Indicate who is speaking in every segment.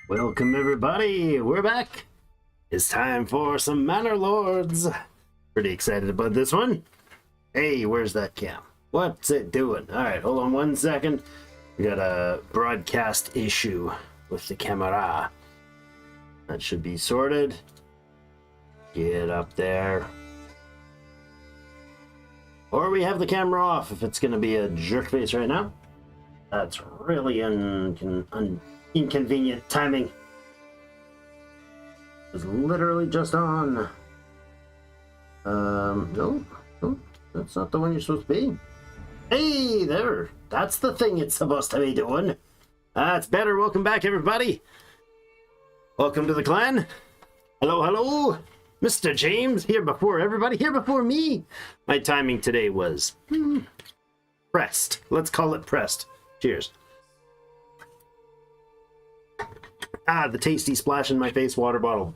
Speaker 1: Welcome everybody, we're back. It's time for some Manor Lords. Pretty excited about this one. Hey, where's that cam? What's it doing? Alright, hold on 1 second. We got a broadcast issue with the camera. That should be sorted. Get up there. Or we have the camera off if it's going to be a jerk face right now. That's really inconvenient timing. It was literally just on. No, that's not the one you're supposed to be. Hey there, that's the thing it's supposed to be doing. That's better. Welcome back, everybody. Welcome to the clan. Hello, hello. Mr. James, here before everybody, here before me. My timing today was pressed. Let's call it pressed. Cheers. The tasty splash in my face water bottle.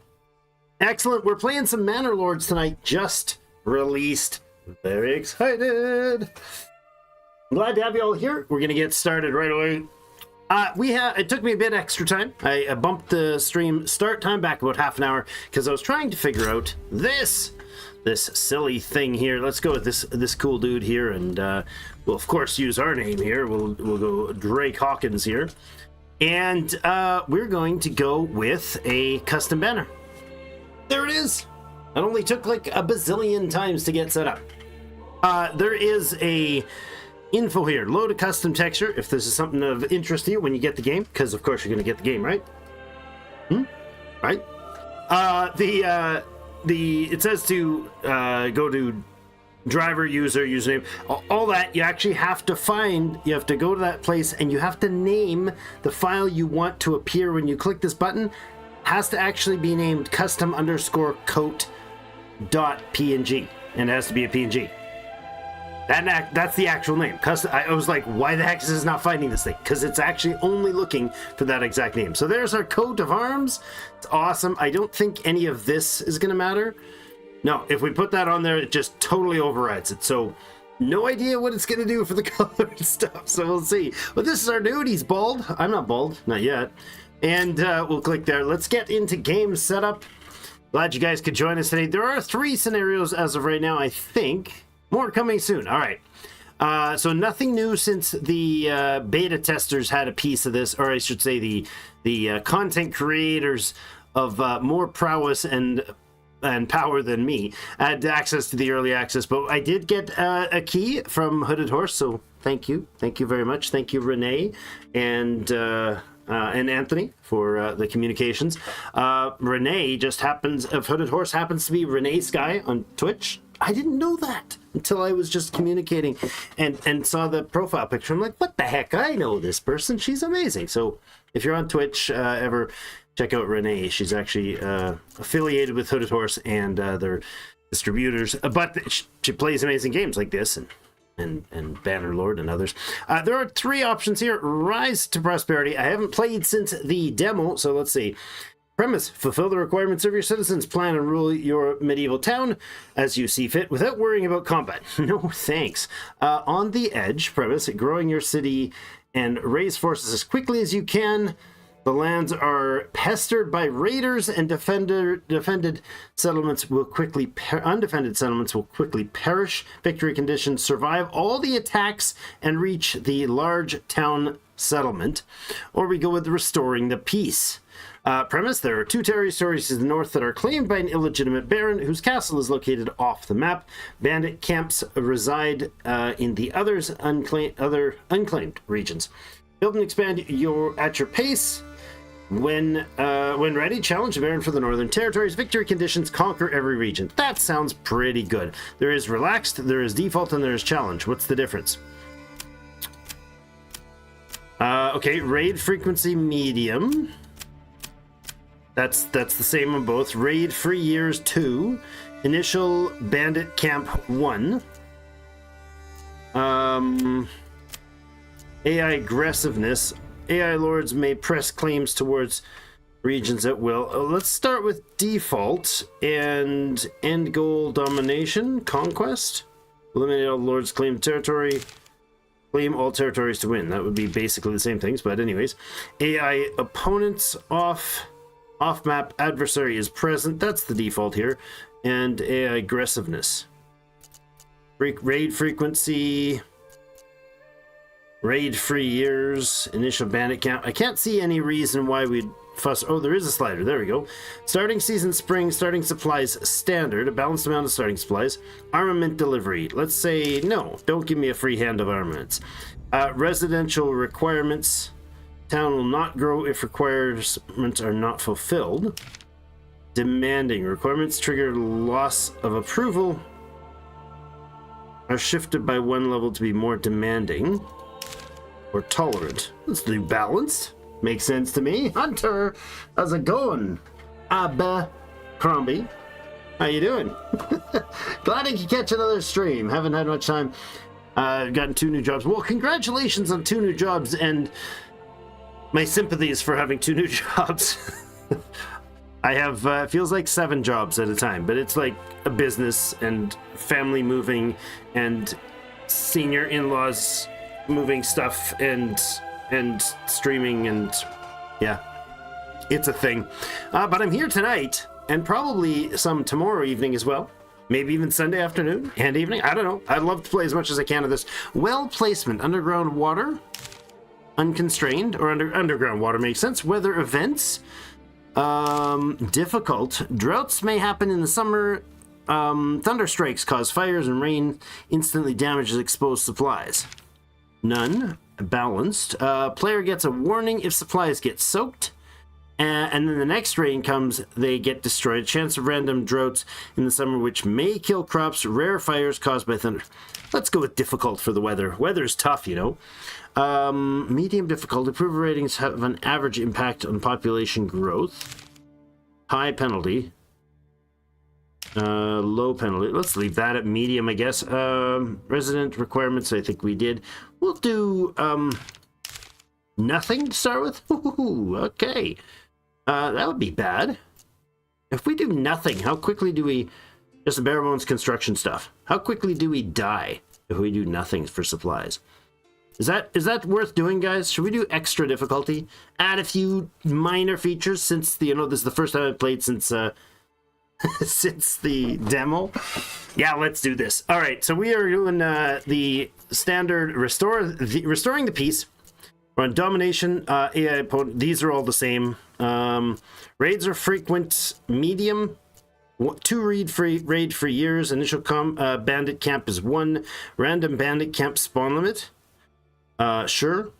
Speaker 1: Excellent. We're playing some Manor Lords tonight. Just released. Very excited. I'm glad to have you all here. We're going to get started right away. It took me a bit extra time. I bumped the stream start time back about half an hour because I was trying to figure out this silly thing here. Let's go with this cool dude here, and we'll of course use our name here. We'll go Drake Hawkins here, and we're going to go with a custom banner. There it is. It only took like a bazillion times to get set up. There is a info here. Load a custom texture if this is something of interest to you when you get the game, because of course you're going to get the game, right? Right? It says to go to driver, user, username, all that. You actually have to you have to go to that place and you have to name the file you want to appear when you click this button. Has to actually be named custom_coat.png, and it has to be a PNG. That's the actual name. I was like, why the heck is this not finding this thing? Because it's actually only looking for that exact name. So there's our coat of arms. It's awesome. I don't think any of this is going to matter. No, if we put that on there, it just totally overrides it. So no idea what it's going to do for the color and stuff. So we'll see. But this is our dude. He's bald. I'm not bald. Not yet. And we'll click there. Let's get into game setup. Glad you guys could join us today. There are 3 scenarios as of right now, I think. More coming soon. All right. So nothing new since the beta testers had a piece of this, or I should say the content creators of more prowess and power than me had access to the early access. But I did get a key from Hooded Horse, so thank you very much. Thank you, Renee and Anthony for the communications. Renee of Hooded Horse happens to be Renee Sky on Twitch. I didn't know that until I was just communicating and saw the profile picture. I'm like, what the heck? I know this person. She's amazing. So if you're on Twitch, ever check out Renee. She's actually affiliated with Hooded Horse and their distributors. But she plays amazing games like this and Banner Lord and others. There are 3 options here. Rise to Prosperity. I haven't played since the demo, so let's see. Premise: fulfill the requirements of your citizens, plan and rule your medieval town as you see fit without worrying about combat. No thanks. On the Edge. Premise: growing your city and raise forces as quickly as you can. The lands are pestered by raiders and undefended settlements will quickly perish. Victory conditions: survive all the attacks and reach the large town settlement. Or we go with restoring the peace. Premise: there are 2 territories to the north that are claimed by an illegitimate baron whose castle is located off the map. Bandit camps reside in the other unclaimed regions. Build and expand at your pace. When ready, challenge the baron for the northern territories. Victory conditions: conquer every region. That sounds pretty good. There is relaxed, there is default, and there is challenge. What's the difference? Okay, raid frequency medium. That's the same on both. Raid free years 2. Initial bandit camp 1. AI aggressiveness. AI lords may press claims towards regions at will. Let's start with default and end goal domination. Conquest. Eliminate all lords claimed territory. Claim all territories to win. That would be basically the same things, but anyways. AI opponents off. Off-map adversary is present. That's the default here. And AI aggressiveness. Raid frequency. Raid free years. Initial bandit count. I can't see any reason why we'd fuss. Oh, there is a slider. There we go. Starting season spring. Starting supplies standard. A balanced amount of starting supplies. Armament delivery. Let's say no. Don't give me a free hand of armaments. Residential requirements. Town will not grow if requirements are not fulfilled. Demanding. Requirements trigger loss of approval. Are shifted by one level to be more demanding. Or tolerant. Let's do balanced. Makes sense to me. Hunter, how's it going? Crombie, how you doing? Glad I could catch another stream. Haven't had much time. Gotten 2 new jobs. Well, congratulations on 2 new jobs, and my sympathies for having 2 new jobs. I have, feels like 7 jobs at a time, but it's like a business and family moving and senior in-laws moving stuff and streaming, and yeah, it's a thing. But I'm here tonight and probably some tomorrow evening as well. Maybe even Sunday afternoon and evening. I don't know. I'd love to play as much as I can of this. Well placement, underground water, unconstrained, or underground water makes sense. Weather events, difficult. Droughts may happen in the summer. Thunder strikes cause fires, and rain instantly damages exposed supplies. None. Balanced. Player gets a warning if supplies get soaked, and then the next rain comes, they get destroyed. Chance of random droughts in the summer which may kill crops. Rare fires caused by thunder. Let's go with difficult for the weather. Weather's tough, you know. Medium difficult. Approval ratings have an average impact on population growth. High penalty. Low penalty. Let's leave that at medium, I guess. Resident requirements, I think we did. We'll do nothing to start with. Ooh, okay. That would be bad. If we do nothing, how quickly do we... Just the bare bones construction stuff. How quickly do we die if we do nothing for supplies? Is that worth doing, guys? Should we do extra difficulty? Add a few minor features since the, this is the first time I've played since since the demo. Yeah, let's do this. All right, so we are doing the standard restoring the peace. We're on domination, AI opponent. These are all the same. Raids are frequent, medium. 2 raid for years. Initial bandit camp is 1. Random bandit camp spawn limit. Sure.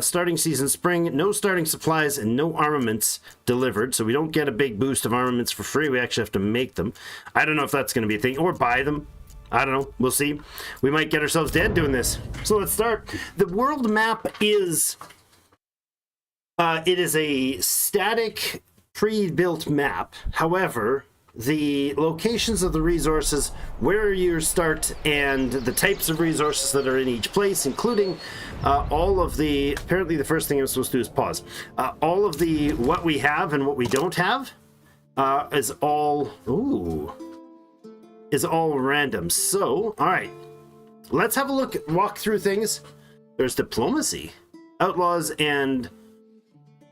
Speaker 1: Starting season spring, no starting supplies and no armaments delivered, so we don't get a big boost of armaments for free. We actually have to make them. I don't know if that's going to be a thing, or buy them. I don't know. We'll see. We might get ourselves dead doing this. So let's start. The world map is... it is a static, pre-built map. However, the locations of the resources, where you start, and the types of resources that are in each place, including all of the... Apparently the first thing I'm supposed to do is pause. All of the what we have and what we don't have is all... Ooh. Is all random. So, all right. Let's have a look, walk through things. There's diplomacy. Outlaws and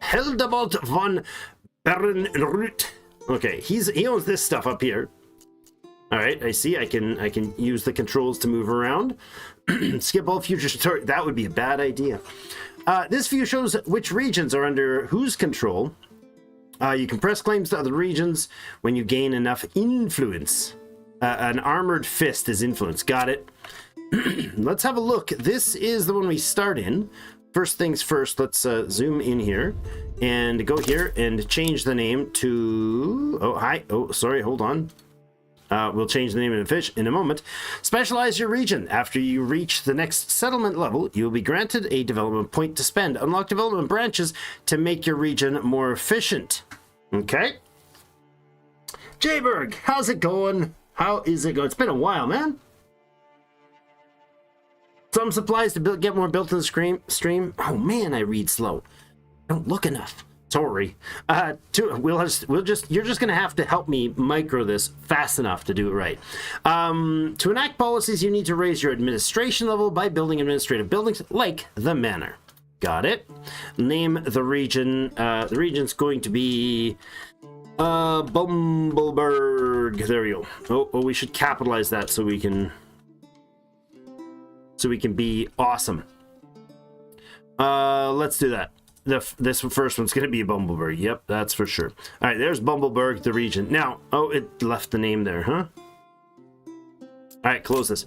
Speaker 1: Hildebald von Berenrut. Okay, he owns this stuff up here. All right, I see. I can use the controls to move around. Skip all future tutorial. That would be a bad idea. This view shows which regions are under whose control. You can press claims to other regions when you gain enough influence. An armored fist is influence. Got it. Let's have a look. This is the one we start in. First things first, let's zoom in here and go here and change the name to... Oh, hi. Oh, sorry. Hold on. We'll change the name in a moment. Specialize your region. After you reach the next settlement level, you'll be granted a development point to spend. Unlock development branches to make your region more efficient. Okay. Jayberg, how's it going? How is it going? It's been a while, man. Some supplies to get more built in the stream. Oh man, I read slow. I don't look enough. Sorry. You're just gonna have to help me micro this fast enough to do it right. To enact policies, you need to raise your administration level by building administrative buildings like the manor. Got it. Name the region. The region's going to be Bumbleberg. There we go. Oh, we should capitalize that so we can be awesome. Let's do that. This first one's going to be Bumbleberg. Yep, that's for sure. All right, there's Bumbleberg, the region. Now, oh, it left the name there, huh? All right, close this.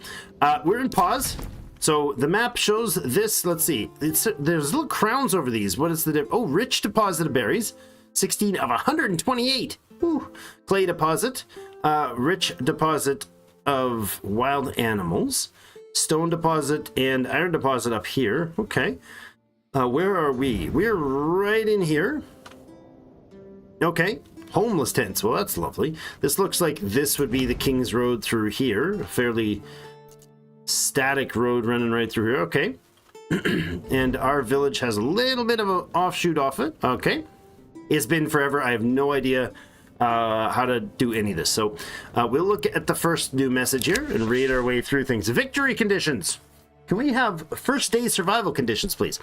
Speaker 1: We're in pause. So the map shows this. Let's see. There's little crowns over these. What is the oh, rich deposit of berries. 16 of 128. Ooh. Clay deposit. Rich deposit of wild animals. Stone deposit and iron deposit up here. Okay. Where are we? We're right in here. Okay. Homeless tents. Well, that's lovely. This looks like this would be the King's Road through here. A fairly static road running right through here. Okay. And our village has a little bit of an offshoot off it. Okay. It's been forever. I have no idea how to do any of this. So we'll look at the first new message here and read our way through things. Victory conditions. Can we have first day survival conditions, please?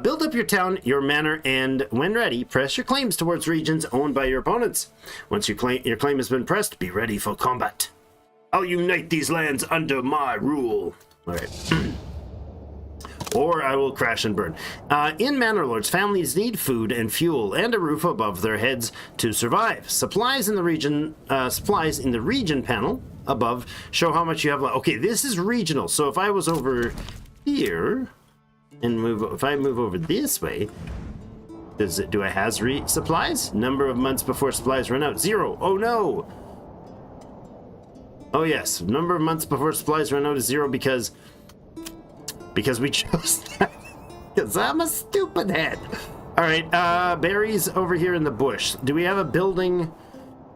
Speaker 1: Build up your town, your manor, and when ready, press your claims towards regions owned by your opponents. Once your claim has been pressed, be ready for combat. I'll unite these lands under my rule. All right. Or I will crash and burn. In Manor Lords, families need food and fuel and a roof above their heads to survive. Supplies in the region panel above show how much you have left. Okay, this is regional. So if I was over here and if I move over this way, do I have supplies? Number of months before supplies run out. 0. Oh no. Oh yes, number of months before supplies run out is 0 because we chose that. Because I'm a stupid head. All right, berries over here in the bush. Do we have a building?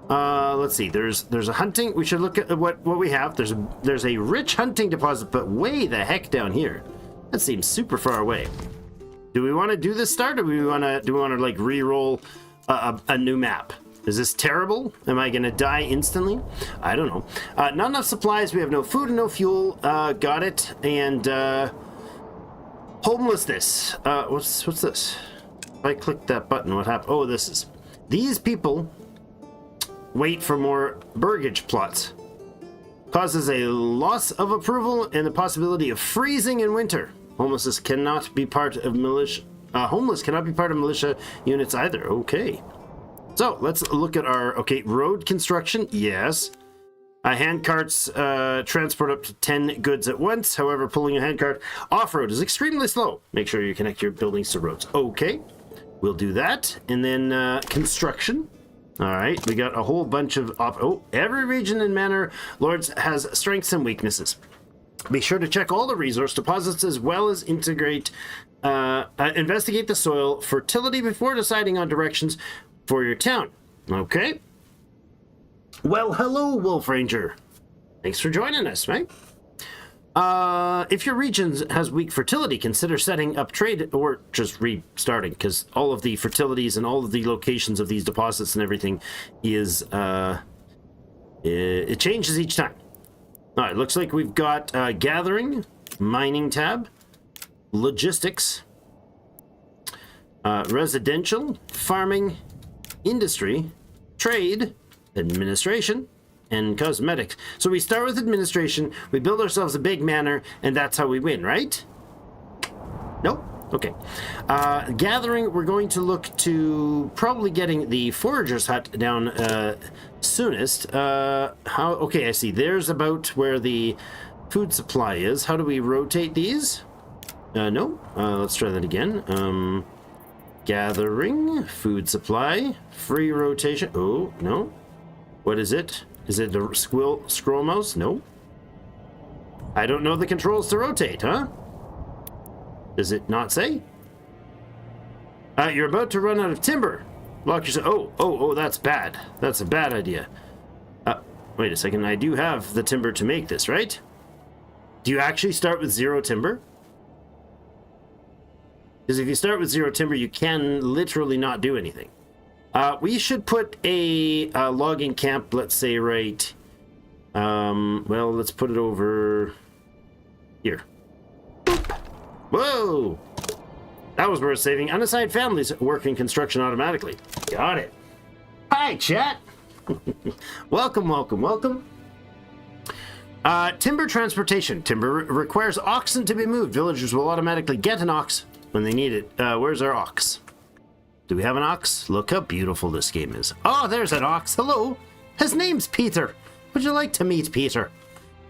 Speaker 1: Let's see. There's a hunting. We should look at what we have. There's a rich hunting deposit, but way the heck down here. That seems super far away. Do we want to do this start, or do we want to like re-roll a new map? Is this terrible? Am I gonna die instantly? I don't know. Not enough supplies. We have no food and no fuel. Got it. And homelessness. What's this? If I click that button, what happened? Oh, these people wait for more burgage plots. Causes a loss of approval and the possibility of freezing in winter. Homelessness cannot be part of militia. Homeless cannot be part of militia units either. Okay. So let's look at our road construction. Yes. Hand carts transport up to 10 goods at once. However, pulling a hand cart off-road is extremely slow. Make sure you connect your buildings to roads. Okay, we'll do that. And then construction. All right, we got a whole bunch of... every region in Manor Lords has strengths and weaknesses. Be sure to check all the resource deposits as well as investigate the soil fertility before deciding on directions for your town. Okay. Well, hello, Wolf Ranger. Thanks for joining us, right? If your region has weak fertility, consider setting up trade or just restarting, because all of the fertilities and all of the locations of these deposits and everything is it changes each time. All right, looks like we've got gathering, mining tab, logistics, residential, farming, industry, trade, administration, and cosmetics. So we start with administration, we build ourselves a big manor, and that's how we win, right? Nope. Okay. Gathering, we're going to look to probably getting the forager's hut down soonest. Okay, I see. There's about where the food supply is. How do we rotate these? No. Let's try that again. Gathering, food supply, free rotation. Oh, no. What is it? Is it the scroll mouse? No. I don't know the controls to rotate, huh? Does it not say? You're about to run out of timber. Lock yourself. Oh, that's bad. That's a bad idea. Wait a second. I do have the timber to make this, right? Do you actually start with 0 timber? Because if you start with 0 timber, you can literally not do anything. We should put a logging camp, let's say, right... well, let's put it over here. Boop. Whoa! That was worth saving. Unassigned families work in construction automatically. Got it. Hi, chat. Welcome, welcome, welcome. Timber transportation. Timber requires oxen to be moved. Villagers will automatically get an ox when they need it. Where's our ox? Do we have an ox? Look how beautiful this game is. Oh, there's an ox. Hello. His name's Peter. Would you like to meet Peter?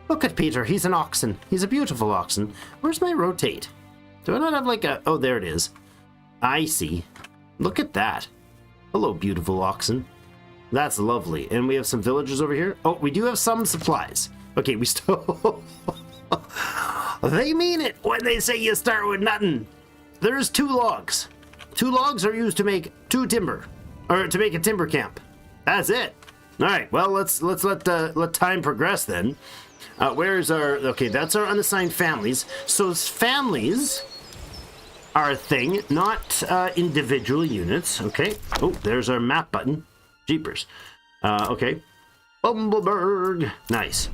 Speaker 1: Look at Peter. He's an oxen. He's a beautiful oxen. Where's my rotate? Do I not have like a... Oh, there it is. I see. Look at that. Hello, beautiful oxen. That's lovely. And we have some villagers over here. Oh, we do have some supplies. Okay, we still... They mean it when they say you start with nothing. There's 2 logs. 2 logs are used to make 2 timber. Or to make a timber camp. That's it. All right, well, let's let time progress then. Where's our... Okay, that's our unassigned families. So families are a thing, not individual units. Okay. Oh, there's our map button. Jeepers. Okay. Bumbleberg. Nice.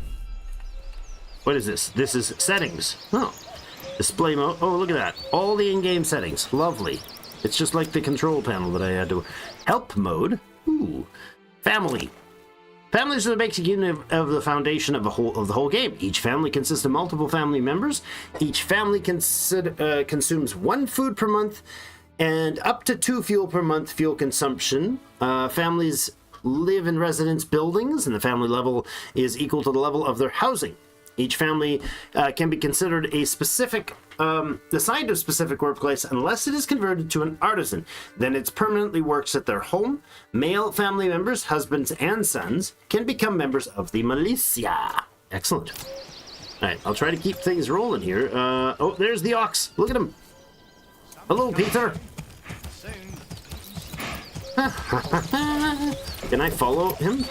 Speaker 1: What is this? This is settings. Oh. Display mode. Oh, look at that. All the in-game settings. Lovely. It's just like the control panel that I had to... Help mode. Ooh. Family. Families are the basic unit of the foundation of the whole game. Each family consists of multiple family members. Each family consumes 1 food per month and up to 2 fuel per month fuel consumption. Families live in residence buildings, and the family level is equal to the level of their housing. Each family can be considered a specific, assigned to a specific workplace unless it is converted to an artisan. Then it permanently works at their home. Male family members, husbands and sons, can become members of the Militia. Excellent. All right, I'll try to keep things rolling here. Oh, there's the ox. Look at him. Hello, Peter. Can I follow him?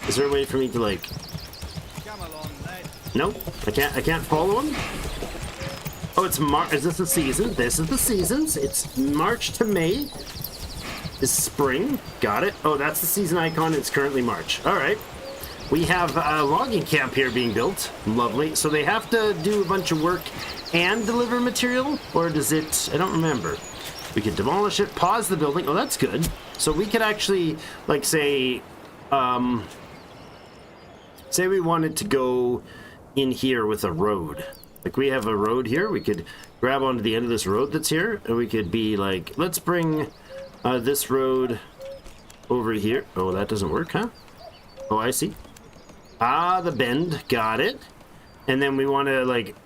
Speaker 1: Is there a way for me to, like... Nope, I can't follow him. Oh, it's March. Is this the season? This is the seasons. It's March to May. Is spring. Got it. Oh, that's the season icon. It's currently March. All right. We have a logging camp here being built. Lovely. So they have to do a bunch of work and deliver material? Or does it... I don't remember. We could demolish it, pause the building. Oh, that's good. So we could actually, like, say... say we wanted to go... in here with a road. Like, we have a road here. We could grab onto the end of this road that's here, and we could be like, let's bring this road over here. Oh, that doesn't work, huh? Oh, I see. Ah, the bend. Got it. And then we want to, like,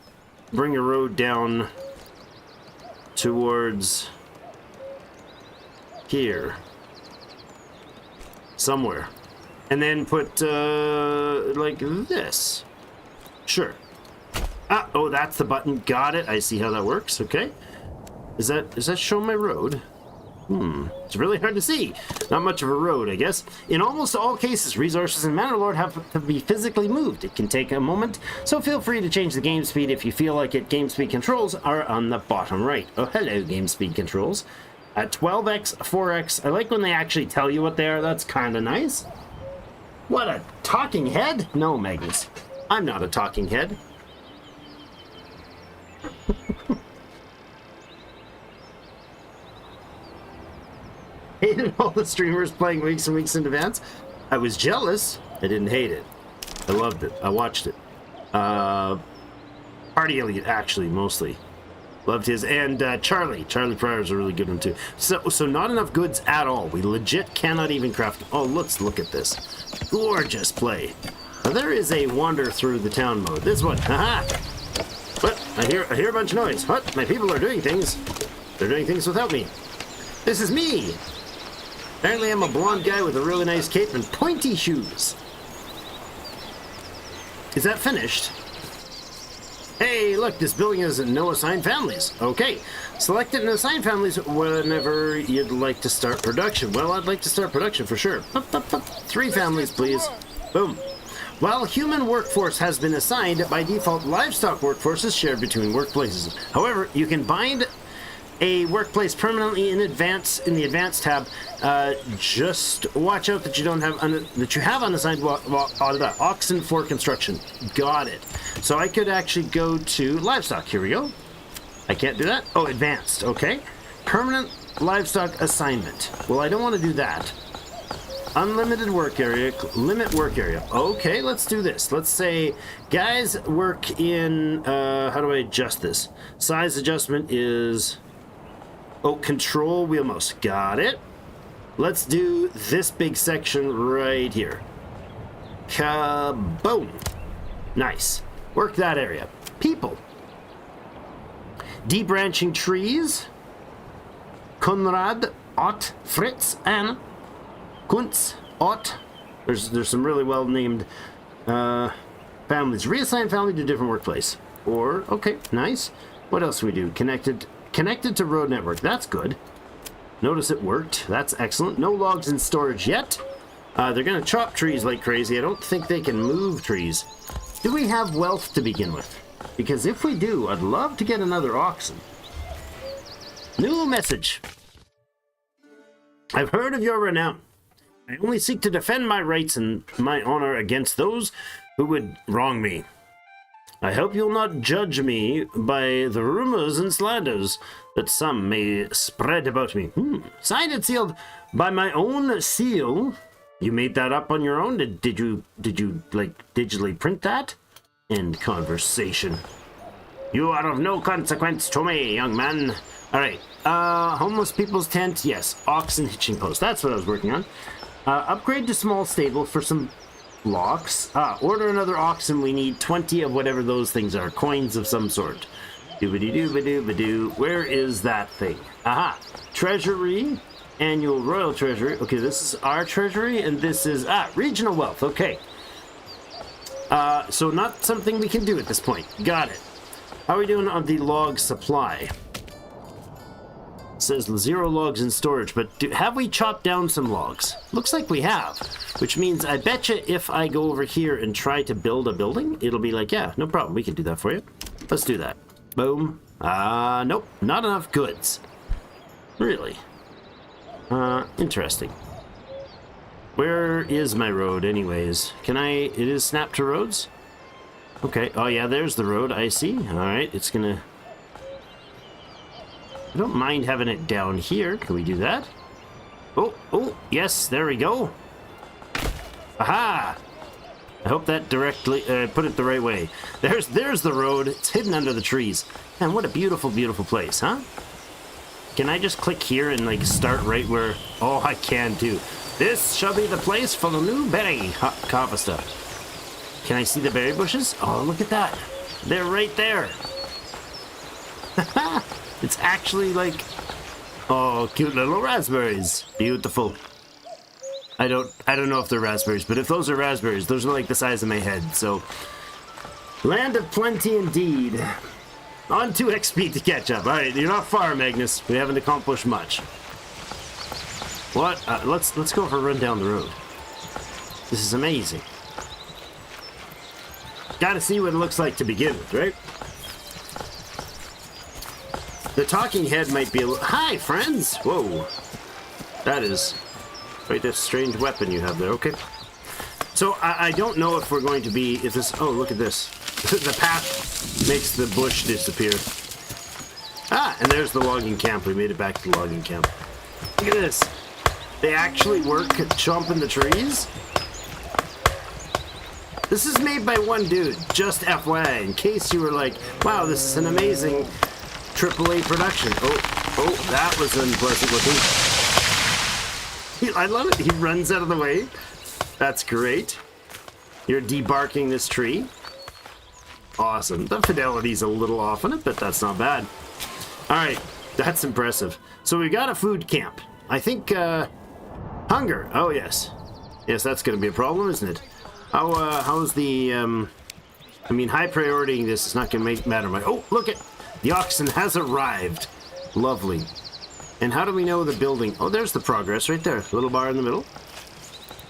Speaker 1: bring a road down towards here. Somewhere. And then put, like this. Sure. Ah, oh, that's the button. Got it. I see how that works. Okay. Is that showing my road? It's really hard to see. Not much of a road, I guess. In almost all cases, resources in Manor Lord have to be physically moved. It can take a moment, so feel free to change the game speed if you feel like it. Game speed controls are on the bottom right. Oh, hello, game speed controls. At 12x, 4x. I like when they actually tell you what they are. That's kind of nice. What, a talking head? No, Magnus. I'm not a talking head. Hated all the streamers playing weeks and weeks in advance. I was jealous. I didn't hate it. I loved it. I watched it. Party Elliot, actually, mostly. Loved his. And Charlie. Charlie Pryor is a really good one, too. So not enough goods at all. We legit cannot even craft... Oh, let's look at this. Gorgeous play. Now, there is a wander through the town mode. This one. Haha! What? I hear a bunch of noise. What? My people are doing things. They're doing things without me. This is me! Apparently I'm a blonde guy with a really nice cape and pointy shoes. Is that finished? Hey, look, this building has no assigned families. Okay, select it and assign families whenever you'd like to start production. Well, I'd like to start production for sure. 3 families, please. Boom. While human workforce has been assigned, by default, livestock workforce is shared between workplaces. However, you can bind a workplace permanently in the advanced tab. Just watch out that you don't have that you have unassigned oxen for construction. Got it. So I could actually go to livestock. Here we go. I can't do that. Oh, advanced. Okay. Permanent livestock assignment. Well, I don't want to do that. Unlimited work area, limit work area. Okay, let's do this. Let's say, guys, work in, how do I adjust this? Size adjustment is, oh, control wheel mouse. Got it. Let's do this big section right here. Kaboom. Nice. Work that area. People. Debranching trees. Konrad, Ott, Fritz, and Kunz, Ott. There's some really well named families. Reassign family to a different workplace. Or, okay, nice. What else do we do? Connected to road network. That's good. Notice it worked. That's excellent. No logs in storage yet. They're going to chop trees like crazy. I don't think they can move trees. Do we have wealth to begin with? Because if we do, I'd love to get another oxen. New message. I've heard of your renown. I only seek to defend my rights and my honor against those who would wrong me. I hope you'll not judge me by the rumors and slanders that some may spread about me. Signed and sealed by my own seal. You made that up on your own? Did you like digitally print that? End conversation. You are of no consequence to me, young man. All right. Homeless people's tent. Yes. Oxen hitching post. That's what I was working on. Upgrade to small stable for some blocks. Order another oxen. We need 20 of whatever those things are. Coins of some sort. Doobity-doo-ba-doo-ba-doo. Where is that thing? Aha. Treasury. Annual royal treasury. Okay, this is our treasury, and this is regional wealth. Okay. So not something we can do at this point. Got it. How are we doing on the log supply? It says 0 logs in storage, but have we chopped down some logs? Looks like we have, which means I betcha if I go over here and try to build a building, it'll be like, yeah, no problem, we can do that for you. Let's do that. Boom. Nope, not enough goods. Really? Interesting. Where is my road anyways? It is snap to roads? Okay, oh yeah, there's the road, I see. Alright, it's gonna... I don't mind having it down here. Can we do that? Oh, yes, there we go. Aha! I hope that directly, put it the right way. There's the road. It's hidden under the trees. Man, what a beautiful, beautiful place, huh? Can I just click here and, like, start right where... Oh, I can, too. This shall be the place for the new berry harvester. Can I see the berry bushes? Oh, look at that. They're right there. It's actually like... Oh, cute little raspberries. Beautiful. I don't know if they're raspberries, but if those are raspberries, those are like the size of my head, so... Land of plenty indeed. On to XP to catch up. Alright, you're not far, Magnus. We haven't accomplished much. What? Let's go for a run down the road. This is amazing. Gotta see what it looks like to begin with, right? The talking head might be a little... Hi, friends! Whoa. That is quite a strange weapon you have there. Okay. So, I don't know if we're going to be... If this... Oh, look at this. The path makes the bush disappear. And there's the logging camp. We made it back to the logging camp. Look at this. They actually work at chomping the trees. This is made by one dude. Just FYI. In case you were like, wow, this is an amazing... AAA production. Oh, that was unpleasant looking. I love it. He runs out of the way. That's great. You're debarking this tree. Awesome. The fidelity's a little off on it, but that's not bad. All right, that's impressive. So we got a food camp. I think hunger. Oh yes, that's going to be a problem, isn't it? How's the? I mean, high priority. This is not going to matter. Oh, look at. The oxen has arrived. Lovely. And how do we know the building? Oh, there's the progress right there. Little bar in the middle.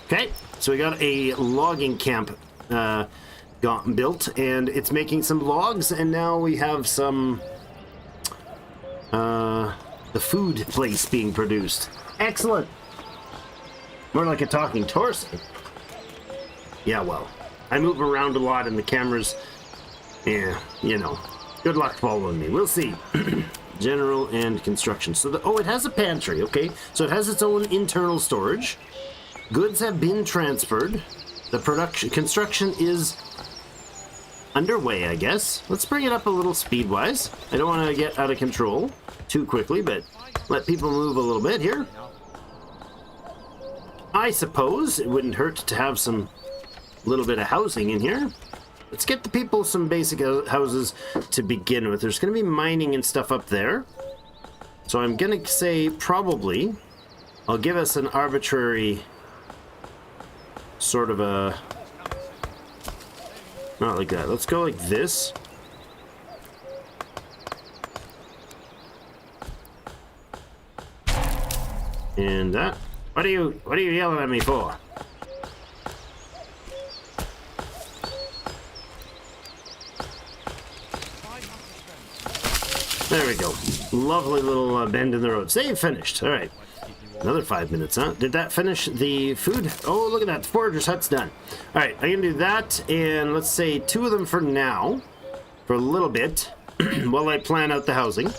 Speaker 1: Okay, so we got a logging camp built, and it's making some logs, and now we have some the food place being produced. Excellent. More like a talking torso. Yeah, well, I move around a lot in the cameras. Yeah, you know. Good luck following me. We'll see. General and construction. So, it has a pantry, okay? So it has its own internal storage. Goods have been transferred. The construction is underway, I guess. Let's bring it up a little speed-wise. I don't want to get out of control too quickly, but let people move a little bit here. I suppose it wouldn't hurt to have some little bit of housing in here. Let's get the people some basic houses to begin with. There's going to be mining and stuff up there. So I'm going to say probably I'll give us an arbitrary sort of a... Not like that. Let's go like this. And that. What are you yelling at me for? There we go. Lovely little bend in the road. Save finished. All right. Another 5 minutes, huh? Did that finish the food? Oh, look at that. The forager's hut's done. All right, I'm going to do that, and let's say 2 of them for now, for a little bit, while I plan out the housing.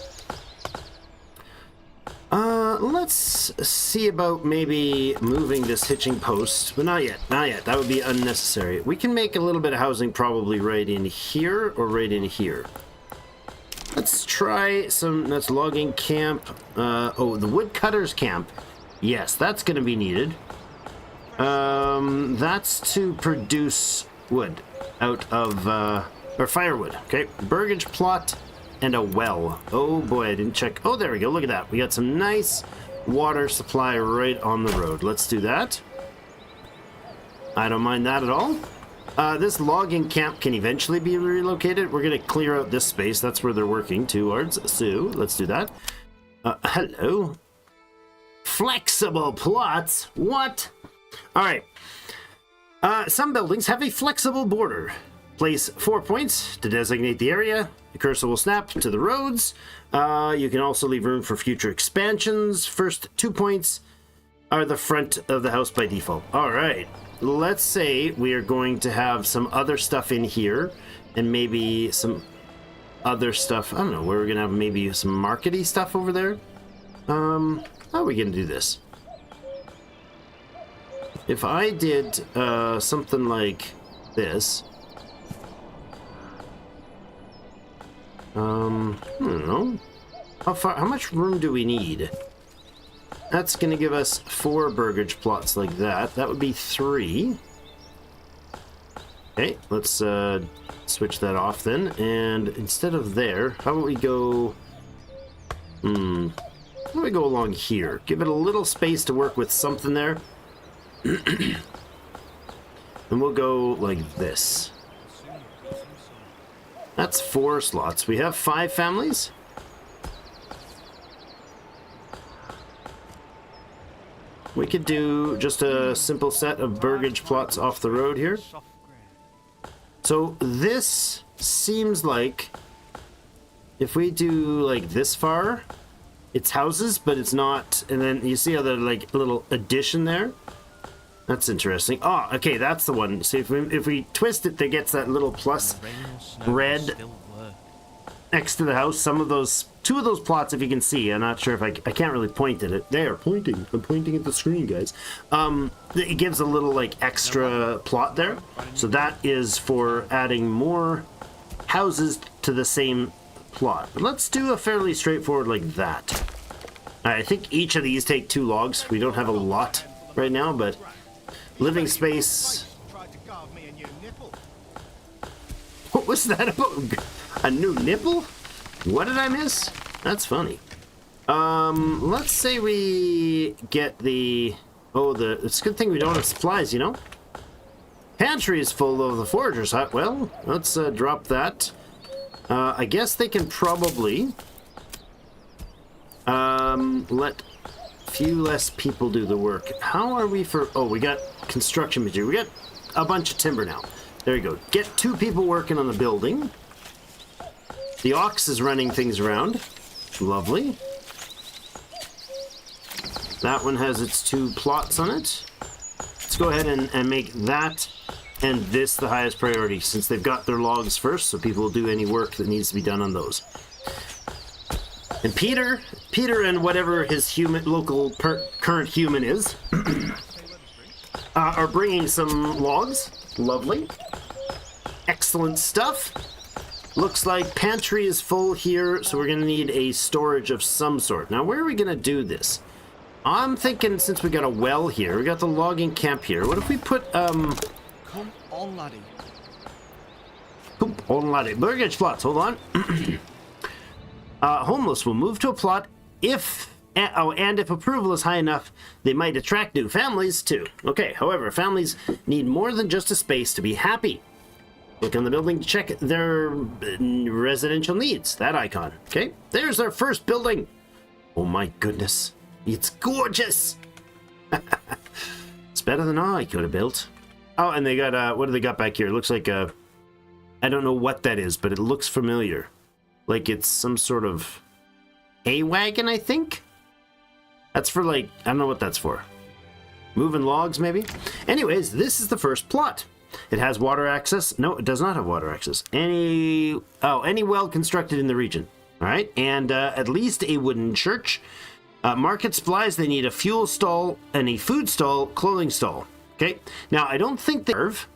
Speaker 1: Let's see about maybe moving this hitching post, but not yet, not yet. That would be unnecessary. We can make a little bit of housing probably right in here or right in here. Let's try some, that's logging camp. Oh, the woodcutters camp. Yes, that's going to be needed. That's to produce wood out of, or firewood. Okay, burgage plot and a well. Oh boy, I didn't check. Oh, there we go. Look at that. We got some nice water supply right on the road. Let's do that. I don't mind that at all. This logging camp can eventually be relocated. We're going to clear out this space. That's where they're working towards. So let's do that. Hello. Flexible plots? What? All right. Some buildings have a flexible border. Place 4 points to designate the area. The cursor will snap to the roads. You can also leave room for future expansions. First 2 points are the front of the house by default. All right. Let's say we are going to have some other stuff in here and maybe some other stuff. I don't know, we're going to have maybe some markety stuff over there. How are we going to do this? If I did something like this, I don't know. How much room do we need? That's going to give us 4 burgage plots like that. That would be 3. Okay, let's switch that off then. And instead of there, how about we go... How about we go along here? Give it a little space to work with something there. And we'll go like this. That's 4 slots. We have 5 families. We could do just a simple set of burgage plots off the road here. So this seems like if we do like this far, it's houses, but it's not. And then you see how the like little addition there? That's interesting. Oh, okay, that's the one. See, if we twist it, that gets that little plus red next to the house. Some of those, 2 of those plots, if you can see, I'm not sure if I can't really point at it. There, pointing. I'm pointing at the screen, guys. It gives a little like extra plot there. So that is for adding more houses to the same plot. But let's do a fairly straightforward like that. I think each of these take 2 logs. We don't have a lot right now, but living space. What was that about? A new nipple? What did I miss? That's funny. Let's say we get the... Oh, it's a good thing we don't have supplies, you know? Pantry is full of the forager's hut. Well, let's drop that. I guess they can probably let few less people do the work. How are we for... Oh, we got construction material. We got a bunch of timber now. There you go. Get 2 people working on the building. The ox is running things around. Lovely. That one has its 2 plots on it. Let's go ahead and make that and this the highest priority, since they've got their logs first, so people will do any work that needs to be done on those. And Peter and whatever his local current human is, are bringing some logs. Lovely. Excellent stuff. Looks like pantry is full here, so we're going to need a storage of some sort. Now, where are we going to do this? I'm thinking, since we got a well here, we got the logging camp here. What if we put,
Speaker 2: Come on, laddie.
Speaker 1: Come on, laddie. Burgage plots, hold on. Homeless will move to a plot if, and if approval is high enough, they might attract new families too. Okay, however, families need more than just a space to be happy. Click on the building to check their residential needs. That icon. Okay, there's our first building. Oh my goodness. It's gorgeous. It's better than all I could have built. Oh, and they got, what do they got back here? It looks like a, I don't know what that is, but it looks familiar. Like it's some sort of A-wagon, I think? That's for like, I don't know what that's for. Moving logs, maybe? Anyways, this is the first plot. It has water access. No, it does not have water access. Any well constructed in the region. All right, and at least a wooden church. Market supplies, they need a fuel stall and a food stall, clothing stall. Okay, now I don't think they serve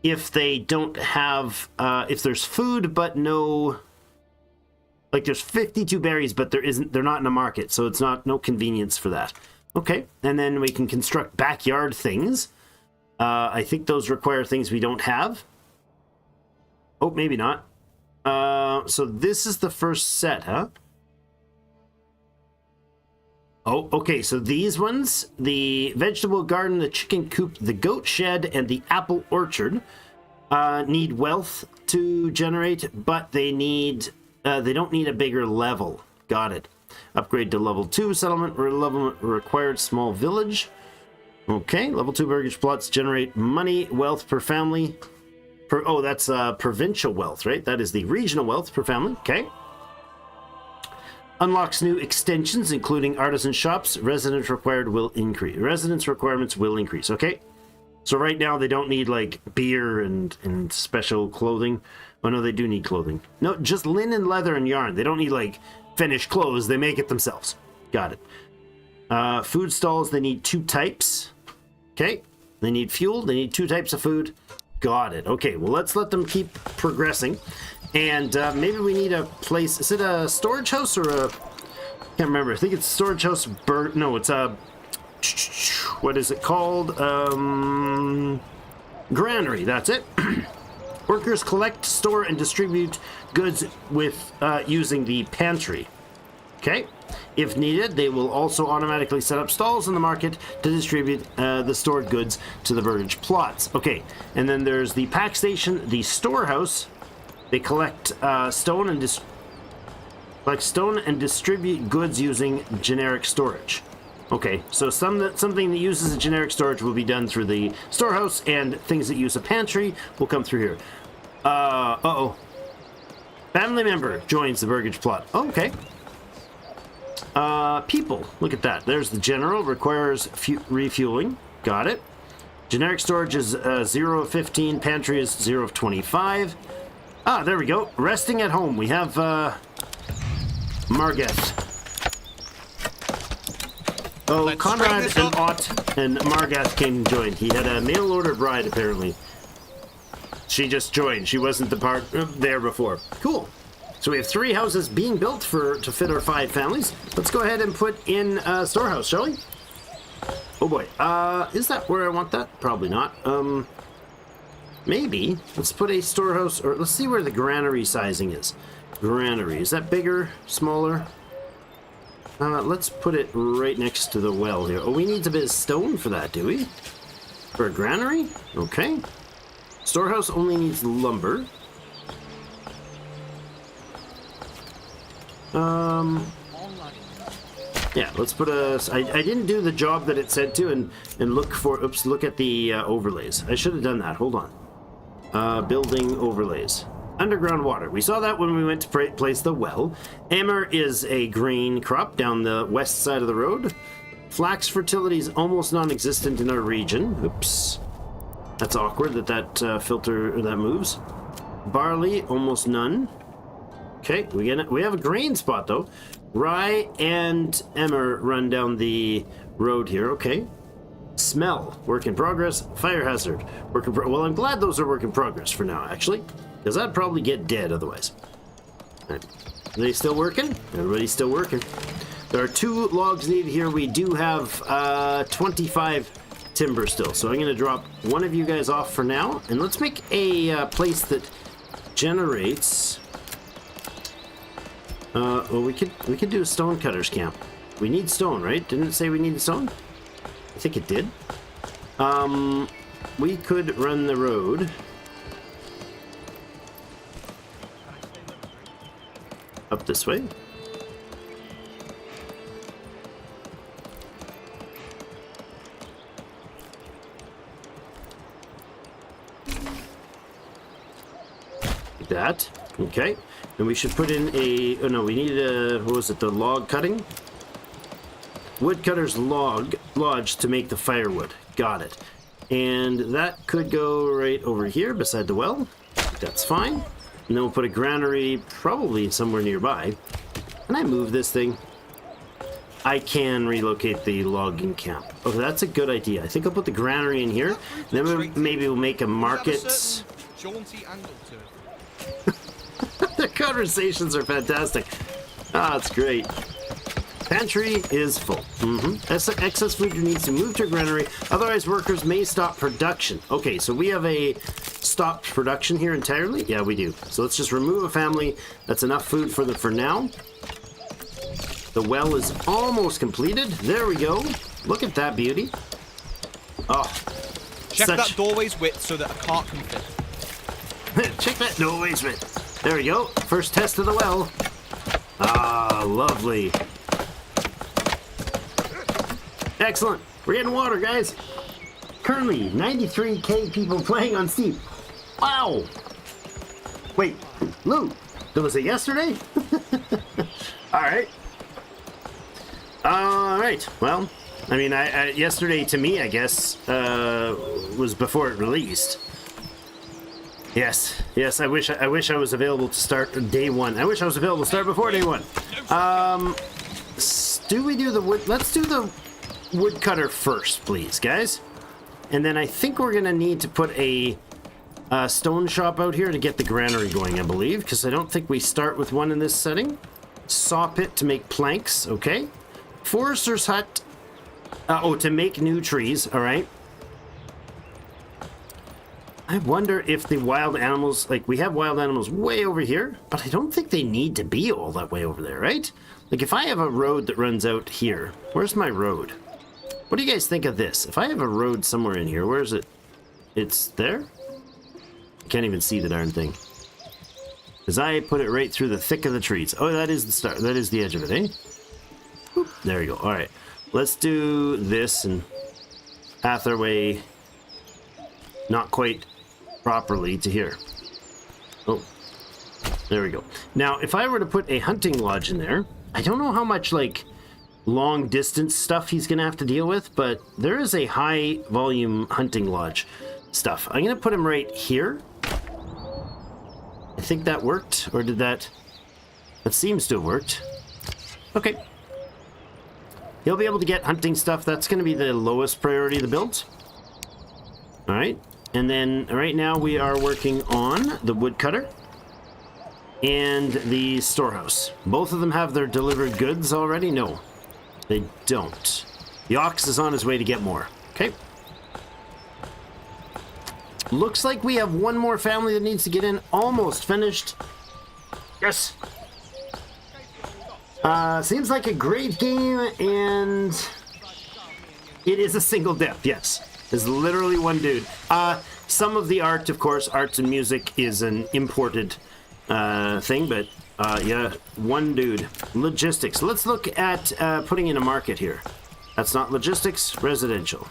Speaker 1: if they don't have, if there's food but no, like there's 52 berries, but they're not in a market, so it's no convenience for that. Okay, and then we can construct backyard things. I think those require things we don't have. Oh, maybe not. So this is the first set, huh? Oh, okay, so these ones, the vegetable garden, the chicken coop, the goat shed, and the apple orchard need wealth to generate, but they don't need a bigger level. Got it. Upgrade to level 2 settlement, level required small village. Okay, level 2 burgage plots generate money, wealth per family. Oh, that's provincial wealth, right? That is the regional wealth per family. Okay. Unlocks new extensions, including artisan shops. Residence required will increase. Residence requirements will increase. Okay. So right now they don't need like beer and special clothing. Oh no, they do need clothing. No, just linen, leather, and yarn. They don't need like finished clothes. They make it themselves. Got it. Food stalls, they need 2 types. Okay. They need fuel. They need 2 types of food. Got it. Okay, well, let's let them keep progressing. And maybe we need a place. Is it a storage house or a... Can't remember. I think it's storage house. No, it's a... What is it called? Granary. That's it. Workers collect, store, and distribute goods with using the pantry. Okay. If needed, they will also automatically set up stalls in the market to distribute the stored goods to the burgage plots. Okay, and then there's the pack station, the storehouse. They collect stone and distribute goods using generic storage. Okay, so something that uses a generic storage will be done through the storehouse, and things that use a pantry will come through here. Uh-oh. Family member joins the burgage plot. Oh, okay. People. Look at that. There's the general. Requires refueling. Got it. Generic storage is 0 of 15. Pantry is 0 of 25. Ah, there we go. Resting at home. We have Margath. Oh,
Speaker 2: Let's
Speaker 1: Conrad
Speaker 2: this
Speaker 1: and
Speaker 2: up.
Speaker 1: Ott and Margath came and joined. He had a mail order bride, apparently. She just joined. She wasn't the part there before. Cool. So we have 3 houses being built to fit our 5 families. Let's go ahead and put in a storehouse, shall we? Oh boy. Is that where I want that? Probably not. Maybe. Let's put a storehouse, or let's see where the granary sizing is. Granary. Is that bigger? Smaller? Let's put it right next to the well here. Oh, we need a bit of stone for that, do we? For a granary? Okay. Storehouse only needs lumber. Yeah, let's put a... I didn't do the job that it said to and look for... Oops, look at the overlays. I should have done that. Hold on. Building overlays. Underground water. We saw that when we went to place the well. Emmer is a grain crop down the west side of the road. Flax fertility is almost non-existent in our region. Oops. That's awkward that filter that moves. Barley, almost none. Okay, we have a grain spot though. Rye and emmer run down the road here. Okay. Smell, work in progress. Fire hazard, work in well, I'm glad those are work in progress for now, actually, because I'd probably get dead otherwise. Right. Are they still working? Everybody's still working. There are 2 logs needed here. We do have 25 timber still, so I'm going to drop one of you guys off for now, and let's make a place that generates. Well, we could do a stone cutters camp. We need stone, right? Didn't it say we needed stone? I think it did. We could run the road up this way. Like that. Okay. And we should put in a... Oh no, we need a... What was it? The log cutting? Woodcutter's lodge to make the firewood. Got it. And that could go right over here beside the well. That's fine. And then we'll put a granary probably somewhere nearby. Can I move this thing? I can relocate the logging camp. Okay, that's a good idea. I think I'll put the granary in here. Then maybe we'll make a market.
Speaker 2: Jaunty angle to it.
Speaker 1: The conversations are fantastic. Ah, that's great. Pantry is full. Excess food needs to move to a granary, otherwise workers may stop production. Okay, so we have a stopped production here entirely? Yeah, we do. So let's just remove a family. That's enough food for now. The well is almost completed. There we go. Look at that beauty. Oh.
Speaker 2: Check that doorway's width so that a cart can fit.
Speaker 1: Check that doorway's width. There we go. First test of the well. Ah, lovely. Excellent. We're getting water, guys. Currently, 93k people playing on Steam. Wow. Wait, Lou, was it yesterday? All right. All right. Well, I mean, yesterday to me, I guess, was before it released. Yes. Yes. I wish I was available to start day one. I wish I was available to start before day one. Do we do the wood? Let's do the woodcutter first, please, guys. And then I think we're gonna need to put a stone shop out here to get the granary going, I believe, because I don't think we start with one in this setting. Saw pit to make planks. Okay. Forester's hut. To make new trees. All right. I wonder if the wild animals, like, we have wild animals way over here, but I don't think they need to be all that way over there, right? Like, if I have a road that runs out here, where's my road? What do you guys think of this? If I have a road somewhere in here, where is it? It's there? I can't even see the darn thing. Because I put it right through the thick of the trees. Oh, that is the start. That is the edge of it, eh? Oop, there we go. All right. Let's do this and path our way not quite properly to here. Oh, there we go. Now, if I were to put a hunting lodge in there, I don't know how much, like, long distance stuff he's gonna have to deal with, but there is a high volume hunting lodge stuff. I'm gonna put him right here. I think that worked, or did that seems to have worked. Okay, he'll be able to get hunting stuff. That's gonna be the lowest priority of the build. All right, and then right now we are working on the woodcutter and the storehouse. Both of them have their delivered goods already. No, they don't. The ox is on his way to get more. Okay. Looks like we have one more family that needs to get in. Almost finished. Yes. Seems like a great game, and it is a single death. Yes. There's literally one dude. Some of the art, of course, arts and music is an imported thing, but yeah, one dude. Logistics. Let's look at putting in a market here. That's not logistics, residential.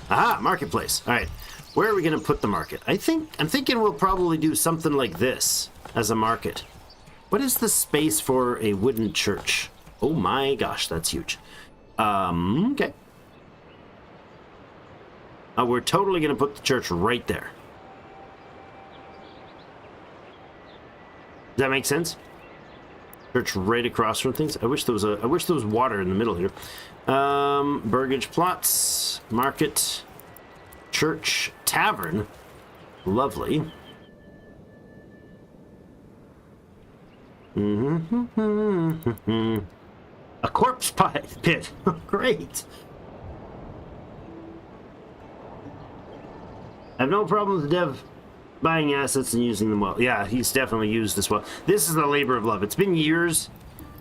Speaker 1: Aha, marketplace. All right. Where are we going to put the market? I'm thinking we'll probably do something like this as a market. What is the space for a wooden church? Oh my gosh, that's huge. Okay. We're totally going to put the church right there. Does that make sense? Church right across from things. I wish there was water in the middle here. Burgage plots, market, church, tavern. Lovely. A corpse pit. Great. I have no problem with Dev buying assets and using them well. Yeah, he's definitely used this well. This is the labor of love. It's been years,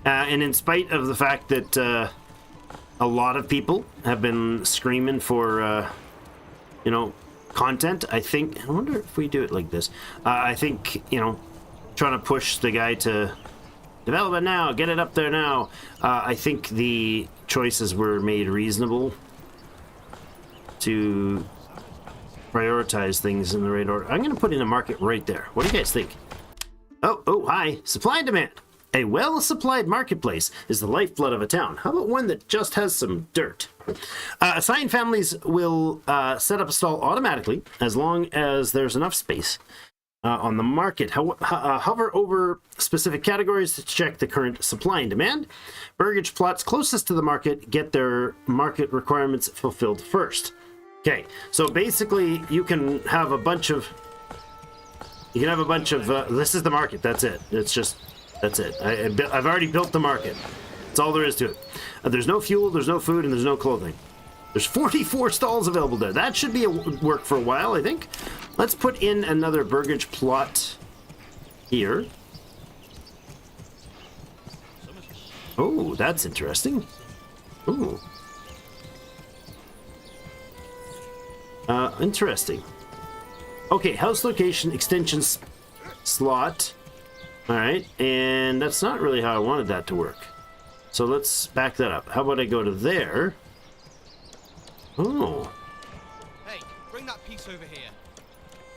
Speaker 1: and in spite of the fact that a lot of people have been screaming for, you know, content, I wonder if we do it like this. I think, you know, trying to push the guy to develop it now, get it up there now. I think the choices were made reasonable to prioritize things in the right order. I'm going to put in a market right there. What do you guys think? Oh, hi. Supply and demand. A well-supplied marketplace is the lifeblood of a town. How about one that just has some dirt? Assigned families will set up a stall automatically as long as there's enough space on the market. Hover over specific categories to check the current supply and demand. Burgage plots closest to the market get their market requirements fulfilled first. Okay, so basically you can have a bunch of... this is the market, that's it. That's it. I've already built the market. That's all there is to it. There's no fuel, there's no food, and there's no clothing. There's 44 stalls available there. That should be work for a while, I think. Let's put in another burgage plot here. Oh, that's interesting. Ooh. Interesting. Okay, house location, extension slot. Alright, and that's not really how I wanted that to work. So let's back that up. How about I go to there? Oh.
Speaker 2: Hey, bring that piece over here.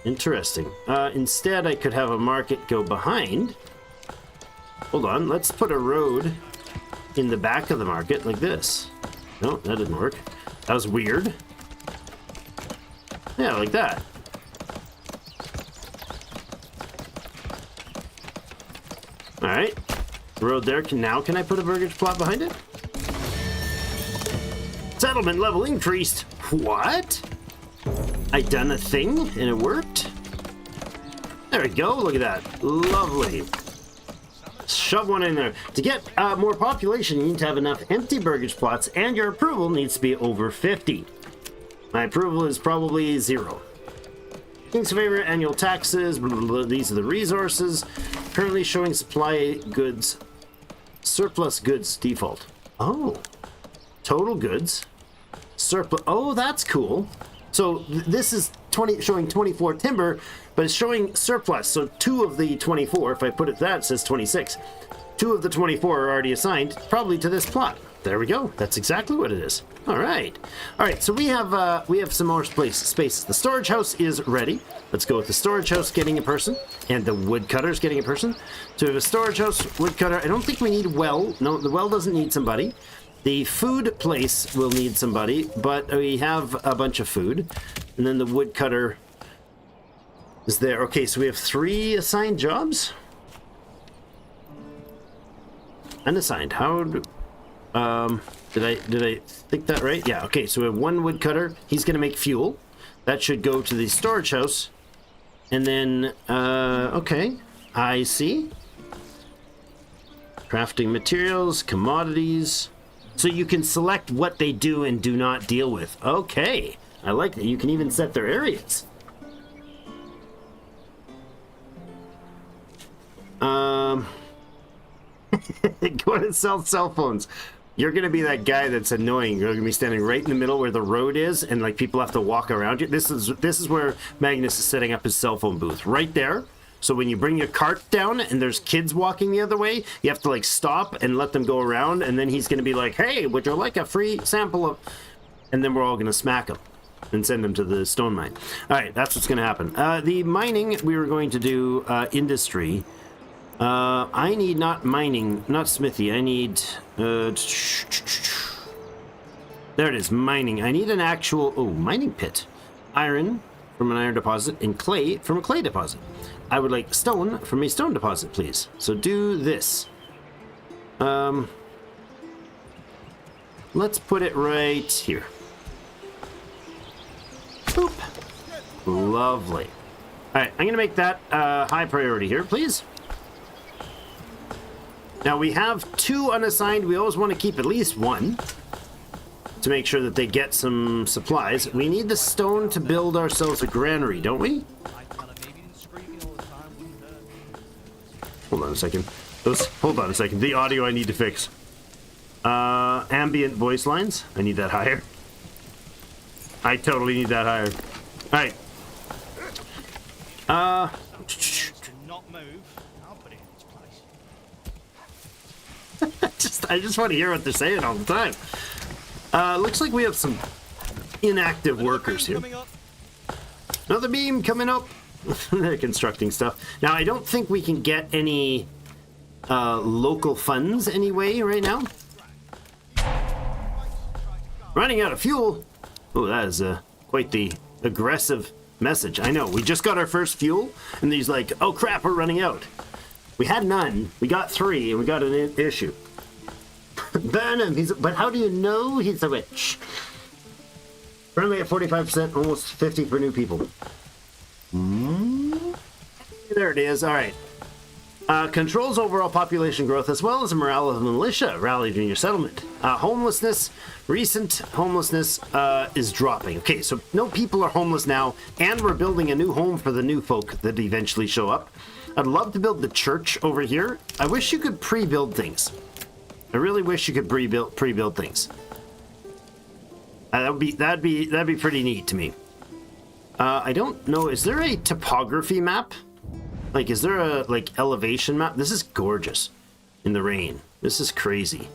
Speaker 1: Interesting. Instead, I could have a market go behind. Hold on, let's put a road in the back of the market like this. No, that didn't work. That was weird. Yeah, like that. Alright. Road there. Can I put a burgage plot behind it? Settlement level increased. What? I done a thing and it worked? There we go. Look at that. Lovely. Shove one in there. To get more population, you need to have enough empty burgage plots, and your approval needs to be over 50. My approval is probably 0. King's favor, annual taxes, blah, blah, blah. These are the resources. Currently showing supply goods, surplus goods default. Oh, total goods, surplus. Oh, that's cool. So this is showing 24 timber, but it's showing surplus. So 2 of the 24, if I put it that, it says 26. 2 of the 24 are already assigned, probably to this plot. There we go. That's exactly what it is. All right. So we have some more spaces. The storage house is ready. Let's go with the storage house getting a person, and the woodcutters getting a person. So we have a storage house, woodcutter. I don't think we need well. No, the well doesn't need somebody. The food place will need somebody, but we have a bunch of food. And then the woodcutter is there. Okay, so we have 3 assigned jobs. Unassigned. Did I think that right? Yeah, okay, so we have 1 woodcutter. He's gonna make fuel. That should go to the storage house. And then, okay, I see. Crafting materials, commodities. So you can select what they do and do not deal with. Okay, I like that. You can even set their areas. Go to sell cell phones. You're gonna be that guy that's annoying. You're gonna be standing right in the middle where the road is, and like people have to walk around you. This is where Magnus is setting up his cell phone booth, right there. So when you bring your cart down and there's kids walking the other way, you have to like stop and let them go around, and then he's gonna be like, "Hey, would you like a free sample of?" And then we're all gonna smack him. and send them to the stone mine. All right, that's what's going to happen. The mining, we were going to do industry. I need not mining, not smithy. I need... there it is, mining. I need an actual... Oh, mining pit. Iron from an iron deposit and clay from a clay deposit. I would like stone from a stone deposit, please. So do this. Let's put it right here. Boop. Lovely. All right, I'm going to make that high priority here, please. Now, we have 2 unassigned. We always want to keep at least 1 to make sure that they get some supplies. We need the stone to build ourselves a granary, don't we? Hold on a second. Hold on a second. The audio I need to fix. Ambient voice lines. I need that higher. I totally need that higher. All right.
Speaker 2: Not move. I'll put it in its place.
Speaker 1: I just want to hear what they're saying all the time. Looks like we have some inactive workers here. Another beam coming up. They're constructing stuff. Now, I don't think we can get any local funds anyway right now. Running out of fuel. Oh, that is quite the aggressive message. I know. We just got our first fuel, and he's like, oh crap, we're running out. We had none. We got 3, and we got an issue. Burn him. But how do you know he's a witch? Currently at 45%, almost 50 for new people. There it is. All right. Controls overall population growth as well as the morale of the militia rallied in your settlement. Homelessness, recent homelessness is dropping. Okay, so no people are homeless now, and we're building a new home for the new folk that eventually show up. I'd love to build the church over here. I wish you could pre-build things. I really wish you could pre-build things. That'd be pretty neat to me. I don't know. Is there a topography map? Like, is there a elevation map? This is gorgeous in the rain. This is crazy.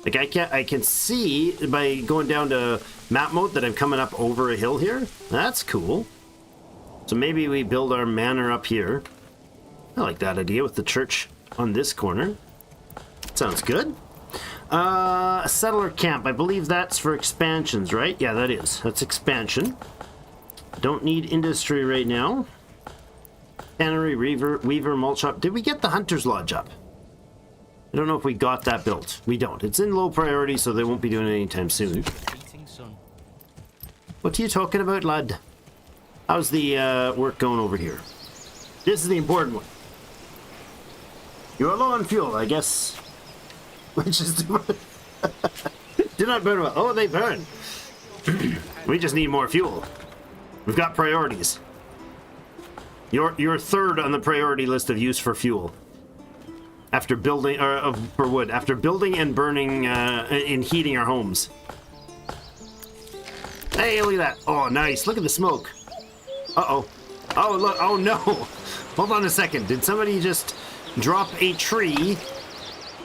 Speaker 1: Like, I can see by going down to map mode that I'm coming up over a hill here. That's cool. So maybe we build our manor up here. I like that idea with the church on this corner. Sounds good. A settler camp. I believe that's for expansions, right? Yeah, that is. That's expansion. Don't need industry right now. Tannery, Weaver, Malt Shop. Did we get the Hunter's Lodge up? I don't know if we got that built. We don't. It's in low priority, so they won't be doing it anytime soon. What are you talking about, lad? How's the work going over here? This is the important one. You're low on fuel, I guess. Which is... Do not burn well. Oh, they burn. We just need more fuel. We've got priorities. You're third on the priority list of use for fuel. After building, or for wood. After building and burning and heating our homes. Hey, look at that. Oh, nice. Look at the smoke. Uh-oh. Oh, look. Oh, no. Hold on a second. Did somebody just drop a tree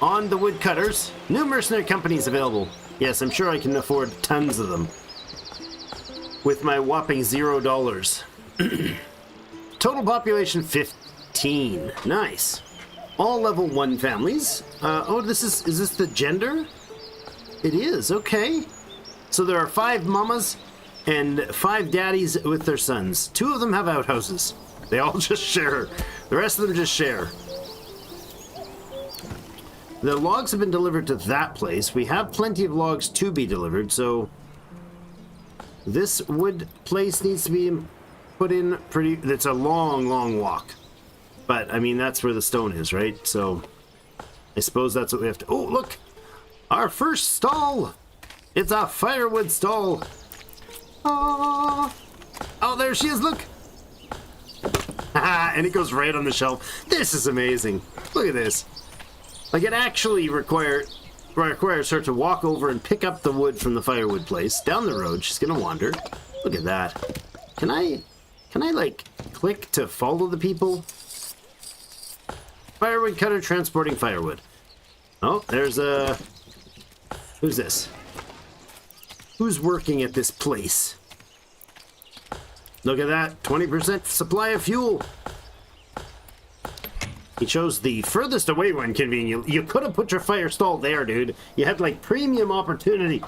Speaker 1: on the woodcutters? New mercenary companies available. Yes, I'm sure I can afford tons of them. With my whopping $0. Total population 15. Nice. All level 1 families. Oh, is this the gender? It is, okay. So there are 5 mamas and 5 daddies with their sons. 2 of them have outhouses. They all just share. The rest of them just share. The logs have been delivered to that place. We have plenty of logs to be delivered, so this wood place needs to be put in pretty... It's a long, long walk. But, I mean, that's where the stone is, right? So, I suppose that's what we have to... Oh, look! Our first stall! It's a firewood stall! Oh, there she is, look! And it goes right on the shelf. This is amazing. Look at this. Like, it actually requires her to walk over and pick up the wood from the firewood place. Down the road, she's gonna wander. Look at that. Can I like, click to follow the people? Firewood cutter transporting firewood. Oh, there's a... Who's this? Who's working at this place? Look at that, 20% supply of fuel. He chose the furthest away one, convenient. You could have put your fire stall there, dude. You had, like, premium opportunity.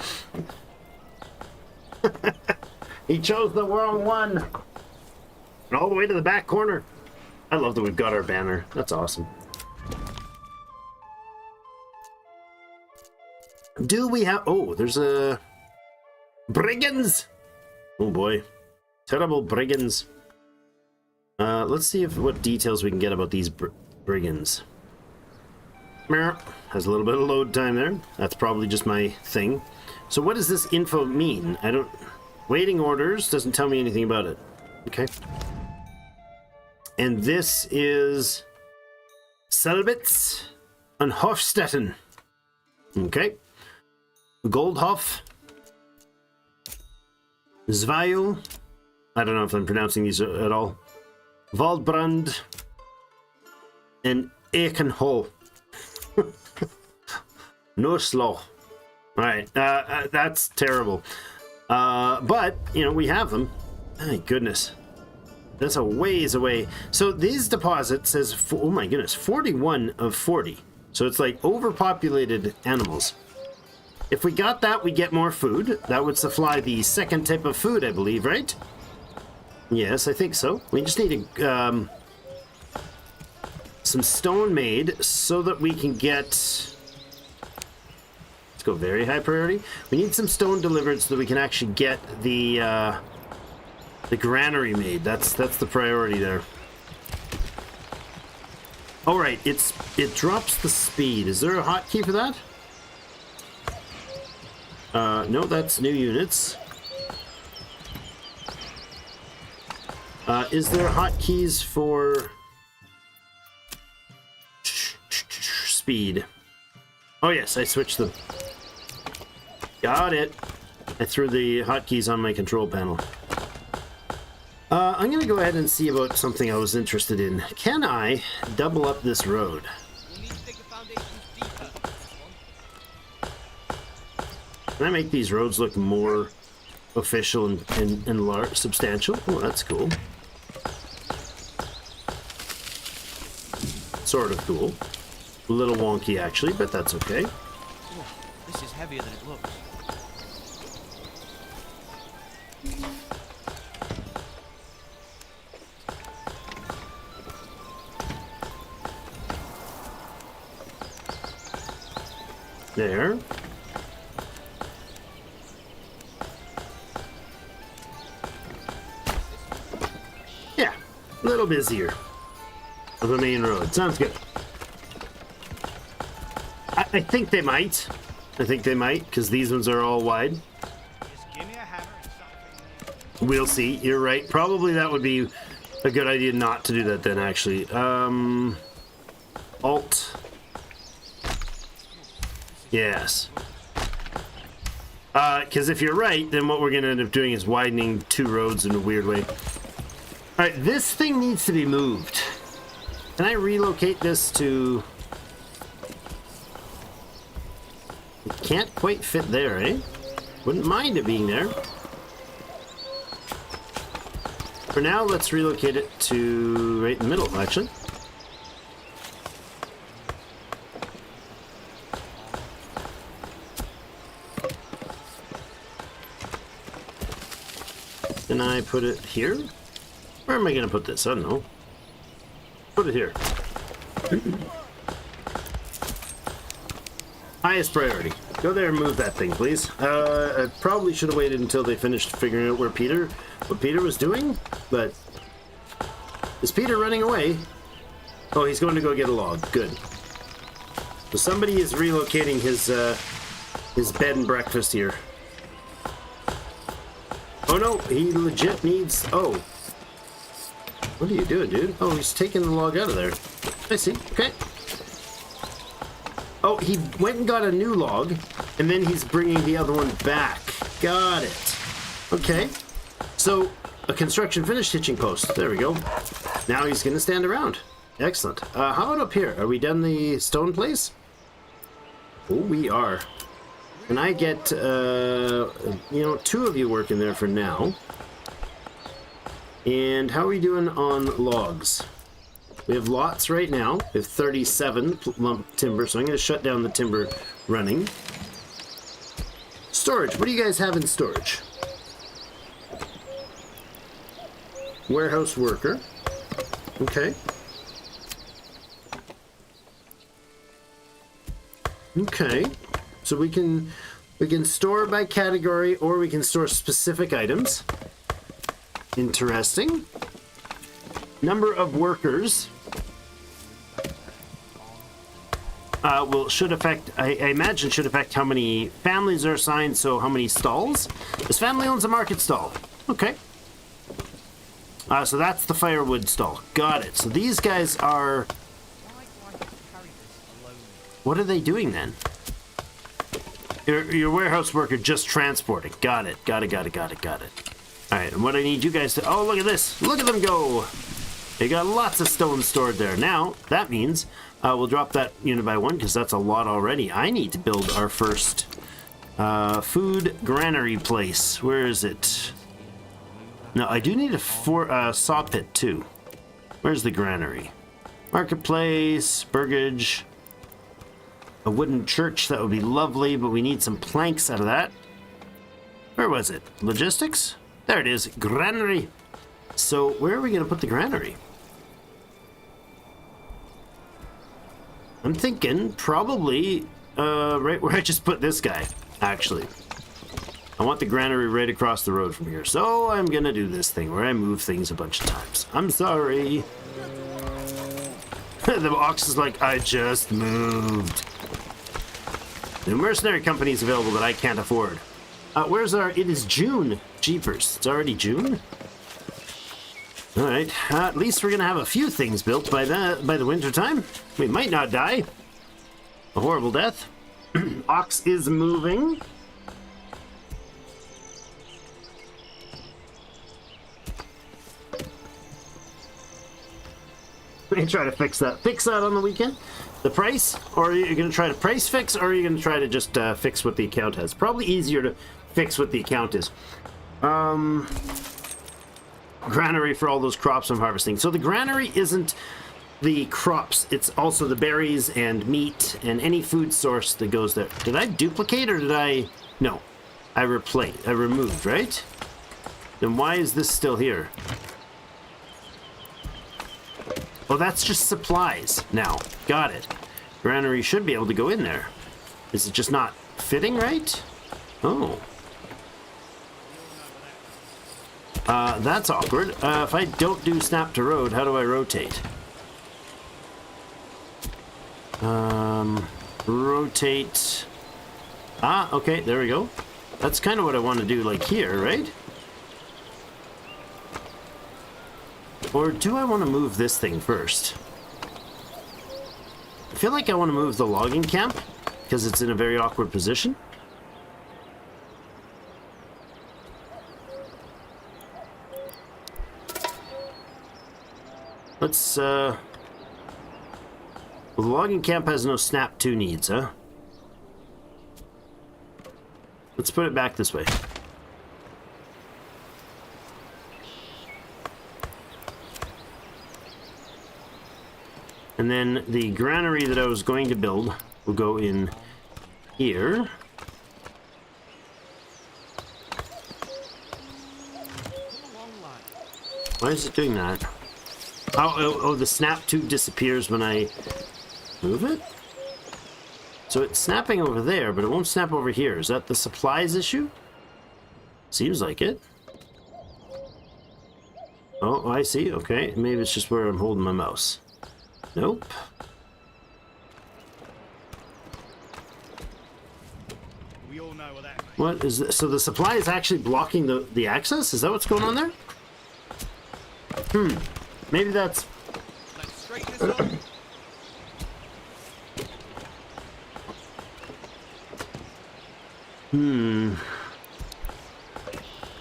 Speaker 1: He chose the wrong one. And all the way to the back corner. I love that we've got our banner. That's awesome. Do we have... Oh, there's a... Brigands! Oh, boy. Terrible brigands. Let's see what details we can get about these brigands. Has a little bit of load time there. That's probably just my thing. So what does this info mean? I don't... Waiting orders doesn't tell me anything about it. Okay. And this is... Selbitz and Hofstetten. Okay. Goldhof. Zweil. I don't know if I'm pronouncing these at all. Waldbrand. And Ekenhol. Norsloh. Alright, that's terrible. But, you know, we have them. My goodness. That's a ways away. So these deposits says, oh my goodness, 41 of 40. So it's like overpopulated animals. If we got that, we get more food. That would supply the second type of food, I believe, right? Yes, I think so. We just need some stone made so that we can get... Let's go very high priority. We need some stone delivered so that we can actually get the granary made. That's the priority there. All right, it drops the speed. Is there a hotkey for that? No, that's new units. Is there hotkeys for speed? Oh yes, I switched them. Got it. I threw the hotkeys on my control panel. I'm going to go ahead and see about something I was interested in. Can I double up this road? Can I make these roads look more official and large, substantial? Oh, that's cool. Sort of cool. A little wonky, actually, but that's okay.
Speaker 2: Oh, this is heavier than it looks.
Speaker 1: There. Yeah, a little busier of the main road. Sounds good. I think they might. I think they might, because these ones are all wide.
Speaker 2: Just give me a hammer and something.
Speaker 1: We'll see. You're right. Probably that would be a good idea not to do that then, actually. Alt. Yes. Because if you're right, then what we're going to end up doing is widening two roads in a weird way. Alright, this thing needs to be moved. Can I relocate this to... It can't quite fit there, eh? Wouldn't mind it being there. For now, let's relocate it to right in the middle, actually. Can I put it here? Where am I going to put this? I don't know. Put it here. Highest priority. Go there and move that thing, please. I probably should have waited until they finished figuring out what Peter was doing, but... Is Peter running away? Oh, he's going to go get a log. Good. So somebody is relocating his bed and breakfast here. Oh no, he legit needs... Oh. What are you doing, dude? Oh, he's taking the log out of there. I see. Okay. Oh, he went and got a new log, and then he's bringing the other one back. Got it. Okay. So, a construction finished hitching post. There we go. Now he's going to stand around. Excellent. How about up here? Are we done the stone place? Oh, we are. And I get, you know, 2 of you working there for now. And how are we doing on logs? We have lots right now. We have 37 lump timber, so I'm going to shut down the timber running. Storage. What do you guys have in storage? Warehouse worker. Okay. Okay. So we can store by category, or we can store specific items. Interesting. Number of workers. Well, should affect, I imagine should affect how many families are assigned, so how many stalls. This family owns a market stall. Okay. So that's the firewood stall. Got it. So these guys are... What are they doing then? Your warehouse worker just transporting. Got it. Got it. Alright, and what I need you guys to... Oh, look at this. Look at them go. They got lots of stone stored there. Now, that means we'll drop that unit by 1 because that's a lot already. I need to build our first food granary place. Where is it? No, I do need a saw pit too. Where's the granary? Marketplace, burgage, a wooden church. That would be lovely, but we need some planks out of that. Where was it? Logistics? There it is. Granary. So where are we going to put the granary? I'm thinking probably right where I just put this guy, actually. I want the granary right across the road from here. So I'm going to do this thing where I move things a bunch of times. I'm sorry. The ox is like, I just moved. The mercenary company is available that I can't afford. Where's our... It is June. Jeepers. It's already June? Alright. At least we're going to have a few things built by the winter time. We might not die. A horrible death. Ox is moving. We can try to fix that. Fix that on the weekend? The price? Or are you going to try to price fix? Or are you going to try to just fix what the account has? Probably easier to fix what the account is. Granary for all those crops I'm harvesting. So the granary isn't the crops. It's also the berries and meat and any food source that goes there. Did I duplicate or did I... No. I removed, right? Then why is this still here? Oh, that's just supplies now. Got it. Granary should be able to go in there. Is it just not fitting right? Oh. That's awkward. If I don't do snap to road, how do I rotate? Rotate. Ah, okay, there we go. That's kind of what I want to do, like here, right? Or do I want to move this thing first? I feel like I want to move the logging camp because it's in a very awkward position. Let's, well, the logging camp has no snap 2 needs, huh? Let's put it back this way. And then the granary that I was going to build will go in here. Why is it doing that? Oh, the snap tube disappears when I move it? So it's snapping over there, but it won't snap over here. Is that the supplies issue? Seems like it. Oh, I see. Okay, maybe it's just where I'm holding my mouse. Nope.
Speaker 2: We all know what that means.
Speaker 1: What is this? So the supply is actually blocking the access? Is that what's going on there? Maybe that's...
Speaker 2: Let's straighten this up.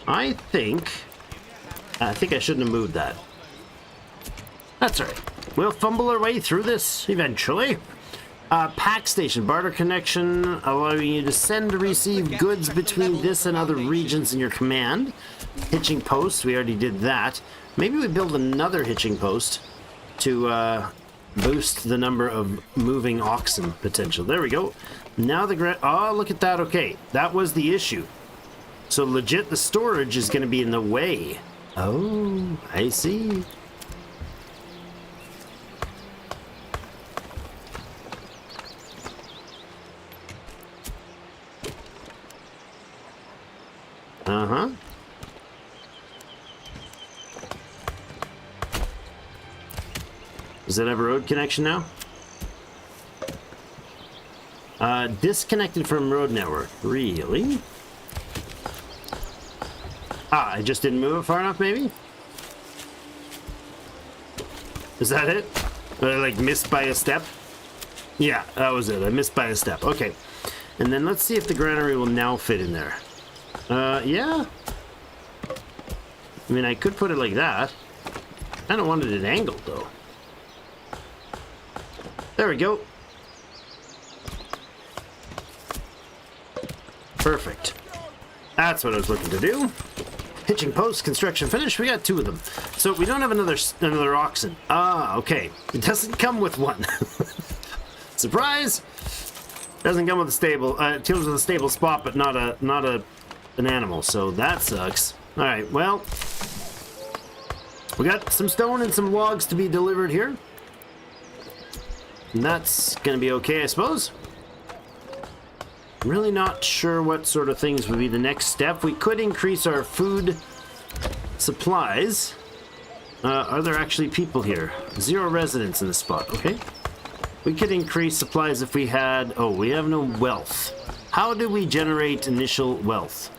Speaker 1: I think I shouldn't have moved that. That's all right. We'll fumble our way through this eventually. Pack station, barter connection, allowing you to send or receive goods between this and other regions in your command. Hitching post, we already did that. Maybe we build another hitching post to boost the number of moving oxen potential. There we go. Now oh, look at that. Okay, that was the issue. So legit, the storage is going to be in the way. Oh, I see. Uh-huh. Does that have a road connection now? Disconnected from road network. Really? Ah, I just didn't move it far enough, maybe? Is that it? Or I, like, missed by a step? Yeah, that was it. I missed by a step. Okay. And then let's see if the granary will now fit in there. Yeah. I mean, I could put it like that. I kind of wanted it angled, though. There we go. Perfect. That's what I was looking to do. Hitching post, construction finished. We got 2 of them. So we don't have another oxen. Ah, okay. It doesn't come with one. Surprise! Doesn't come with a stable. It comes with a stable spot, but not an animal. So that sucks. All right. Well, we got some stone and some logs to be delivered here. And that's gonna be okay, I suppose. Really not sure what sort of things would be the next step. We could increase our food supplies. Are there actually people here? 0 residents in the spot. Okay. We could increase supplies if we had... Oh, we have no wealth. How do we generate initial wealth?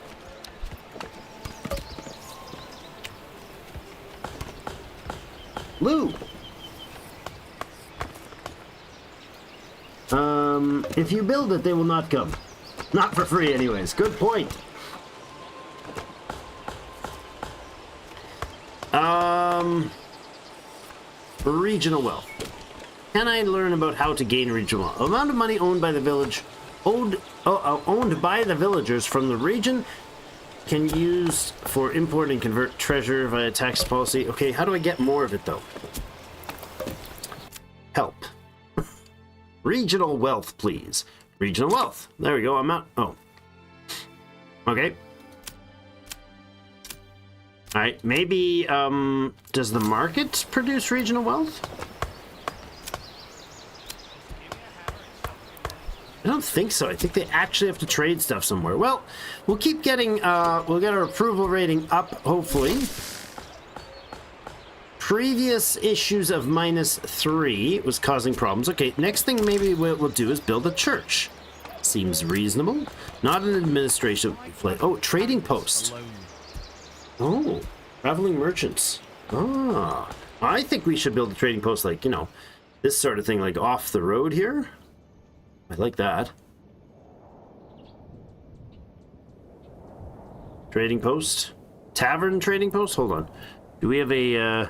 Speaker 1: Lou! If you build it, they will not come. Not for free, anyways. Good point. Regional wealth. Can I learn about how to gain regional wealth? Amount of money owned by the village, owned by the villagers from the region, can use for import and convert treasure via tax policy. Okay, how do I get more of it though? Help. Regional wealth, please. Regional wealth. There we go. I'm out. Oh. Okay. All right. Maybe, does the market produce regional wealth? I don't think so. I think they actually have to trade stuff somewhere. Well, we'll keep getting, we'll get our approval rating up, hopefully. Previous issues of -3 was causing problems. Okay, next thing maybe we'll do is build a church. Seems reasonable. Not an administration flight. Oh, trading post. Oh, traveling merchants. Ah, I think we should build a trading post like, you know, this sort of thing, like off the road here. I like that. Trading post. Tavern trading post? Hold on. Do we have a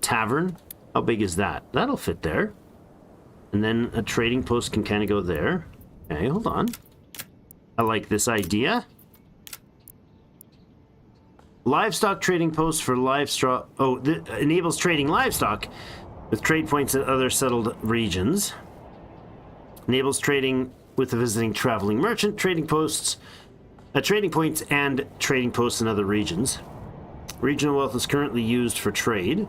Speaker 1: tavern? How big is that? That'll fit there. And then a trading post can kind of go there. Okay, hold on. I like this idea. Livestock trading post for livestock. Oh, enables trading livestock with trade points at other settled regions. Enables trading with a visiting traveling merchant. Trading points and trading posts in other regions. Regional wealth is currently used for trade.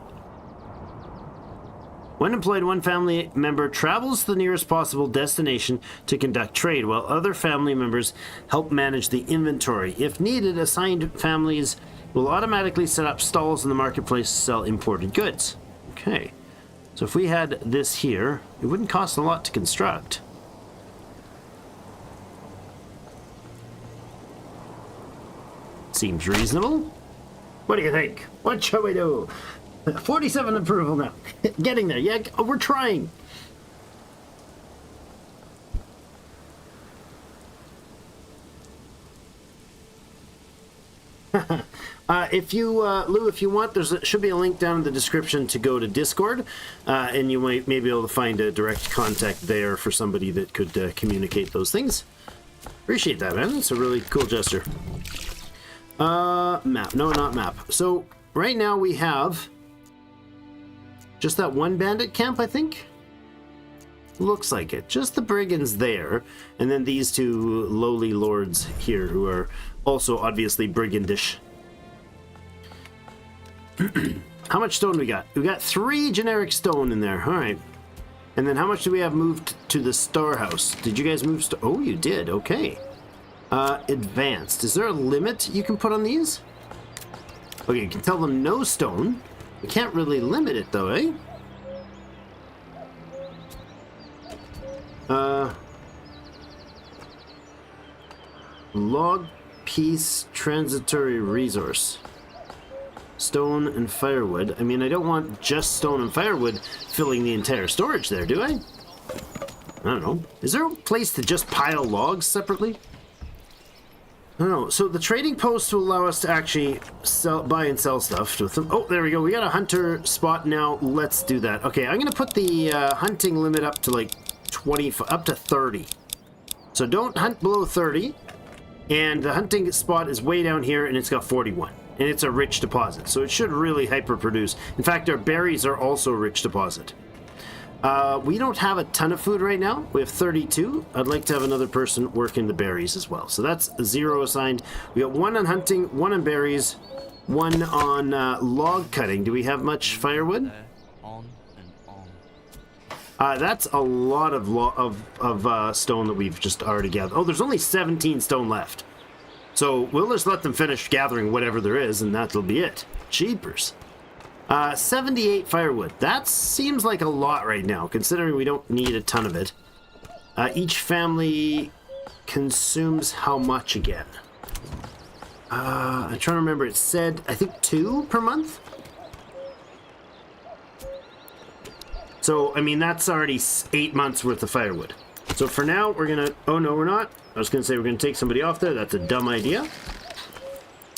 Speaker 1: When employed, one family member travels to the nearest possible destination to conduct trade, while other family members help manage the inventory. If needed, assigned families will automatically set up stalls in the marketplace to sell imported goods. Okay. So if we had this here, it wouldn't cost a lot to construct. Seems reasonable. What do you think? What shall we do? 47 approval now. Getting there. Yeah, we're trying. If you, Lou, if you want, should be a link down in the description to go to Discord, and you may be able to find a direct contact there for somebody that could communicate those things. Appreciate that, man. That's a really cool gesture. Map. No, not map. So, right now we have just that one bandit camp, I think? Looks like it. Just the brigands there, and then these two lowly lords here who are also obviously brigandish. How much stone we got? We got 3 generic stone in there. All right. And then how much do we have moved to the storehouse? Did you guys move? Oh, you did. Okay. Advanced. Is there a limit you can put on these? Okay, you can tell them no stone. We can't really limit it though, eh? Log piece transitory resource. Stone and firewood. I mean, I don't want just stone and firewood filling the entire storage there, do I? I don't know. Is there a place to just pile logs separately? I don't know. So the trading post will allow us to actually buy and sell stuff with them. Oh, there we go. We got a hunter spot now. Let's do that. Okay, I'm going to put the hunting limit up to like 20, up to 30. So don't hunt below 30. And the hunting spot is way down here, and it's got 41. And it's a rich deposit, so it should really hyper-produce. In fact, our berries are also a rich deposit. We don't have a ton of food right now. We have 32. I'd like to have another person working the berries as well. So that's 0 assigned. We got 1 on hunting, 1 on berries, 1 on log cutting. Do we have much firewood? That's a lot of stone that we've just already gathered. Oh, there's only 17 stone left. So we'll just let them finish gathering whatever there is, and that'll be it. Jeepers. 78 firewood. That seems like a lot right now, considering we don't need a ton of it. Each family consumes how much again? I'm trying to remember. It said, I think 2 per month? So, I mean, that's already 8 months worth of firewood. So for now, we're going to... Oh, no, we're not. I was going to say we're going to take somebody off there. That's a dumb idea.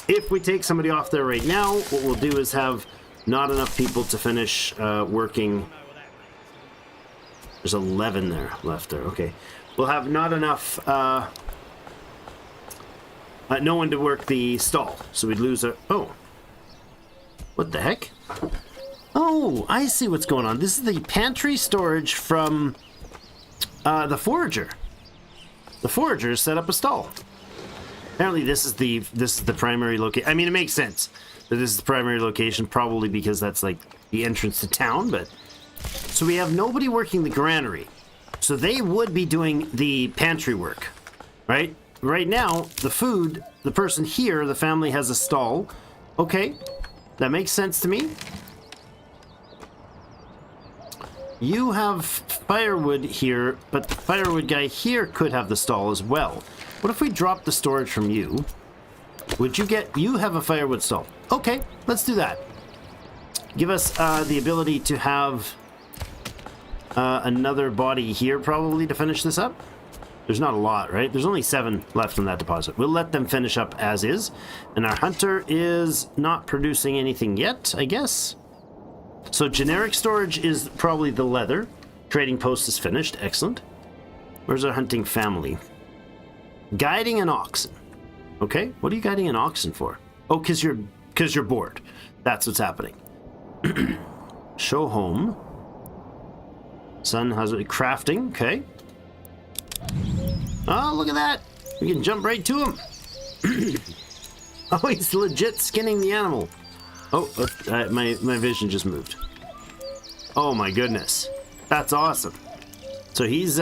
Speaker 1: If we take somebody off there right now, what we'll do is have not enough people to finish working. There's 11 there left there. Okay. We'll have not enough... no one to work the stall. So we'd lose our... Oh. What the heck? Oh, I see what's going on. This is the pantry storage from the forager. The forager set up a stall. Apparently, this is the primary location. I mean, it makes sense that this is the primary location, probably because that's like the entrance to town. But so we have nobody working the granary, so they would be doing the pantry work, right? Right now, the food, the person here, the family has a stall. Okay, that makes sense to me. You have firewood here, but the firewood guy here could have the stall as well. What if we drop the storage from you? Would you get... You have a firewood stall. Okay, let's do that. Give us the ability to have another body here probably to finish this up. There's not a lot, right? There's only 7 left in that deposit. We'll let them finish up as is. And our hunter is not producing anything yet, I guess. So generic storage is probably the leather. Trading post is finished. Excellent. Where's our hunting family? Guiding an oxen. Okay, what are you guiding an oxen for? Oh, because you're bored. That's what's happening. Show home. Son has it crafting. Okay. Oh, look at that. We can jump right to him. Oh, he's legit skinning the animal. Oh, my vision just moved. Oh my goodness, that's awesome. So he's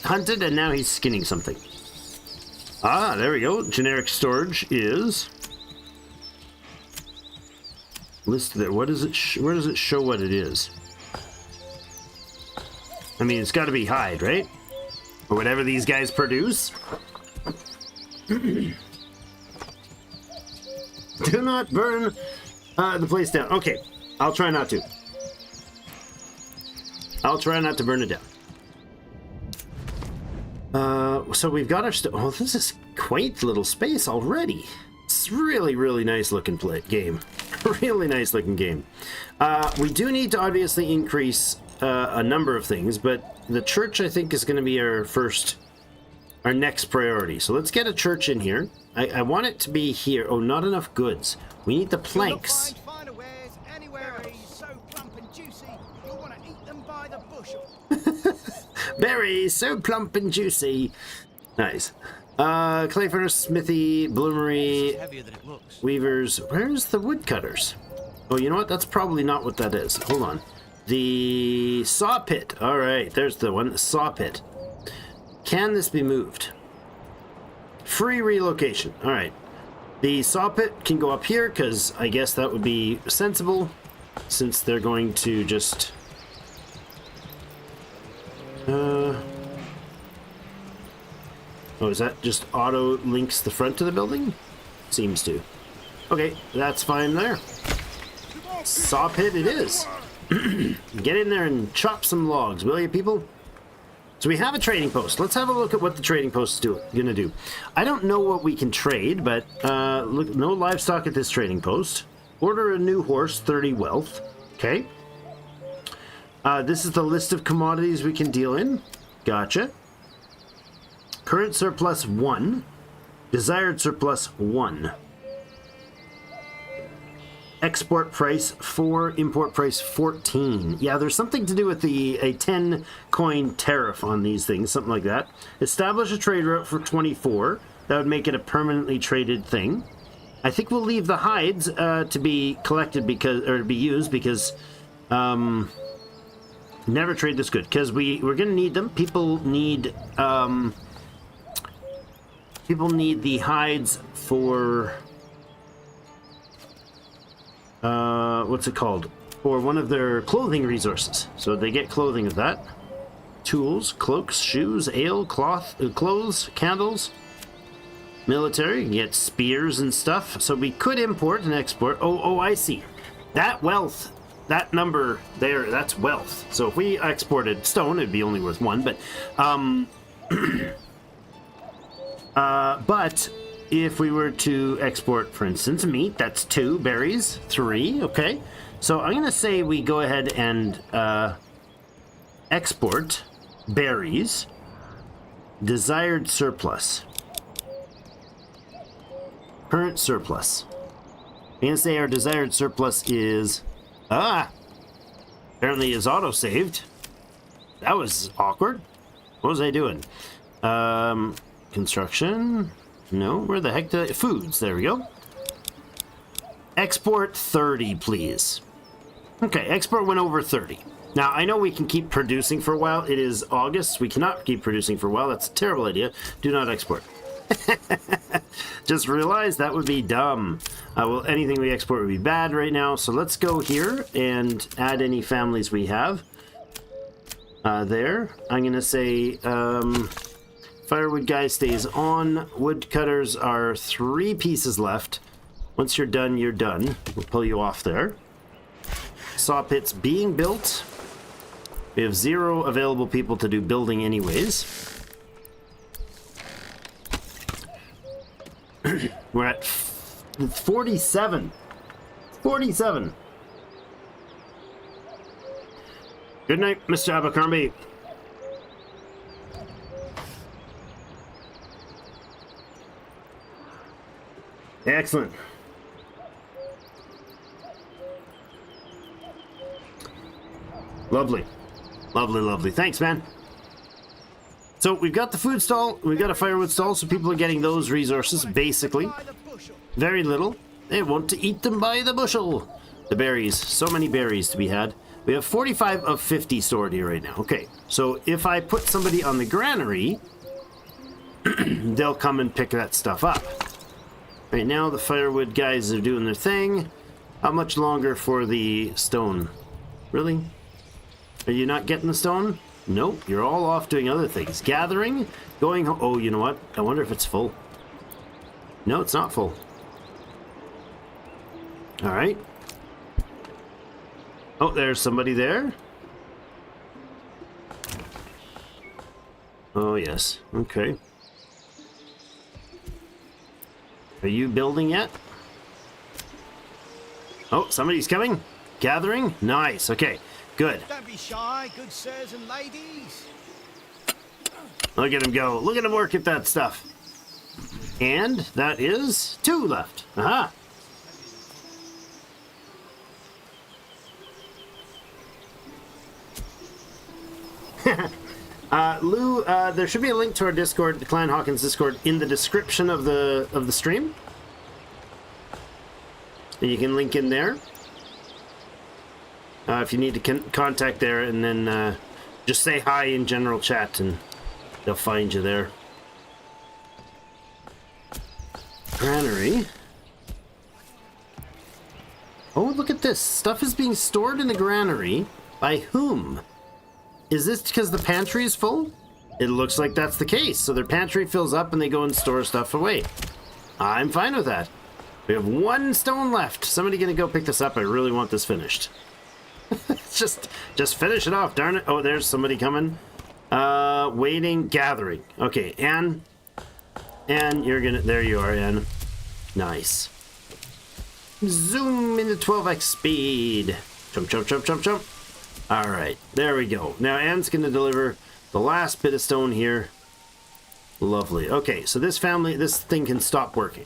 Speaker 1: hunted and now he's skinning something. Ah, there we go. Generic storage is listed there. What does it? Where does it show what it is? I mean, it's got to be hide, right? Or whatever these guys produce. Do not burn the place down. Okay, I'll try not to. I'll try not to burn it down. So we've got our... Oh, this is quaint little space already. It's It's really, really nice looking game. Really nice looking game. We do need to obviously increase a number of things, but the church, I think, is going to be our next priority. So let's get a church in here. I want it to be here. Oh, not enough goods. We need the planks. Berries, so plump and juicy. Nice. Clay furnace, smithy, bloomery, weavers. Where's the woodcutters? Oh, you know what? That's probably not what that is. Hold on. The saw pit. All right, there's the one. The saw pit. Can this be moved? Free relocation. All right. The saw pit can go up here because I guess that would be sensible since they're going to just... Oh, is that just auto links the front of the building? Seems to. Okay, that's fine there. Saw pit it is. Get in there and chop some logs, will you, people? So we have a trading post. Let's have a look at what the trading post is gonna do. I don't know what we can trade, but look, no livestock at this trading post. Order a new horse, 30 wealth. Okay. This is the list of commodities we can deal in. Gotcha. Current surplus 1. Desired surplus 1. Export price 4. Import price 14. Yeah, there's something to do with a 10 coin tariff on these things, something like that. Establish a trade route for 24. That would make it a permanently traded thing. I think we'll leave the hides to be collected or to be used because never trade this good because we're going to need them. People need the hides for what's it called? For one of their clothing resources. So they get clothing of that. Tools, cloaks, shoes, ale, clothes, candles. Military, you get spears and stuff. So we could import and export. Oh, I see. That wealth, that number there, that's wealth. So if we exported stone, it'd be only worth 1. But if we were to export, for instance, meat, that's 2. Berries, 3. Okay. So I'm going to say we go ahead and export berries. Desired surplus. Current surplus. I'm going to say our desired surplus is... apparently is auto-saved. That was awkward. What was I doing? Construction... No, where the heck did foods, there we go. Export 30, please. Okay, export went over 30. Now, I know we can keep producing for a while. It is August. We cannot keep producing for a while. That's a terrible idea. Do not export. Just realized that would be dumb. Well, anything we export would be bad right now. So let's go here and add any families we have. There. I'm going to say... Firewood guy stays on. Woodcutters are 3 pieces left. Once you're done, you're done. We'll pull you off there. Saw pit's being built. We have 0 available people to do building anyways. We're at 47. 47. Good night, Mr. Abercrombie. Excellent. Lovely. Lovely, lovely. Thanks, man. So we've got the food stall, we've got a firewood stall, so people are getting those resources, basically. Very little. They want to eat them by the bushel. The berries. So many berries to be had. We have 45 of 50 stored here right now. Okay, so if I put somebody on the granary, they'll come and pick that stuff up. Right now, the firewood guys are doing their thing. How much longer for the stone? Really? Are you not getting the stone? Nope, you're all off doing other things. Gathering, going home. Oh, you know what? I wonder if it's full. No, it's not full. All right. Oh, there's somebody there. Oh, yes. Okay. Are you building yet? Oh, somebody's coming. Gathering. Nice. Okay. Good.
Speaker 3: Don't be shy, good sirs and ladies.
Speaker 1: Look at him go. Look at him work at that stuff. And that is 2 left. Aha. Lou, there should be a link to our Discord, the Clan Hawkins Discord, in the description of the stream. And you can link in there if you need to contact there, and then just say hi in general chat, and they'll find you there. Tannery. Oh, look at this. Stuff is being stored in the granary. By whom? Is this because the pantry is full? It looks like that's the case. So their pantry fills up and they go and store stuff away. I'm fine with that. We have 1 stone left. Somebody gonna go pick this up. I really want this finished. just finish it off, darn it. Oh, there's somebody coming. Waiting, gathering. Okay, Anne, you're gonna, there you are, Anne. Nice. Zoom into 12x speed. Jump, jump, jump, jump, jump. All right, there we go. Now Anne's gonna deliver the last bit of stone here. Lovely. Okay, so this thing can stop working.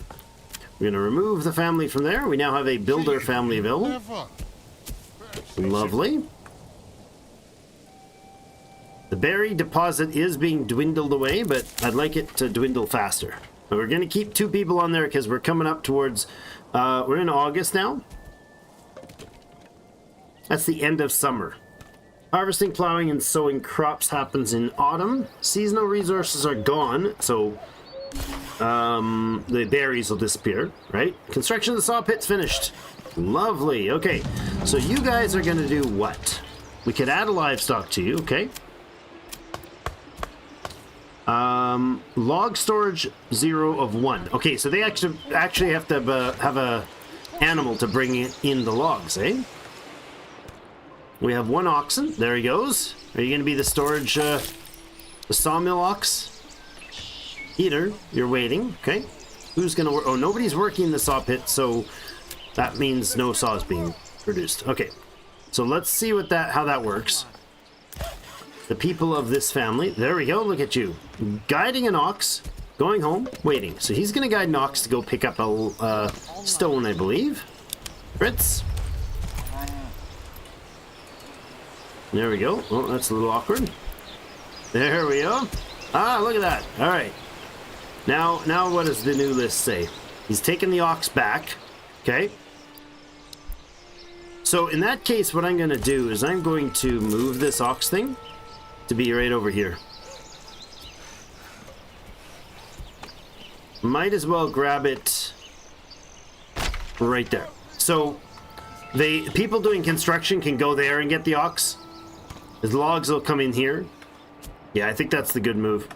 Speaker 1: We're gonna remove the family from there. We now have a builder family available. Lovely. The berry deposit is being dwindled away, but I'd like it to dwindle faster. But we're gonna keep 2 people on there because we're coming up towards, we're in August now. That's the end of summer. Harvesting, plowing, and sowing crops happens in autumn. Seasonal resources are gone, so the berries will disappear, right? Construction of the saw pit's finished. Lovely. Okay, so you guys are going to do what? We could add a livestock to you, okay? Log storage 0 of 1. Okay, so they actually have to have a animal to bring in the logs, eh? We have 1 oxen. There he goes. Are you going to be the storage, the sawmill ox? Eater, you're waiting. Okay. Who's going to work? Oh, nobody's working the saw pit, so that means no saw is being produced. Okay. So let's see how that works. The people of this family. There we go. Look at you. Guiding an ox, going home, waiting. So he's going to guide an ox to go pick up a stone, I believe. Fritz. There we go. Oh, that's a little awkward. There we go. Ah, look at that. All right. Now what does the new list say? He's taking the ox back. Okay. So in that case, what I'm going to do is I'm going to move this ox thing to be right over here. Might as well grab it right there. So the people doing construction can go there and get the ox. The logs will come in here. Yeah, I think that's the good move.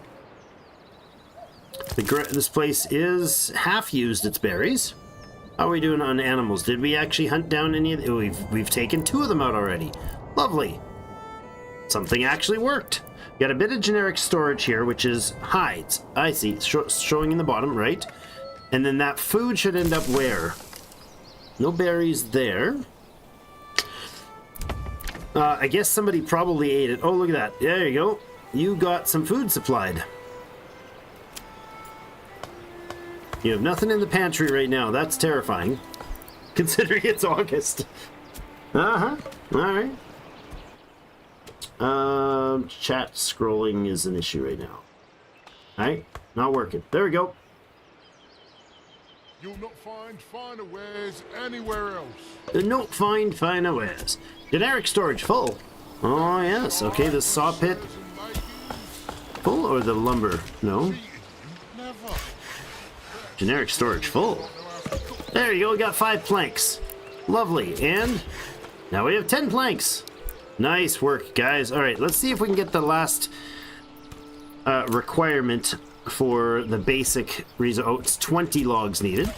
Speaker 1: This place is half used its berries. How are we doing on animals? Did we actually hunt down any of them? We've taken 2 of them out already. Lovely. Something actually worked. Got a bit of generic storage here, which is hides. I see. Showing in the bottom, right? And then that food should end up where? No berries there. I guess somebody probably ate it. Oh, look at that. There you go. You got some food supplied. You have nothing in the pantry right now. That's terrifying. Considering it's August. Uh-huh. Alright. Chat scrolling is an issue right now. Alright. Not working. There we go.
Speaker 4: You'll not find finer wares anywhere else.
Speaker 1: You'll not find finer wares. Generic storage full. Oh, yes. Okay, the saw pit full or the lumber? No. Generic storage full. There you go. We got 5 planks. Lovely. And now we have 10 planks. Nice work, guys. All right, let's see if we can get the last requirement for the basic reason. Oh, it's 20 logs needed.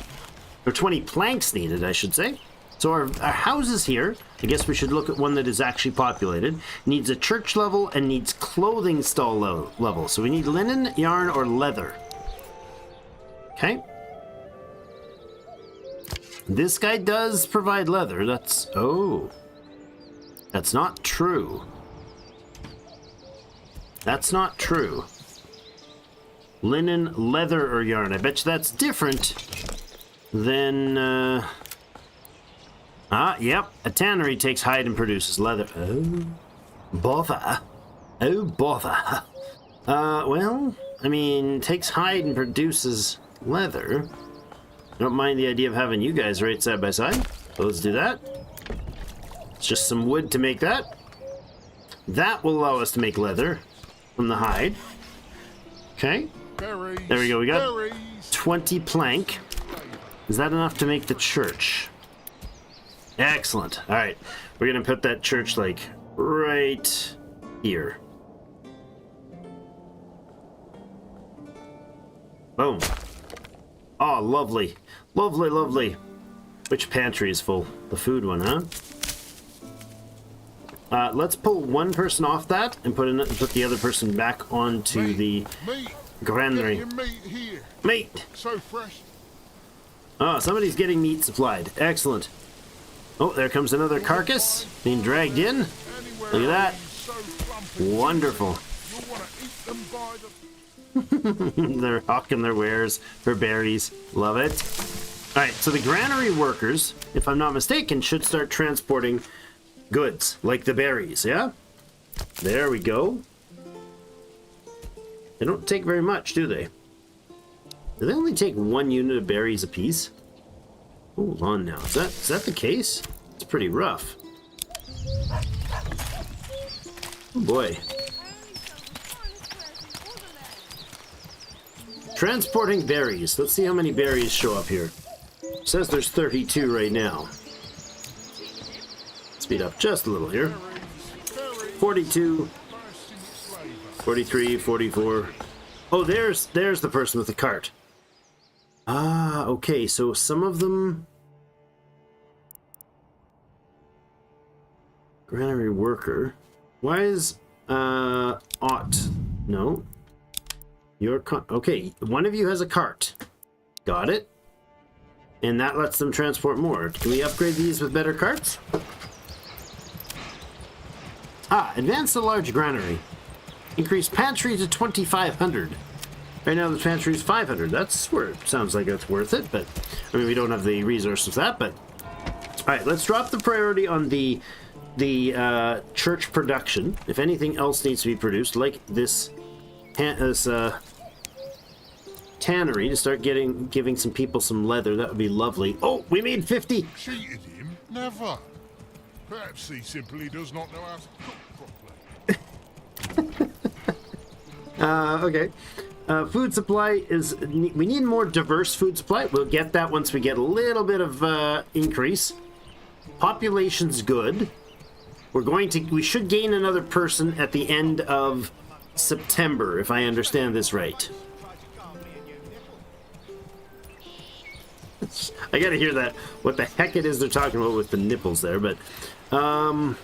Speaker 1: Or 20 planks needed, I should say. So our house is here. I guess we should look at one that is actually populated. Needs a church level and needs clothing stall level. So we need linen, yarn, or leather. Okay. This guy does provide leather. That's... Oh. That's not true. That's not true. Linen, leather, or yarn. I bet you that's different than... Yep. A tannery takes hide and produces leather. Oh, bother. Oh, bother. Well, I mean, takes hide and produces leather. I don't mind the idea of having you guys right side by side. So let's do that. It's just some wood to make that. That will allow us to make leather from the hide. Okay.
Speaker 4: Berries,
Speaker 1: There we go. We got
Speaker 4: berries.
Speaker 1: 20 plank. Is that enough to make the church? Excellent. All right. We're going to put that church, like, right here. Boom. Oh, lovely. Lovely, lovely. Which pantry is full? The food one, huh? Let's pull one person off that and put the other person back onto the
Speaker 4: Meat.
Speaker 1: granary.
Speaker 4: Get your meat here.
Speaker 1: Meat!
Speaker 4: So fresh.
Speaker 1: Oh, somebody's getting meat supplied. Excellent. Oh, there comes another carcass being dragged in.
Speaker 4: Anywhere
Speaker 1: Look at that.
Speaker 4: so plumpy.
Speaker 1: Wonderful.
Speaker 4: You'll want to eat them by the...
Speaker 1: They're hawking their wares for berries. Love it. All right, so the granary workers, if I'm not mistaken, should start transporting goods, like the berries, yeah? There we go. They don't take very much, do they? Do they only take 1 unit of berries apiece? Hold on now. Is that the case? It's pretty rough. Oh boy. Transporting berries. Let's see how many berries show up here. It says there's 32 right now. Speed up just a little here. 42, 43, 44. Oh, there's the person with the cart. Ah, okay, so some of them... Granary worker. Why is, ought? No. Okay, one of you has a cart. Got it. And that lets them transport more. Can we upgrade these with better carts? Advance the large granary. Increase pantry to 2,500. Right now the pantry is 500. That's where it sounds like it's worth it, but I mean we don't have the resources for that. But all right, let's drop the priority on the church production. If anything else needs to be produced, like this tannery, to start giving some people some leather, that would be lovely. Oh, we made 50.
Speaker 4: Cheated him? Never. Perhaps he simply does not know how to cook properly.
Speaker 1: Okay. Food supply is... We need more diverse food supply. We'll get that once we get a little bit of increase. Population's good. We should gain another person at the end of September, if I understand this right. I gotta hear that. What the heck it is they're talking about with the nipples there, but... Are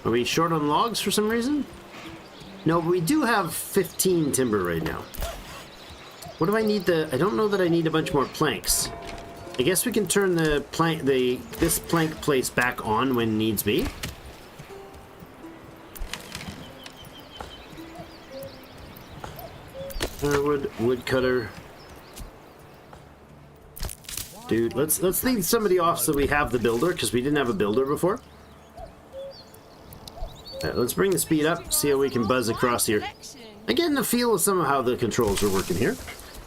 Speaker 1: we short on logs for some reason? No, but we do have 15 timber right now. What do I need I don't know that I need a bunch more planks. I guess we can turn this plank place back on when needs be. Firewood, woodcutter. Dude, let's leave somebody off so we have the builder, because we didn't have a builder before. Let's bring the speed up, see how we can buzz across here. I'm getting the feel of some of how the controls are working here.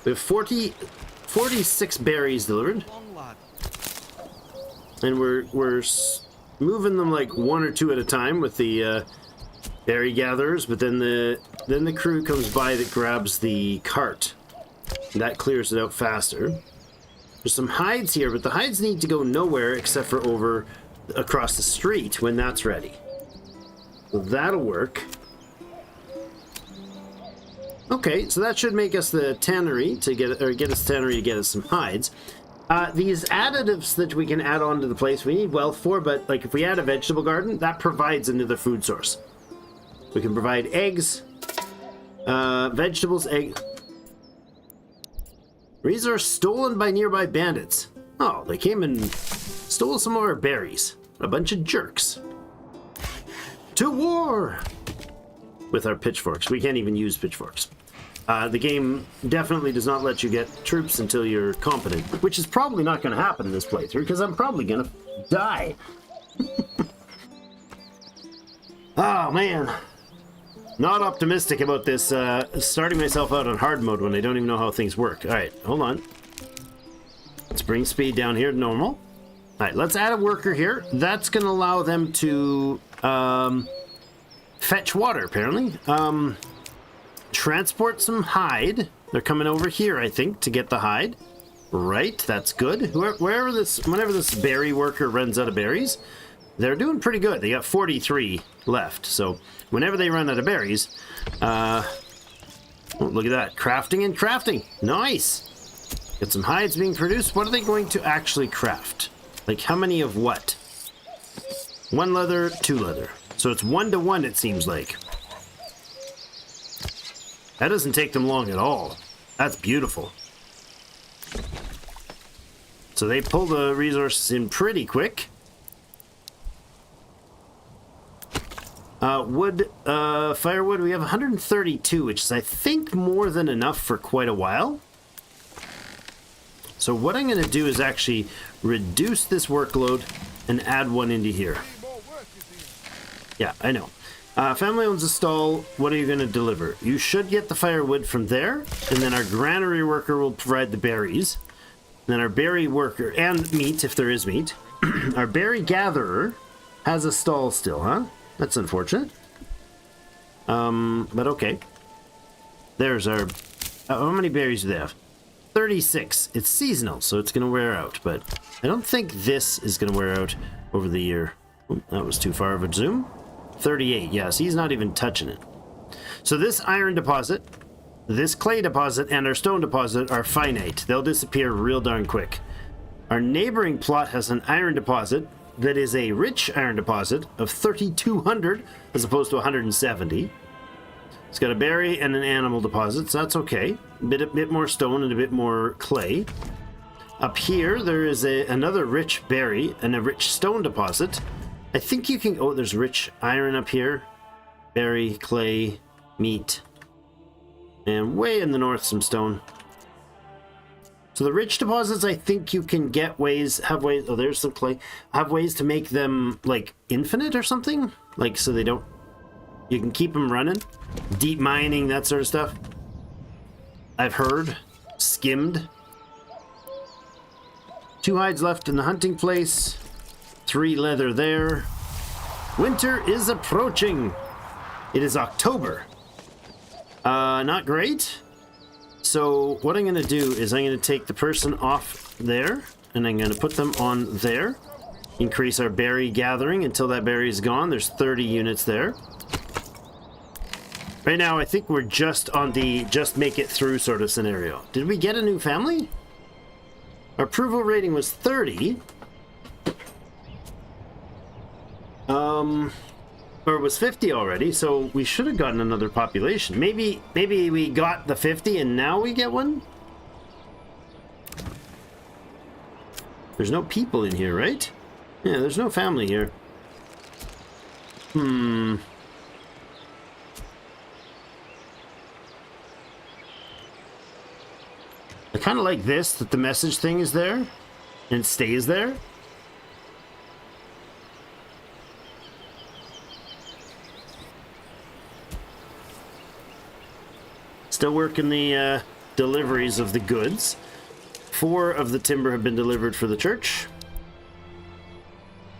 Speaker 1: We have 46 berries delivered. And we're moving them like 1 or 2 at a time with the berry gatherers, but then the crew comes by that grabs the cart. And that clears it out faster. There's some hides here, but the hides need to go nowhere except for over across the street when that's ready. So that'll work. Okay, so that should make us the tannery to get us tannery to get us some hides. These additives that we can add on to the place we need wealth for, but like if we add a vegetable garden, that provides another food source. We can provide eggs, vegetables, egg. Resource stolen by nearby bandits. Oh, they came and stole some of our berries. A bunch of jerks. To war! With our pitchforks. We can't even use pitchforks. The game definitely does not let you get troops until you're competent, which is probably not going to happen in this playthrough, because I'm probably going to die. Oh, man. Not optimistic about this, starting myself out on hard mode when I don't even know how things work. Alright, hold on. Let's bring speed down here to normal. Alright, let's add a worker here. That's going to allow them to fetch water, apparently. Transport some hide. They're coming over here, I think, to get the hide. Right, that's good. Whenever this berry worker runs out of berries, they're doing pretty good. They got 43 left. So whenever they run out of berries, oh, look at that. Crafting and crafting. Nice. Got some hides being produced. What are they going to actually craft? Like how many of what? 1 leather, 2 leather. So it's 1 to 1, it seems like. That doesn't take them long at all. That's beautiful. So they pull the resources in pretty quick. Firewood, we have 132, which is, I think, more than enough for quite a while. So what I'm going to do is actually reduce this workload and add one into here. Yeah, I know. Family owns a stall. What are you going to deliver? You should get the firewood from there, and then our granary worker will provide the berries. And then our berry worker, and meat, if there is meat. Our berry gatherer has a stall still, huh? That's unfortunate. But okay. There's our... how many berries do they have? 36. It's seasonal, so it's going to wear out, but I don't think this is going to wear out over the year. Oh, that was too far of a zoom. 38, yes, he's not even touching it. So this iron deposit, this clay deposit, and our stone deposit are finite. They'll disappear real darn quick. Our neighboring plot has an iron deposit that is a rich iron deposit of 3,200 as opposed to 170. It's got a berry and an animal deposit, so that's okay. A bit more stone and a bit more clay. Up here, there is another rich berry and a rich stone deposit. I think you can... oh, there's rich iron up here. Berry, clay, meat. And way in the north, some stone. So the rich deposits, I think you can get have ways... oh, there's some clay. Have ways to make them, like, infinite or something? Like, so they don't... you can keep them running. Deep mining, that sort of stuff. I've heard. Skimmed. 2 hides left in the hunting place. 3 leather there. Winter is approaching. It is October. Not great. So what I'm going to do is I'm going to take the person off there, and I'm going to put them on there. Increase our berry gathering until that berry is gone. There's 30 units there. Right now, I think we're just on the just make it through sort of scenario. Did we get a new family? Our approval rating was 30. Or it was 50 already, so we should have gotten another population. Maybe we got the 50 and now we get one? There's no people in here, right? Yeah, there's no family here. I kind of like this, that the message thing is there and stays there. Still working the deliveries of the goods. 4 of the timber have been delivered for the church.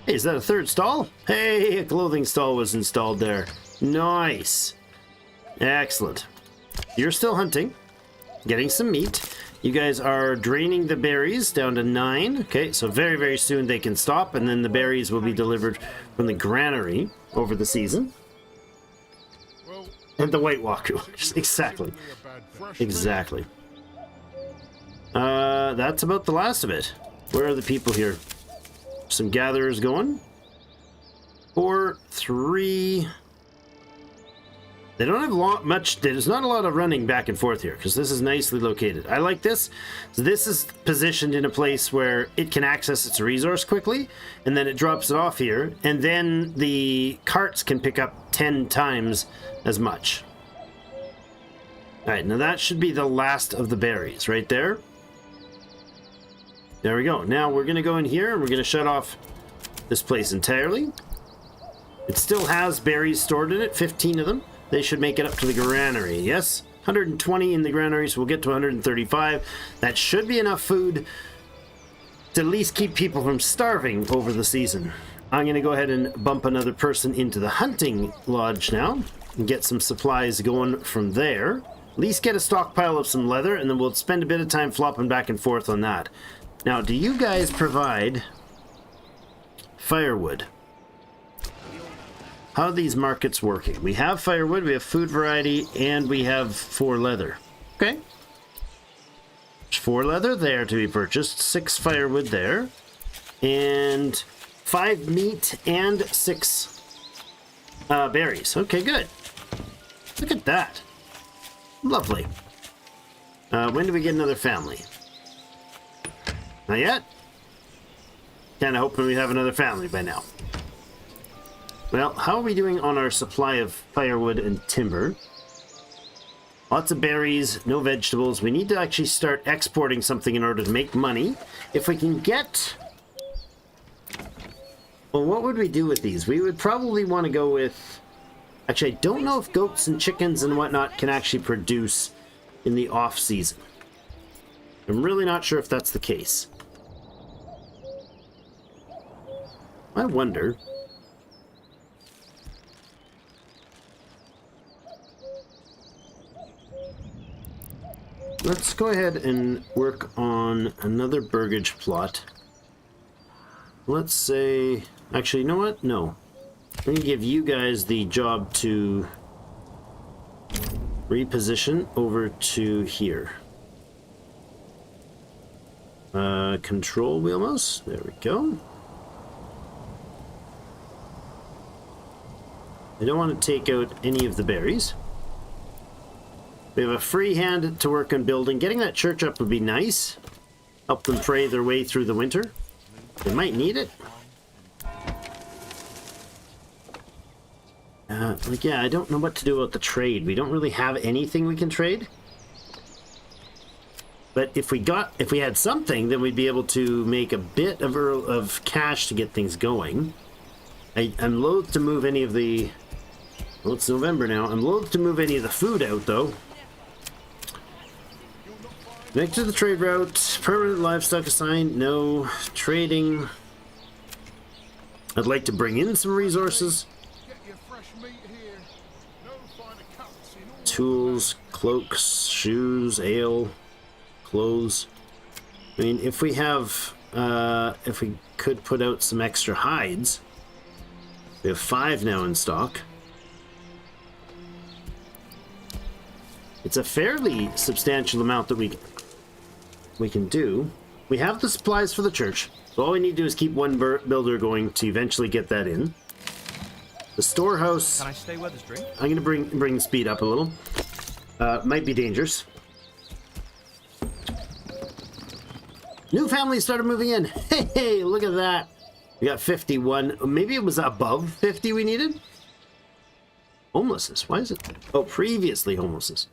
Speaker 1: Hey, is that a 3rd stall? Hey, a clothing stall was installed there. Nice. Excellent. You're still hunting. Getting some meat. You guys are draining the berries down to 9. Okay, so very, very soon they can stop, and then the berries will be delivered from the granary over the season. And the White Walker. Exactly. Exactly. That's about the last of it. Where are the people here? Some gatherers going. 4, 3. They don't have much. There's not a lot of running back and forth here because this is nicely located. I like this. So this is positioned in a place where it can access its resource quickly, and then it drops it off here, and then the carts can pick up 10 times as much. All right, now that should be the last of the berries right there. There we go. Now we're going to go in here and we're going to shut off this place entirely. It still has berries stored in it, 15 of them. They should make it up to the granary. Yes, 120 in the granary, so we'll get to 135. That should be enough food to at least keep people from starving over the season. I'm going to go ahead and bump another person into the hunting lodge now and get some supplies going from there. At least get a stockpile of some leather, and then we'll spend a bit of time flopping back and forth on that. Now, do you guys provide firewood? How are these markets working? We have firewood, we have food variety, and we have 4 leather. Okay. There's 4 leather there to be purchased, 6 firewood there, and 5 meat and 6 berries. Okay, good. Look at that. Lovely. When do we get another family? Not yet? Kind of hoping we have another family by now. Well, how are we doing on our supply of firewood and timber? Lots of berries, no vegetables. We need to actually start exporting something in order to make money. If we can get... Well, what would we do with these? We would probably want to go with... Actually, I don't know if goats and chickens and whatnot can actually produce in the off-season. I'm really not sure if that's the case. I wonder... Let's go ahead and work on another burgage plot. Let's say... Actually, you know what? No. I'm going to give you guys the job to reposition over to here. Control wheel mouse. There we go. I don't want to take out any of the berries. We have a free hand to work on building. Getting that church up would be nice. Help them pray their way through the winter. They might need it. Yeah, I don't know what to do about the trade. We don't really have anything we can trade. But if we had something, then we'd be able to make a bit of cash to get things going. I'm loath to move any of the... Well, it's November now. I'm loath to move any of the food out, though. Connect to the trade route. Permanent livestock assigned. No. Trading. I'd like to bring in some resources. Tools, cloaks, shoes, ale, clothes. I mean, if we have... if we could put out some extra hides. We have 5 now in stock. It's a fairly substantial amount that we can do. We have the supplies for the church, so all we need to do is keep one builder going to eventually get that in. The storehouse...
Speaker 2: Can I stay with this drink?
Speaker 1: I'm going to bring the speed up a little. Might be dangerous. New families started moving in. Hey, look at that. We got 51. Maybe it was above 50 we needed? Homelessness. Why is it? Oh, previously homelessness.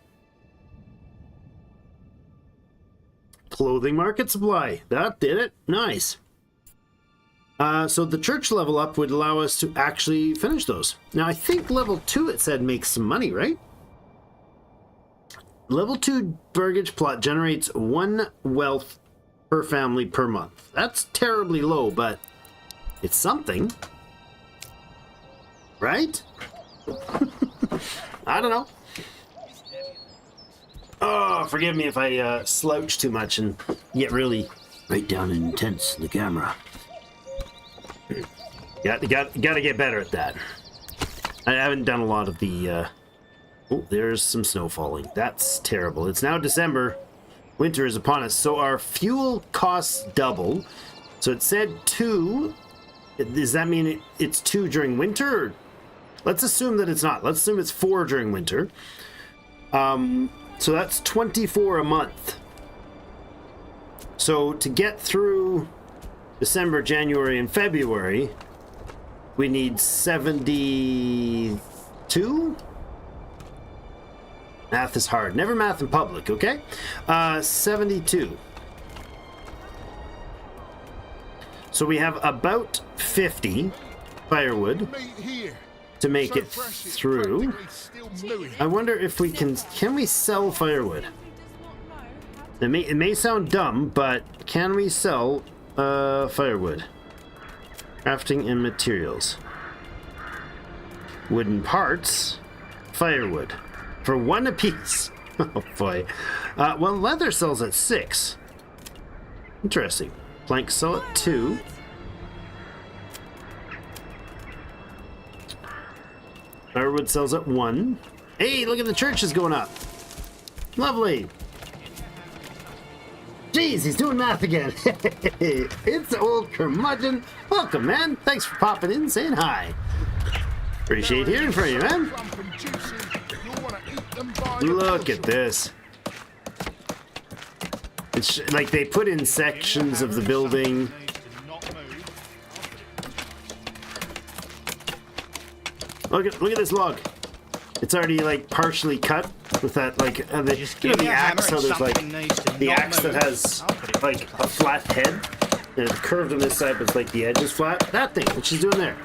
Speaker 1: Clothing market supply. That did it. Nice. So the church level up would allow us to actually finish those. Now, I think level 2, it said, makes some money, right? Level 2 burgage plot generates 1 wealth per family per month. That's terribly low, but it's something. Right? I don't know. Oh, forgive me if I slouch too much and get really right down and intense in the camera. Got to get better at that. I haven't done a lot of the... Oh, there's some snow falling. That's terrible. It's now December. Winter is upon us. So our fuel costs double. So it said 2. Does that mean it's 2 during winter? Or Let's assume that it's not. Let's assume it's 4 during winter. So that's 24 a month. So to get through December, January, and February, we need 72? Math is hard. Never math in public, okay? 72. So we have about 50 firewood to make it through. I wonder if we can we sell firewood? It may sound dumb, but can we sell firewood? Crafting and materials. Wooden parts, firewood. For 1 apiece. Oh boy. Well, leather sells at 6. Interesting. Planks sell at 2. Firewood sells at 1. Hey, look at the church is going up. Lovely. Jeez, he's doing math again. It's old curmudgeon. Welcome, man. Thanks for popping in, saying hi. Appreciate hearing from you, man. Look at this. It's like they put in sections of the building. Look at this log. It's already like partially cut with that like the axe. So there's like the axe that has like a flat head and it's curved on this side, but it's like the edge is flat. That thing, what she's doing there.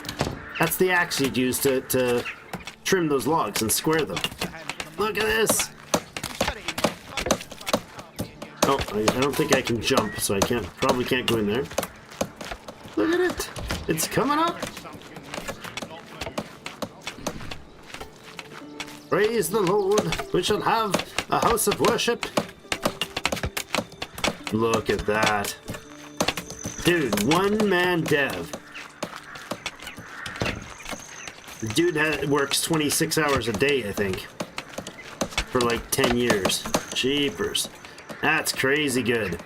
Speaker 1: That's the axe you'd use to trim those logs and square them. Look at this. Oh, I don't think I can jump, so I probably can't go in there. Look at it. It's coming up. Praise the Lord. We shall have a house of worship. Look at that. Dude, 1-man dev. The dude works 26 hours a day, I think. For like 10 years. Jeepers. That's crazy good.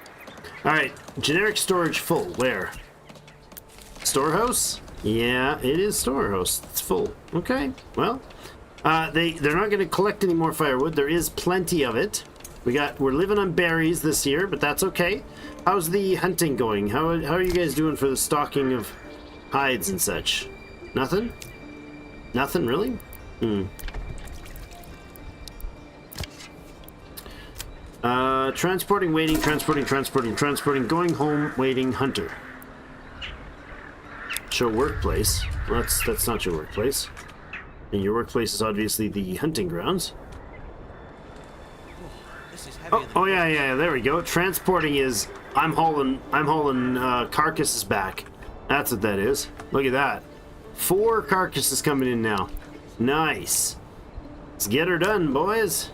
Speaker 1: Alright, generic storage full. Where? Storehouse? Yeah, it is storehouse. It's full. Okay, well. They're not going to collect any more firewood. There is plenty of it. We're living on berries this year, but that's okay. How's the hunting going? How are you guys doing for the stalking of hides and such? Nothing? Nothing really? Transporting, waiting, transporting, going home, waiting, hunter. Show workplace. Well, that's not your workplace. And your workplace is obviously the hunting grounds. Oh yeah, there we go. Transporting is I'm hauling carcasses back. That's what that is. Look at that. 4 carcasses coming in now. Nice. Let's get her done, boys.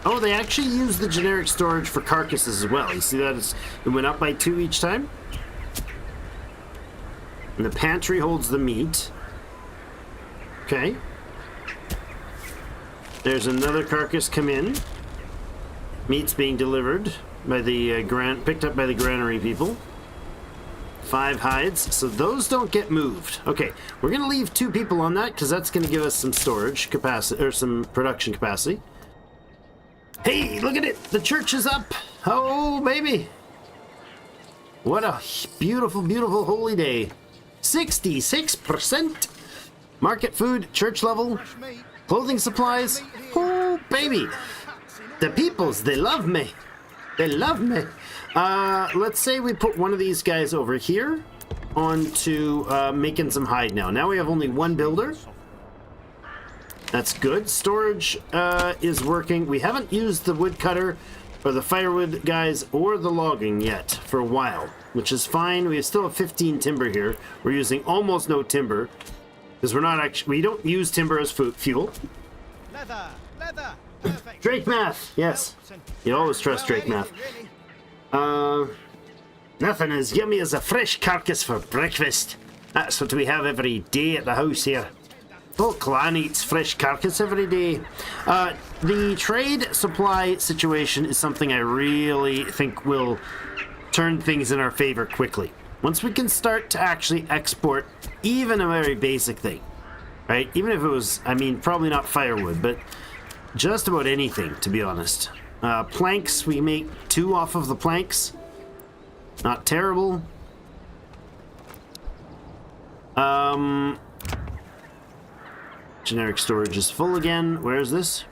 Speaker 1: Oh, they actually use the generic storage for carcasses as well. You see that it went up by 2 each time? And the pantry holds the meat. Okay. There's another carcass come in. Meat's being delivered by the picked up by the granary people. 5 hides. So those don't get moved. Okay, we're gonna leave 2 people on that because that's gonna give us some storage capacity or some production capacity. Hey, look at it! The church is up! Oh, baby! What a beautiful, beautiful holy day. 66%! Market food, church level, clothing supplies. Oh, baby! The peoples, they love me. They love me. Let's say we put one of these guys over here onto making some hide now. Now we have only 1 builder. That's good. Storage is working. We haven't used the woodcutter or the firewood guys or the logging yet for a while, which is fine. We still have 15 timber here. We're using almost no timber because we don't use timber as fuel.
Speaker 3: Leather.
Speaker 1: Drake math, yes. You always trust Drake math. Nothing as yummy as a fresh carcass for breakfast. That's what we have every day at the house here. Whole clan eats fresh carcass every day. The trade supply situation is something I really think will turn things in our favor quickly. once we can start to actually export even a very basic thing, right? Even if it was, I mean, probably not firewood, but just about anything, to be honest. Planks, we make 2 off of the planks. Not terrible. Generic storage is full again. Where is this?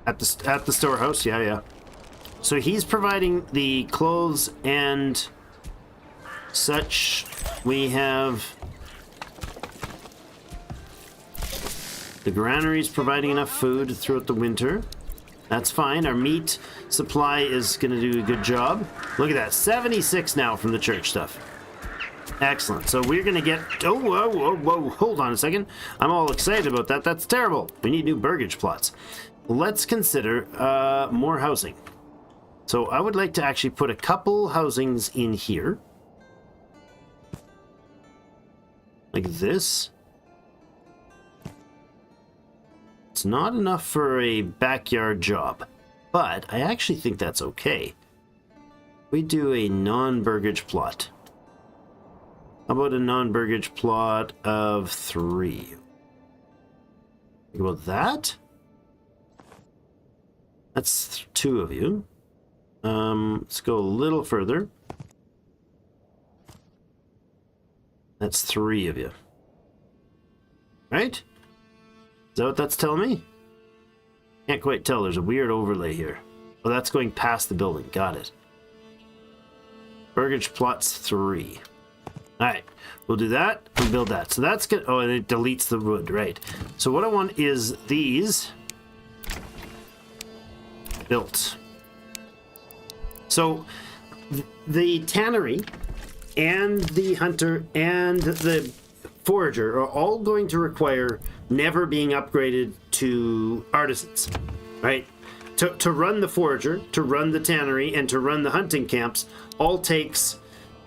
Speaker 1: At the storehouse. Yeah. So he's providing the clothes and such. We have the granary's providing enough food throughout the winter. That's fine. Our meat supply is going to do a good job. Look at that. 76 now from the church stuff. Excellent. So we're going to get... Oh, whoa. Hold on a second. I'm all excited about that. That's terrible. We need new burgage plots. Let's consider more housing. So I would like to actually put a couple housings in here. Like this. It's not enough for a backyard job, but I actually think that's okay. We do a non-burgage plot. How about a non-burgage plot of 3? Think about that? That's 2 of you. Let's go a little further. That's 3 of you. Right? Is that what that's telling me? Can't quite tell. There's a weird overlay here. Oh, that's going past the building. Got it. Burgage plots 3. Alright. We'll do that and build that. So that's good. Oh, and it deletes the wood. Right. So what I want is these built. So the tannery and the hunter and the forager are all going to require never being upgraded to artisans, right? To run the forager, to run the tannery, and to run the hunting camps all takes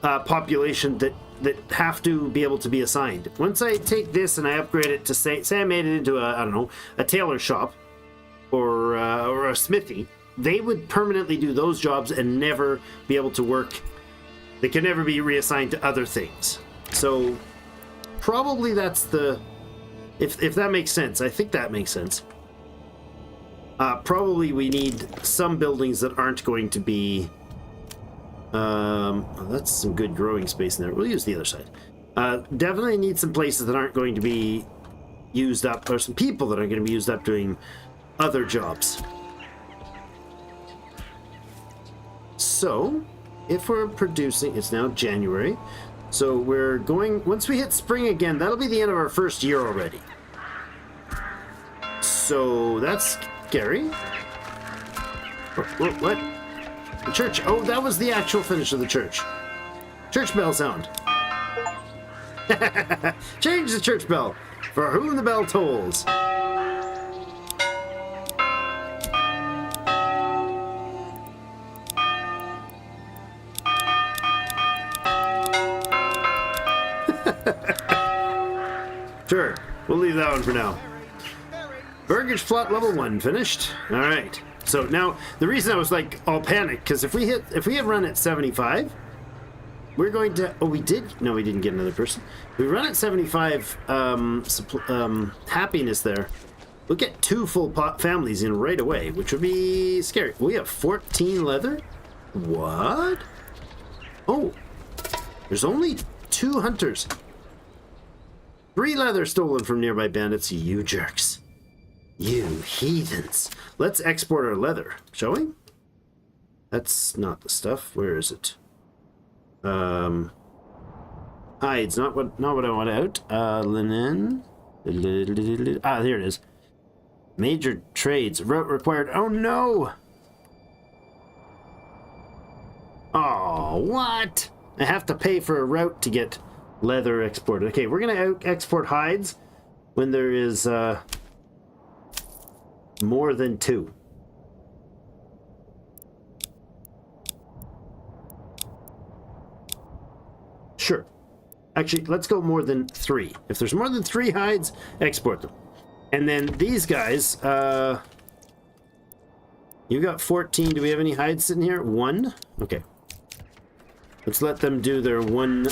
Speaker 1: population that have to be able to be assigned. Once I take this and I upgrade it to say I made it into a, I don't know, a tailor shop or a smithy, they would permanently do those jobs and never be able to work. They can never be reassigned to other things. So probably that's the, if that makes sense. I think that makes sense. Probably we need some buildings that aren't going to be that's some good growing space in there. We'll use the other side. Definitely need some places that aren't going to be used up, or some people that are going to be used up doing other jobs. So if we're producing, it's now January, so we're going, once we hit spring again, that'll be the end of our first year already. So that's scary. What? The church. Oh, that was the actual finish of the church. Church bell sound. Change the church bell. For whom the bell tolls. Sure, we'll leave that one for now. Burgage plot level 1 finished. All right. So now the reason I was like all panicked, because if we had run at 75, we're going to. Oh, we did. No, we didn't get another person. We run at 75 happiness there. We'll get 2 full families in right away, which would be scary. We have 14 leather. What? Oh, there's only 2 hunters. 3 leather stolen from nearby bandits. You jerks. You heathens. Let's export our leather, shall we? That's not the stuff. Where is it? Hides, not what I want out. Linen. Ah, here it is. Major trades. Route required. Oh no! Oh, what? I have to pay for a route to get leather exported. Okay, we're gonna export hides when there is more than 2. Sure. Actually, let's go more than 3. If there's more than 3 hides, export them. And then these guys, you got 14. Do we have any hides sitting here? 1? Okay. Let's let them do their one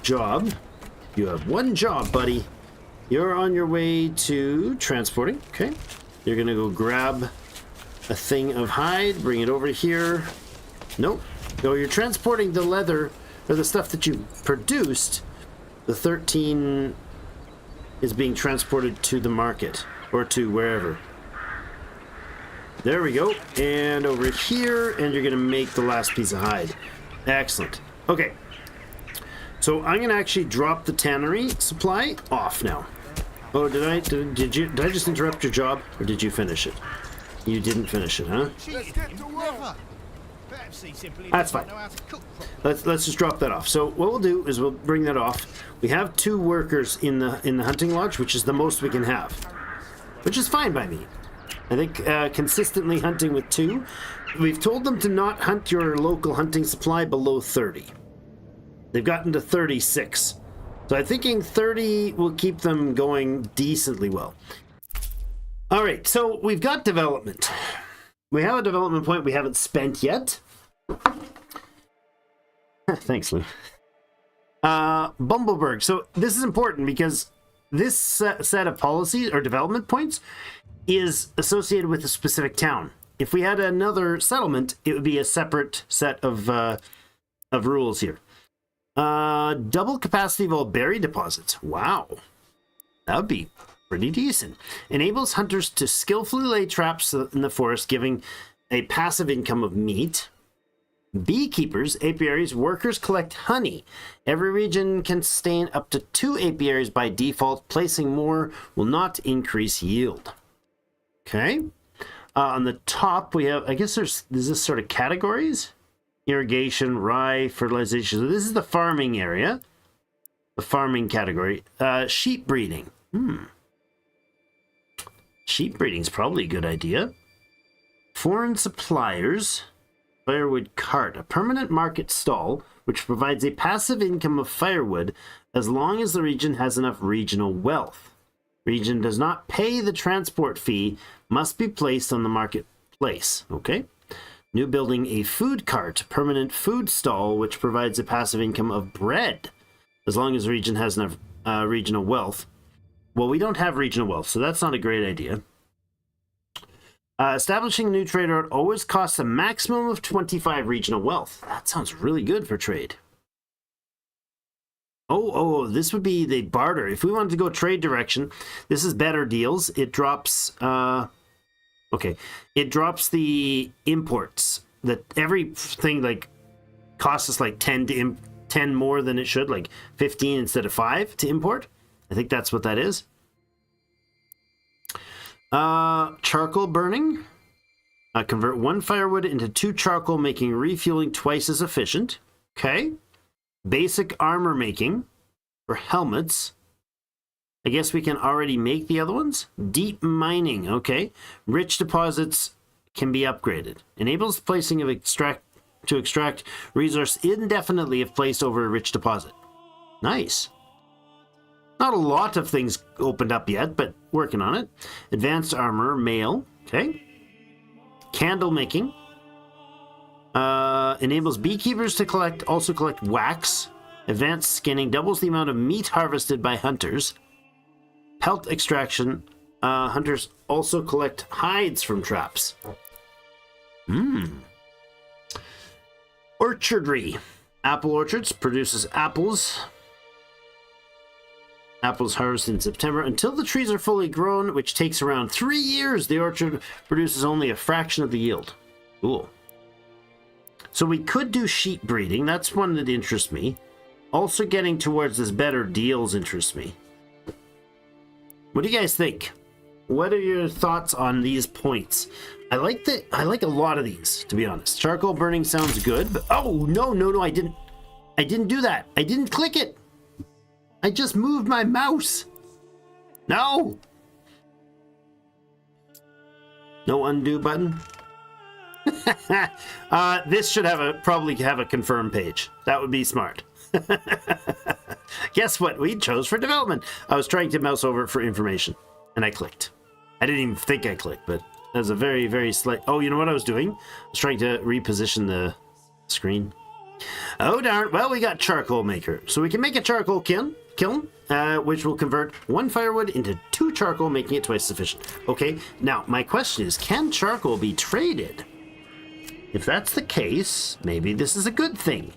Speaker 1: job. You have one job, buddy. You're on your way to transporting. Okay. You're going to go grab a thing of hide, bring it over here. Nope. No, you're transporting the leather, or the stuff that you produced. The 13 is being transported to the market, or to wherever. There we go. And over here, and you're going to make the last piece of hide. Excellent. Okay. So I'm going to actually drop the tannery supply off now. Oh, did I just interrupt your job, or did you finish it? You didn't finish it, huh?
Speaker 3: Never. Perhaps he simply
Speaker 1: That's
Speaker 3: doesn't
Speaker 1: fine.
Speaker 3: know how to cook properly.
Speaker 1: Let's just drop that off. So what we'll do is we'll bring that off. We have 2 workers in the hunting lodge, which is the most we can have, which is fine by me. I think consistently hunting with 2. We've told them to not hunt your local hunting supply below 30. They've gotten to 36. So I'm thinking 30 will keep them going decently well. All right, so we've got development. We have a development point we haven't spent yet. Thanks, Lou. Bumbleberg. So this is important because this set of policies or development points is associated with a specific town. If we had another settlement, it would be a separate set of rules here. Double capacity of all berry deposits. Wow. That would be pretty decent. Enables hunters to skillfully lay traps in the forest, giving a passive income of meat. Beekeepers, apiaries, workers collect honey. Every region can sustain up to 2 apiaries by default. Placing more will not increase yield. Okay. On the top, we have, I guess there's this sort of categories. Irrigation, rye, fertilization. So this is the farming area. The farming category. Sheep breeding. Sheep breeding is probably a good idea. Foreign suppliers. Firewood cart. A permanent market stall, which provides a passive income of firewood as long as the region has enough regional wealth. Region does not pay the transport fee, must be placed on the marketplace. Okay. New building, a food cart, permanent food stall, which provides a passive income of bread, as long as the region has enough regional wealth. Well, we don't have regional wealth, so that's not a great idea. Establishing a new trade route always costs a maximum of 25 regional wealth. That sounds really good for trade. Oh, this would be the barter. If we wanted to go trade direction, this is better deals. It drops... Okay, it drops the imports. That everything like costs us like 10 more than it should, like 15 instead of 5 to import. I think that's what that is. Charcoal burning. Convert 1 firewood into 2 charcoal, making refueling twice as efficient. Okay. Basic armor making for helmets. I guess we can already make the other ones. Deep mining, okay. Rich deposits can be upgraded. Enables placing of extract resource indefinitely if placed over a rich deposit. Nice. Not a lot of things opened up yet, but working on it. Advanced armor, mail, okay. Candle making. Enables beekeepers to also collect wax. Advanced skinning doubles the amount of meat harvested by hunters. Pelt extraction. Hunters also collect hides from traps. Orchardry. Apple orchards produces apples. Apples harvested in September. Until the trees are fully grown, which takes around 3 years, the orchard produces only a fraction of the yield. Cool. So we could do sheep breeding. That's one that interests me. Also getting towards this better deals interests me. What do you guys think? What are your thoughts on these points? I like a lot of these, to be honest. Charcoal burning sounds good, but oh no, I didn't do that. I didn't click it. I just moved my mouse. No. No undo button. This should probably have a confirm page. That would be smart. Guess what we chose for development? I was trying to mouse over for information, and I clicked. I didn't even think I clicked, but that was a very, very slight... Oh, you know what I was doing? I was trying to reposition the screen. Oh darn, well we got charcoal maker. So we can make a charcoal kiln, which will convert 1 firewood into 2 charcoal, making it twice sufficient. Okay, now my question is, can charcoal be traded? If that's the case, maybe this is a good thing.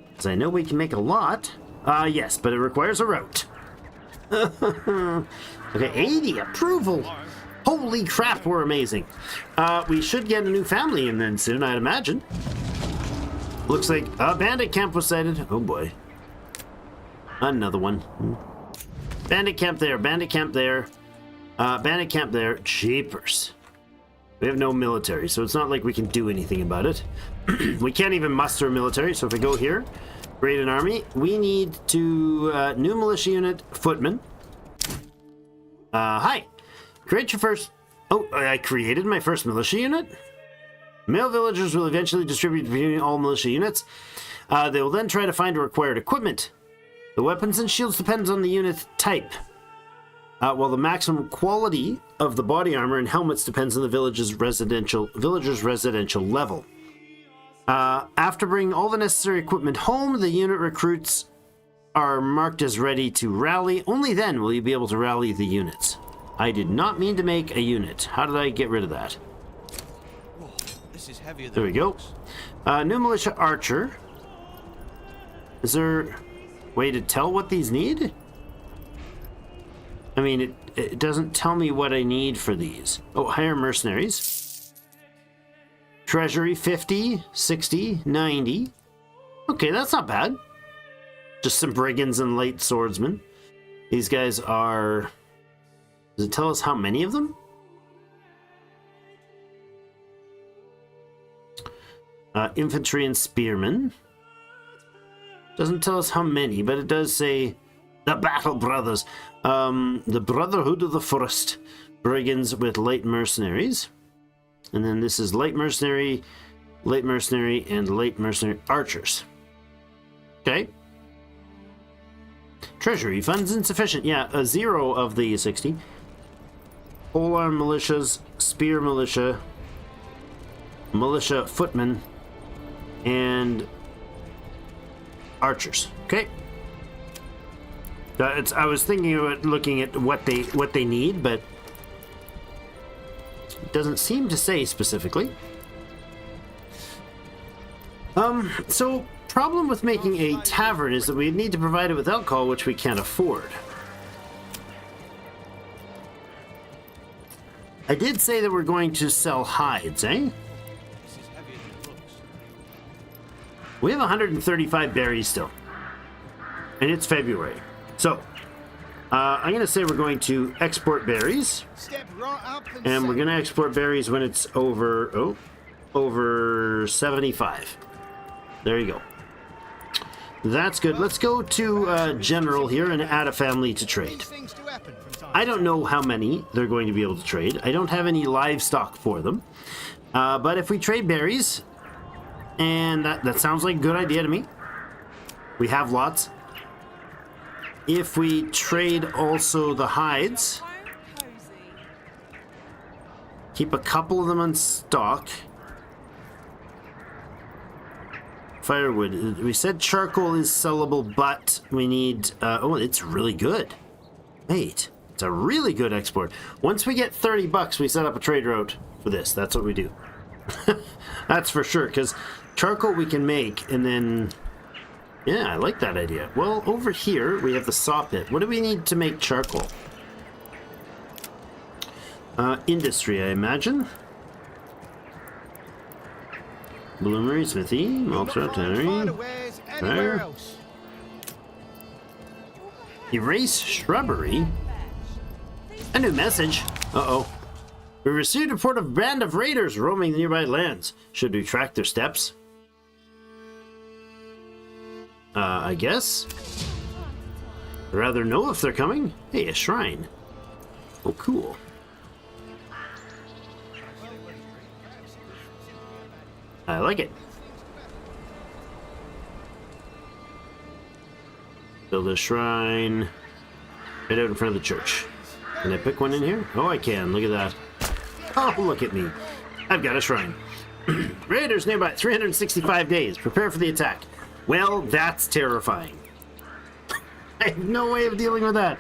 Speaker 1: Because I know we can make a lot. Yes, but it requires a route. Okay, 80 approval. Holy crap, we're amazing. We should get a new family in then soon, I'd imagine. Looks like a bandit camp was sighted. Oh boy. Another one. Bandit camp there, bandit camp there. Bandit camp there. Jeepers. We have no military, so it's not like we can do anything about it. We can't even muster a military, so if we go here, create an army, we need to, new militia unit, footman. Hi. Create your first... Oh, I created my first militia unit? Male villagers will eventually distribute between all militia units. They will then try to find required equipment. The weapons and shields depends on the unit type. While the maximum quality of the body armor and helmets depends on the villager's residential level. After bringing all the necessary equipment home, the unit recruits are marked as ready to rally. Only then will you be able to rally the units. I did not mean to make a unit. How did I get rid of that?
Speaker 2: Whoa, this is heavier than
Speaker 1: There we
Speaker 2: it
Speaker 1: go.
Speaker 2: looks.
Speaker 1: New militia archer. Is there a way to tell what these need? I mean, it doesn't tell me what I need for these. Oh, hire mercenaries. Treasury, 50, 60, 90. Okay, that's not bad. Just some brigands and light swordsmen. These guys are... Does it tell us how many of them? Infantry and spearmen. Doesn't tell us how many, but it does say the Battle Brothers. The Brotherhood of the Forest. Brigands with light mercenaries. And then this is light mercenary, and light mercenary archers. Okay. Treasury funds insufficient. Yeah, a 0 of the 60. Polearm militias, spear militia, militia footmen, and archers. Okay. I was thinking about looking at what they need, but it doesn't seem to say specifically. So problem with making a tavern is that we need to provide it with alcohol, which we can't afford. I did say that we're going to sell hides, eh?
Speaker 2: This is heavier than it looks.
Speaker 1: We have 135 berries still. And it's February. So, I'm going to say we're going to export berries.
Speaker 3: Step right up
Speaker 1: And we're going to export berries when it's over 75. There you go. That's good. Let's go to General here and add a family to trade.
Speaker 3: These things do happen from time
Speaker 1: I don't know how many they're going to be able to trade. I don't have any livestock for them. But if we trade berries, and that sounds like a good idea to me. We have lots. If we trade also the hides, keep a couple of them in stock. Firewood. We said charcoal is sellable, but we need... oh, it's really good. Wait. It's a really good export. Once we get $30, we set up a trade route for this. That's what we do. That's for sure, because charcoal we can make, and then... Yeah, I like that idea. Well, over here, we have the saw pit. What do we need to make charcoal? Industry, I imagine. Bloomery, smithy, maltster, tannery, fire. Erase shrubbery. A new message. Uh-oh. We received a report of a band of raiders roaming the nearby lands. Should we track their steps? I guess. I'd rather know if they're coming. Hey, a shrine. Oh, cool. I like it. Build a shrine right out in front of the church. Can I pick one in here? Oh, I can. Look at that. Oh, look at me. I've got a shrine. Raiders nearby. 365 days. Prepare for the attack. Well, that's terrifying. I have no way of dealing with that.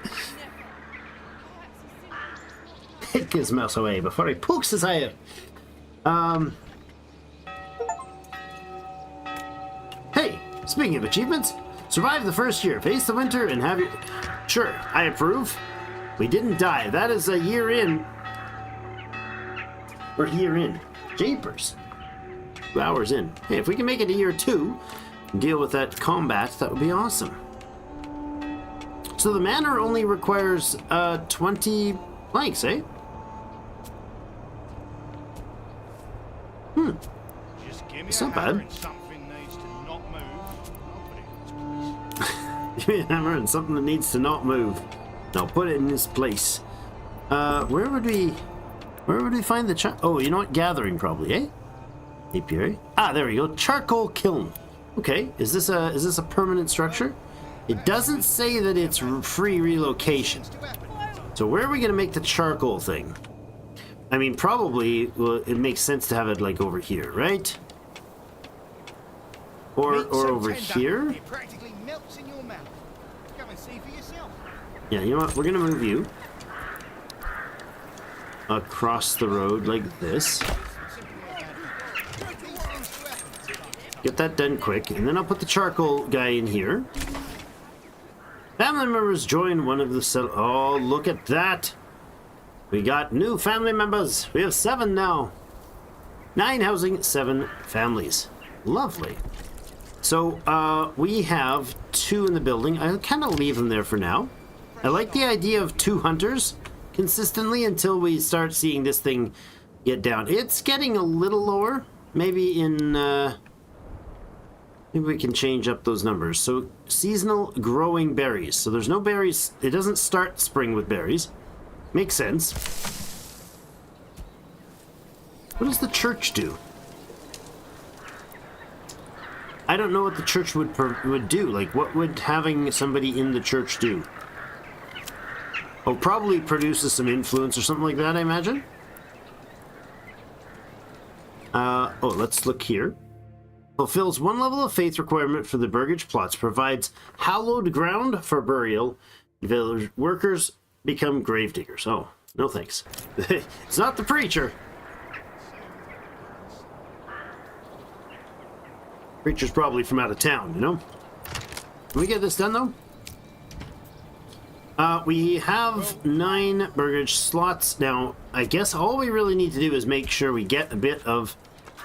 Speaker 1: Take his mouse away before he pokes his eye out. Hey, speaking of achievements, survive the first year, face the winter, and have your... Sure, I approve. We didn't die. That is a year in. We're year in. Japers. 2 hours in. Hey, if we can make it a year 2 and deal with that combat, that would be awesome. So the manor only requires 20 planks, eh?
Speaker 3: Just give me
Speaker 1: It's
Speaker 3: a
Speaker 1: not
Speaker 3: hammer
Speaker 1: bad.
Speaker 3: and something needs to not move. I'll put it in its place.
Speaker 1: Give me a hammer and something that needs to not move. Now put it in this place. Where would we find the oh, you know what? Gathering probably, eh? Apiary. Ah, there we go. Charcoal kiln. Okay, is this a permanent structure? It doesn't say that it's free relocation. So where are we gonna make the charcoal thing? I mean, probably, well, it makes sense to have it like over here, right? Or
Speaker 3: Meat so
Speaker 1: over
Speaker 3: tender,
Speaker 1: here?
Speaker 3: It practically melts in your mouth. Come and see for yourself.
Speaker 1: Yeah, you know what? We're gonna move you across the road like this. Get that done quick, and then I'll put the charcoal guy in here. Family members join one of the oh, look at that! We got new family members. We have 7 now. 9 housing, 7 families. Lovely. So, we have 2 in the building. I'll kind of leave them there for now. I like the idea of 2 hunters consistently until we start seeing this thing get down. It's getting a little lower. Maybe in, maybe we can change up those numbers. So, seasonal growing berries. So there's no berries. It doesn't start spring with berries. Makes sense. What does the church do? I don't know what the church would do. Like, what would having somebody in the church do? Oh, probably produces some influence or something like that, I imagine. Oh, let's look here. Fulfills 1 level of faith requirement for the burgage plots. Provides hallowed ground for burial. Village workers become grave diggers. Oh, no thanks. It's not the preacher. Preacher's probably from out of town, you know? Can we get this done, though? We have 9 burgage slots. Now, I guess all we really need to do is make sure we get a bit of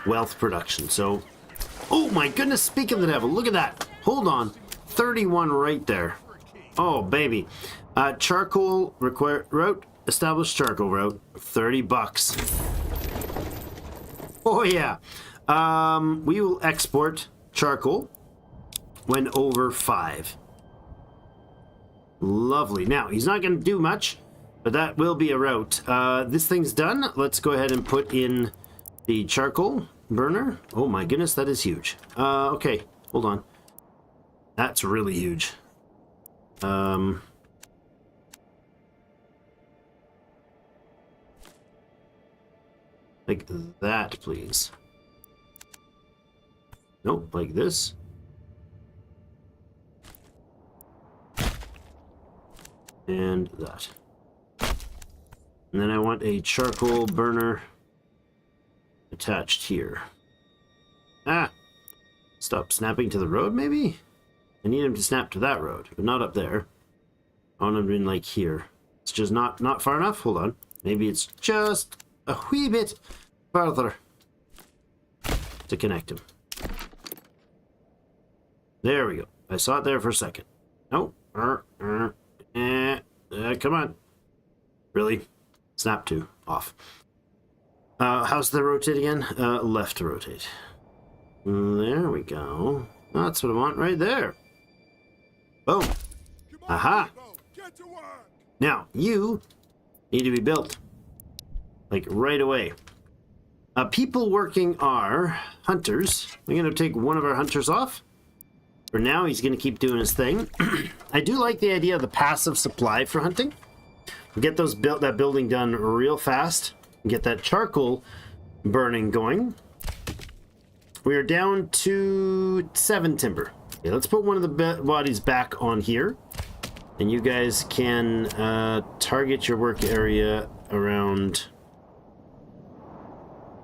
Speaker 1: wealth production. So, oh my goodness, speak of the devil, look at that. Hold on. 31 right there. Oh, baby. Charcoal route, established charcoal route, 30 bucks. Oh, yeah. We will export charcoal when over 5. Lovely. Now, he's not going to do much, but that will be a route. This thing's done. Let's go ahead and put in the charcoal burner. Oh my goodness, that is huge. Okay, hold on. That's really huge. Like that, please. Nope, like this. And that. And then I want a charcoal burner attached here. Ah! Stop snapping to the road, maybe? I need him to snap to that road, but not up there. I want him in, like, here. It's just not far enough? Hold on. Maybe it's just a wee bit farther to connect him. There we go. I saw it there for a second. No. Come on. Really? Snap to. Off. How's the rotate again? Left to rotate. There we go. That's what I want right there. Boom. Aha. Now, you need to be built. Like, right away. People working are hunters. I'm going to take one of our hunters off. For now, he's going to keep doing his thing. I do like the idea of the passive supply for hunting. Get that building done real fast. Get that charcoal burning going. We are down to 7 timber. Okay, let's put one of the bodies back on here. And you guys can target your work area around...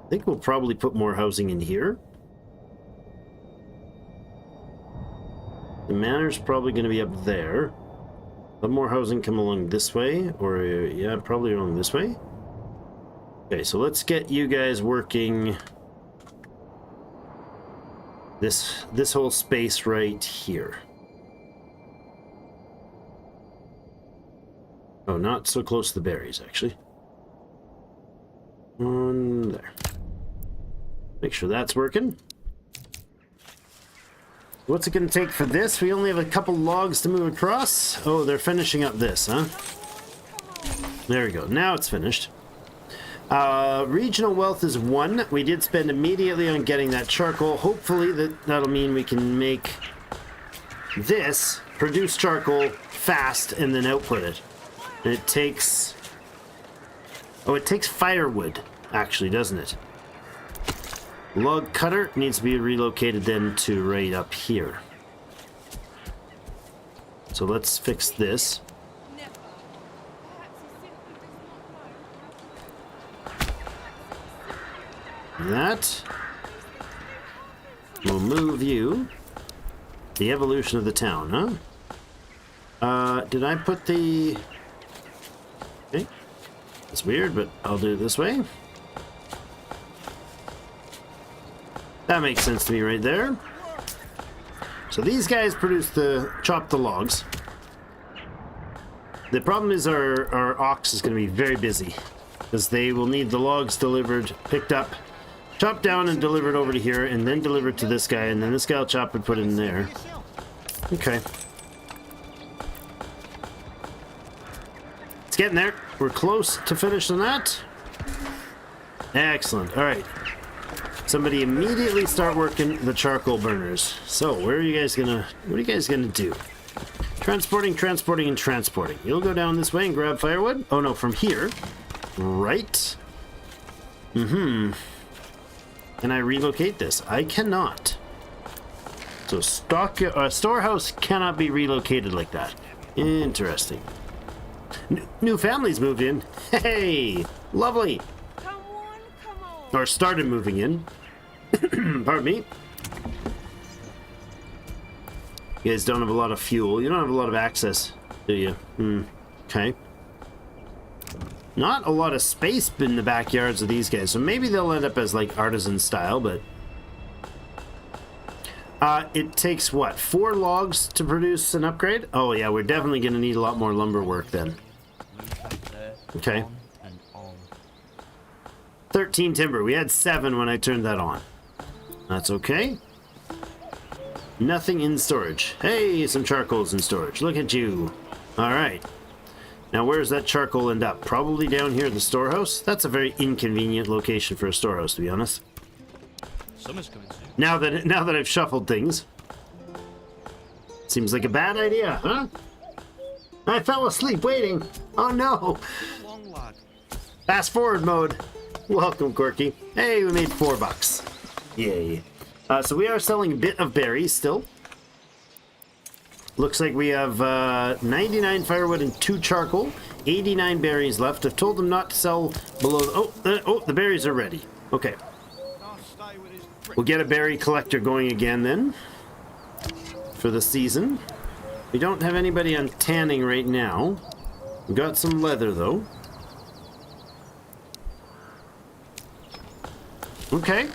Speaker 1: I think we'll probably put more housing in here. The manor's probably going to be up there. Let more housing come along this way, or yeah, probably along this way. Okay, so let's get you guys working this whole space right here. Oh, not so close to the berries, actually. On there. Make sure that's working. What's it going to take for this? We only have a couple logs to move across. Oh, they're finishing up this, huh? There we go. Now it's finished. Regional wealth is 1. We did spend immediately on getting that charcoal. Hopefully that'll mean we can make this, produce charcoal fast, and then output it. And it takes... Oh, it takes firewood, actually, doesn't it? Log cutter needs to be relocated then to right up here. So let's fix this. That. We'll move you. The evolution of the town, huh? Did I put the... Okay. It's weird, but I'll do it this way. That makes sense to me right there. So these guys chop the logs. The problem is our ox is going to be very busy because they will need the logs delivered, picked up, chopped down and delivered over to here, and then delivered to this guy, and then this guy will chop and put it in there. Okay. It's getting there. We're close to finishing that. Excellent. All right. Somebody immediately start working the charcoal burners. So, what are you guys gonna do? Transporting, transporting, and transporting. You'll go down this way and grab firewood. Oh no, from here. Right. Can I relocate this? I cannot. So storehouse cannot be relocated like that. Interesting. New families moved in. Hey, lovely.
Speaker 5: Come on.
Speaker 1: Or started moving in. Pardon me. You guys don't have a lot of fuel. You don't have a lot of access, do you? Okay. Not a lot of space in the backyards of these guys, so maybe they'll end up as like artisan style, but it takes what, 4 logs to produce an upgrade? Oh yeah, we're definitely gonna need a lot more lumber work then. Okay. 13 timber. We had 7 when I turned that on. That's okay. Nothing in storage. Hey, some charcoal's in storage. Look at you. All right. Now, where does that charcoal end up? Probably down here at the storehouse. That's a very inconvenient location for a storehouse, to be honest.
Speaker 2: Summer's coming soon.
Speaker 1: Now that I've shuffled things, seems like a bad idea, huh? I fell asleep waiting. Oh no!
Speaker 3: Long lad.
Speaker 1: Fast forward mode. Welcome, Corky. Hey, we made $4. Yay. So we are selling a bit of berries still. Looks like we have 99 firewood and 2 charcoal, 89 berries left. I've told them not to sell below... the berries are ready. Okay. We'll get a berry collector going again then for the season. We don't have anybody on tanning right now. We've got some leather though. Okay.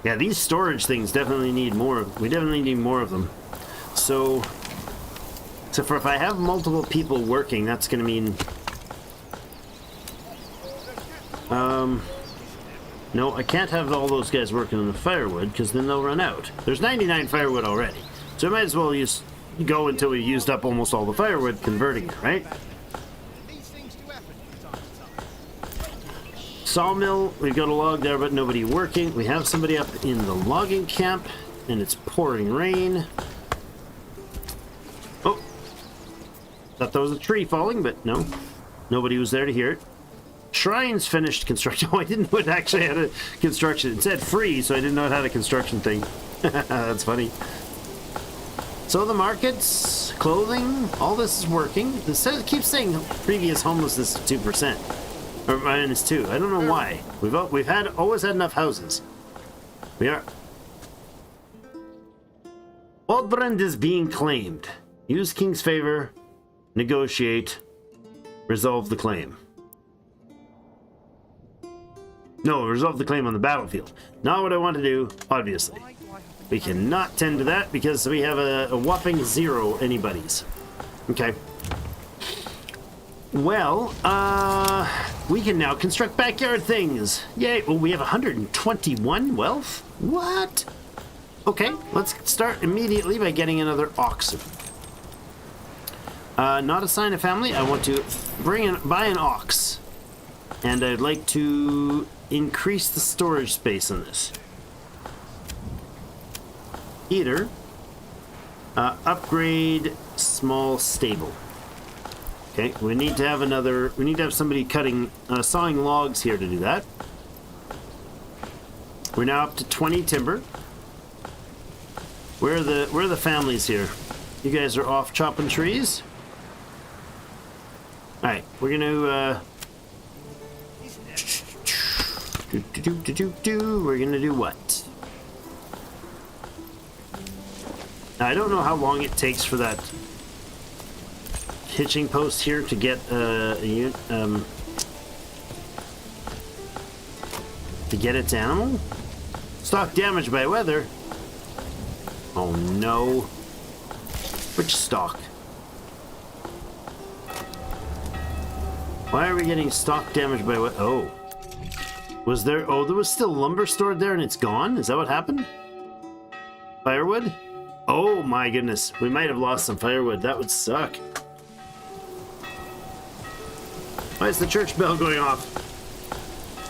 Speaker 1: Yeah, these storage things definitely need more. We definitely need more of them. So for if I have multiple people working, that's going to mean... No, I can't have all those guys working on the firewood, because then they'll run out. There's 99 firewood already. So I might as well go until we've used up almost all the firewood, converting it, right? Sawmill, we've got a log there, but nobody working. We have somebody up in the logging camp, and it's pouring rain. Oh! Thought that was a tree falling, but no. Nobody was there to hear it. Shrines finished construction. Oh, I didn't know it actually had a construction. It said free, so I didn't know it had a construction thing. That's funny. So the markets, clothing, all this is working. It says, it keeps saying previous homelessness 2%. Or -2. I don't know why. We've always had enough houses. We are. Waldbrand is being claimed. Use King's favor. Negotiate. Resolve the claim. No, resolve the claim on the battlefield. Not what I want to do, obviously. We cannot tend to that because we have a whopping 0 anybody's. Okay. Well, we can now construct backyard things. Yay. Oh, we have 121 wealth? What? Okay, let's start immediately by getting another oxen. Not assign a family. I want to buy an ox. And I'd like to increase the storage space on this. Heater. Upgrade small stable. Okay, we need to have somebody sawing logs here to do that. We're now up to 20 timber. Where are the families here? You guys are off chopping trees? Alright, we're gonna we're gonna do what? Now, I don't know how long it takes for that hitching post here to get to get its animal. Stock damaged by weather. Oh no. Which stock? Why are we getting stock damaged by what? Oh. There was still lumber stored there and it's gone? Is that what happened? Firewood? Oh my goodness. We might have lost some firewood. That would suck. Why is the church bell going off?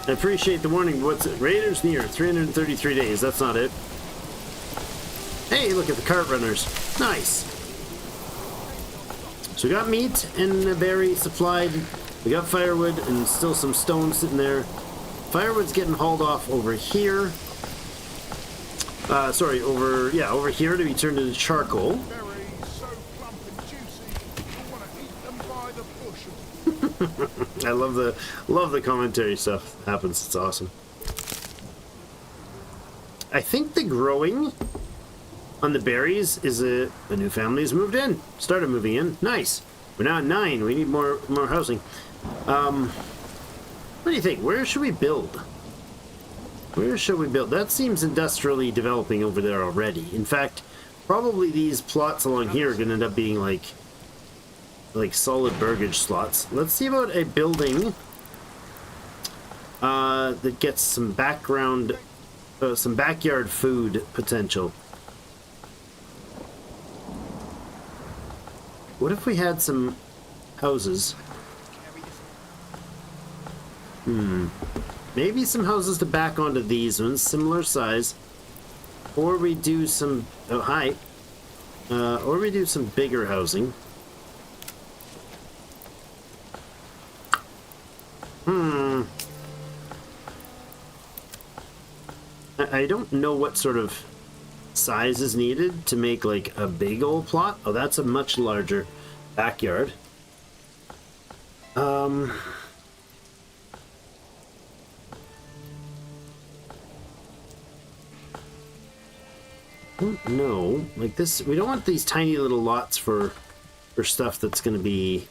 Speaker 1: I appreciate the warning. What's it? Raiders near. 333 days. That's not it. Hey, look at the cart runners. Nice. So we got meat and a berry supplied. We got firewood and still some stone sitting there. Firewood's getting hauled off over here. Over here to be turned into charcoal.
Speaker 4: Berries so plump and juicy, you want to eat them by the bushel.
Speaker 1: I love the commentary stuff that happens. It's awesome. I think the growing on the berries is a new family has moved in. Started moving in. Nice. We're now at 9. We need more housing. What do you think? Where should we build? Where should we build? That seems industrially developing over there already. In fact, probably these plots along here are going to end up being like solid burgage slots. Let's see about a building that gets some background, some backyard food potential. What if we had some houses? Maybe some houses to back onto these ones, similar size. Or we do some... Oh, hi. Or we do some bigger housing. I don't know what sort of size is needed to make like a big old plot. Oh, that's a much larger backyard. No, like this, we don't want these tiny little lots for stuff that's going to be...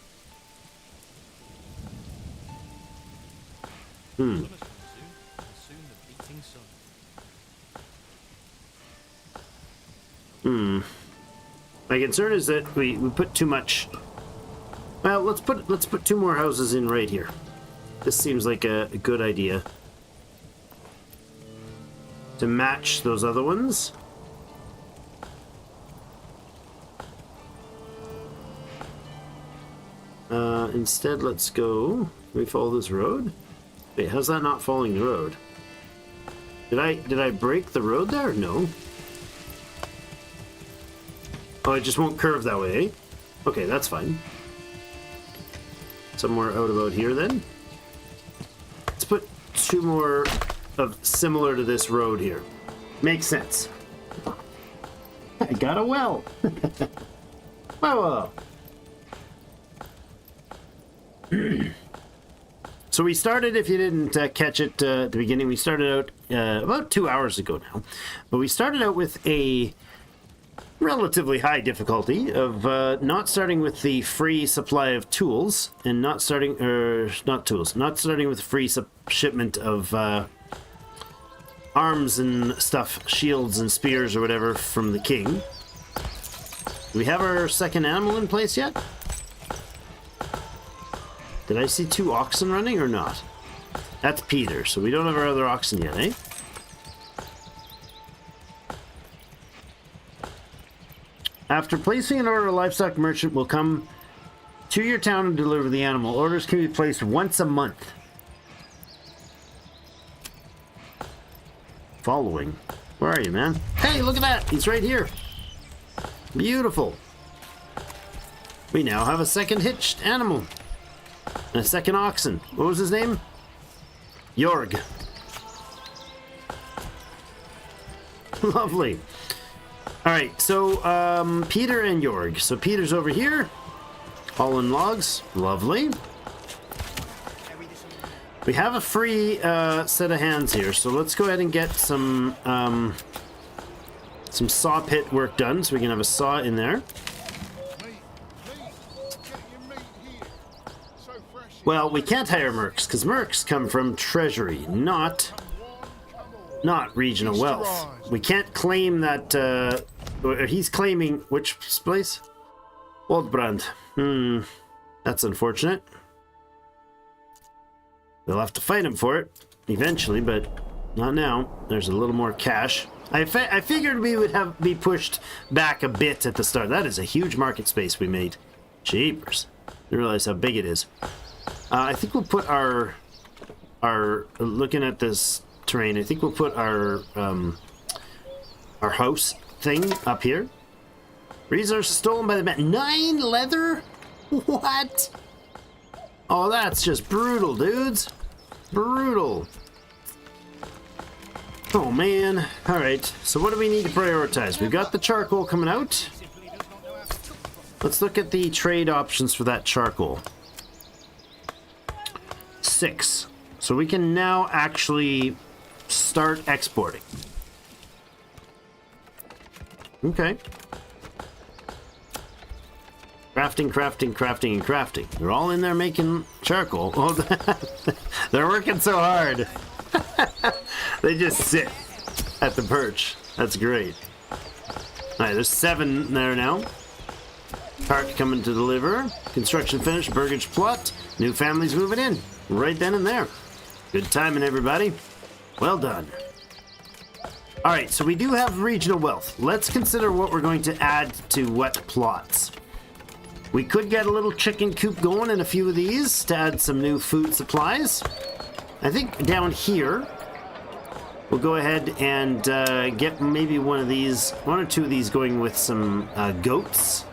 Speaker 1: My concern is that we put too much... Well, let's put 2 more houses in right here. This seems like a good idea. To match those other ones. Instead, let's go... Can we follow this road? Wait, how's that not following the road? Did I break the road there? No. Oh, it just won't curve that way, eh? Okay, that's fine. Somewhere out about here, then. Let's put 2 more of similar to this road here. Makes sense. I got a well. Whoa. So we started, if you didn't catch it at the beginning, we started out about 2 hours ago now. But we started out with a relatively high difficulty of not starting with the free supply of tools and not starting with free shipment of arms and stuff, shields and spears or whatever from the king. Do we have our second animal in place yet? Did I see 2 oxen running or not? That's Peter, so we don't have our other oxen yet, eh? After placing an order, a livestock merchant will come to your town and deliver the animal. Orders can be placed once a month. Following. Where are you, man? Hey, look at that! He's right here. Beautiful. We now have a second hitched animal. And a second oxen. What was his name? Jorg. Lovely. Alright, so Peter and Jorg. So Peter's over here. Hauling logs. Lovely. We have a free set of hands here, so let's go ahead and get some saw pit work done, so we can have a saw in there. Well, we can't hire mercs, because mercs come from treasury, not regional wealth. We can't claim that, he's claiming, which place? Waldbrand. That's unfortunate. We'll have to fight him for it, eventually, but not now. There's a little more cash. I figured we would be pushed back a bit at the start. That is a huge market space we made. Jeepers. I didn't realize how big it is. I think we'll put our looking at this terrain, I think we'll put our house thing up here. Resources stolen by the man. 9 leather? What? Oh, that's just brutal, dudes. Brutal. Oh, man. All right, so what do we need to prioritize? We've got the charcoal coming out. Let's look at the trade options for that charcoal. 6. So we can now actually start exporting. Okay. Crafting, crafting, crafting, and crafting. They're all in there making charcoal. Oh, they're working so hard. They just sit at the perch. That's great. Alright, there's 7 there now. Cart coming to deliver. Construction finished. Burgage plot. New families moving in. Right then and there. Good timing, everybody. Well done. Alright, so we do have regional wealth. Let's consider what we're going to add to what plots. We could get a little chicken coop going in a few of these to add some new food supplies. I think down here, we'll go ahead and get maybe one or two of these going with some goats.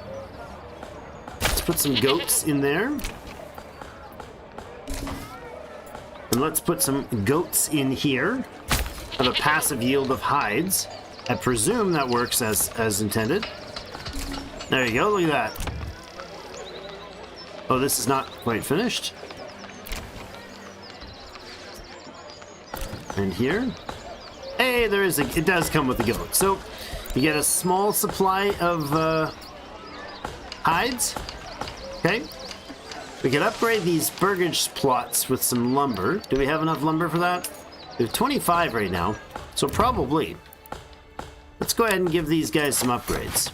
Speaker 1: Let's put some goats in there. And let's put some goats in here. Have a passive yield of hides. I presume that works as intended. There you go, look at that. Oh, this is not quite finished. And here. Hey, it does come with a goat. So, you get a small supply of hides. Okay. We can upgrade these burgage plots with some lumber. Do we have enough lumber for that? We have 25 right now, so probably. Let's go ahead and give these guys some upgrades.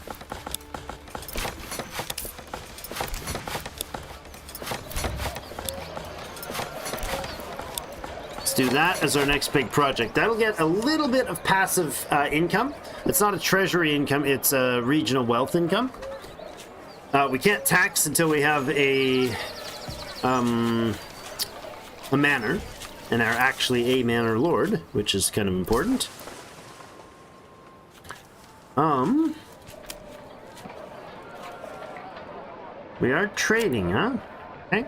Speaker 1: Do that as our next big project. That'll get a little bit of passive income. It's not a treasury income, it's a regional wealth income. We can't tax until we have a manor and are actually a manor lord, which is kind of important. We are trading, huh? Okay.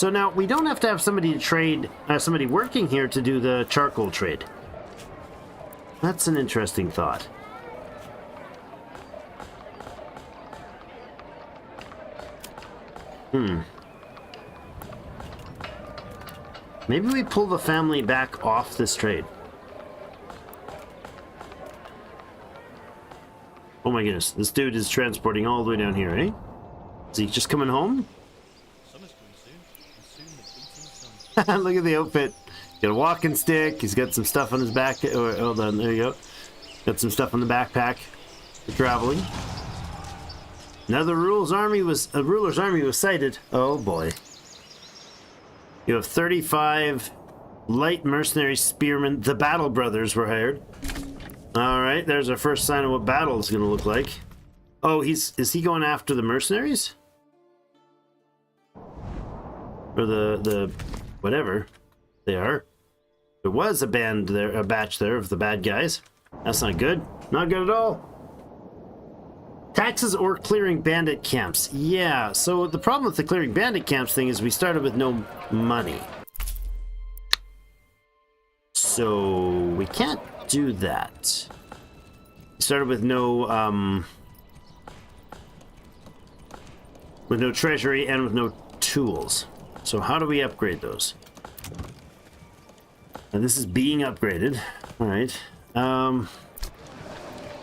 Speaker 1: So now we don't have to have somebody to trade, somebody working here to do the charcoal trade. That's an interesting thought. Maybe we pull the family back off this trade. Oh my goodness, this dude is transporting all the way down here, eh? Is he just coming home?
Speaker 3: Summer's coming soon. And soon the beating sun.
Speaker 1: Look at the outfit. Got a walking stick. He's got some stuff on his back. Oh, hold on, there you go. Got some stuff on the backpack for traveling. Another ruler's army was sighted. Oh boy. You have 35 light mercenary spearmen. The Battle Brothers were hired. All right, there's our first sign of what battle is going to look like. Oh, is he going after the mercenaries? Or the whatever they are. There was a band there, a batch there of the bad guys. That's not good. Not good at all. Taxes or clearing bandit camps. Yeah, so the problem with the clearing bandit camps thing is we started with no money. So we can't do that. We started with no treasury and with no tools. So how do we upgrade those? Now this is being upgraded. All right.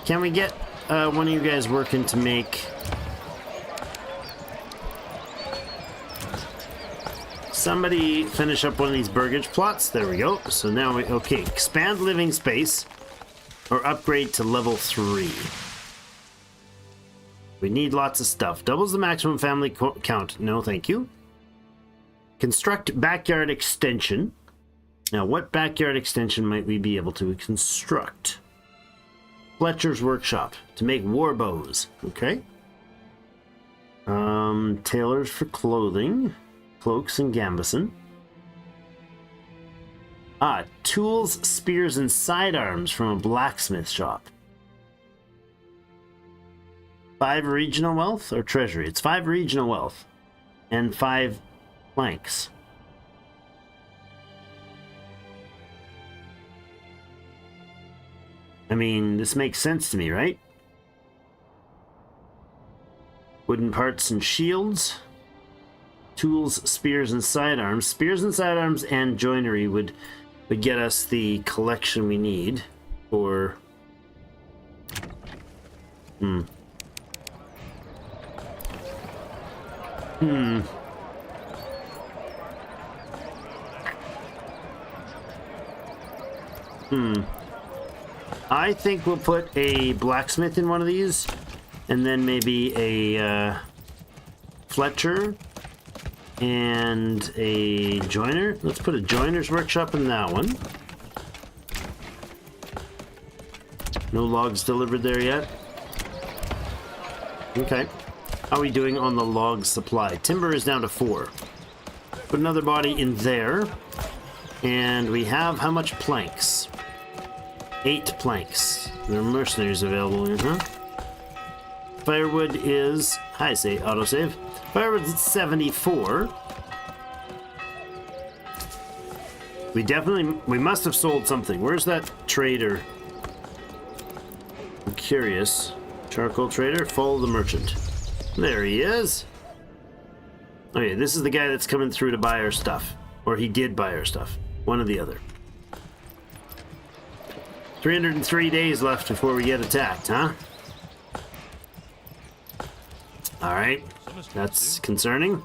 Speaker 1: Can we get one of you guys working to make somebody finish up one of these burgage plots? There we go. So now we okay. Expand living space or upgrade to level 3. We need lots of stuff. Doubles the maximum family count. No, thank you. Construct backyard extension. Now, what backyard extension might we be able to construct? Fletcher's workshop to make war bows. Okay. Tailors for clothing, cloaks and gambeson. Tools, spears, and sidearms from a blacksmith shop. 5 regional wealth or treasury? It's 5 regional wealth and 5 planks. I mean, this makes sense to me, right? Wooden parts and shields. Tools, spears, and sidearms. Spears and sidearms and joinery would get us the collection we need for... I think we'll put a blacksmith in one of these, and then maybe a Fletcher and a joiner. Let's put a joiner's workshop in that one. No logs delivered there yet. Okay. How are we doing on the log supply? Timber is down to 4. Put another body in there. And we have how much planks? 8 planks. There are mercenaries available, huh? Firewood is... I say autosave. Firewood's at 74. We must have sold something. Where's that trader? I'm curious. Charcoal trader, follow the merchant. There he is. Okay, this is the guy that's coming through to buy our stuff. Or he did buy our stuff. One or the other. 303 days left before we get attacked, huh? Alright. That's concerning.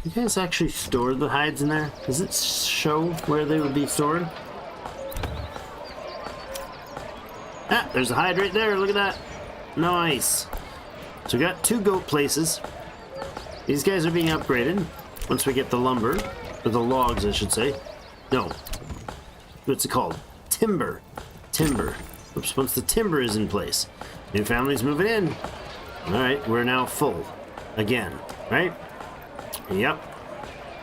Speaker 1: You guys actually stored the hides in there? Does it show where they would be stored? Ah, there's a hide right there. Look at that. Nice. So we got 2 goat places. These guys are being upgraded once we get the lumber. Or the logs, I should say. No. What's it called? Timber. Timber. Oops, once the timber is in place. New family's moving in. Alright, we're now full. Again. Right? Yep.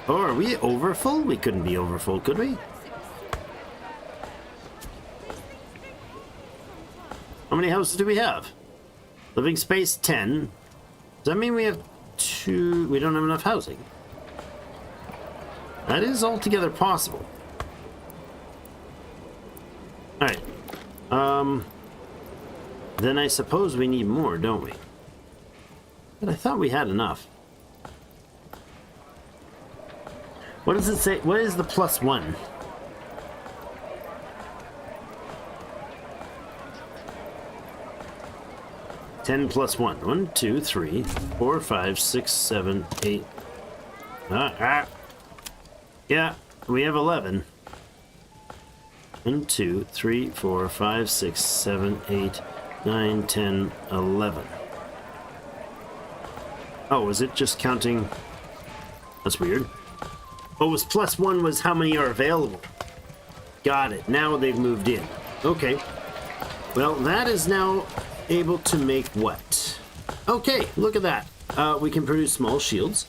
Speaker 1: Oh, are we over full? We couldn't be over full, could we? How many houses do we have? Living space 10. Does that mean we have two? We don't have enough housing. That is altogether possible. Alright. Then I suppose we need more, don't we? But I thought we had enough. What does it say? What is the +1? Ten plus 1. 1, 2, 3, 4, 5, 6, 7, 8. Yeah, we have 11. 1, 2, 3, 4, 5, 6, 7, 8, 9, 10, 11. Oh, is it just counting? That's weird. Oh, it was +1 was how many are available. Got it. Now they've moved in. Okay. Well, that is now able to make what? Okay, look at that. We can produce small shields,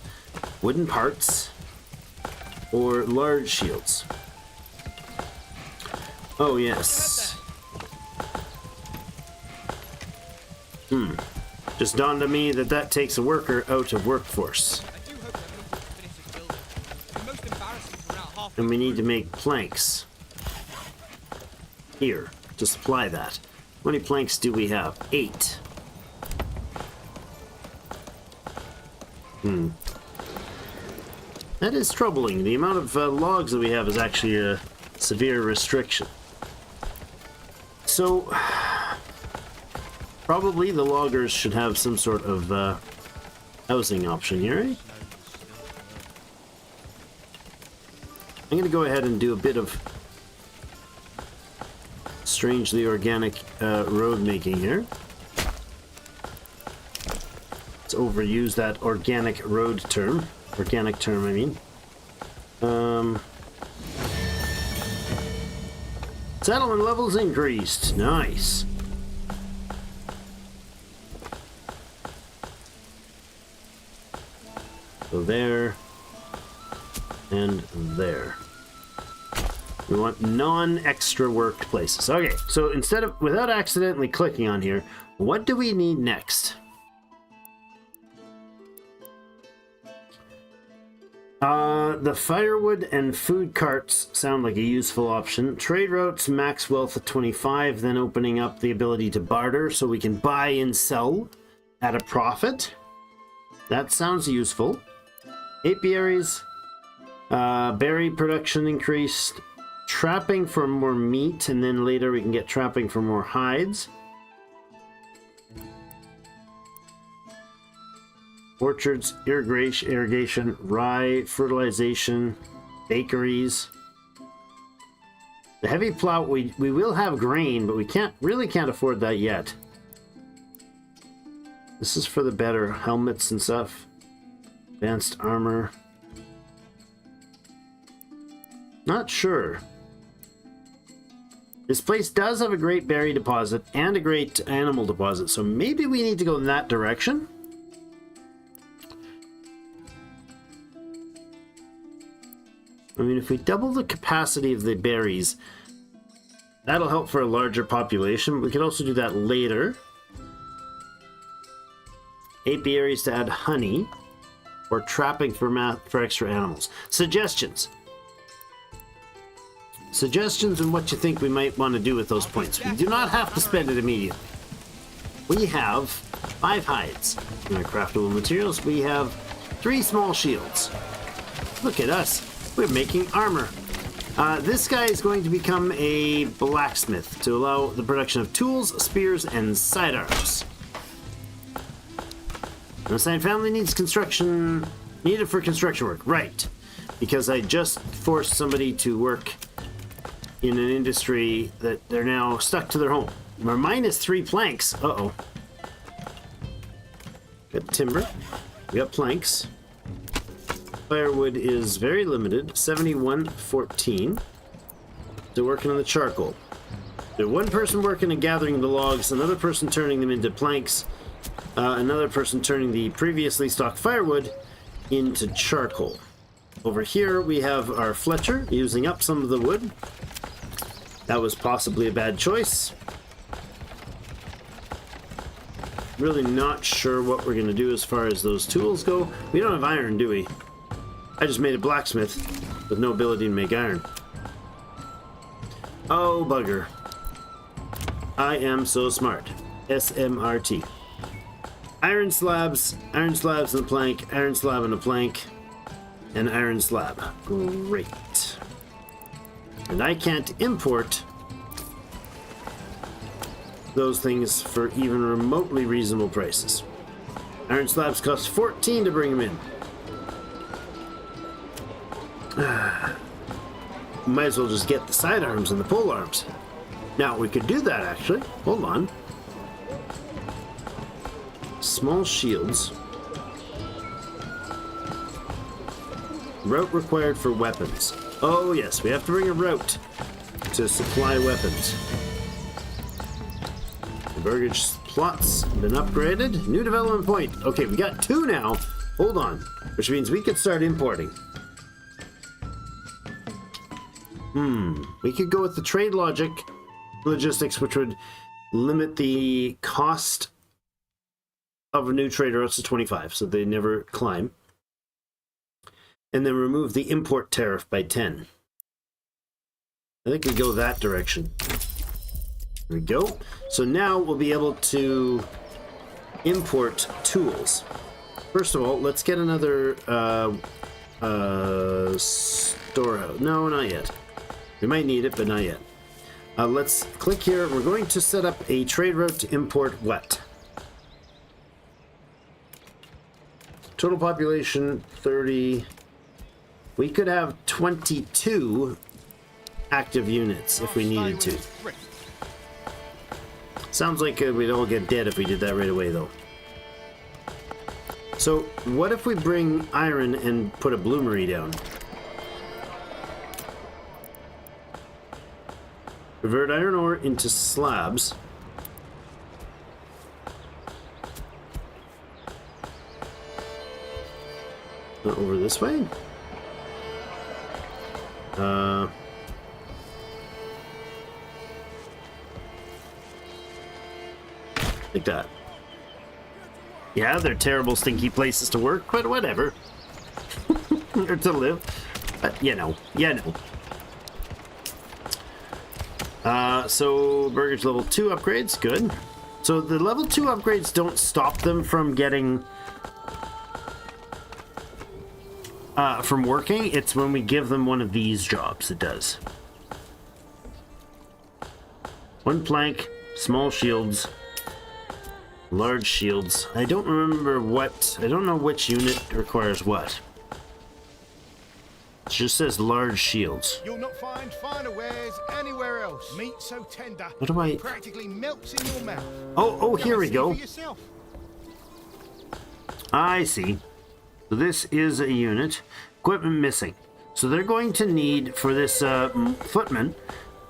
Speaker 1: wooden parts, or large shields. Oh, yes. Just dawned on me that that takes a worker out of workforce.
Speaker 2: I do hope they're going to finish this building. It's the most embarrassing to run out halfway
Speaker 1: And we need to make planks. Here, to supply that. How many planks do we have? 8. That is troubling. The amount of logs that we have is actually a severe restriction. So, probably the loggers should have some sort of housing option here, eh? I'm going to go ahead and do a bit of strangely organic road making here. Let's overuse that organic road term. Organic term, I mean. Settlement levels increased. Nice. So there. And there. We want non-extra worked places. Okay, so instead of, without accidentally clicking on here, what do we need next? The firewood and food carts sound like a useful option. Trade routes, max wealth at 25, then opening up the ability to barter so we can buy and sell at a profit. That sounds useful. Apiaries, berry production increased. Trapping for more meat, and then later we can get trapping for more hides. Orchards, irrigation, rye, fertilization, bakeries. The heavy plow, we will have grain, but we really can't afford that yet. This is for the better helmets and stuff. Advanced armor. Not sure. This place does have a great berry deposit and a great animal deposit, so maybe we need to go in that direction. I mean, if we double the capacity of the berries, that'll help for a larger population. We could also do that later. Apiaries to add honey, or trapping for extra animals. Suggestions. Suggestions on what you think we might want to do with those points. We do not have to spend it immediately. We have 5 hides. In our craftable materials, we have 3 small shields. Look at us. We're making armor. This guy is going to become a blacksmith to allow the production of tools, spears, and sidearms. An assigned family needs construction, needed for construction work. Right. Because I just forced somebody to work in an industry that they're now stuck to their home. We're minus 3 planks. Uh-oh. Got timber. We got planks. Firewood is very limited. 71-14. They're working on the charcoal. There's one person working and gathering the logs, another person turning them into planks, another person turning the previously stocked firewood into charcoal. Over here we have our Fletcher using up some of the wood. That was possibly a bad choice. really not sure what we're going to do as far as those tools go. We don't have iron, do we? I just made a blacksmith with no ability to make iron. Oh, bugger. I am so smart. SMRT. Iron slabs and a plank, iron slab and a plank, and iron slab. Great. And I can't import those things for even remotely reasonable prices. Iron slabs cost 14 to bring them in. Might as well just get the sidearms and the pole arms. Now, we could do that, actually. Hold on. Small shields. Route required for weapons. Oh, yes, we have to bring a route to supply weapons. The burgage plots have been upgraded. New development point. Okay, we got 2 now. Hold on. Which means we could start importing. We could go with the trade logistics, which would limit the cost of a new trade routes to 25, so they never climb. And then remove the import tariff by 10. I think we go that direction. There we go. So now we'll be able to import tools. First of all, let's get another storehouse. No, not yet. We might need it, but not yet. Let's click here. We're going to set up a trade route to import what? Total population 30. We could have 22 active units if we needed to. Sounds like we'd all get dead if we did that right away, though. So, what if we bring iron and put a bloomery down? Convert iron ore into slabs. Over this way? Like that. Yeah, they're terrible, stinky places to work, but whatever. Or to live. But, you know. So, burgage level 2 upgrades, good. So, the level 2 upgrades don't stop them from getting... from working. It's when we give them one of these jobs, it does. 1 plank, small shields, large shields. I don't remember what... I don't know which unit requires what. It just says large shields.
Speaker 4: You'll not find finer wares anywhere else. Meat so tender.
Speaker 1: What do I...
Speaker 4: Practically melts in your mouth.
Speaker 1: Oh, here we go. I see. So this is a unit. Equipment missing. So they're going to need, for this footman,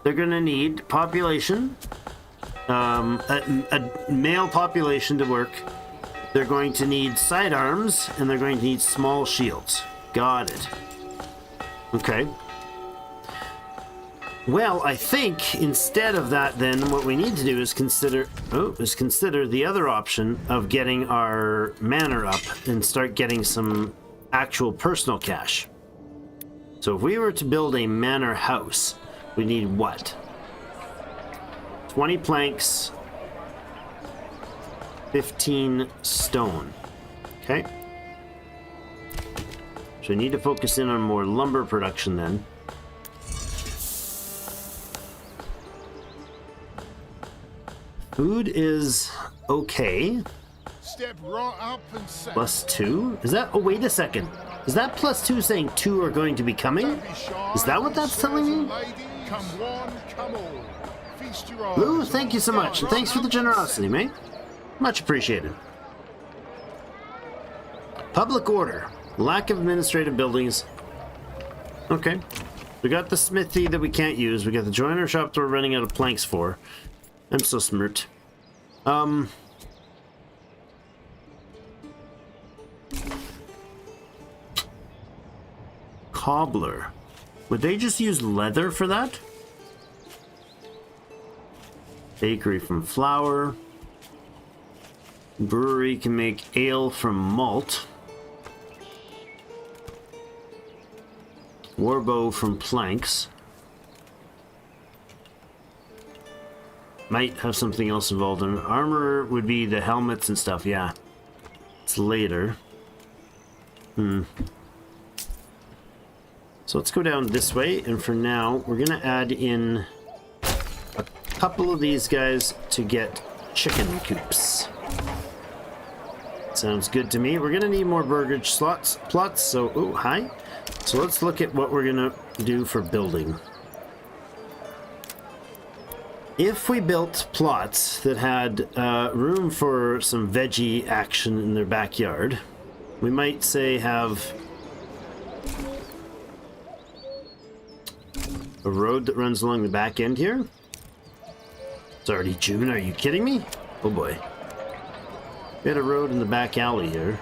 Speaker 1: they're going to need population, a male population to work. They're going to need sidearms, and they're going to need small shields. Got it. Okay. Well, I think instead of that, then what we need to do is consider the other option of getting our manor up and start getting some actual personal cash. So if we were to build a manor house, we need what? 20 planks, 15 stone. Okay. So we need to focus in on more lumber production then. Food is okay.
Speaker 4: Step right up and say.
Speaker 1: +2? Is that... Oh, wait a second. Is that +2 saying 2 are going to be coming? Is that what that's telling me?
Speaker 4: Come one, come all. Feast your eyes.
Speaker 1: Lou, thank you so much. And thanks for the generosity, mate. Much appreciated. Public order. Lack of administrative buildings. Okay. We got the smithy that we can't use. We got the joiner shop that we're running out of planks for. I'm so smart. Cobbler. Would they just use leather for that? Bakery from flour. Brewery can make ale from malt. Warbow from planks. Might have something else involved in it. Armor would be the helmets and stuff, yeah. It's later. So let's go down this way, and for now, we're gonna add in a couple of these guys to get chicken coops. Sounds good to me. We're gonna need more burgage plots, so, oh, hi. So let's look at what we're gonna do for building. If we built plots that had room for some veggie action in their backyard, we might say have a road that runs along the back end here. It's already June, are you kidding me? Oh boy. We had a road in the back alley here.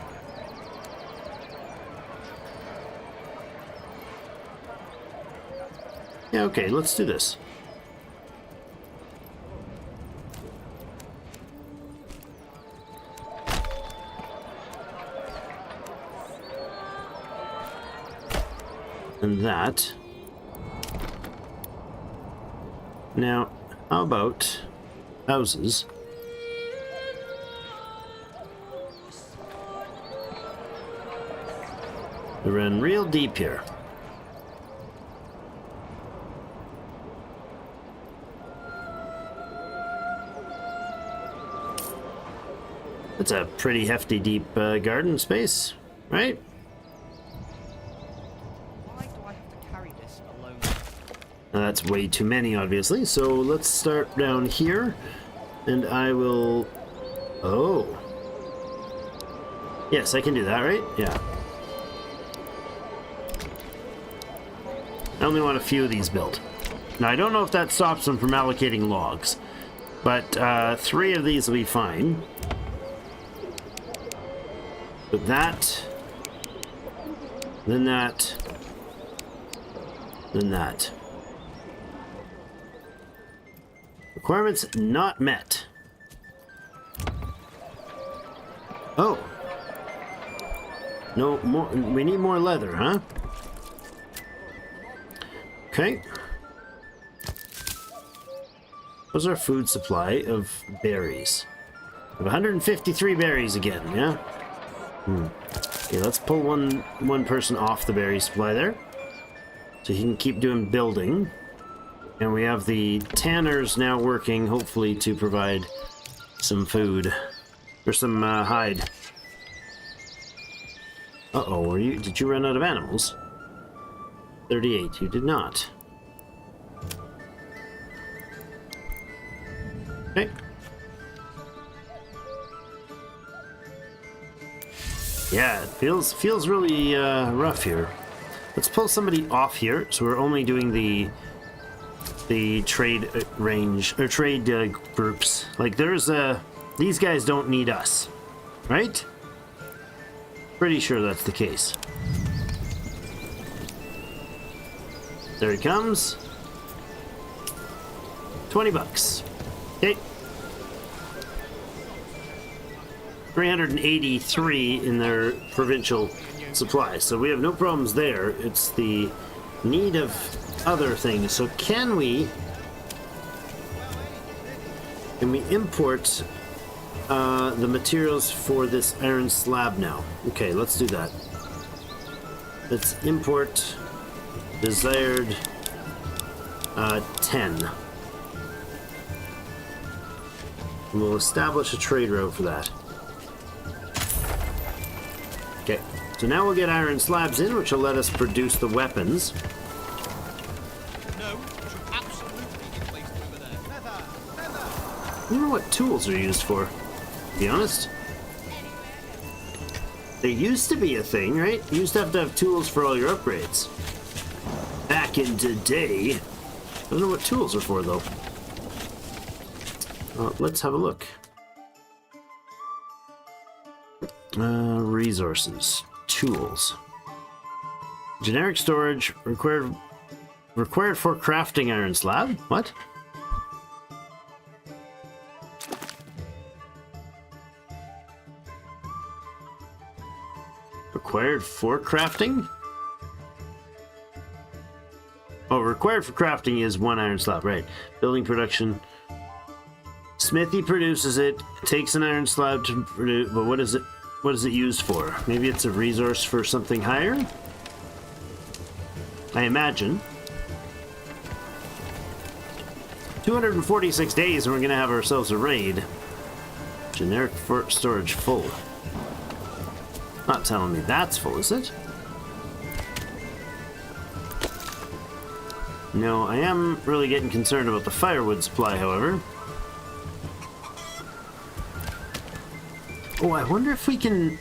Speaker 1: Yeah, okay, let's do this. And that. Now, how about houses? We ran real deep here. That's a pretty hefty deep garden space, right?
Speaker 2: Why do I have to carry this alone?
Speaker 1: That's way too many, obviously. So let's start down here, and I will... Oh. Yes, I can do that, right? Yeah. I only want a few of these built. Now, I don't know if that stops them from allocating logs, but 3 of these will be fine. But that, then that, then that. Requirements not met. Oh. No more, we need more leather, huh? Okay. What's our food supply of berries? We have 153 berries again, yeah? Okay, let's pull one person off the berry supply there, so he can keep doing building. And we have the tanners now working, hopefully, to provide some food or some hide. Uh-oh, did you run out of animals? 38, you did not. Okay. Yeah, it feels really rough here. Let's pull somebody off here, so we're only doing the trade range or trade groups. Like there's these guys don't need us, right? Pretty sure that's the case. There he comes. 20 bucks. Okay. 383 in their provincial supplies, so we have no problems there. It's the need of other things. So can we import the materials for this iron slab now? Okay, let's do that. Let's import desired 10. And we'll establish a trade route for that. Okay, so now we'll get iron slabs in, which will let us produce the weapons.
Speaker 2: No, you should absolutely be placed over there.
Speaker 1: I don't know what tools are used for, to be honest. They used to be a thing, right? You used to have tools for all your upgrades. Back in the day. I don't know what tools are for, though. Let's have a look. Resources. Tools. Generic storage required for crafting iron slab? What? required for crafting? Oh, required for crafting is 1 iron slab, right. Building production. Smithy produces it, takes an iron slab to produce, but what is it used for? Maybe it's a resource for something higher? I imagine. 246 days and we're gonna have ourselves a raid. Generic storage full. Not telling me that's full, is it? No, I am really getting concerned about the firewood supply, however. Oh, I wonder if we can...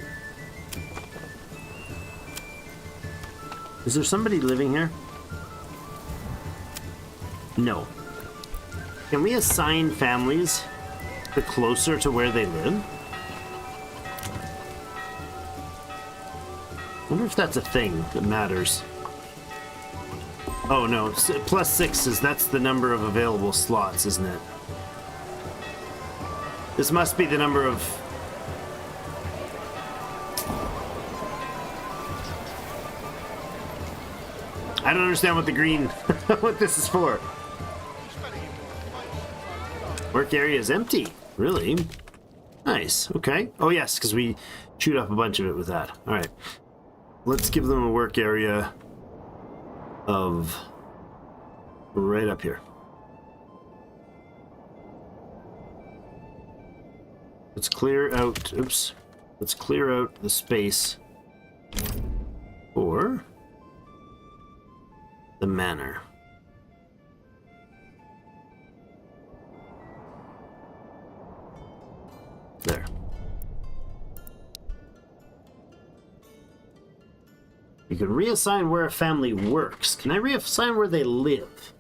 Speaker 1: Is there somebody living here? No. Can we assign families the closer to where they live? I wonder if that's a thing that matters. Oh no, +6 is that's the number of available slots, isn't it? This must be the number of... I don't understand what the green, what this is for. Work area is empty. Really? Nice. Okay. Oh yes, because we chewed up a bunch of it with that. All right. Let's give them a work area of right up here. Let's clear out, oops. Let's clear out the space for the manor. There. You can reassign where a family works. Can I reassign where they live?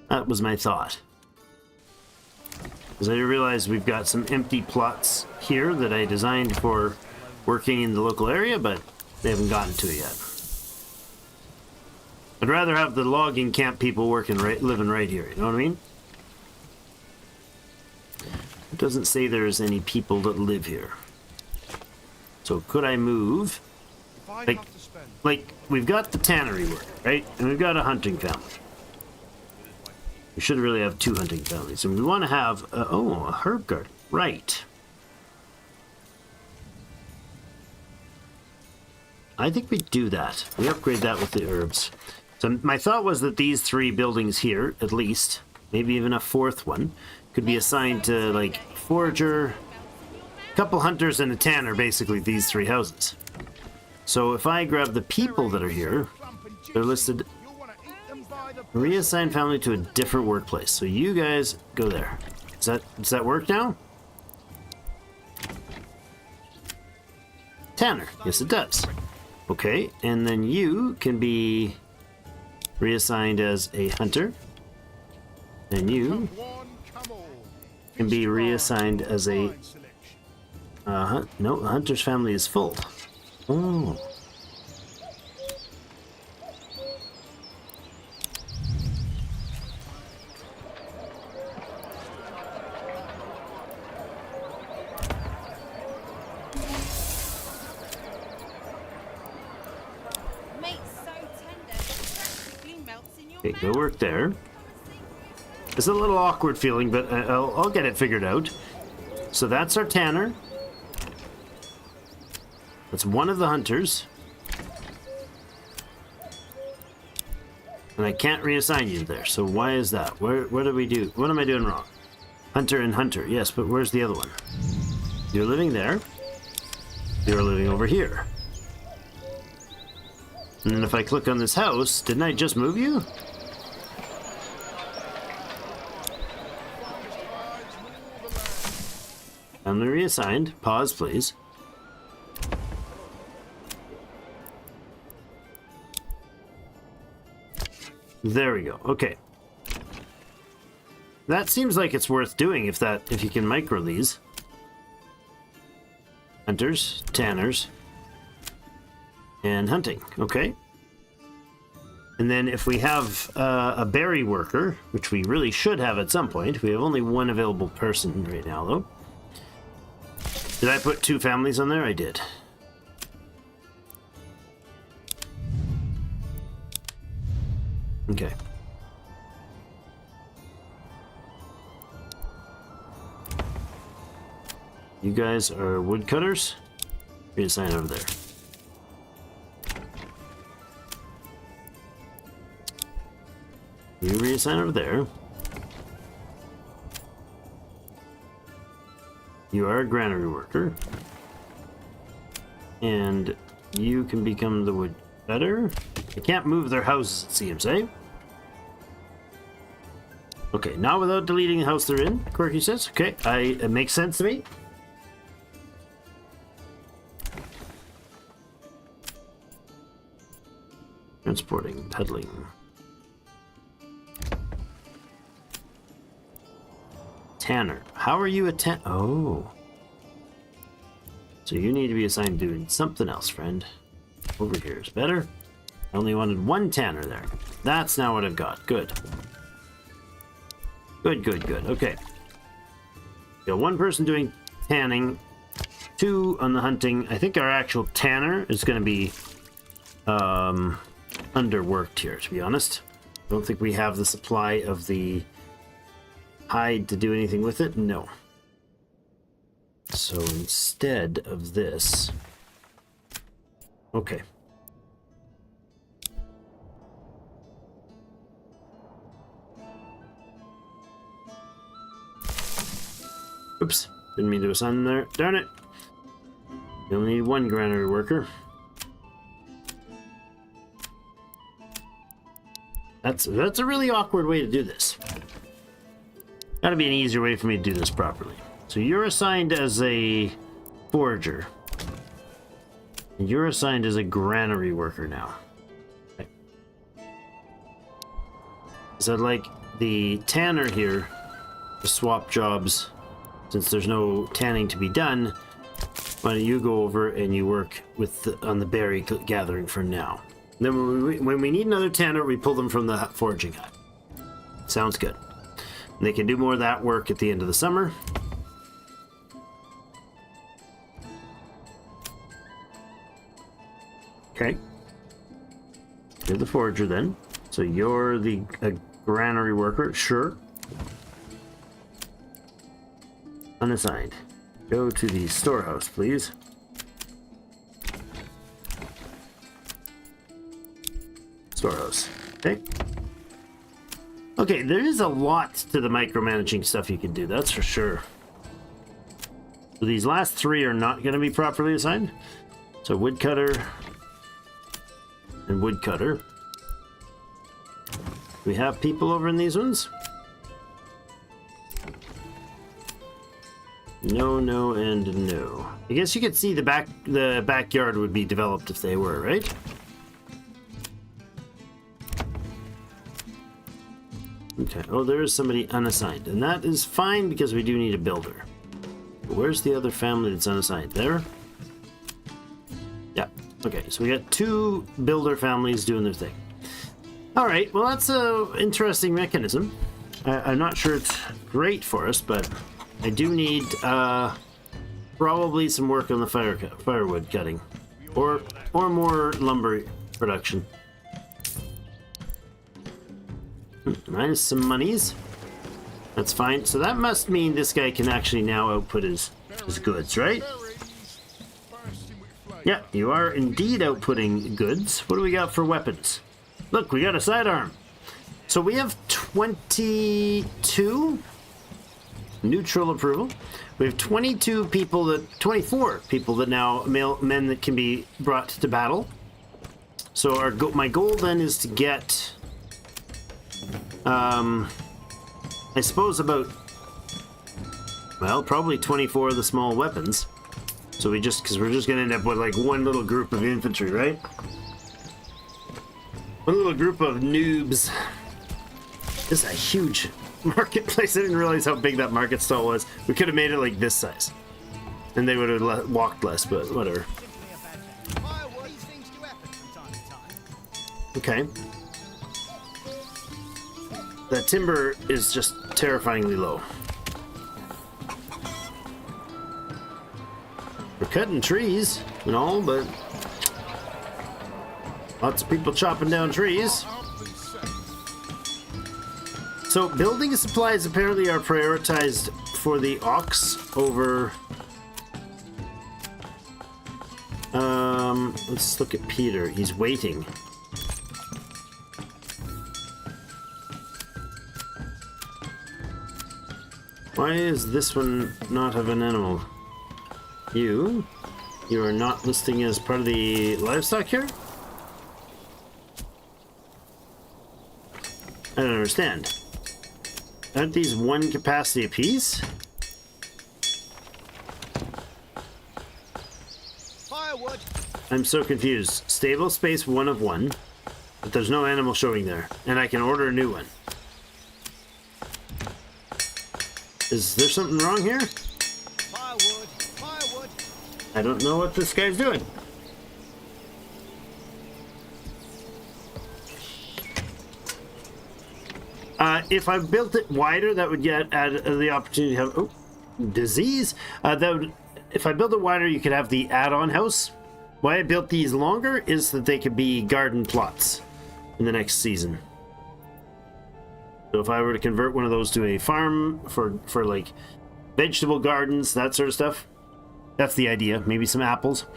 Speaker 1: That was my thought. Because I realized we've got some empty plots here that I designed for working in the local area, but they haven't gotten to it yet. I'd rather have the logging camp people living right here, you know what I mean? It doesn't say there's any people that live here. So could I move? Like we've got the tannery work, right? And we've got a hunting family. We should really have 2 hunting families. And we want to have, a herb garden. Right. I think we do that. We upgrade that with the herbs. So my thought was that these 3 buildings here, at least, maybe even a 4th one, could be assigned to, like, forager, a couple hunters, and a tanner, basically, these 3 houses. So if I grab the people that are here, they're listed... Reassign family to a different workplace. So you guys go there. Does that work now? Tanner. Yes, it does. Okay, and then you can be reassigned as a hunter. And you can be reassigned as a... no, the hunter's family is full. Oh. Okay, go work there. It's a little awkward feeling, but I'll get it figured out. So that's our tanner. That's one of the hunters. And I can't reassign you there, so why is that? What do we do? What am I doing wrong? Hunter and hunter, yes, but where's the other one? You're living there. You're living over here. And then if I click on this house, didn't I just move you? Family reassigned. Pause, please. There we go. Okay. That seems like it's worth doing if you can micro these. Hunters, tanners, and hunting. Okay. And then if we have a berry worker, which we really should have at some point, we have only 1 available person right now, though. Did I put 2 families on there? I did. Okay. You guys are woodcutters. Reassign over there. You reassign over there. You are a granary worker. And you can become the woodcutter. They can't move their houses, it seems, eh? Okay, not without deleting the house they're in, Quirky says. Okay, it makes sense to me. Transporting, peddling. Tanner. How are you a Oh. So you need to be assigned doing something else, friend. Over here is better. I only wanted one Tanner there. That's now what I've got. Good. Good, good, good. Okay. Got one person doing tanning. 2 on the hunting. I think our actual Tanner is going to be underworked here, to be honest. I don't think we have the supply of the hide to do anything with it. No. So instead of this... Okay. Oops. Didn't mean to assign there. Darn it. You only need one granary worker. That's a really awkward way to do this. Gotta be an easier way for me to do this properly. So you're assigned as a forager. And you're assigned as a granary worker now. Okay. So I'd like the tanner here to swap jobs. Since there's no tanning to be done, why don't you go over and you work with on the berry gathering for now. And then when we need another tanner, we pull them from the foraging hut. Sounds good. And they can do more of that work at the end of the summer. Okay. You're the forager then. So you're the granary worker, sure. Unassigned. Go to the storehouse, please. Storehouse. Okay. Okay, there is a lot to the micromanaging stuff you can do, that's for sure. So these last 3 are not going to be properly assigned. So woodcutter and woodcutter. We have people over in these ones? No, no, and no. I guess you could see the backyard would be developed if they were, right? Okay. Oh, there is somebody unassigned, and that is fine because we do need a builder. But where's the other family that's unassigned? There? Yeah. Okay, so we got 2 builder families doing their thing. All right. Well, that's an interesting mechanism. I'm not sure it's great for us, but I do need probably some work on the firewood cutting, or more lumber production. Minus some monies. That's fine. So that must mean this guy can actually now output his goods, right? Yeah, you are indeed outputting goods. What do we got for weapons? Look, we got a sidearm. So we have 22 neutral approval. We have 24 people that now men that can be brought to battle. So my goal then is to get I suppose about, well, probably 24 of the small weapons. So because we're just gonna end up with like one little group of infantry, right? One little group of noobs. This is a huge marketplace. I didn't realize how big that market stall was. We could have made it like this size, and they would have walked less, but whatever. Okay. The timber is just terrifyingly low. We're cutting trees and all, but lots of people chopping down trees. So building supplies apparently are prioritized for the ox over... let's look at Peter. He's waiting. Why is this one not have an animal? You are not listing as part of the livestock here? I don't understand. Aren't these one capacity apiece?
Speaker 2: Firewood.
Speaker 1: I'm so confused. Stable space 1 of 1, but there's no animal showing there, and I can order a new one. Is there something wrong here?
Speaker 2: Firewood. Firewood.
Speaker 1: I don't know what this guy's doing. If I built it wider, that would add the opportunity to have disease. That would, if I built it wider, you could have the add-on house. Why I built these longer is that they could be garden plots in the next season. So if I were to convert one of those to a farm for like vegetable gardens, that sort of stuff, that's the idea. Maybe some apples.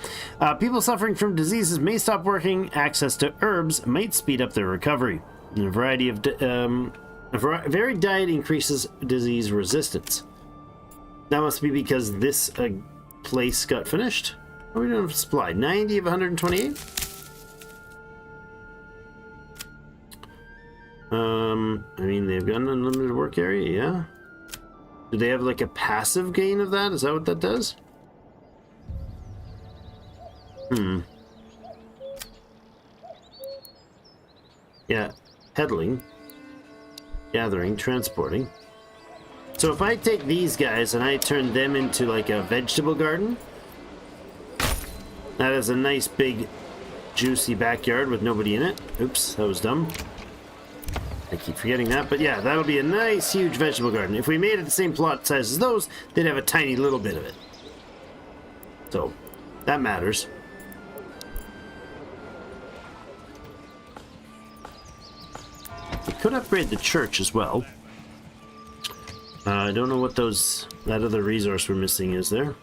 Speaker 1: People suffering from diseases may stop working. Access to herbs might speed up their recovery. And a variety of varied diet increases disease resistance. That must be because this place got finished. What are we doing for supply? 90 of 128? I mean, they've got an unlimited work area, yeah? Do they have like a passive gain of that? Is that what that does? Yeah, peddling, gathering, transporting. So if I take these guys and I turn them into like a vegetable garden, that is a nice big juicy backyard with nobody in it. Oops, that was dumb. I keep forgetting that, but yeah, that'll be a nice huge vegetable garden. If we made it the same plot size as those, they'd have a tiny little bit of it. So that matters. We could upgrade the church as well. I don't know what that other resource we're missing is there.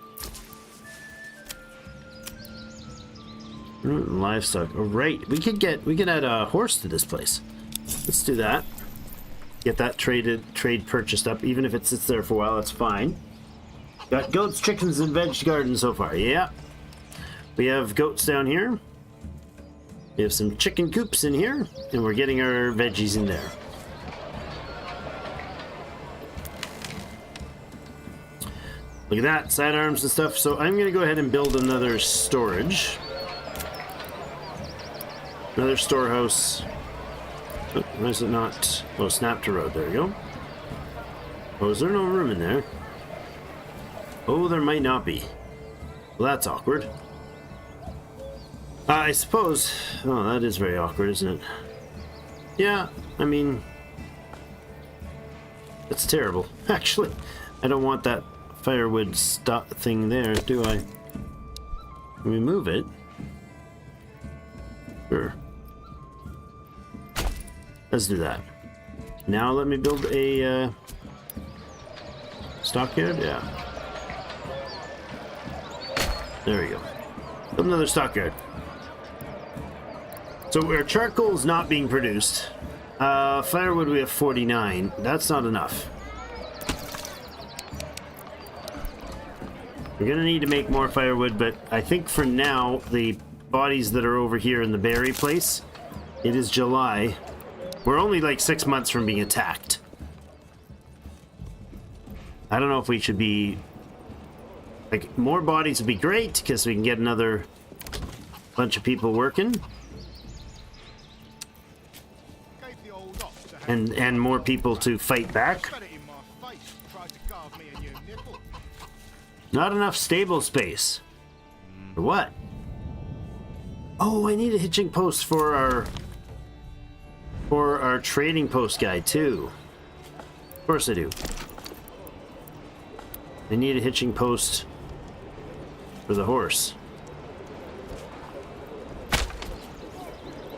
Speaker 1: Livestock. Oh, right. We could add a horse to this place. Let's do that. Get that trade purchased up. Even if it sits there for a while, that's fine. Got goats, chickens, and veg garden so far. Yeah. We have goats down here. We have some chicken coops in here, and we're getting our veggies in there. Look at that, sidearms and stuff. So I'm going to go ahead and build another storage. Another storehouse. Oh, why is it not? Oh, snap to road. There we go. Oh, is there no room in there? Oh, there might not be. Well, that's awkward. I suppose... Oh, that is very awkward, isn't it? Yeah, I mean... That's terrible. Actually, I don't want that firewood thing there, do I? Can we move it? Sure. Let's do that. Now let me build a stockyard. Yeah. There we go. Build another stockyard. So our charcoal is not being produced. Firewood we have 49. That's not enough. We're gonna need to make more firewood, but I think for now the bodies that are over here in the berry place, it is July. We're only like 6 months from being attacked. I don't know if we should be... Like, more bodies would be great, because we can get another bunch of people working. And more people to fight back. Not enough stable space. For what? Oh, I need a hitching post for our trading post guy too. Of course I do. I need a hitching post for the horse.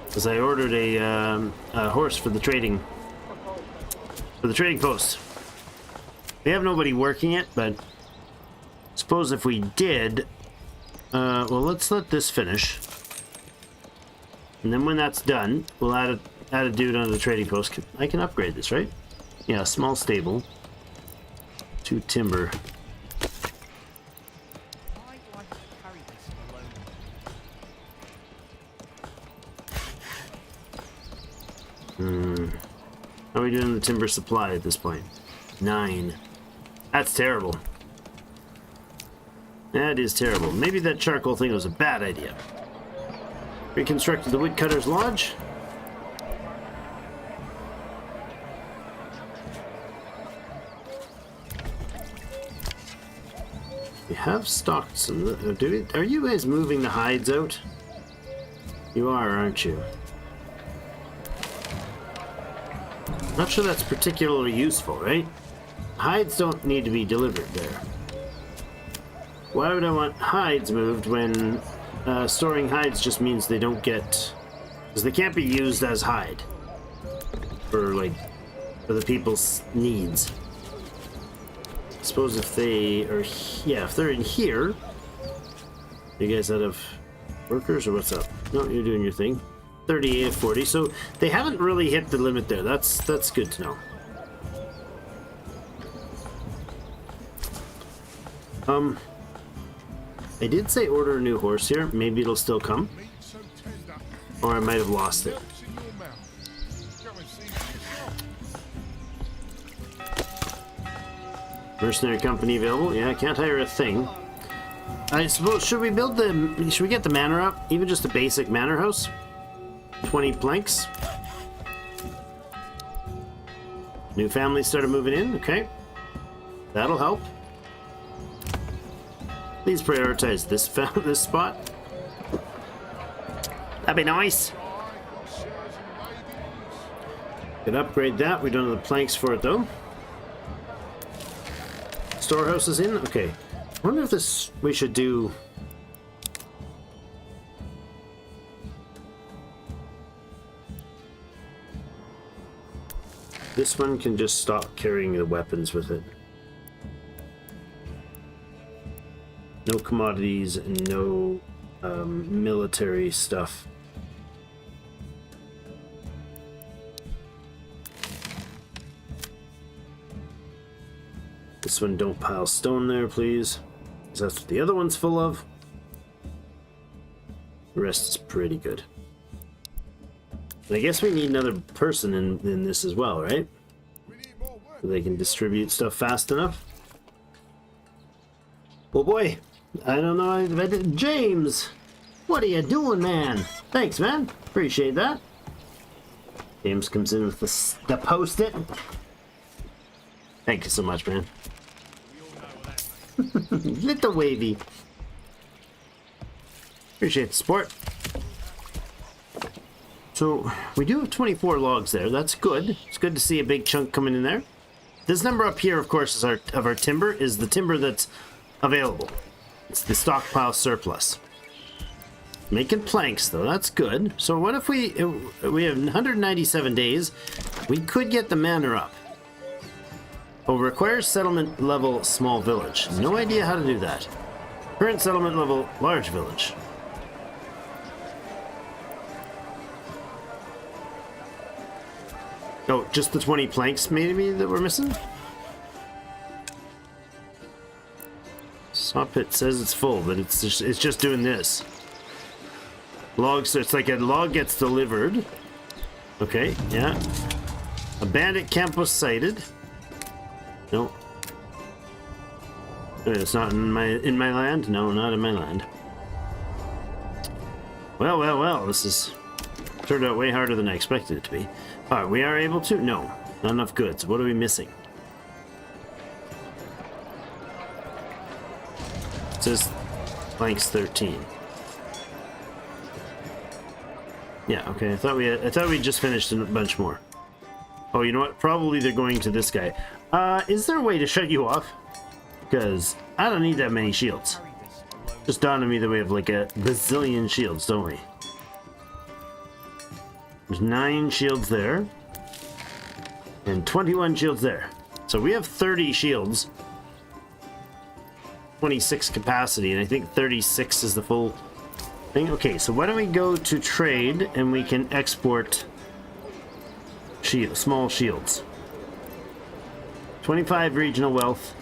Speaker 1: Because I ordered a horse for the trading for the trading post. We have nobody working it, but suppose if we did, well, let's let this finish. And then when that's done, we'll add a dude onto the trading post. I can upgrade this, right? Yeah, small stable. 2 timber.
Speaker 2: I'd like to carry this alone.
Speaker 1: How are we doing the timber supply at this point? 9. That's terrible. That is terrible. Maybe that charcoal thing was a bad idea. Reconstructed the woodcutter's lodge. We have stocked some. Are you guys moving the hides out? You are, aren't you? Not sure that's particularly useful, right? Hides don't need to be delivered there. Why would I want hides moved when storing hides just means they don't get... Because they can't be used as hide. For, like, for the people's needs. I suppose if they are... Yeah, if they're in here... You guys out of workers or what's up? No, you're doing your thing. 38 of 40, so they haven't really hit the limit there. That's good to know. I did say order a new horse here. Maybe it'll still come.
Speaker 4: Meat so tender,
Speaker 1: Or I might have lost it.
Speaker 4: melts in your mouth. Go and see for yourself.
Speaker 1: Mercenary company available. Yeah, I can't hire a thing. I suppose, should we get the manor up? Even just a basic manor house? 20 planks. New families started moving in. Okay. That'll help. Please prioritize this spot. That'd be nice. Could upgrade that. We don't have the planks for it though. Storehouse is in. Okay. I wonder if this we should do. This one can just stop carrying the weapons with it. No commodities and no military stuff. This one, don't pile stone there, please. Because that's what the other one's full of. The rest is pretty good. And I guess we need another person in this as well, right?
Speaker 4: We need more work.
Speaker 1: So they can distribute stuff fast enough. Oh boy, I don't know if I did. James, what are you doing, man? Thanks, man. Appreciate that. James comes in with the post-it. Thank you so much, man. Little wavy. Appreciate the support. So we do have 24 logs there. That's good. It's good to see a big chunk coming in there. This number up here, of course, is our timber. Is the timber that's available. It's the stockpile surplus. Making planks though. That's good. So what if we have 197 days? We could get the manor up. Oh, requires settlement level small village. No idea how to do that. Current settlement level large village. Oh, just the 20 planks maybe that we're missing? Sawpit says it's full, but it's just doing this. Logs, so it's like a log gets delivered. Okay, yeah. A bandit camp was sighted. No. Wait, it's not in my land? No, not in my land. Well, well, well, this is turned out way harder than I expected it to be. Alright, we are able to? No. Not enough goods. What are we missing? It says planks 13. Yeah, okay. I thought we just finished a bunch more. Oh, you know what? Probably they're going to this guy. Is there a way to shut you off? Because I don't need that many shields. Just dawned on me that we have like a bazillion shields, don't we? There's 9 shields there. And 21 shields there. So we have 30 shields. 26 capacity, and I think 36 is the full thing. Okay, so why don't we go to trade and we can export small shields. 25 regional wealth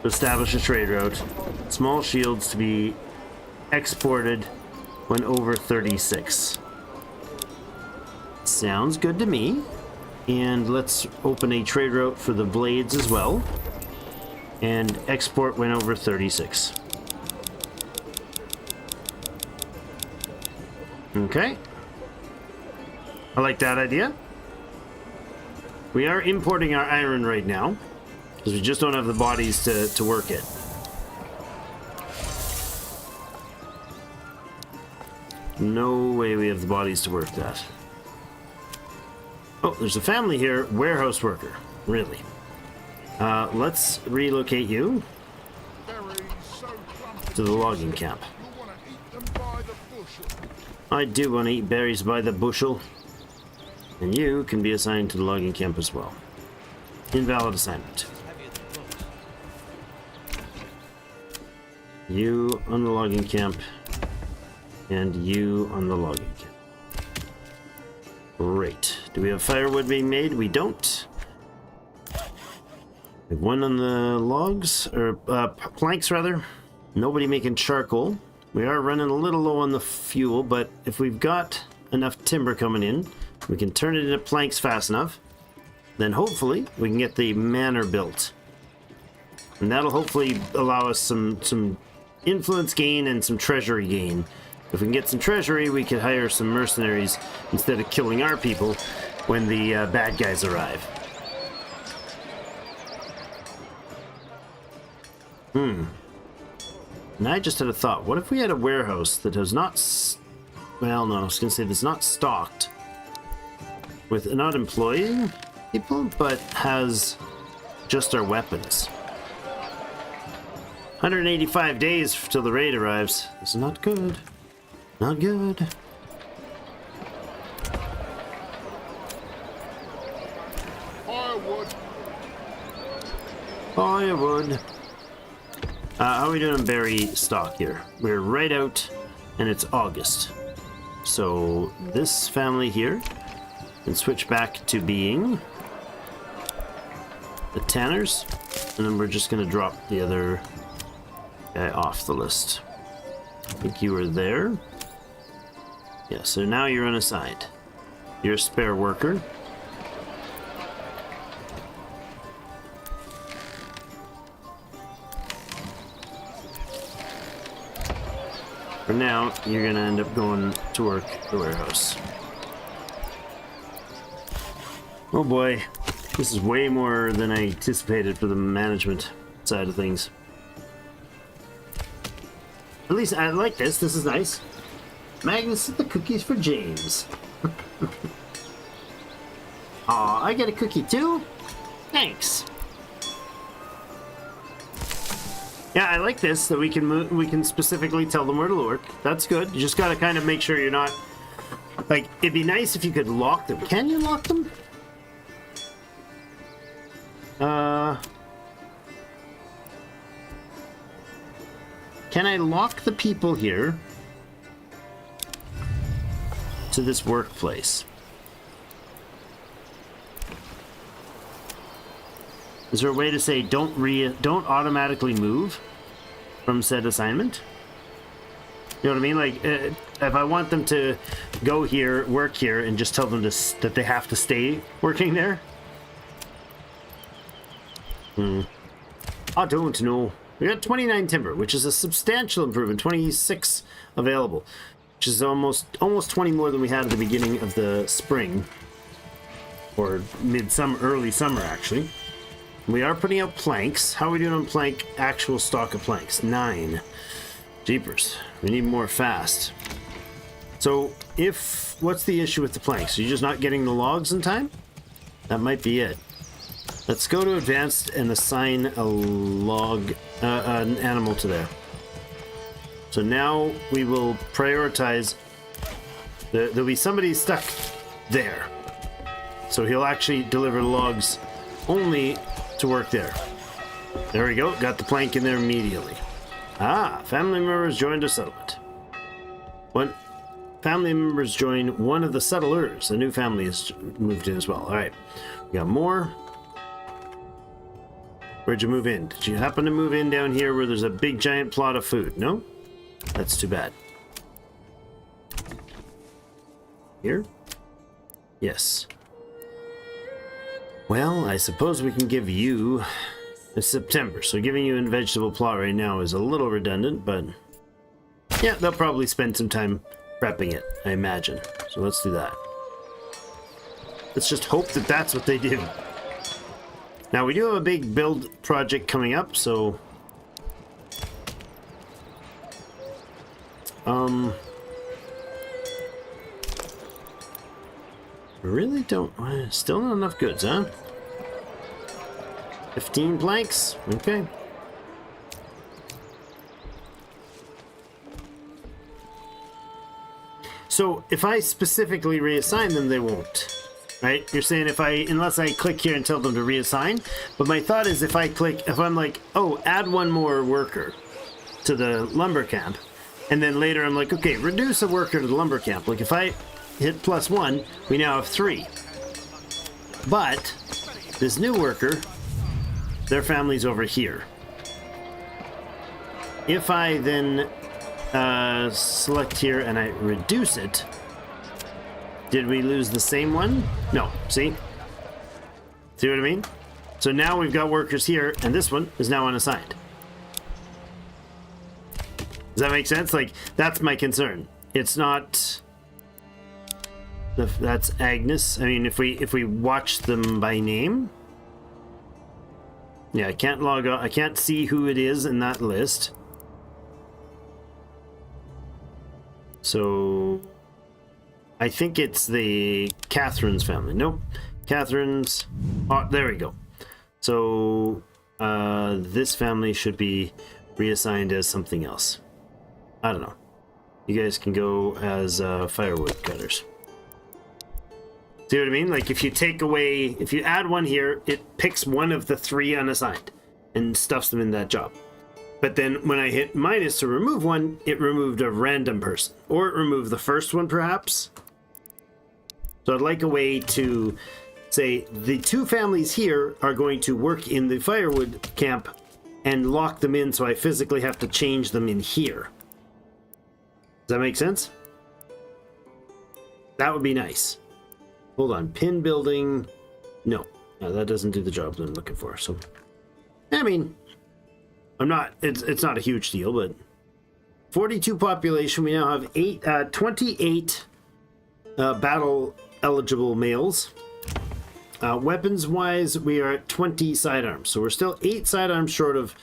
Speaker 1: to establish a trade route. Small shields to be exported when over 36. Sounds good to me. And let's open a trade route for the blades as well. And export when over 36. Okay. I like that idea. We are importing our iron right now, because we just don't have the bodies to work it. No way we have the bodies to work that. Oh, there's a family here. Warehouse worker. Really. Let's relocate you to the logging camp. I do want to eat berries by the bushel. And you can be assigned to the logging camp as well. Invalid assignment. You on the logging camp. And you on the logging camp. Great. Do we have firewood being made? We don't. We have one on the logs, or planks rather. Nobody making charcoal. We are running a little low on the fuel, but if we've got enough timber coming in, we can turn it into planks fast enough. Then hopefully we can get the manor built. And that'll hopefully allow us some influence gain and some treasury gain. If we can get some treasury, we could hire some mercenaries instead of killing our people when the bad guys arrive. And I just had a thought. What if we had a warehouse that has not... well, no, I was going to say that's not stocked with not employing people, but has just our weapons. 185 days till the raid arrives. This is not good. Not good.
Speaker 4: Firewood.
Speaker 1: Firewood. How are we doing on berry stock here? We're right out, and it's August. So this family here can switch back to being the Tanners, and then we're just going to drop the other guy off the list. I think you were there. Yeah, so now you're unassigned. You're a spare worker. For now, you're going to end up going to work at the warehouse. Oh boy, this is way more than I anticipated for the management side of things. At least I like this. This is nice. Magnus, the cookies for James. Aw, I get a cookie too? Thanks. Yeah, I like this, that we can specifically tell them where to work. That's good. You just gotta kind of make sure you're not... like, it'd be nice if you could lock them. Can you lock them? Can I lock the people here to this workplace? Is there a way to say don't automatically move from said assignment? You know what I mean? Like, if I want them to go here, work here, and just tell them that they have to stay working there? I don't know. We got 29 timber, which is a substantial improvement. 26 available, which is almost 20 more than we had at the beginning of the spring, or mid-summer, early summer actually. We are putting out planks. How are we doing on plank? Actual stock of planks. 9. Jeepers. We need more fast. So what's the issue with the planks? Are you just not getting the logs in time? That might be it. Let's go to advanced and assign a log, an animal to there. So now we will prioritize. There'll be somebody stuck there. So he'll actually deliver logs only to work there. There we go. Got the plank in there immediately. Ah, family members joined a settlement. One family members join one of the settlers. A new family has moved in as well. All right, we got more. Where'd you move in? Did you happen to move in down here where there's a big giant plot of food? No? That's too bad. Here? Yes. Well, I suppose we can give you... It's September, so giving you a vegetable plot right now is a little redundant, but... Yeah, they'll probably spend some time prepping it, I imagine. So let's do that. Let's just hope that that's what they do. Now, we do have a big build project coming up, so... Really don't... Still not enough goods, huh? 15 planks? Okay. So, if I specifically reassign them, they won't. Right? You're saying unless I click here and tell them to reassign. But my thought is if I'm like, oh, add one more worker to the lumber camp. And then later I'm like, okay, reduce a worker to the lumber camp. Like if I hit +1, we now have 3. But this new worker, their family's over here. If I then select here and I reduce it, did we lose the same one? No. See? See what I mean? So now we've got workers here, and this one is now unassigned. Does that make sense? Like, that's my concern. It's not... That's Agnes. I mean, if we watch them by name... Yeah, I can't log on. I can't see who it is in that list. So... I think it's the Catherine's family. Nope. Catherine's... Oh, there we go. So, this family should be reassigned as something else. I don't know. You guys can go as firewood cutters. See what I mean? Like, if you add one here, it picks one of the 3 unassigned and stuffs them in that job. But then when I hit minus to remove one, it removed a random person. Or it removed the first one, perhaps. So I'd like a way to say the 2 families here are going to work in the firewood camp and lock them in, so I physically have to change them in here. Does that make sense? That would be nice. Hold on. Pin building. No, that doesn't do the job that I'm looking for. So, I mean, it's not a huge deal, but 42 population. We now have 28 battle eligible males. Weapons wise, we are at 20 sidearms. So we're still 8 sidearms short of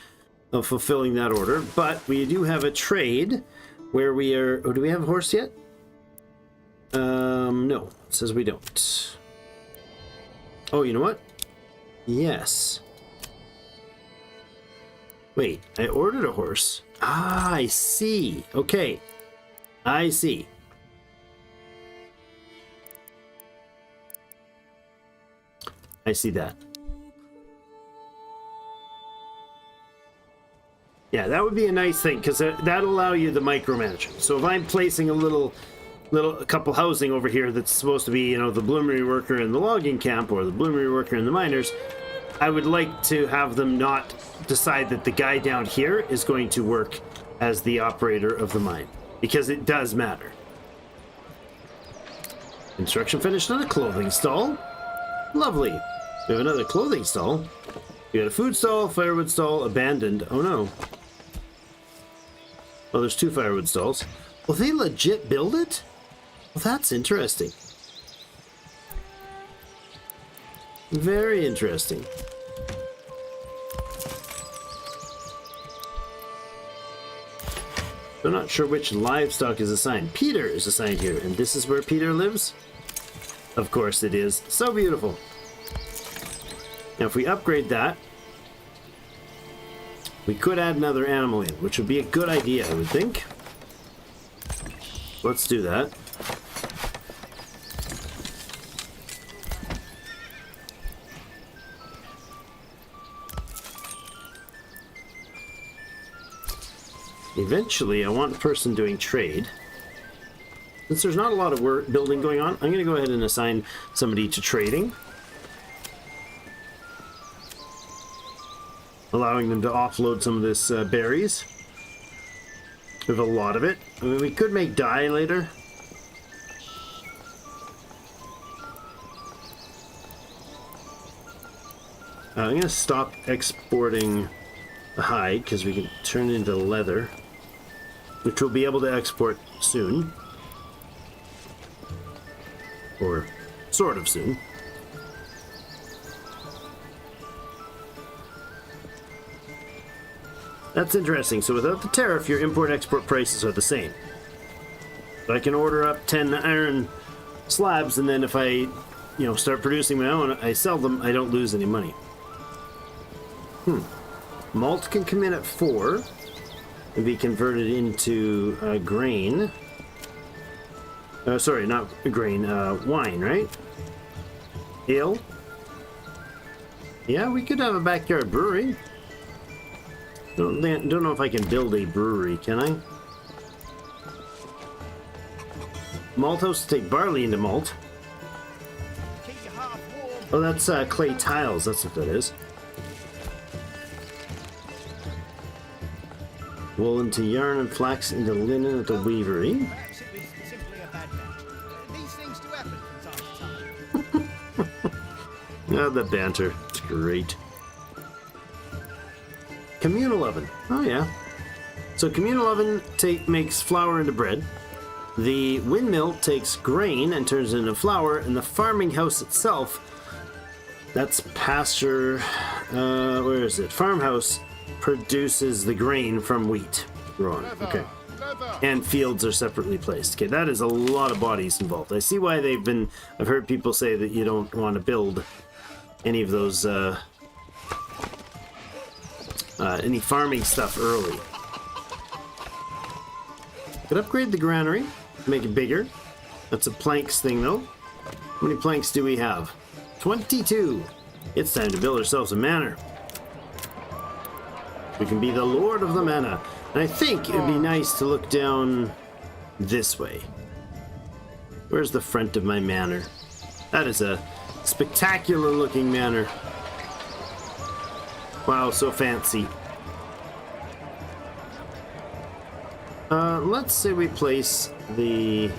Speaker 1: fulfilling that order, but we do have a trade where we are... Oh, do we have a horse yet? No. It says we don't. Oh, you know what? Yes. Wait, I ordered a horse. Ah, I see. Okay. I see. I see that. Yeah, that would be a nice thing, because that'll allow you the micromanagement. So if I'm placing a couple housing over here that's supposed to be, you know, the bloomery worker in the logging camp or the bloomery worker in the miners, I would like to have them not decide that the guy down here is going to work as the operator of the mine, because it does matter. Construction finished on a clothing stall. Lovely. We have another clothing stall. We got a food stall, firewood stall, abandoned. Oh no. Oh, there's 2 firewood stalls. Will they legit build it? Well, that's interesting. Very interesting. I'm not sure which livestock is assigned. Peter is assigned here, and this is where Peter lives? Of course it is. So beautiful. Now, if we upgrade that, we could add another animal in, which would be a good idea, I would think. Let's do that. eventually I want a person doing trade. Since there's not a lot of work building going on, I'm going to go ahead and assign somebody to trading. Allowing them to offload some of this berries. We have a lot of it. I mean, we could make dye later. I'm going to stop exporting the hide because we can turn it into leather, which we'll be able to export soon. Or sort of soon. That's interesting. So without the tariff, your import-export prices are the same. So I can order up 10 iron slabs, and then if I, start producing my own, I sell them, I don't lose any money. Malt can come in at 4 and be converted into grain. Sorry, not grain, wine, right? Ale. Yeah, we could have a backyard brewery. Don't know if I can build a brewery, can I? Malt house to take barley into malt.
Speaker 3: Keep your heart warm.
Speaker 1: Oh, that's clay tiles, that's what that is. Wool into yarn and flax into linen at the weavery.
Speaker 3: Perhaps it was simply a bad day. These things do happen from time to time.
Speaker 1: Oh, the banter. It's great. Communal oven. Oh, yeah. So communal oven makes flour into bread. The windmill takes grain and turns it into flour. And the farming house itself, that's pasture. Where is it? Farmhouse produces the grain from wheat. Wrong. Okay. And fields are separately placed. Okay, that is a lot of bodies involved. I see why I've heard people say that you don't want to build any of those, any farming stuff early. Could upgrade the granary, make it bigger. That's a planks thing though. How many planks do we have? 22. It's time to build ourselves a manor. We can be the lord of the manor. And I think it'd be nice to look down this way. Where's the front of my manor? That is a spectacular looking manor. Wow, so fancy. Let's say we place the...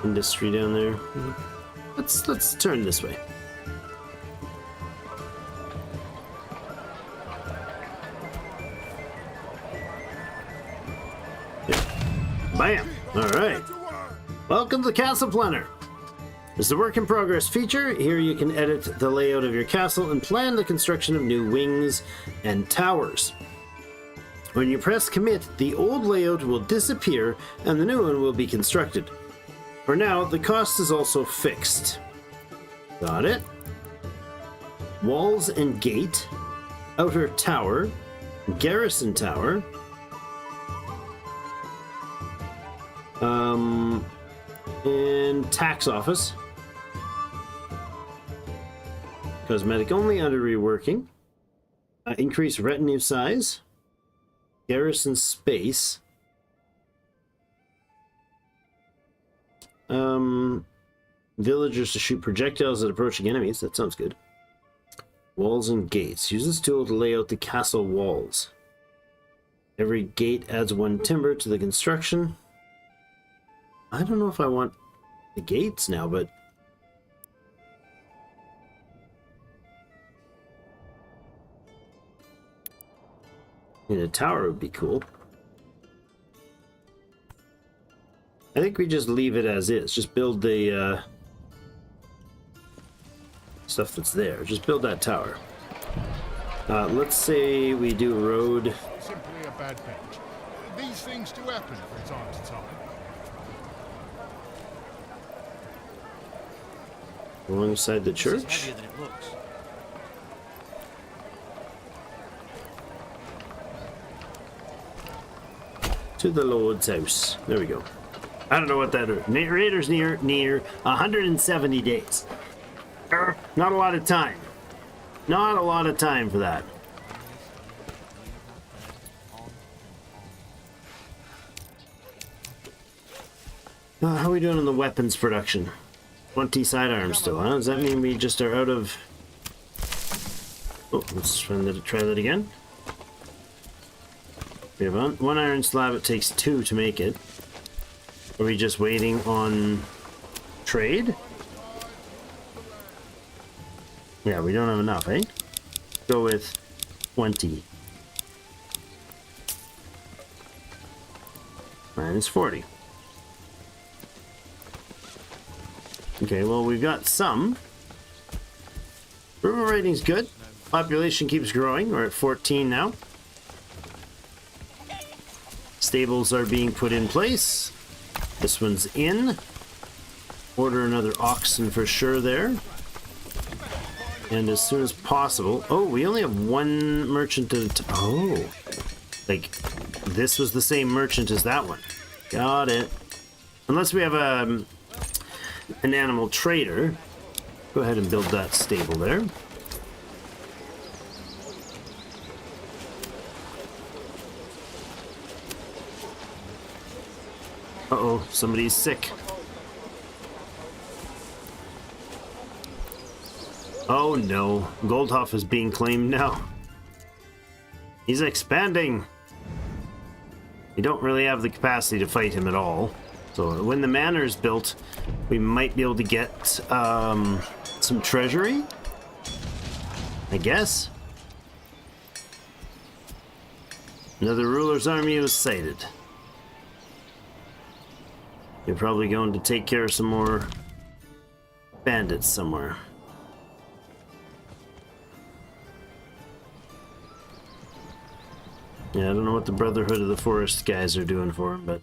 Speaker 1: industry down there. Let's turn this way. Bam! Alright. Welcome to the Castle Planner. This is the work in progress feature. Here you can edit the layout of your castle and plan the construction of new wings and towers. When you press commit, the old layout will disappear and the new one will be constructed. For now, the cost is also fixed. Got it. Walls and gate, outer tower, garrison tower, and tax office. Cosmetic only under reworking. Increase retinue size. Garrison space. Villagers to shoot projectiles at approaching enemies. That sounds good. Walls and gates. Use this tool to lay out the castle walls. Every gate adds 1 timber to the construction. I don't know if I want the gates now, but... I mean, a tower would be cool. I think we just leave it as is. Just build the stuff that's there. Just build that tower. Let's say we do a road.
Speaker 4: Simply a bad patch. These things do happen from time to time.
Speaker 1: Alongside the
Speaker 3: This is
Speaker 1: church.
Speaker 3: heavier than it looks.
Speaker 1: To the Lord's house. There we go. I don't know what that is. Raiders near 170 days. Not a lot of time. Not a lot of time for that. How are we doing on the weapons production? 20 sidearms still, huh? Does that mean we just are out of... Oh, let's try that again. We have one iron slab, it takes 2 to make it. Are we just waiting on trade? Yeah, we don't have enough, eh? Go with 20. Minus 40. Okay, well, we've got some. River rating's good. Population keeps growing. We're at 14 now. Stables are being put in place. This one's in. Order another oxen for sure there. And as soon as possible... Oh, we only have one merchant at a oh. Like, this was the same merchant as that one. Got it. Unless we have an animal trader. Go ahead and build that stable there. Uh-oh, somebody's sick. Oh no, Goldhoff is being claimed now. He's expanding. We don't really have the capacity to fight him at all. So when the manor is built, we might be able to get some treasury, I guess. Another ruler's army was sighted. You're probably going to take care of some more bandits somewhere. Yeah, I don't know what the Brotherhood of the Forest guys are doing for him, but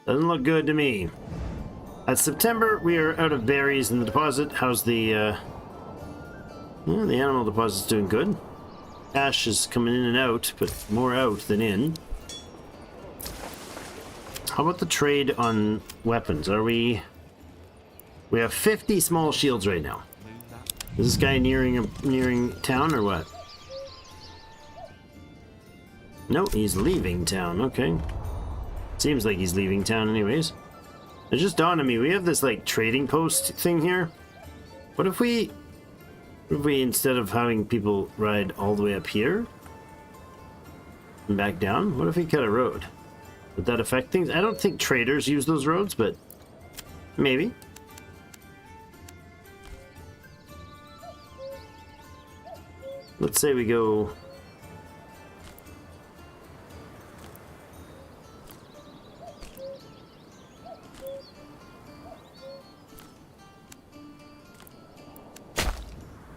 Speaker 1: doesn't look good to me. At September, we are out of berries in the deposit. How's the the animal deposit's doing good. Cash is coming in and out, but more out than in. How about the trade on weapons? Are we have 50 small shields right now. Is this guy nearing town or what? No, he's leaving town. Okay. Seems like he's leaving town anyways. It just dawned on me, we have this like trading post thing here. What if we instead of having people ride all the way up here and back down, what if we cut a road? Would that affect things? I don't think traders use those roads, but maybe. Let's say we go...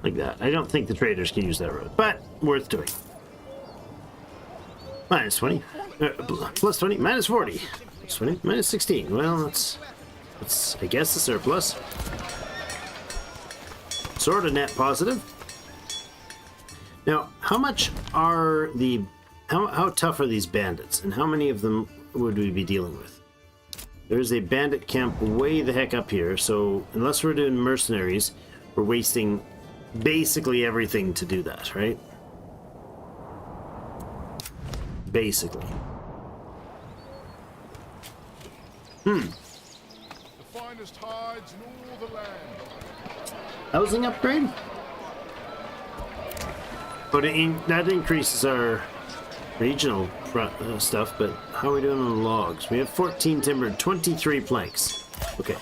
Speaker 1: like that. I don't think the traders can use that road, but worth doing. Minus 20. Plus 20. Minus 40. Plus 20. Minus 16. Well, that's I guess a surplus. Sort of net positive. Now, how much are the... How tough are these bandits? And how many of them would we be dealing with? There's a bandit camp way the heck up here, so unless we're doing mercenaries, we're wasting basically everything to do that, right? Basically.
Speaker 4: The finest hides in all the land.
Speaker 1: Housing upgrade? But that increases our regional stuff, but how are we doing on logs? We have 14 timber, 23 planks. Okay.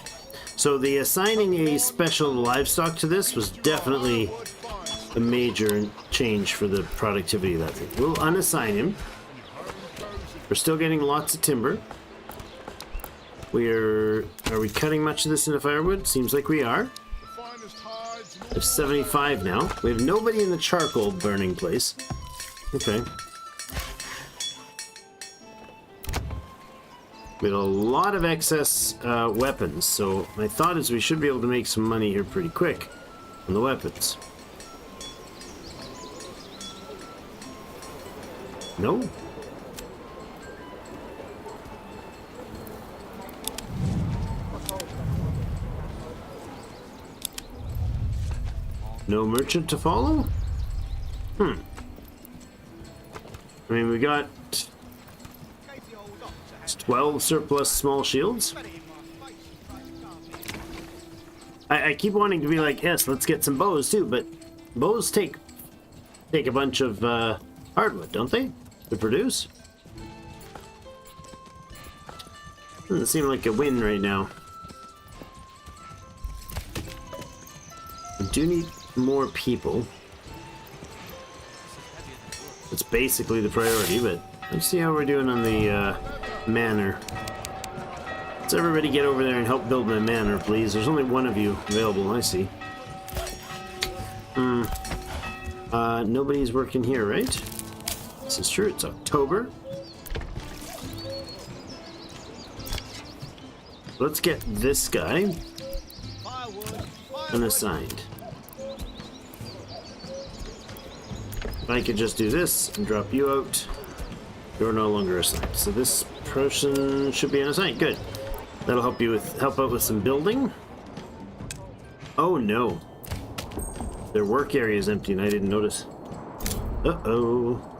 Speaker 1: So the assigning a special livestock to this was definitely a major change for the productivity of that thing. We'll unassign him. We're still getting lots of timber. Are we cutting much of this into firewood? Seems like we are. We have 75 now. We have nobody in the charcoal burning place. Okay. We have a lot of excess weapons, so my thought is we should be able to make some money here pretty quick on the weapons. No? No merchant to follow? I mean, we got
Speaker 3: Gave the old ox a hand.
Speaker 1: 12 surplus small shields.
Speaker 3: Put it in my face and tried to calm me.
Speaker 1: I keep wanting to be like, yes, let's get some bows too, but bows take a bunch of hardwood, don't they? To produce? Doesn't seem like a win right now. I do need more people. It's basically the priority, but let's see how we're doing on the manor. Let's everybody get over there and help build my manor, please. There's only one of you available, I see. Nobody's working here, right? This is true, it's October. Let's get this guy
Speaker 3: Firewood.
Speaker 1: unassigned. If I could just do this and drop you out, you're no longer assigned. So this person should be unassigned. Good. That'll help out with some building. Oh no. Their work area is empty and I didn't notice. Uh-oh.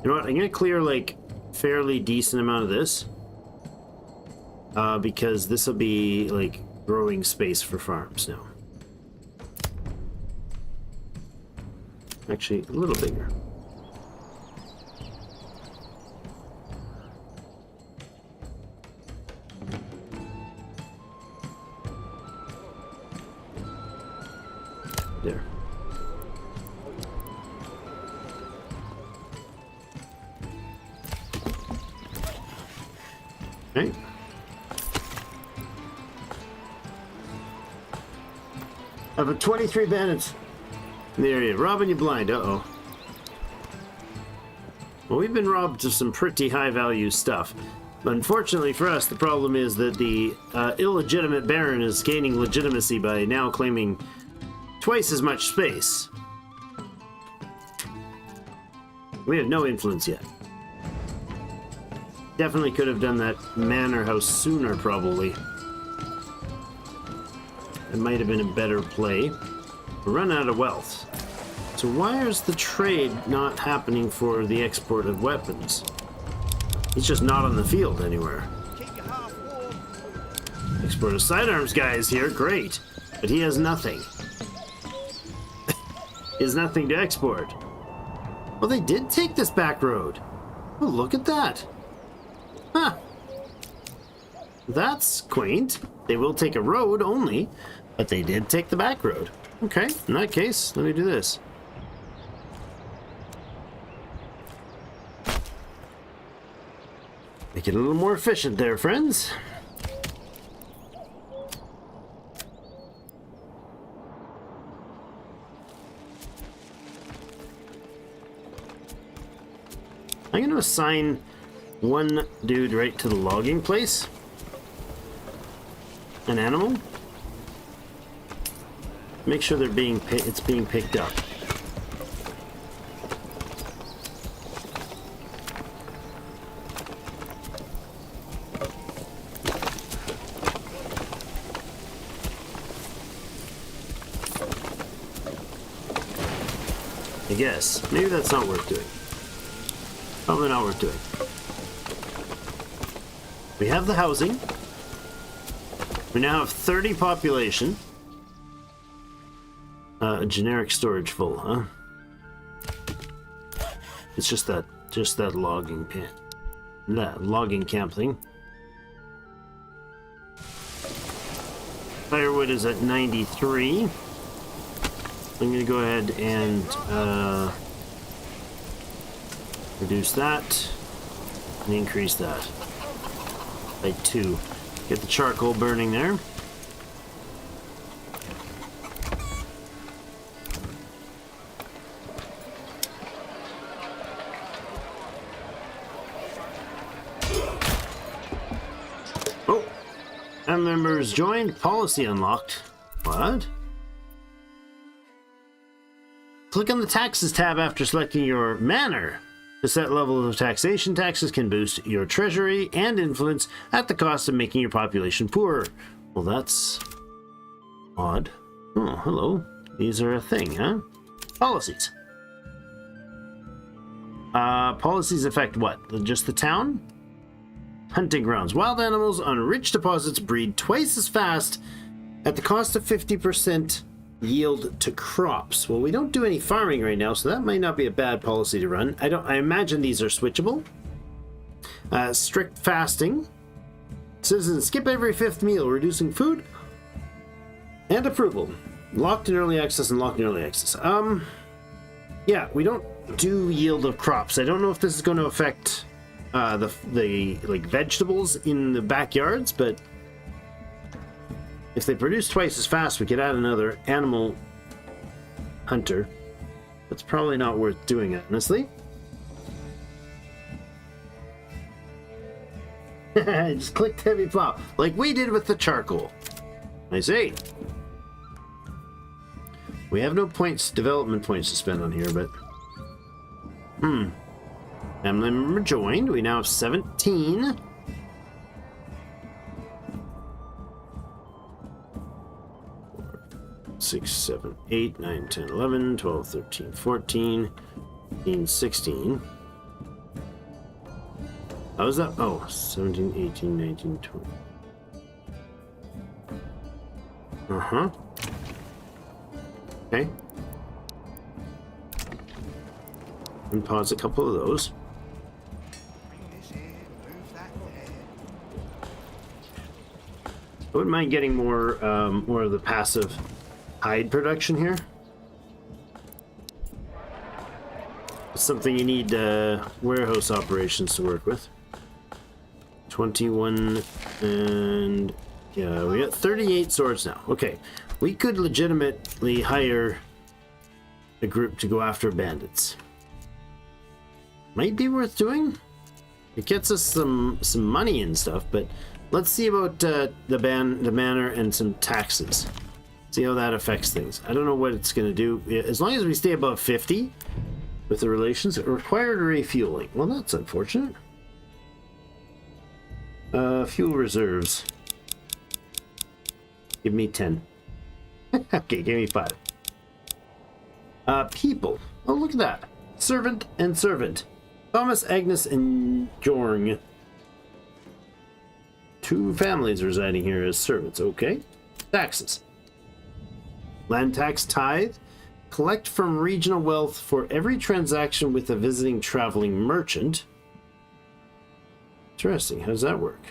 Speaker 1: You know what? I'm gonna clear like fairly decent amount of this. Because this will be like growing space for farms now. Actually, a little bigger. There. Okay. I have 23 bandits in the area. Robbing you blind. Uh-oh. Well, we've been robbed of some pretty high-value stuff. Unfortunately for us, the problem is that the illegitimate Baron is gaining legitimacy by now claiming twice as much space. We have no influence yet. Definitely could have done that manor house sooner, probably. It might have been a better play. We're running out of wealth. So why is the trade not happening for the export of weapons? He's just not on the field anywhere.
Speaker 3: Keep your half warm.
Speaker 1: Export of sidearms guy is here, great. But he has nothing. He has nothing to export. Well, they did take this back road. Oh, look at that. Huh. That's quaint. They will take a road only, but they did take the back road. Okay, in that case, let me do this. Make it a little more efficient there, friends. I'm going to assign one dude right to the logging place. An animal. Make sure it's being picked up. I guess. Maybe that's not worth doing. Probably not worth doing. We have the housing. We now have 30 population. Generic storage full, huh? It's just that logging logging camp thing. Firewood is at 93. I'm gonna go ahead and reduce that and increase that by 2. Get the charcoal burning there. Oh, and members joined. Policy unlocked. What? Click on the Taxes tab after selecting your manor. To set level of taxation, taxes can boost your treasury and influence at the cost of making your population poorer. Well, that's odd. Oh, hello. These are a thing, huh? Policies. Policies affect what? Just the town? Hunting grounds. Wild animals on rich deposits breed twice as fast at the cost of 50% yield to crops. Well, we don't do any farming right now, so that might not be a bad policy to run. I imagine these are switchable. Strict fasting. Citizens skip every 5th meal, reducing food. And approval. Locked in early access and locked in early access. Yeah, we don't do yield of crops. I don't know if this is going to affect the like vegetables in the backyards, but if they produce twice as fast, we could add another animal hunter. That's probably not worth doing, honestly. I just clicked heavy plow, like we did with the charcoal. I see. We have no points, development points to spend on here, but... Family member joined. We now have 17. Six, 7, 8, 9, 10, 11, 12, 13, 14, 15, 16. How is that? Oh, 17, 18, 19, 20. Uh-huh. Okay. And pause a couple of those.
Speaker 3: Bring this here, move that there.
Speaker 1: I wouldn't mind getting more of the passive hide production here. It's something you need warehouse operations to work with. 21 and yeah, we got 38 swords now. Okay, we could legitimately hire a group to go after bandits. Might be worth doing. It gets us some money and stuff, but let's see about the manor and some taxes. See how that affects things. I don't know what it's going to do. As long as we stay above 50 with the relations, required refueling. Well, that's unfortunate. Fuel reserves. Give me 10. Okay, give me 5. People. Oh, look at that. Servant and servant. Thomas, Agnes, and Jorng. 2 families residing here as servants. Okay. Taxes. Land tax tithe. Collect from regional wealth for every transaction with a visiting traveling merchant. Interesting. How does that work?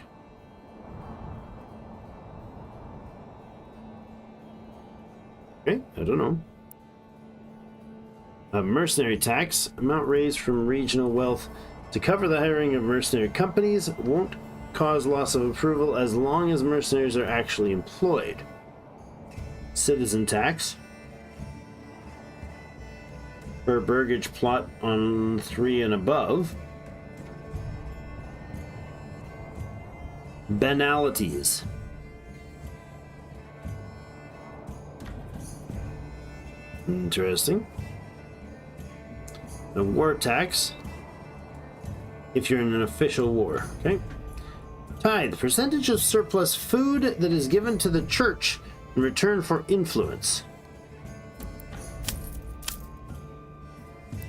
Speaker 1: Okay, I don't know. A mercenary tax. Amount raised from regional wealth to cover the hiring of mercenary companies won't cause loss of approval as long as mercenaries are actually employed. Citizen tax. Per burgage plot on 3 and above. Banalities. Interesting. A war tax. If you're in an official war. Okay. Tithe. Percentage of surplus food that is given to the church in return for influence.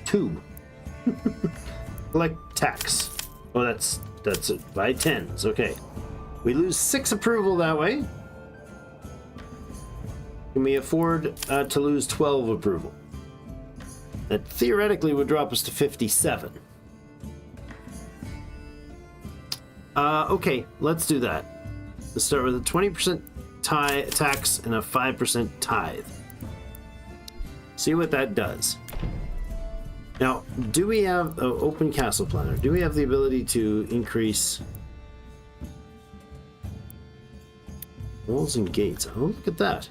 Speaker 1: 2. Collect tax. Oh, that's it. By 10s. Okay. We lose 6 approval that way. Can we afford to lose 12 approval? That theoretically would drop us to 57. Okay, let's do that. Let's start with a 20% tax and a 5% tithe. See what that does. Now, do we have an open castle planner? Do we have the ability to increase walls and gates? Oh, look at that.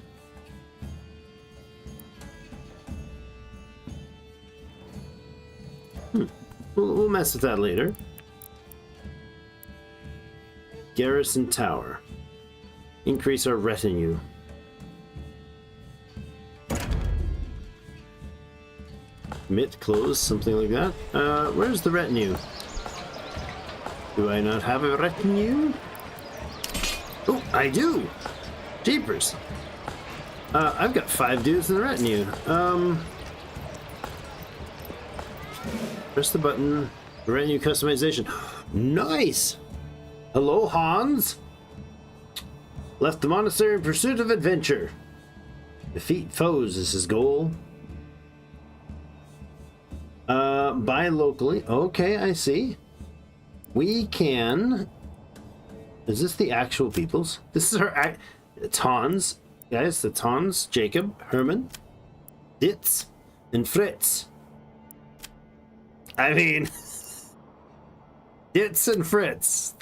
Speaker 1: We'll mess with that later. Garrison tower. Increase our retinue. Commit, close, something like that. Where's the retinue? Do I not have a retinue? Oh, I do! Jeepers. I've got 5 dudes in the retinue. Press the button. Retinue customization. Nice! Hello, Hans. Left the monastery in pursuit of adventure. Defeat foes is his goal. Buy locally. Okay, I see. We can... Is this the actual peoples? This is our... It's Hans. Guys, that's Hans, Jacob, Herman, Ditz, and Fritz. I mean... Ditz and Fritz.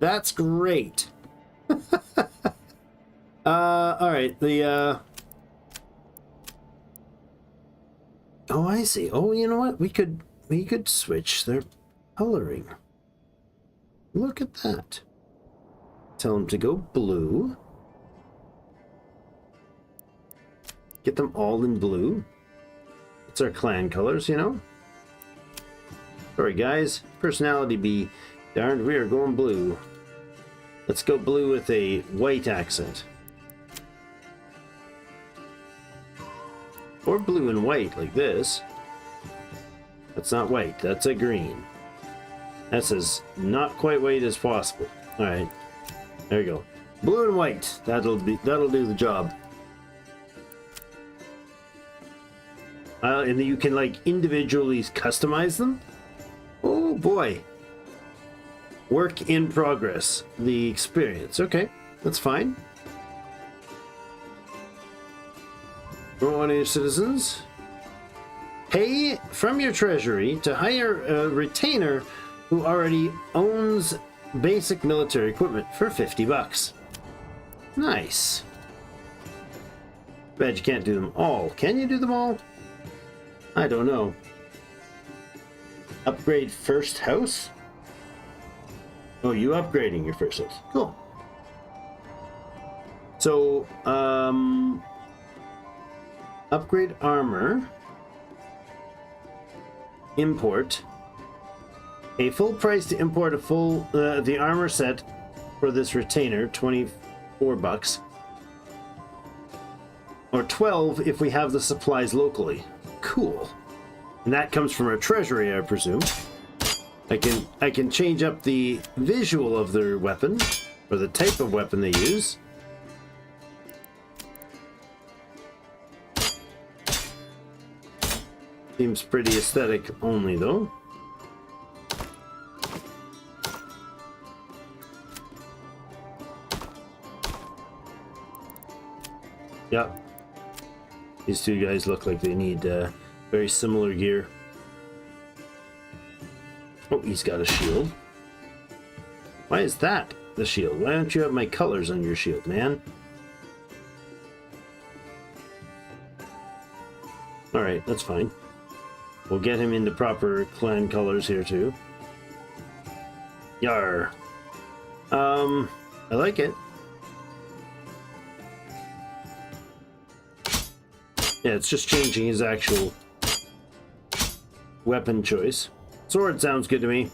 Speaker 1: That's great. Alright, the, Oh, I see. Oh, you know what? We could switch their coloring. Look at that. Tell them to go blue. Get them all in blue. It's our clan colors, you know? Sorry, guys. Personality be darned, we are going blue. Let's go blue with a white accent. Or blue and white, like this. That's not white, that's a green. That's as not quite white as possible. Alright. There you go. Blue and white. That'll do the job. And then you can like individually customize them. Oh boy. Work in progress. The experience. Okay, that's fine. One of your citizens. Pay from your treasury to hire a retainer who already owns basic military equipment for 50 bucks. Nice. Bet you can't do them all. Can you do them all? I don't know. Upgrade first house? Oh, you upgrading your first house. Cool. So, upgrade armor. Import. A full price to import a full the armor set for this retainer, 24 bucks. Or 12 if we have the supplies locally. Cool. And that comes from our treasury, I presume. I can change up the visual of their weapon, or the type of weapon they use. Seems pretty aesthetic only, though. Yep. These two guys look like they need very similar gear. Oh, he's got a shield. Why is that the shield? Why don't you have my colors on your shield, man? Alright, that's fine. We'll get him into proper clan colors here too. Yar. I like it. Yeah, it's just changing his actual weapon choice. Sword sounds good to me.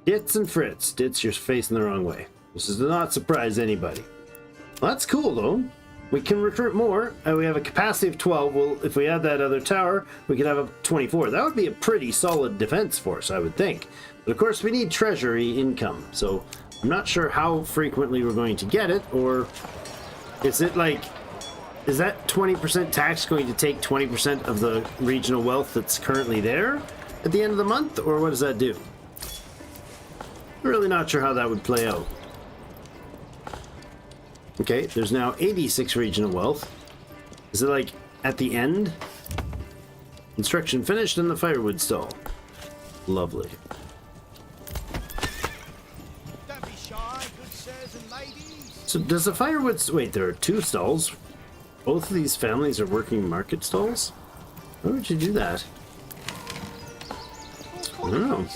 Speaker 1: Ditz and Fritz. Ditz, you're facing the wrong way. This does not surprise anybody. Well, that's cool though. We can recruit more, and we have a capacity of 12. Well, if we add that other tower, we could have a 24. That would be a pretty solid defense force, I would think. But of course, we need treasury income, so I'm not sure how frequently we're going to get it, or is it like... Is that 20% tax going to take 20% of the regional wealth that's currently there at the end of the month, or what does that do? I'm really not sure how that would play out. Okay, there's now 86 regional wealth. Is it like at the end? Construction finished and the firewood stall. Lovely.
Speaker 3: Don't be shy, good sirs and ladies.
Speaker 1: So does the firewood... Wait, there are 2 stalls? Both of these families are working market stalls? Why would you do that? I don't know.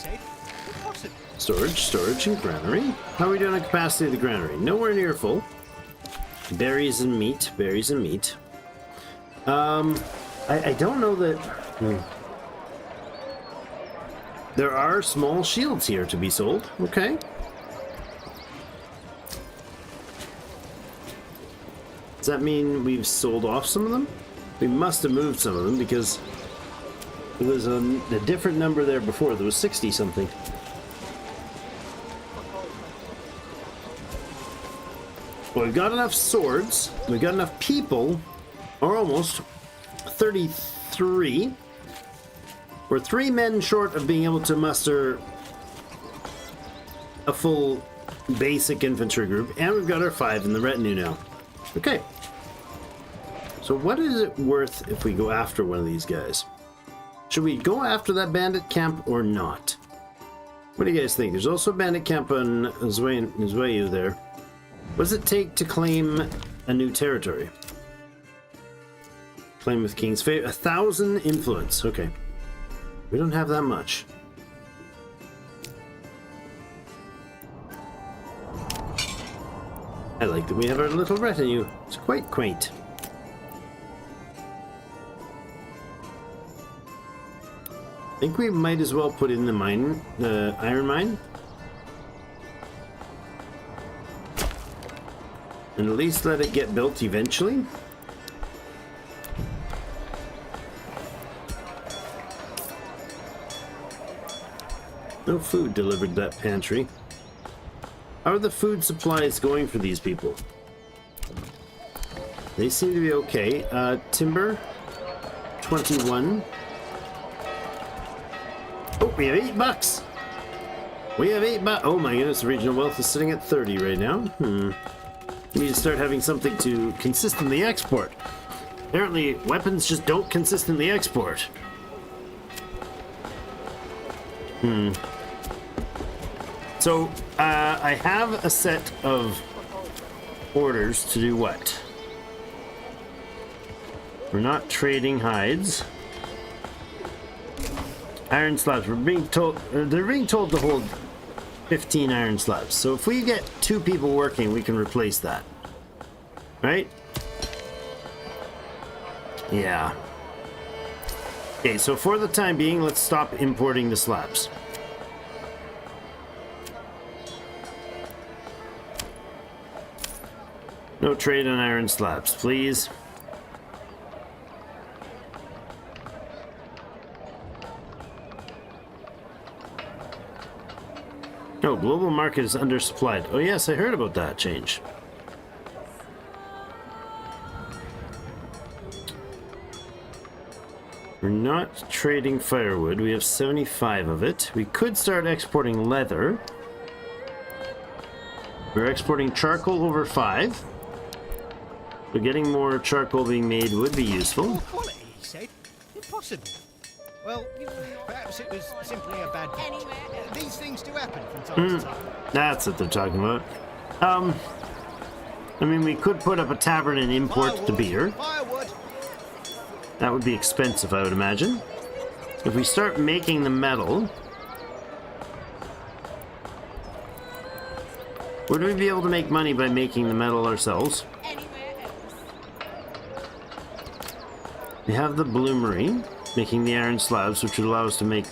Speaker 1: Storage, and granary. How are we doing on capacity of the granary? Nowhere near full. Berries and meat. I don't know that... There are small shields here to be sold. Okay. that mean we've sold off some of them? We must have moved some of them because there was a different number there before. There was 60 something. Well, we've got enough swords. We've got enough people. Or almost 33. We're 3 men short of being able to muster a full basic infantry group. And we've got our 5 in the retinue now. Okay. So what is it worth if we go after one of these guys? Should we go after that bandit camp or not? What do you guys think? There's also a bandit camp on Zwayu there. What does it take to claim a new territory? Claim with King's favor. 1,000 influence. Okay. We don't have that much. I like that we have our little retinue. It's quite quaint. I think we might as well put in the mine, the iron mine. And at least let it get built eventually. No food delivered to that pantry. How are the food supplies going for these people? They seem to be okay. Timber, 21. Oh, we have $8. We have $8. Oh my goodness, the regional wealth is sitting at 30 right now. We need to start having something to consistently export. Apparently, weapons just don't consistently export. So, I have a set of orders to do what? We're not trading hides. Iron slabs. We're being told, they're being told to hold 15 iron slabs. So if we get 2 people working, we can replace that. Right? Yeah. Okay, so for the time being, let's stop importing the slabs. No trade on iron slabs, please. No, global market is undersupplied. Oh yes, I heard about that change. We're not trading firewood. We have 75 of it. We could start exporting leather. We're exporting charcoal over 5. So getting more charcoal being made would be useful.
Speaker 3: Poor quality, he said. Impossible. Well, perhaps it was simply a bad day. These things do happen from time to time.
Speaker 1: That's what they're talking about. I mean, we could put up a tavern and import the beer.
Speaker 3: Firewood.
Speaker 1: That would be expensive, I would imagine. If we start making the metal, would we be able to make money by making the metal ourselves? We have the bloomery, making the iron slabs, which would allow us to make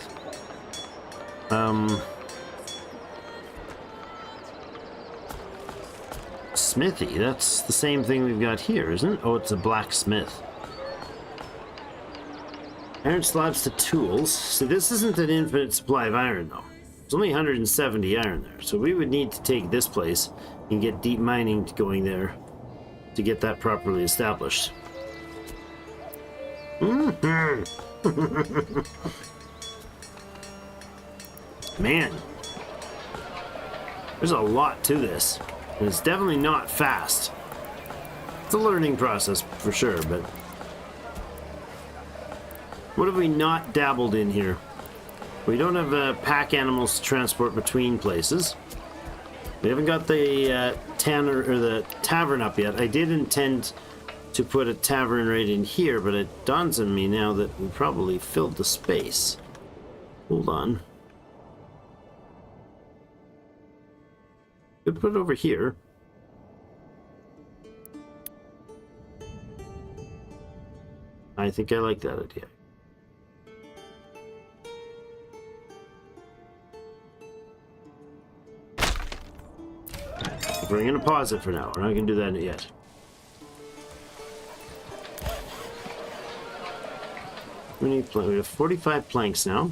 Speaker 1: smithy. That's the same thing we've got here, isn't it? Oh, it's a blacksmith. Iron slabs to tools. So this isn't an infinite supply of iron, though. There's only 170 iron there, so we would need to take this place and get deep mining going there to get that properly established. Man, there's a lot to this, and it's definitely not fast. It's a learning process for sure, but what have we not dabbled in here? We don't have pack animals to transport between places. We haven't got the the tavern up yet. I did intend to put a tavern right in here, but it dawns on me now that we probably filled the space. Hold on. Could put it over here. I think I like that idea. We're going to pause it for now. We're not going to do that yet. We have 45 planks now.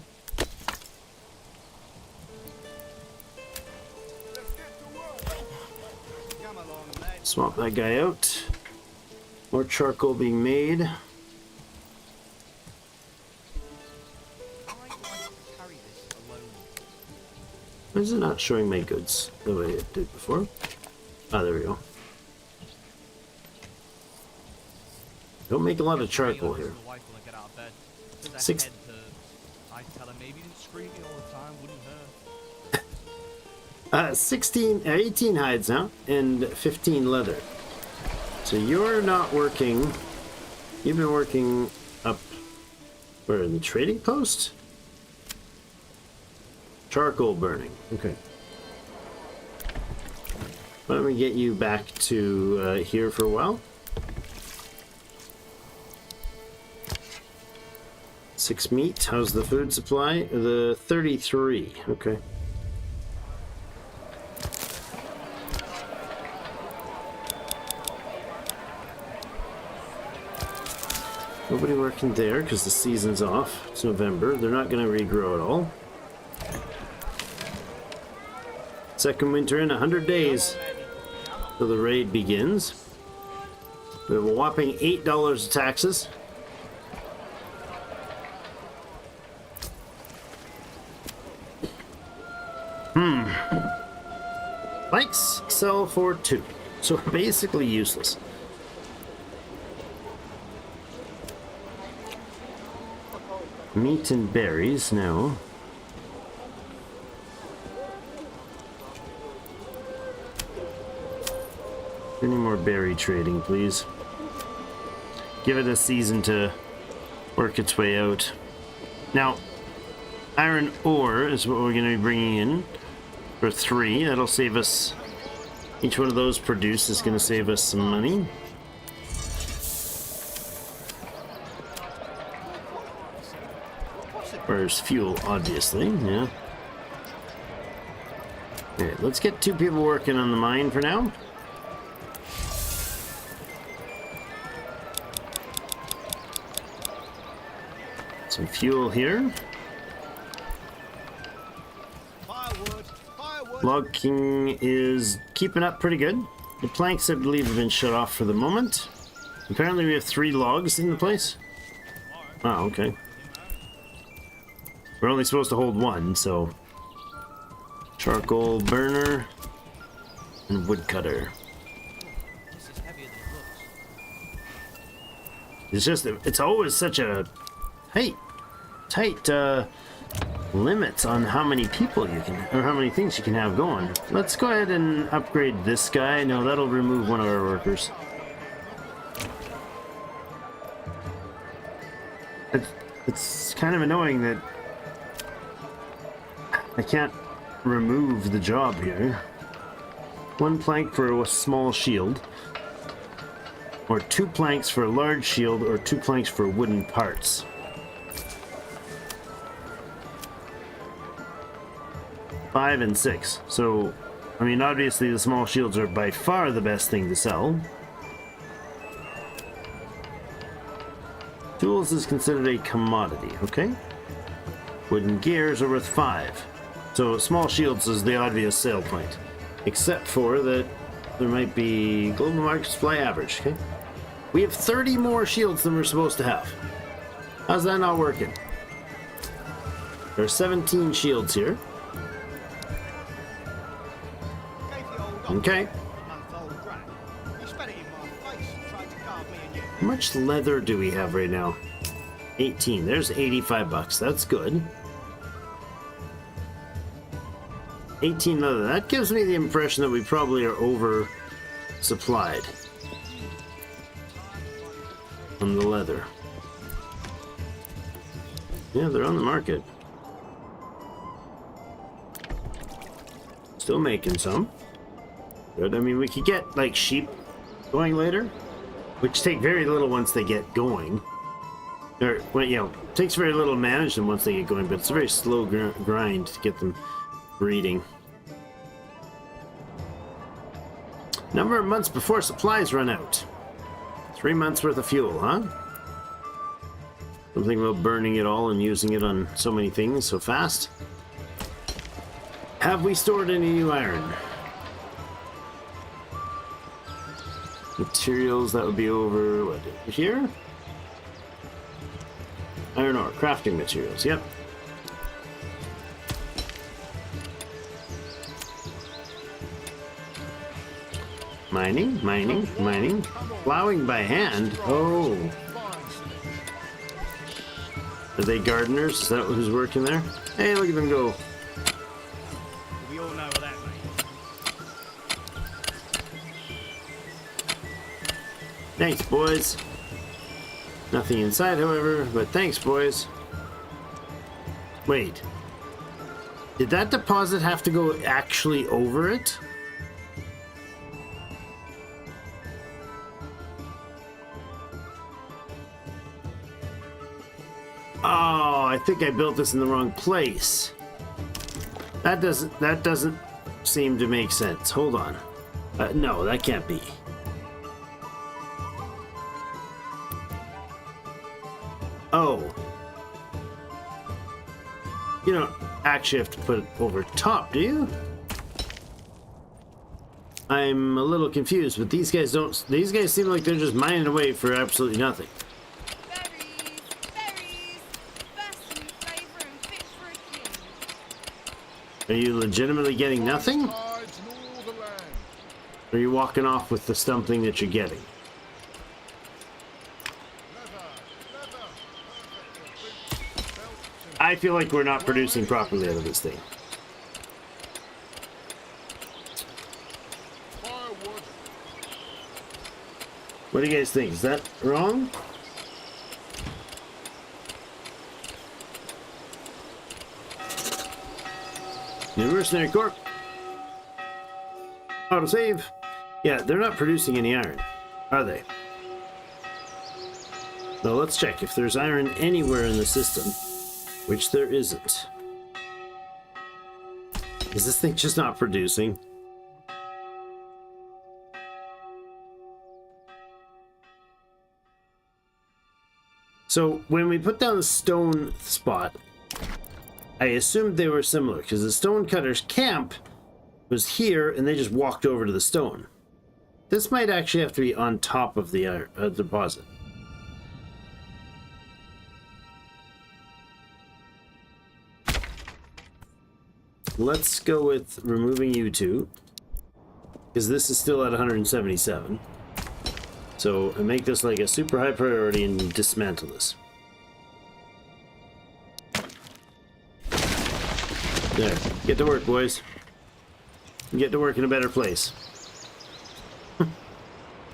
Speaker 2: Come along, lads.
Speaker 1: Swap that guy out. More charcoal being made.
Speaker 2: I carry this alone.
Speaker 1: Why is it not showing my goods the way it did before? Ah, there we go. Don't make a lot of charcoal here.
Speaker 2: My wife when I get out of bed. Does her
Speaker 1: Six-
Speaker 2: head hurt. I tell her maybe you didn't scream at me all the time, wouldn't hurt.
Speaker 1: 18 hides now, and 15 leather. So you're not working. You've been working up where, in the trading post? Charcoal burning. Okay. Why don't we get you back to here for a while? 6 meat. How's the food supply? The 33. Okay. Nobody working there because the season's off. It's November. They're not going to regrow at all. Second winter in 100 days. So the raid begins. We have a whopping $8 of taxes. Planks sell for 2. So we're basically useless. Meat and berries now. Any more berry trading, please? Give it a season to work its way out. Now, iron ore is what we're going to be bringing in for 3. That'll save us. Each one of those produced is going to save us some money. Where's fuel, obviously, yeah. Okay, let's get 2 people working on the mine for now. Some fuel here.
Speaker 3: Firewood, firewood.
Speaker 1: Logging is keeping up pretty good. The planks, I believe, have been shut off for the moment. Apparently we have 3 logs in the place. Oh, okay. We're only supposed to hold 1, so... Charcoal burner and woodcutter.
Speaker 2: This is heavier than it looks.
Speaker 1: It's just, it's always such a tight limits on how many people you can, or how many things you can have going. Let's go ahead and upgrade this guy. No, that'll remove one of our workers. It's kind of annoying that I can't remove the job here. 1 plank for a small shield, or 2 planks for a large shield, or 2 planks for wooden parts. Five and 6. So, I mean, obviously the small shields are by far the best thing to sell. Tools is considered a commodity, okay? Wooden gears are worth 5. So small shields is the obvious sale point. Except for that there might be global market supply average, okay? We have 30 more shields than we're supposed to have. How's that not working? There are 17 shields here. Okay. How much leather do we have right now? 18. There's 85 bucks. That's good. 18 leather. That gives me the impression that we probably are over supplied on the leather. Yeah, they're on the market. Still making some. Good. I mean, we could get like sheep going later, which take very little once they get going. Or, well, you know, takes very little to manage them once they get going, but it's a very slow grind to get them breeding. Number of months before supplies run out. 3 months worth of fuel, huh? Something about burning it all and using it on so many things so fast. Have we stored any new iron? Materials, that would be over, what, here? Iron ore, crafting materials, yep. Mining, mining, mining. Plowing by hand? Oh. Are they gardeners? Is that who's working there? Hey, look at them go.
Speaker 3: We all know what that means.
Speaker 1: Thanks, boys. Nothing inside, however, but thanks, boys. Wait. Did that deposit have to go actually over it? Oh, I think I built this in the wrong place. That doesn't seem to make sense. Hold on. No, that can't be. Oh. You don't actually have to put it over top, do you? I'm a little confused, but these guys don't. These guys seem like they're just mining away for absolutely nothing. Are you legitimately getting nothing? Or are you walking off with the something that you're getting? I feel like we're not producing properly out of this thing. What do you guys think? Is that wrong? New Mercenary Corp. Auto save. Yeah, they're not producing any iron, are they? Now let's check if there's iron anywhere in the system, which there isn't. Is this thing just not producing? So when we put down the stone spot, I assumed they were similar because the stonecutter's camp was here and they just walked over to the stone. This might actually have to be on top of the iron, deposit. Let's go with removing you two, because this is still at 177. So make this like a super high priority and dismantle this. There, get to work, boys. Get to work in a better place.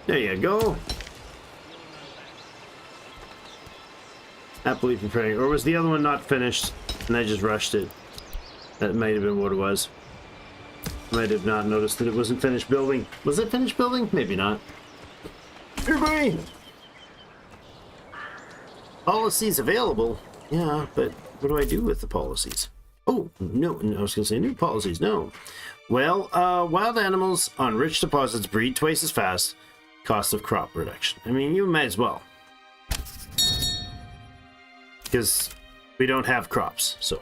Speaker 1: There you go. Happily preparing. Or was the other one not finished and I just rushed it? That might have been what it was. I might have not noticed that it wasn't finished building. Was it finished building? Maybe not. Everybody! Policies available. Yeah, but what do I do with the policies? Oh, no, I was going to say new policies. No. Well, wild animals on rich deposits breed twice as fast. Cost of crop reduction. I mean, you might as well. Because we don't have crops, so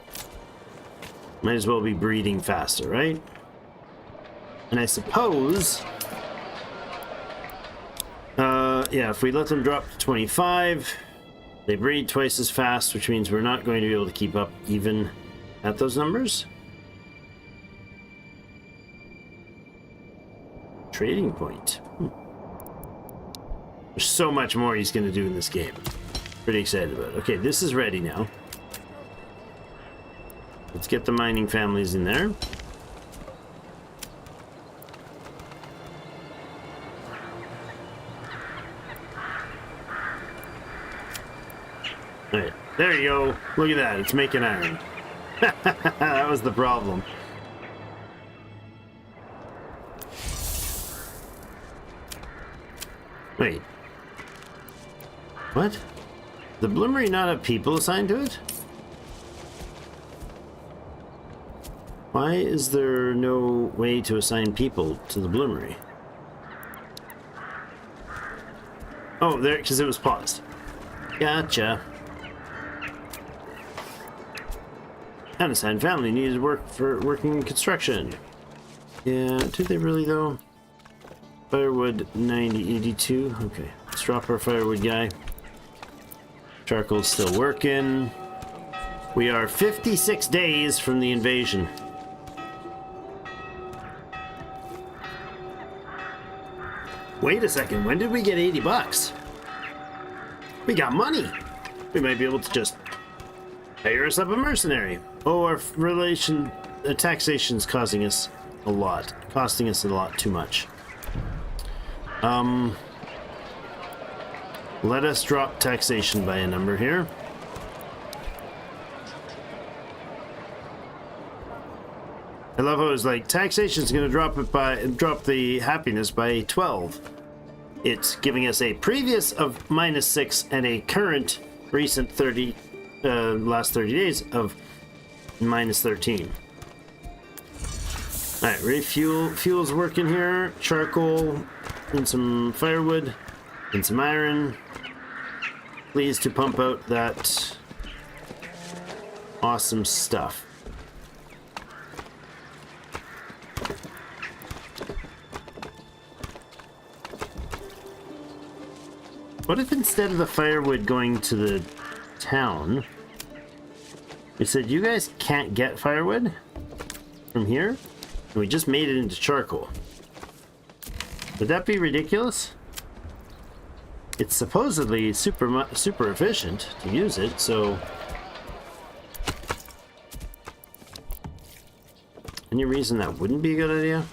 Speaker 1: might as well be breeding faster, right? And I suppose, yeah, if we let them drop to 25, they breed twice as fast, which means we're not going to be able to keep up even at those numbers. Trading point. There's so much more he's going to do in this game. Pretty excited about it. Okay, this is ready now. Let's get the mining families in there. Alright, there you go. Look at that, it's making iron. That was the problem. Wait. What? The Bloomery not have people assigned to it? Why is there no way to assign people to the Bloomery? Oh, there, because it was paused. Gotcha. Unassigned family needed work for working in construction. Yeah, do they really though? Firewood 9082. Okay, let's drop our firewood guy. Charcoal's still working. We are 56 days from the invasion. Wait a second, when did we get 80 bucks? We got money. We might be able to just hire us up a mercenary. Oh, our taxation's costing us a lot. Costing us a lot too much. Let us drop taxation by a number here. I love how it's like taxation's going to drop the happiness by 12. It's giving us a previous of -6 and a current recent last 30 days of -13. All right, fuel's working here. Charcoal and some firewood and some iron. Please to pump out that awesome stuff. What if instead of the firewood going to the town, we said you guys can't get firewood from here, and we just made it into charcoal? Would that be ridiculous? It's supposedly super efficient to use it, so any reason that wouldn't be a good idea?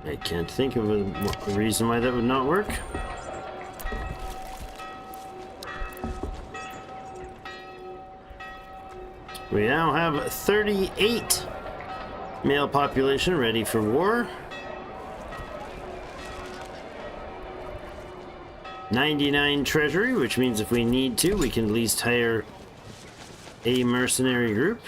Speaker 1: I can't think of a reason why that would not work. We now have 38 male population ready for war. 99 treasury, which means if we need to, we can at least hire a mercenary group.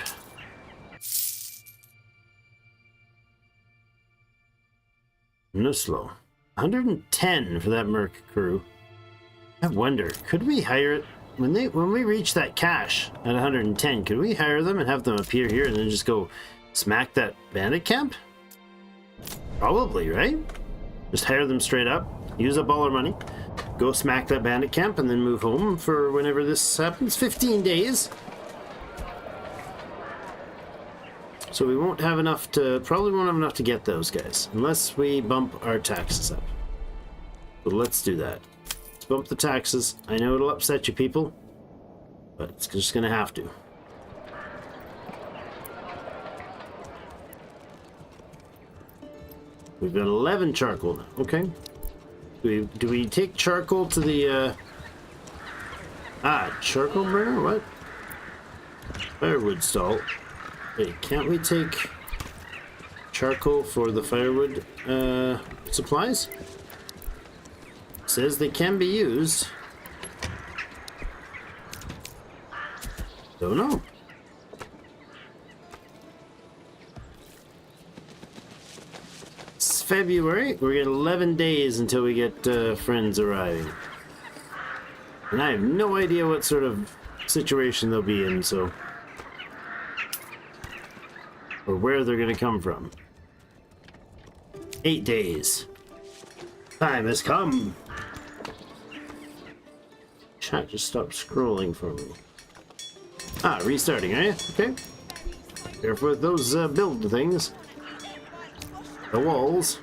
Speaker 1: No slow. 110 for that merc crew. I wonder, could we hire it when we reach that cash at 110? Could we hire them and have them appear here and then just go smack that bandit camp? Probably, right? Just hire them straight up, use up all our money, go smack that bandit camp, and then move home for whenever this happens. 15 days. So we won't have enough to, probably won't have enough to get those guys, unless we bump our taxes up. So let's do that. Let's bump the taxes. I know it'll upset you people, but it's just gonna have to. We've got 11 charcoal now. Okay. Do we take charcoal to the charcoal burner? What? Firewood stall. Wait, can't we take charcoal for the firewood supplies? It says they can be used. Don't know. It's February. We get 11 days until we get friends arriving. And I have no idea what sort of situation they'll be in, so... or where they're gonna come from. 8 days. Time has come. Chat just stopped scrolling for me. Ah, restarting, eh? Okay. Careful with those build things. The walls.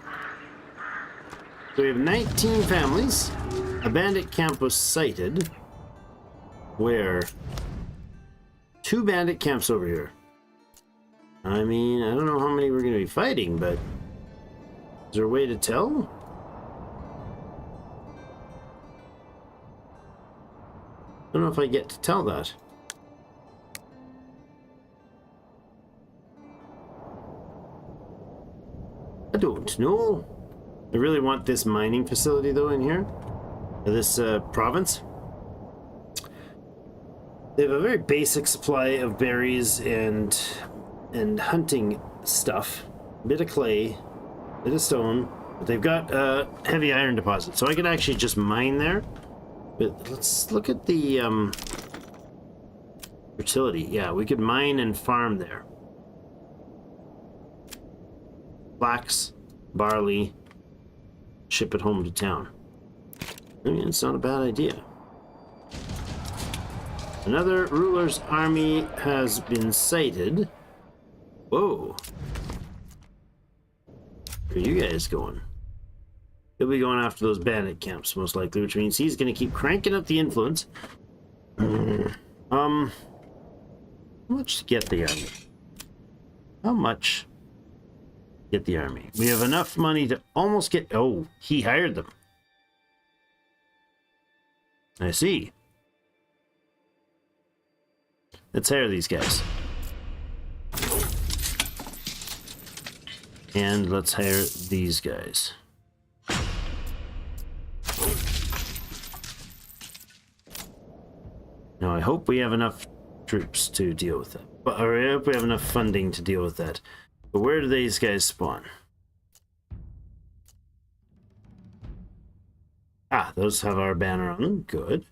Speaker 1: So we have 19 families. A bandit camp was sighted. Where? 2 bandit camps over here. I mean, I don't know how many we're going to be fighting, but is there a way to tell? I don't know if I get to tell that. I don't know. I really want this mining facility though in here, this province. They have a very basic supply of berries and hunting stuff, a bit of clay, a bit of stone, but they've got heavy iron deposits, so I can actually just mine there But let's look at the fertility. Yeah, we could mine and farm there. Flax, barley, ship it home to town. I mean, it's not a bad idea. Another ruler's army has been sighted. Whoa. Where are you guys going? He'll be going after those bandit camps, most likely, which means he's going to keep cranking up the influence. How much to get the army? How much to get the army? We have enough money to almost get... Oh, he hired them. I see. Let's hire these guys. And let's hire these guys. Now, I hope we have enough troops to deal with that. Or I hope we have enough funding to deal with that. But where do these guys spawn? Ah, those have our banner on them. Good.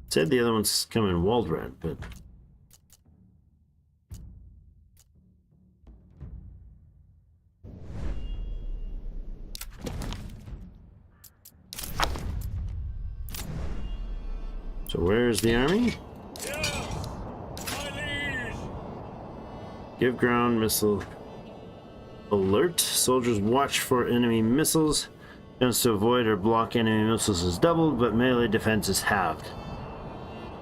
Speaker 1: Said the other one's coming Waldrand, but... So where's the army? Give ground missile alert. Soldiers watch for enemy missiles. Chance to avoid or block enemy missiles is doubled, but melee defense is halved.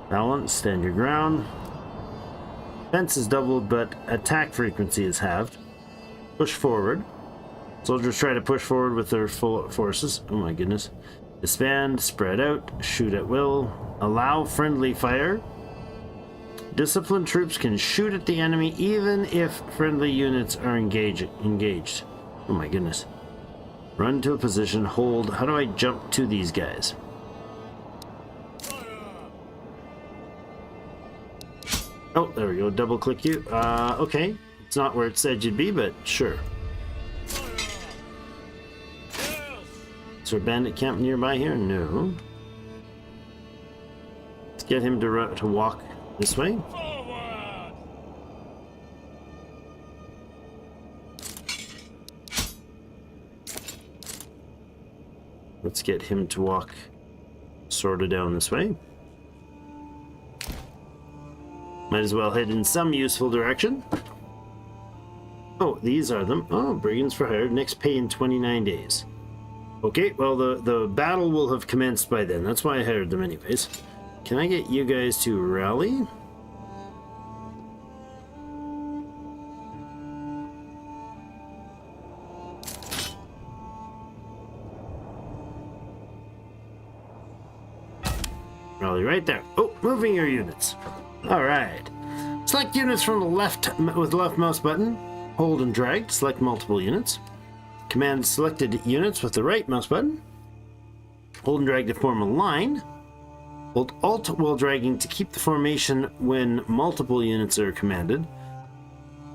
Speaker 1: Balance, stand your ground. Defense is doubled, but attack frequency is halved. Push forward. Soldiers try to push forward with their full forces. Oh my goodness. Disband, spread out, shoot at will. Allow friendly fire. Disciplined troops can shoot at the enemy even if friendly units are engaged. Oh my goodness. Run to a position, hold. How do I jump to these guys? Oh, there we go. Double click you. Okay. It's not where it said you'd be, but sure. Is there a bandit camp nearby here? No. Let's get him to walk this way. Let's get him to walk sort of down this way. Might as well head in some useful direction. Oh, these are them. Oh, brigands for hire. Next pay in 29 days. Okay, well, the battle will have commenced by then. That's why I hired them anyways. Can I get you guys to rally? Rally right there. Oh, moving your units. All right. Select units from the left with the left mouse button. Hold and drag to select multiple units. Command selected units with the right mouse button. Hold and drag to form a line. Hold Alt while dragging to keep the formation when multiple units are commanded.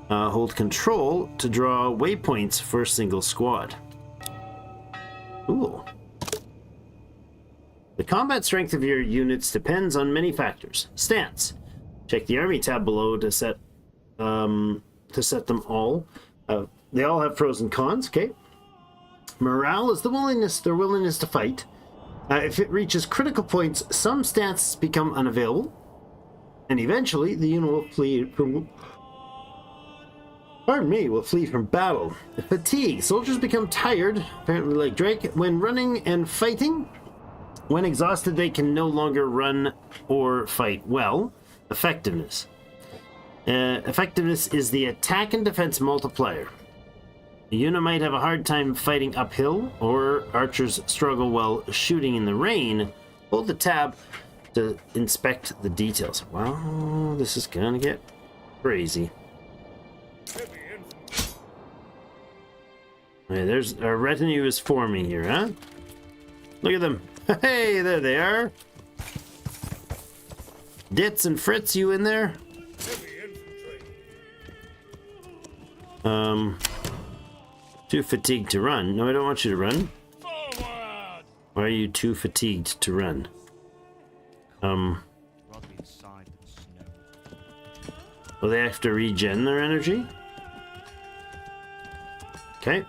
Speaker 1: Hold Control to draw waypoints for a single squad. Cool. The combat strength of your units depends on many factors. Stance. Check the army tab below to set them all. They all have pros and cons. Okay. Morale is their willingness to fight. If it reaches critical points, some stances become unavailable, and eventually the unit will flee from. Will flee from battle. Fatigue. Soldiers become tired, apparently like Drake, when running and fighting. When exhausted, they can no longer run or fight well. Effectiveness. Effectiveness is the attack and defense multiplier. A unit might have a hard time fighting uphill, or archers struggle while shooting in the rain. Hold the tab to inspect the details. Wow, this is gonna get crazy. Okay, there's our retinue is forming here, huh? Look at them. Hey, there they are. Ditz and Fritz, you in there? Too fatigued to run. No, I don't want you to run. Why are you too fatigued to run?
Speaker 3: Rather inside than snow.
Speaker 1: Will they have to regen their energy? Okay.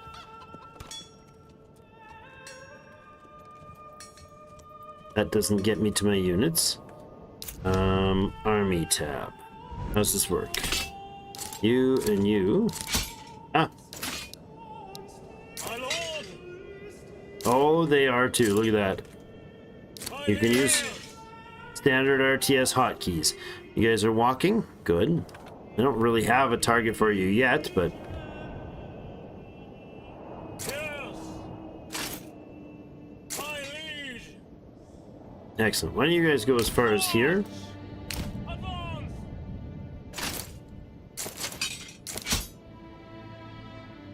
Speaker 1: That doesn't get me to my units. Army tab. How's this work? You and you. Ah. Oh, they are too. Look at that. You can use standard RTS hotkeys. You guys are walking? Good. I don't really have a target for you yet, but... Excellent. Why don't you guys go as far as here?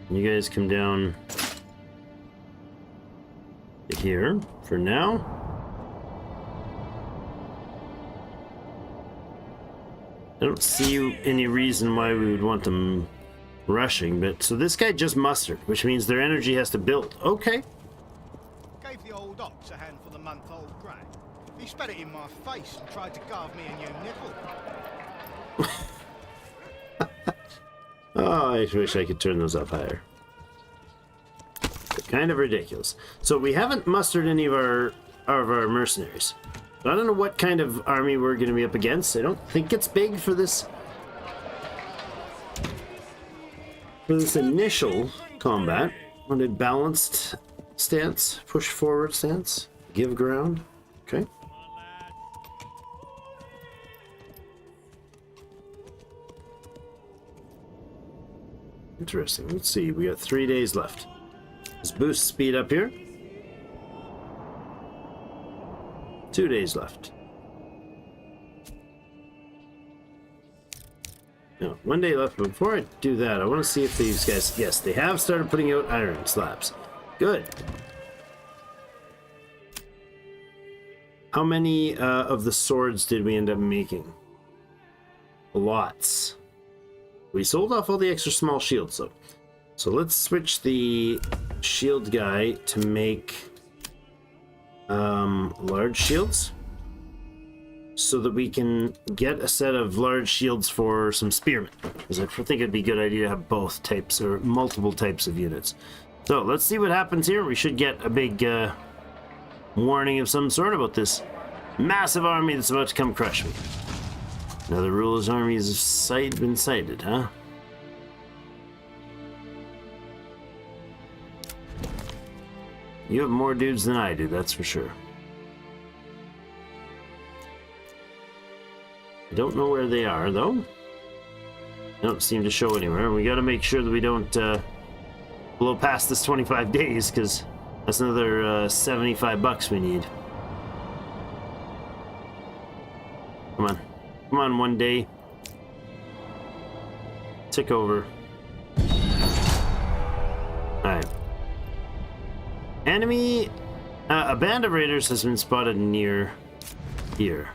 Speaker 1: You guys come down to here for now. I don't see any reason why we would want them rushing, but so this guy just mustered, which means their energy has to build. Okay.
Speaker 3: Gave the old ox a handful of month-old grey. He spat it in my face and tried to carve me a new nipple.
Speaker 1: Oh, I wish I could turn those up higher. They're kind of ridiculous. So we haven't mustered any of our mercenaries. So I don't know what kind of army we're going to be up against. I don't think it's big for this initial combat. Wanted balanced stance, push forward stance, give ground. Okay. Interesting. Let's see. We got 3 days left. Let's boost speed up here. 2 days left. No, 1 day left. But before I do that, I want to see if these guys... Yes, they have started putting out iron slabs. Good. How many of the swords did we end up making? Lots. We sold off all the extra small shields, though. So let's switch the shield guy to make large shields, so that we can get a set of large shields for some spearmen. Because I think it'd be a good idea to have both types or multiple types of units. So let's see what happens here. We should get a big warning of some sort about this massive army that's about to come crush me. Now the ruler's army has been sighted, huh? You have more dudes than I do, that's for sure. I don't know where they are, though. They don't seem to show anywhere. We gotta make sure that we don't blow past this 25 days, because that's another 75 bucks we need. Come on. Come on, 1 day. Tick over. Alright. Enemy... a band of raiders has been spotted near here.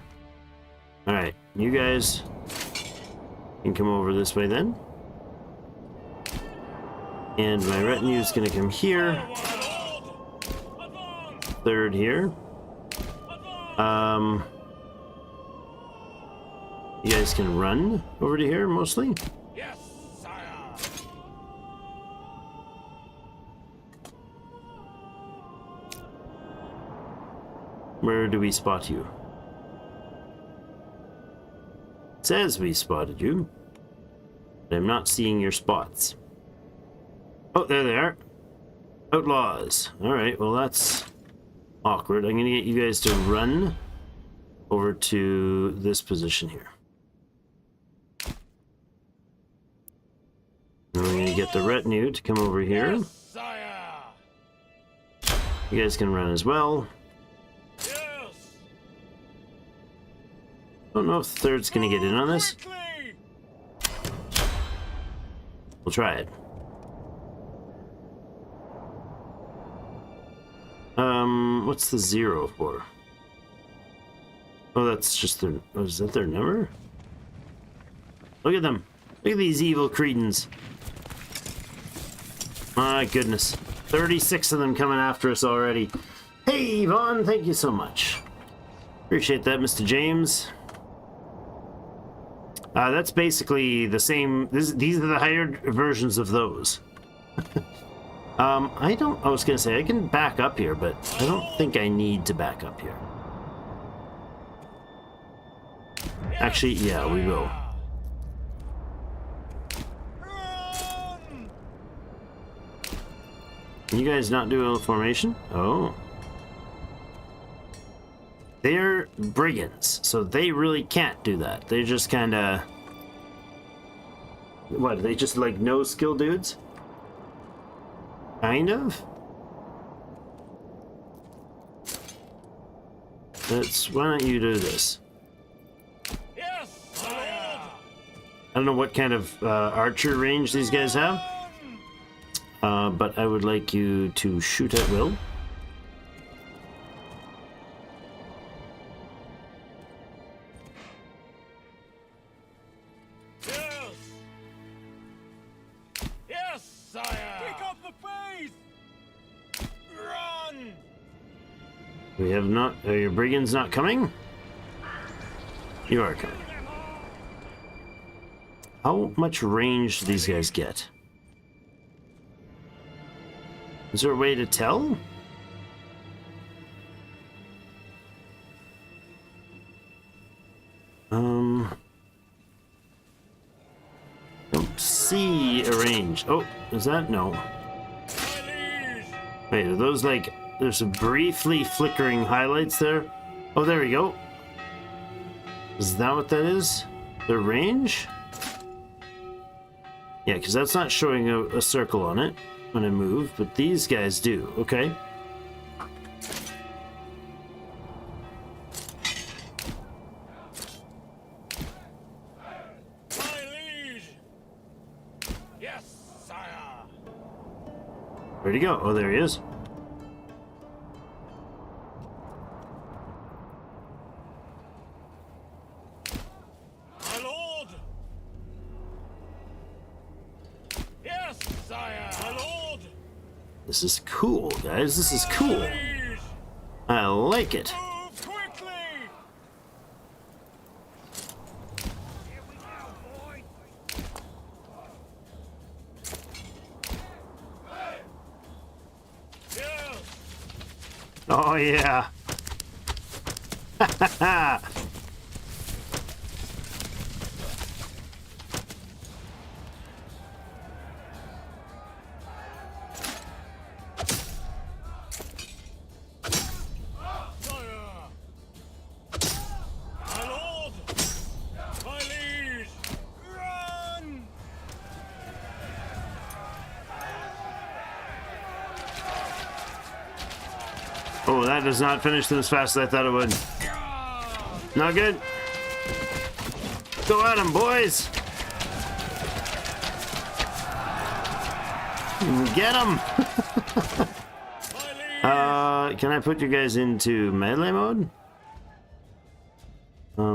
Speaker 1: Alright, you guys can come over this way then. And my retinue is going to come here. Third here. You guys can run over to here, mostly.
Speaker 4: Yes, sire.
Speaker 1: Where do we spot you? It says we spotted you, but I'm not seeing your spots. Oh, there they are. Outlaws. Alright, well that's awkward. I'm gonna get you guys to run over to this position here. And we're gonna get the retinue to come over here.
Speaker 4: Yes, sire.
Speaker 1: You guys can run as well.
Speaker 4: Yes.
Speaker 1: Don't know if the third's gonna get in on this.
Speaker 4: Quickly.
Speaker 1: We'll try it. What's the 0 for? Oh, that's just their... Oh, is that their number? Look at them. Look at these evil cretins. My goodness. 36 of them coming after us already. Hey, Yvonne, thank you so much. Appreciate that, Mr. James. That's basically the same. These are the hired versions of those. I was gonna say I can back up here, but I don't think I need to back up here. Actually, yeah, we will. Can you guys not do a formation? Oh. They're brigands, so they really can't do that. They're just kind of... What, are they just like no skill dudes? Kind of? Why don't you do this?
Speaker 5: Yes,
Speaker 1: I don't know what kind of archer range these guys have. But I would like you to shoot at will.
Speaker 5: yes, yes, sire. Pick up the pace. Run.
Speaker 1: We have not... Are your brigands not coming? You are coming. How much range do these guys get? Is there a way to tell? Don't see a range. Oh, is that? No. Wait, are those like... There's some briefly flickering highlights there. Oh, there we go. Is that what that is? The range? Yeah, because that's not showing a circle on it when I move, but these guys do. Okay.
Speaker 5: My liege. Yes, sire.
Speaker 1: Where'd he go? Oh, there he is.
Speaker 5: My lord. Yes, sire. My lord.
Speaker 1: This is cool, guys. This is cool.
Speaker 5: Liege.
Speaker 1: I like it.
Speaker 5: Move quickly. Yes.
Speaker 1: Oh, yeah.
Speaker 5: Sire. My lord. My liege. Run.
Speaker 1: Oh, that does not finish them as fast as I thought it would. Not good. Go at them, boys. Get them.
Speaker 5: My liege.
Speaker 1: Can I put you guys into melee mode?
Speaker 5: My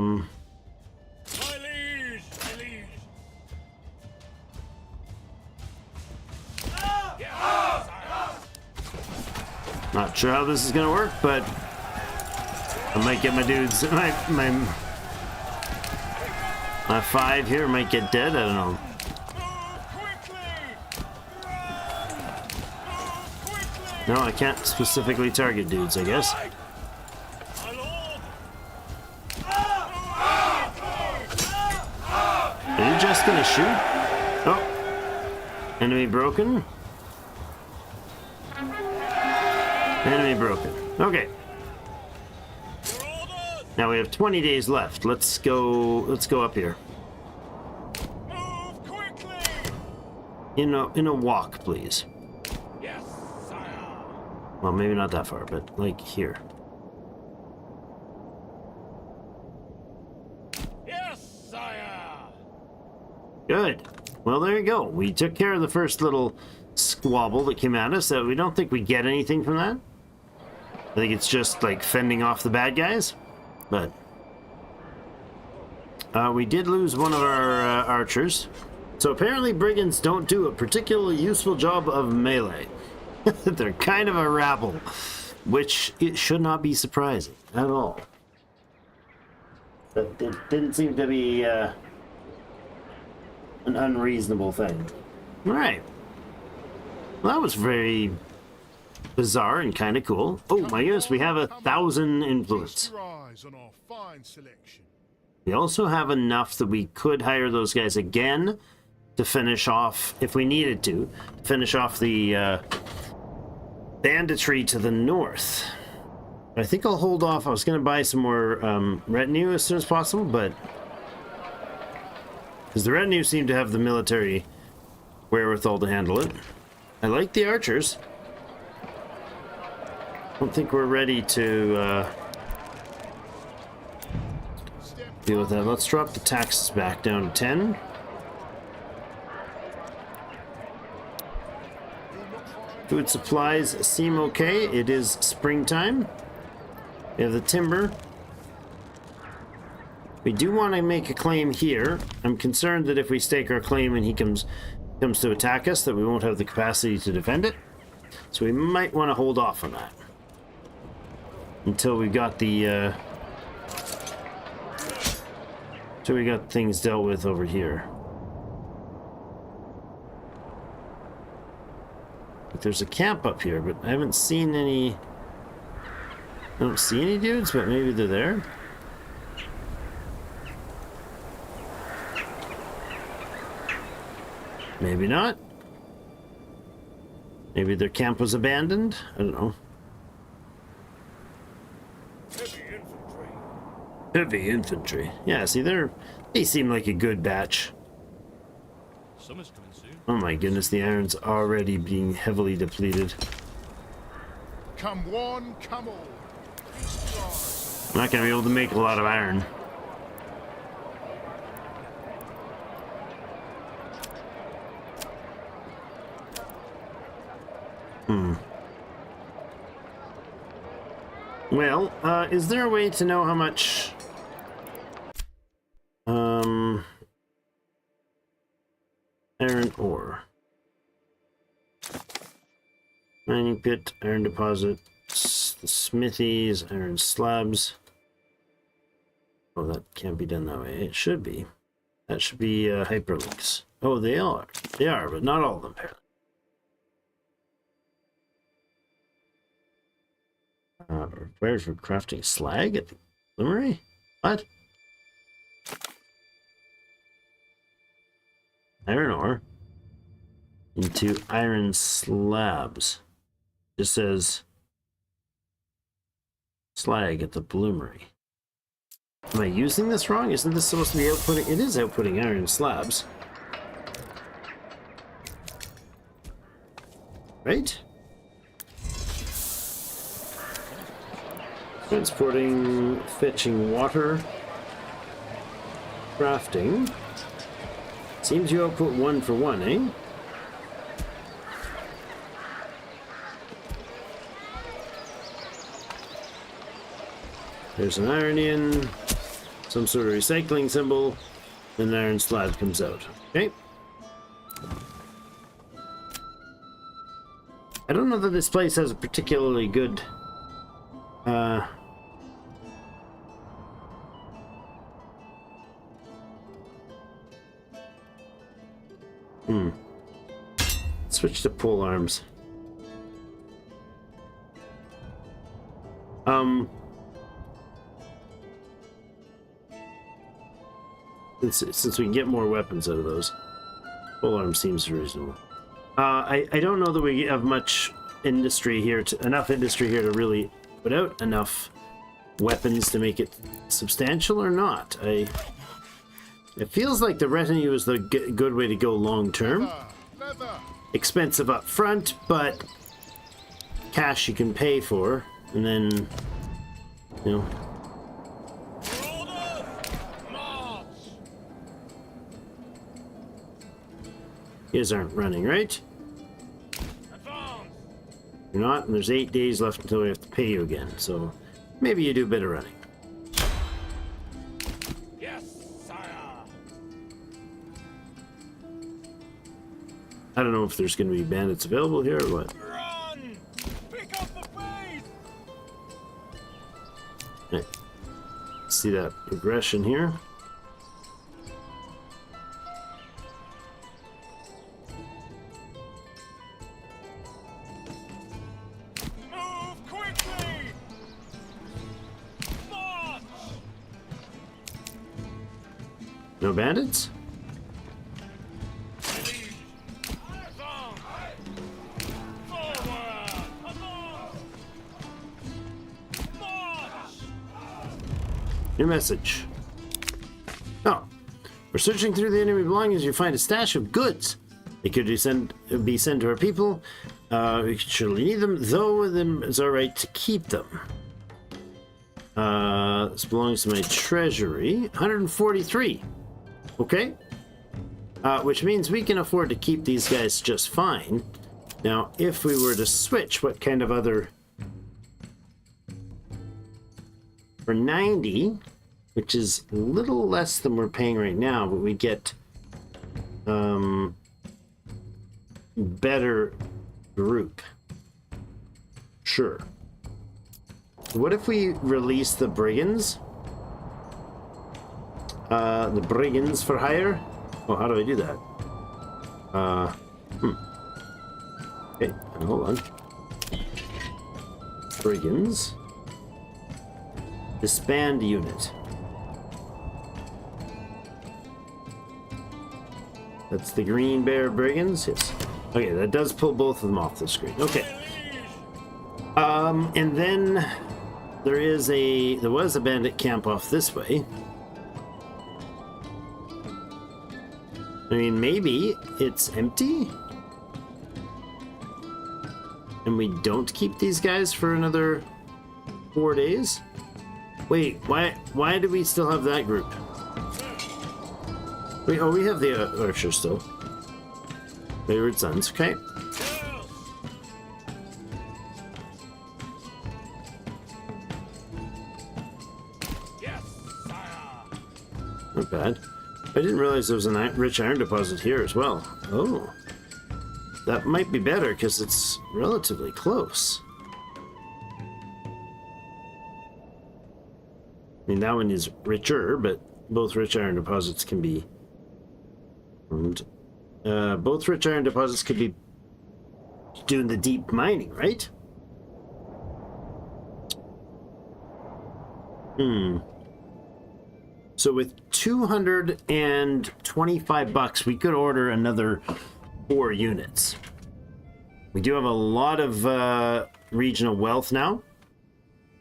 Speaker 5: liege. My liege. Yes, sire.
Speaker 1: Not sure how this is gonna work, but I might get my dudes. My 5 here might get dead. I don't know.
Speaker 5: Move quickly. Move quickly.
Speaker 1: No, I can't specifically target dudes, I guess.
Speaker 5: My lord.
Speaker 1: Are you just gonna shoot? Oh. Enemy broken. Enemy broken. Okay.
Speaker 5: Your orders.
Speaker 1: Now we have 20 days left. Let's go up here.
Speaker 5: Move quickly.
Speaker 1: In a walk, please.
Speaker 5: Yes, sire.
Speaker 1: Well, maybe not that far, but like here.
Speaker 5: Yes, sire.
Speaker 1: Good. Well, there you go. We took care of the first little squabble that came at us. We don't think we get anything from that. I think it's just like fending off the bad guys. But we did lose one of our archers. So apparently brigands don't do a particularly useful job of melee. They're kind of a rabble. which it should not be surprising at all. That didn't seem to be an unreasonable thing. All right. Well, that was very bizarre and kind of cool. Oh my goodness, we have 1,000 influence.
Speaker 4: Feast your eyes on our fine selection.
Speaker 1: We also have enough that we could hire those guys again to finish off, if we needed to, finish off the banditry to the north. I think I'll hold off. I was going to buy some more retinue as soon as possible, but because the retinue seem to have the military wherewithal to handle it. I like the archers. I don't think we're ready to deal with that. Let's drop the taxes back down to 10. Food supplies seem okay. It is springtime. We have the timber. We do want to make a claim here. I'm concerned that if we stake our claim and he comes to attack us, that we won't have the capacity to defend it. So we might want to hold off on that until we got the until we got things dealt with over here. But there's a camp up here, but I haven't seen any. I don't see any dudes, but maybe they're there. Maybe not. Maybe their camp was abandoned. I don't know.
Speaker 5: Heavy infantry.
Speaker 1: Heavy infantry. Yeah, see, they seem like a good batch.
Speaker 5: Summer's coming soon.
Speaker 1: Oh my goodness, the iron's already being heavily depleted.
Speaker 4: Come one, come all. Feast your eyes.
Speaker 1: I'm not going to be able to make a lot of iron. Well, is there a way to know how much iron ore? Mining pit, iron deposit, the smithies, iron slabs. Oh, that can't be done that way. It should be. That should be hyperlinks. Oh, they are. They are, but not all of them, apparently. Required for crafting slag at the Tannery? What? Iron ore into iron slabs. Just says slag at the bloomery. Am I using this wrong? Isn't this supposed to be outputting? It is outputting iron slabs. Right? Transporting, fetching water, crafting. Seems you output 1 for 1, eh? There's an iron in, some sort of recycling symbol, and an iron slab comes out. Okay. I don't know that this place has a particularly good switch to pole arms. Since we can get more weapons out of those, pole arms seems reasonable. I don't know that we have much industry here, enough industry here to really put out enough weapons to make it substantial or not. It feels like the retinue is the good way to go long term.
Speaker 4: Leather.
Speaker 1: Expensive up front, but cash you can pay for, and then, you know.
Speaker 5: Orders! March!
Speaker 1: You guys aren't running, right?
Speaker 5: Advance!
Speaker 1: You're not, and there's 8 days left until we have to pay you again, so maybe you do a bit of running.
Speaker 5: Yes, sire!
Speaker 1: I don't know if there's going to be bandits available here or what.
Speaker 5: Run! Pick up the pace!
Speaker 1: see that aggression here.
Speaker 5: Move quickly! March!
Speaker 1: No bandits?
Speaker 5: Advance! Forward! Advance! March!
Speaker 1: New message. Oh. We're searching through the enemy belongings. You find a stash of goods. They could be sent to our people. We could surely need them, though it's alright to keep them. This belongs to my treasury. 143. Okay. Which means we can afford to keep these guys just fine. Now, if we were to switch, what kind of other... For 90, which is a little less than we're paying right now, but we get better group. Sure. What if we release the brigands? The brigands for hire? Oh, how do I do that? Okay, hold on. Brigands. Disband unit. That's the Green Bear Brigands? Yes. Okay, that does pull both of them off the screen. Okay. And then there was a bandit camp off this way. I mean, maybe it's empty? And we don't keep these guys for another 4 days? Wait, why do we still have that group? We have the archer still. Favorite sons, okay.
Speaker 5: Yes, sire!
Speaker 1: Not bad. I didn't realize there was a rich iron deposit here as well. Oh. That might be better because it's relatively close. I mean, that one is richer, but both rich iron deposits can be... both rich iron deposits could be doing the deep mining, right? So with 225 bucks, we could order another 4 units. We do have a lot of regional wealth now.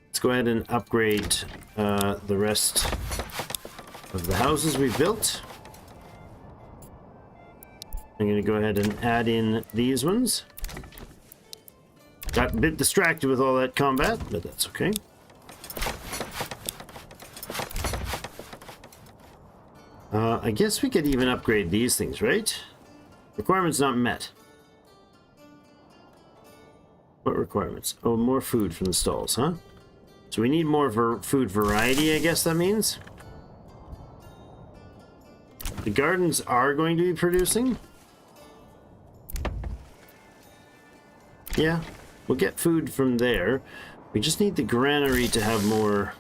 Speaker 1: Let's go ahead and upgrade the rest of the houses we've built. I'm going to go ahead and add in these ones. Got a bit distracted with all that combat, but that's okay. I guess we could even upgrade these things, right? Requirements not met. What requirements? Oh, more food from the stalls, huh? So we need more food variety, I guess that means. The gardens are going to be producing. Yeah, we'll get food from there. We just need the granary to have more...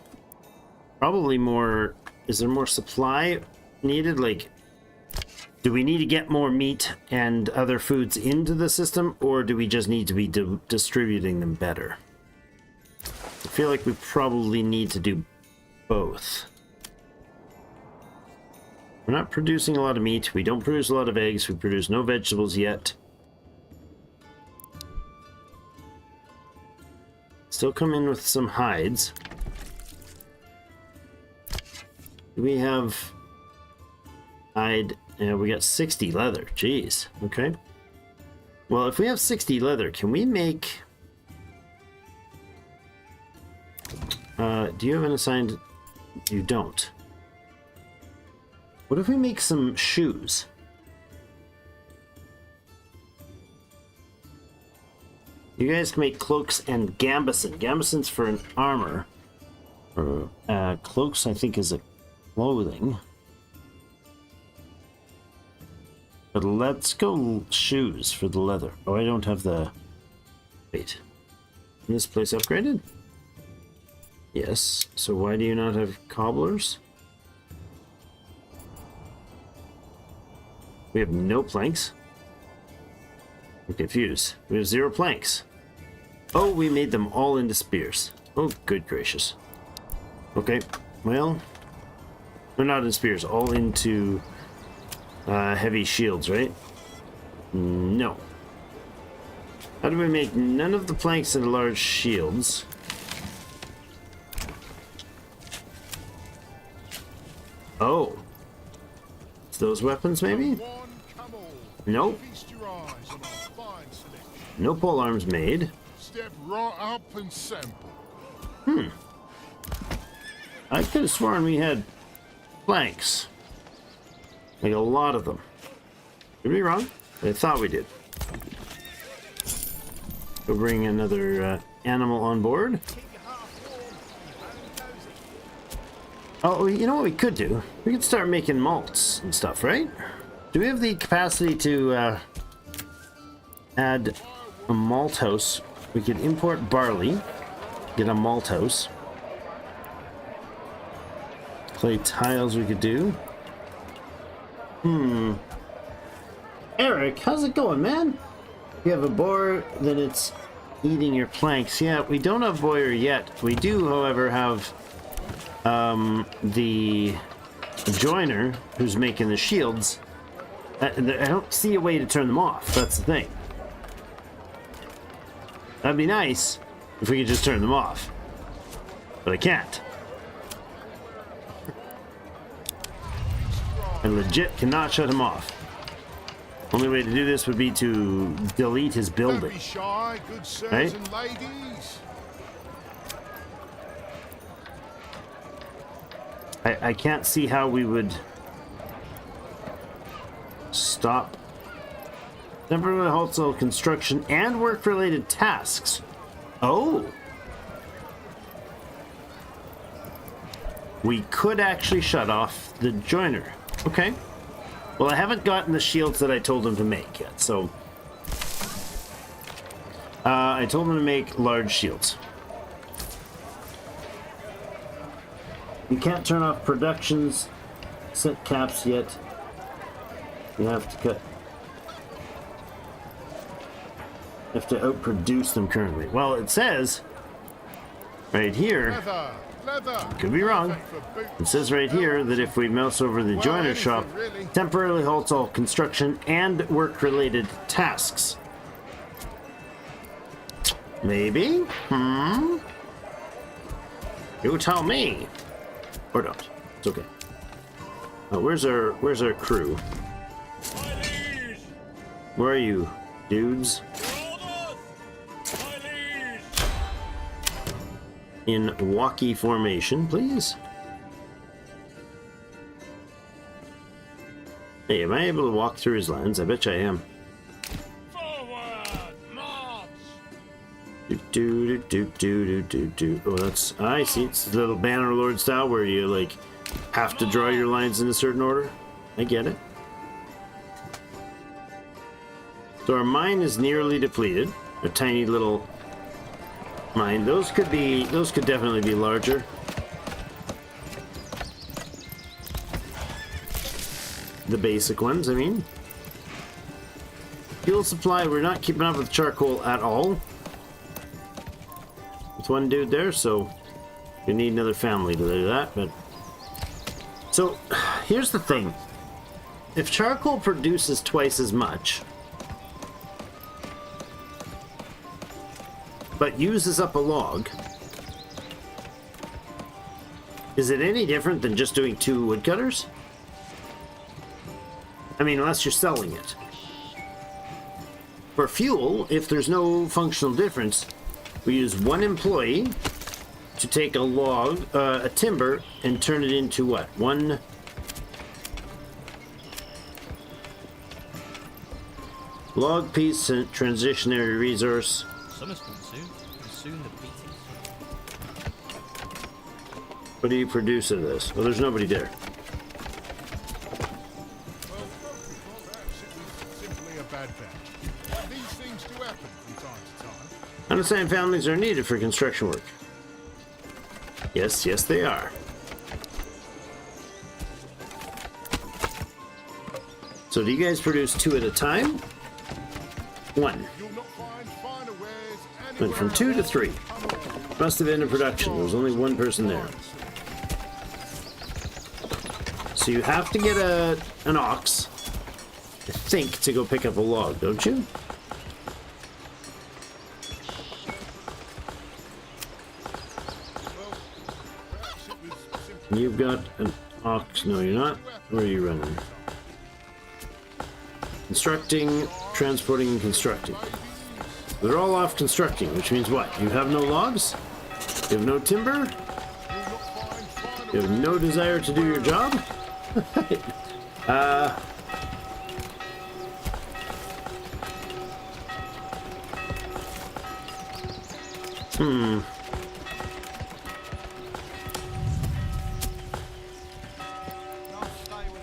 Speaker 1: Probably more... Is there more supply needed? Like, do we need to get more meat and other foods into the system, or do we just need to be distributing them better? I feel like we probably need to do both. We're not producing a lot of meat. We don't produce a lot of eggs. We produce no vegetables yet. Still come in with some hides. We have hide. Yeah, we got 60 leather. Jeez. Okay. Well, if we have 60 leather, can we make... do you have an assigned... You don't. What if we make some shoes? You guys can make cloaks and gambeson. Gambeson's for an armor. Cloaks, I think, is a clothing. But let's go shoes for the leather. Oh, I don't have the... Wait. Is this place upgraded? Yes. So why do you not have cobblers? We have no planks. I'm confused. We have 0 planks. Oh, we made them all into spears. Oh, good gracious. Okay, well, they're not in spears, all into heavy shields, right? No. How do we make none of the planks into large shields? Oh. It's those weapons, maybe? Nope. No pole arms made.
Speaker 4: Step right up and sample.
Speaker 1: I could have sworn we had planks. Like a lot of them. Could be wrong. I thought we did. We'll bring another animal on board. Oh, you know what we could do? We could start making malts and stuff, right? Do we have the capacity to add a malt house? We could import barley, get a malt house. Clay tiles we could do. Eric, how's it going, man? You have a boar, then it's eating your planks. Yeah, we don't have boar yet. We do, however, have the joiner who's making the shields. I don't see a way to turn them off. That's the thing. That'd be nice if we could just turn them off. But I can't. I legit cannot shut him off. Only way to do this would be to delete his building.
Speaker 4: Don't be shy, good sirs
Speaker 1: Right?
Speaker 4: and ladies.
Speaker 1: I can't see how we would stop temporarily halt all construction and work-related tasks. Oh! We could actually shut off the joiner. Okay. Well, I haven't gotten the shields that I told him to make yet, so... I told him to make large shields. You can't turn off productions, set caps yet. You have to cut... You have to outproduce them currently. Well, it says... right here...
Speaker 4: Leather.
Speaker 1: Could be wrong. It says right here that if we mouse over the joiner shop, temporarily halts all construction and work-related tasks. Maybe? You tell me. Or don't. It's okay. Oh, where's our crew?
Speaker 5: My liege!
Speaker 1: Where are you, dudes? In walkie formation, please. Hey, am I able to walk through his lines? I bet you I am.
Speaker 5: Forward! March!
Speaker 1: Do. Oh, that's... I see. It's the little Manor Lord style where you, like, have to draw your lines in a certain order. I get it. So our mine is nearly depleted. A tiny little... mine. Those could definitely be larger. The basic ones, I mean. Fuel supply, we're not keeping up with charcoal at all. With one dude there, so we need another family to do that, but... So, here's the thing. If charcoal produces twice as much, but uses up a log, is it any different than just doing 2 woodcutters? I mean, unless you're selling it. For fuel, if there's no functional difference, we use 1 employee to take a log, a timber, and turn it into what? 1... log piece and transitionary resource.
Speaker 2: Summer's coming soon. Soon the beatings.
Speaker 1: What do you produce of this? Well, there's nobody there.
Speaker 4: Well, that's simply a bad batch. These things do happen from time to time.
Speaker 1: Understand families are needed for construction work. Yes, yes, they are. So do you guys produce 2 at a time? 1.
Speaker 4: You'll not find finer wares
Speaker 1: Went
Speaker 4: anywhere
Speaker 1: from 2 to
Speaker 4: else.
Speaker 1: 3. Must have ended production. There was only 1 person there. So you have to get an ox, I think, to go pick up a log, don't you?
Speaker 4: Well, perhaps it was simply
Speaker 1: You've got an ox. No, you're not. Where are you running? Constructing, transporting, and constructing. They're all off constructing, which means what? You have no logs? You have no timber?
Speaker 4: you'll not find finer
Speaker 1: You have no desire to do your job?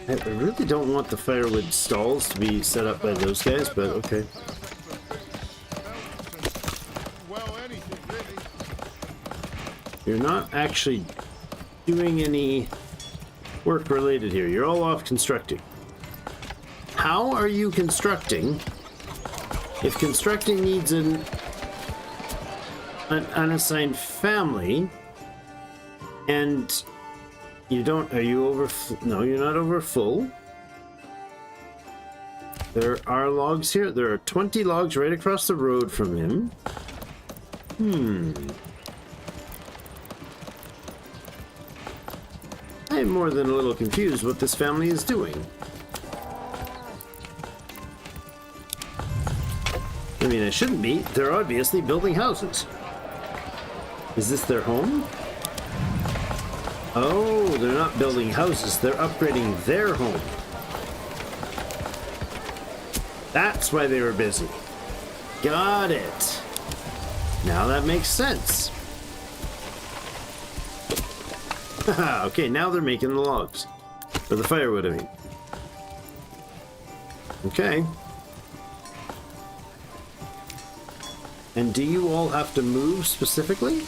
Speaker 1: I really don't want the firewood stalls to be set up by those guys, but okay.
Speaker 4: well, anything really.
Speaker 1: You're not actually doing any work related here. You're all off constructing. How are you constructing if constructing needs an unassigned family and you don't, are you over, no, you're not over full. There are logs here. There are 20 logs right across the road from him. I'm more than a little confused what this family is doing. I mean, I shouldn't be. They're obviously building houses. Is this their home? Oh, they're not building houses. They're upgrading their home. That's why they were busy. Got it. Now that makes sense. Okay, now they're making the logs. Or the firewood, I mean. Okay. And do you all have to move specifically?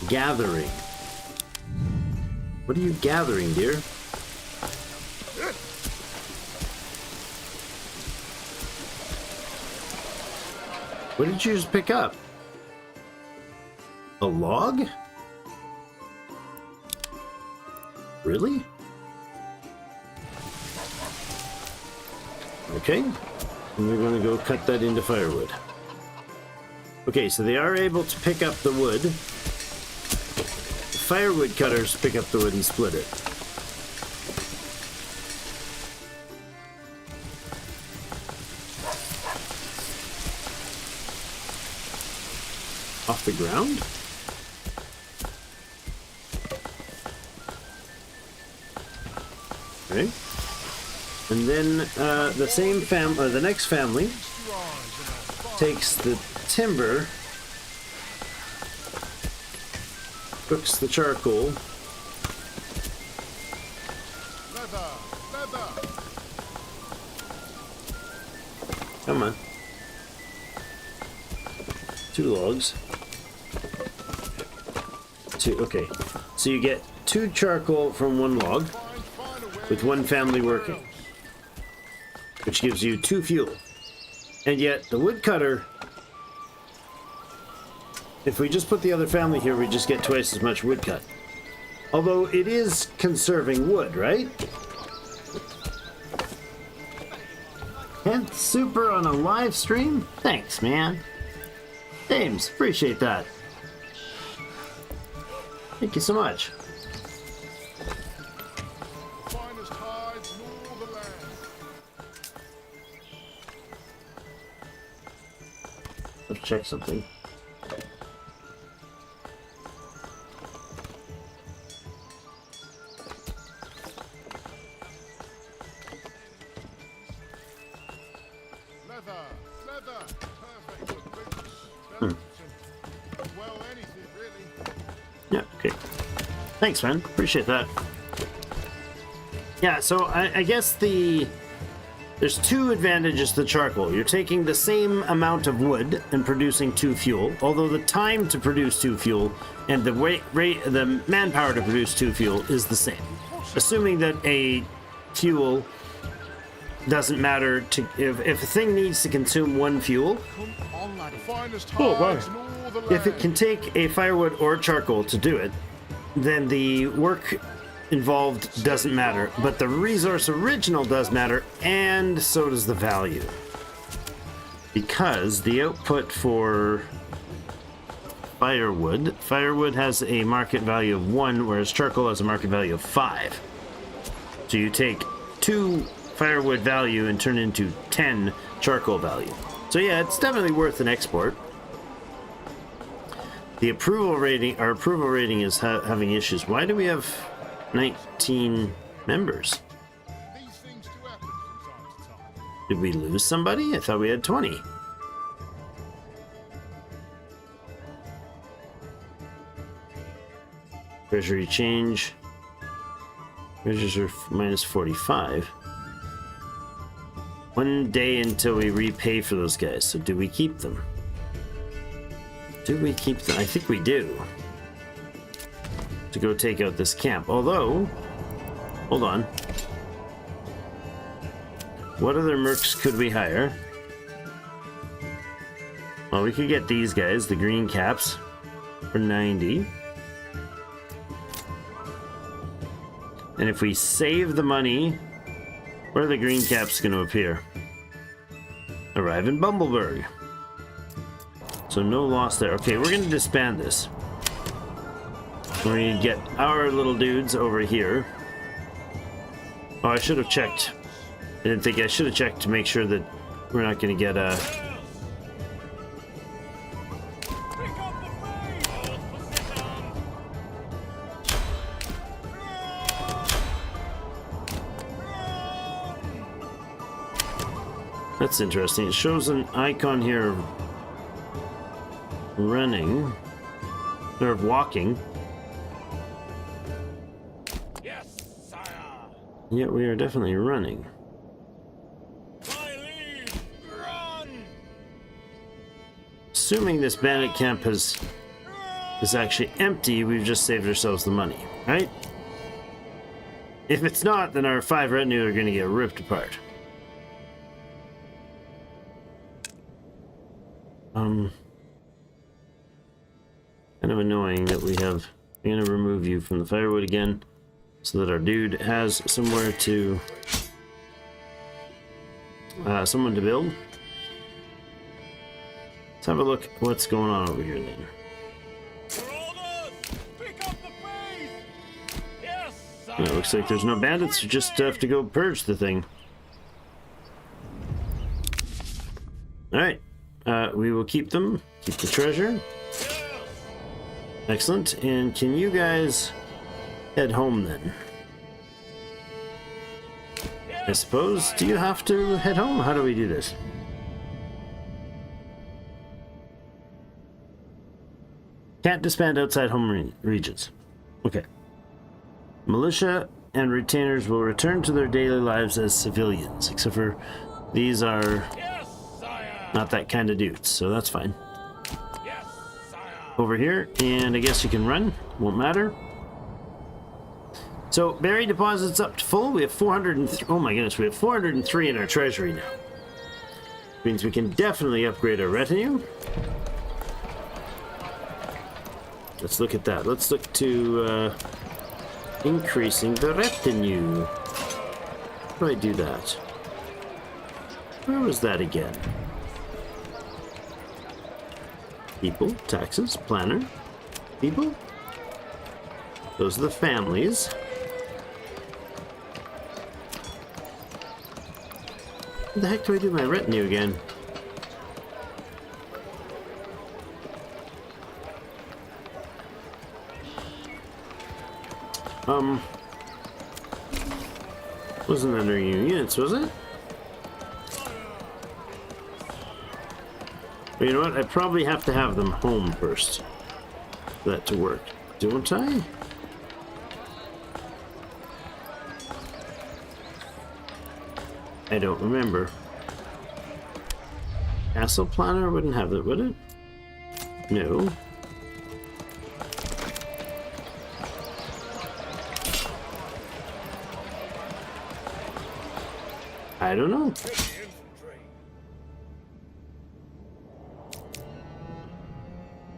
Speaker 1: Gathering. What are you gathering, dear? What did you just pick up? A log? Really? Okay. And we're going to go cut that into firewood. Okay, so they are able to pick up the wood. The firewood cutters pick up the wood and split it. Off the ground? Okay. And then the next family takes the timber, cooks the charcoal,
Speaker 4: Leather.
Speaker 1: come on, 2 logs, 2, okay, so you get 2 charcoal from 1 log, with 1 family working, which gives you 2 fuel. And yet the woodcutter, if we just put the other family here, we just get twice as much wood cut. Although it is conserving wood, right? And super on a live stream? Thanks, man. James, appreciate that. Thank you so much.
Speaker 4: Finest hides in all the land.
Speaker 1: Let's check something.
Speaker 4: Leather. Perfect for boots, belts, and, well, anything really.
Speaker 1: Yeah, okay. Thanks, man. Appreciate that. Yeah, so I guess the There's two advantages to charcoal. You're taking the same amount of wood and producing 2 fuel, although the time to produce 2 fuel and the the manpower to produce 2 fuel is the same. Assuming that a fuel doesn't matter to if a thing needs to consume 1 fuel,
Speaker 4: Finest
Speaker 1: Oh, wow.
Speaker 4: hides in all the land.
Speaker 1: if it can take a firewood or charcoal to do it, then the work involved doesn't matter, but the resource original does matter, and so does the value. Because the output for firewood has a market value of 1, whereas charcoal has a market value of 5. So you take 2 firewood value and turn it into 10 charcoal value. So yeah, it's definitely worth an export. The approval rating, our approval rating is having issues. Why do we have 19 members?
Speaker 4: These things do happen from time to time.
Speaker 1: Did we lose somebody? I thought we had 20. Treasury change. Treasures are minus 45. 1 day until we repay for those guys. So do we keep them? Do we keep them? I think we do. To go take out this camp. Although, hold on. What other mercs could we hire? Well, we could get these guys, the green caps, for 90. And if we save the money, where are the green caps going to appear? Arrive in Bumbleberg. So no loss there. Okay, we're going to disband this. We're going to get our little dudes over here. Oh, I should have checked. I didn't think I should have checked to make sure that we're not going to get a...
Speaker 5: Pick up the pace! Hold position!
Speaker 1: That's interesting. It shows an icon here of running, or of walking.
Speaker 5: Yes, sire!
Speaker 1: Yet we are definitely running.
Speaker 5: My lead! Run!
Speaker 1: Assuming this bandit camp is actually empty, we've just saved ourselves the money, right? If it's not, then our 5 retinue are going to get ripped apart. Kind of annoying that we have... I'm going to remove you from the firewood again so that our dude has somewhere to... someone to build. Let's have a look at what's going on over here then.
Speaker 5: Orders! Pick up the pace! Yes, sire!
Speaker 1: It looks like there's no bandits, you just have to go purge the thing. Alright, we will keep them, keep the treasure. Excellent, and can you guys head home then? I suppose, do you have to head home? How do we do this? Can't disband outside home regions. Okay. Militia and retainers will return to their daily lives as civilians, except for these are
Speaker 5: Yes, sire!
Speaker 1: not that kind of dudes, so that's fine.
Speaker 5: Yes, sire!
Speaker 1: Over here, and I guess you can run, won't matter. So, berry deposits up to full. We have 403. Oh my goodness, we have 403 in our treasury now. Means we can definitely upgrade our retinue. Let's look at that. Let's look to increasing the retinue. How do I do that? Where was that again? People, taxes, planner, people. Those are the families. How the heck do I do my retinue again? Wasn't under units, was it? Well, you know what? I probably have to have them home first for that to work, don't I? I don't remember. Castle planner wouldn't have it, would it? No. I don't know.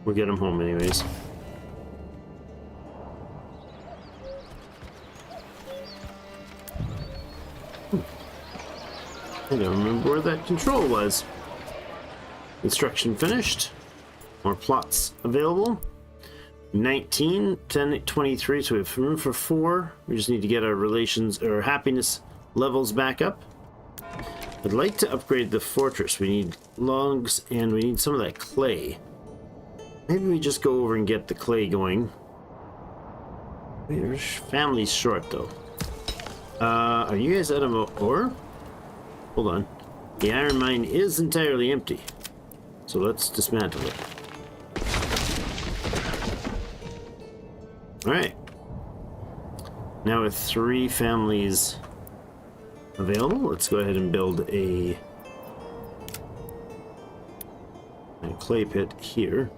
Speaker 1: We'll get him home anyways. I don't remember where that control was. Construction finished. More plots available. 19, 10, 23, so we have room for 4. We just need to get our relations or happiness levels back up. I'd like to upgrade the fortress. We need logs and we need some of that clay. Maybe we just go over and get the clay going. Your family's short though. Are you guys out of ore? Hold on. The iron mine is entirely empty. So let's dismantle it. Alright. Now with 3 families available, let's go ahead and build a clay pit here.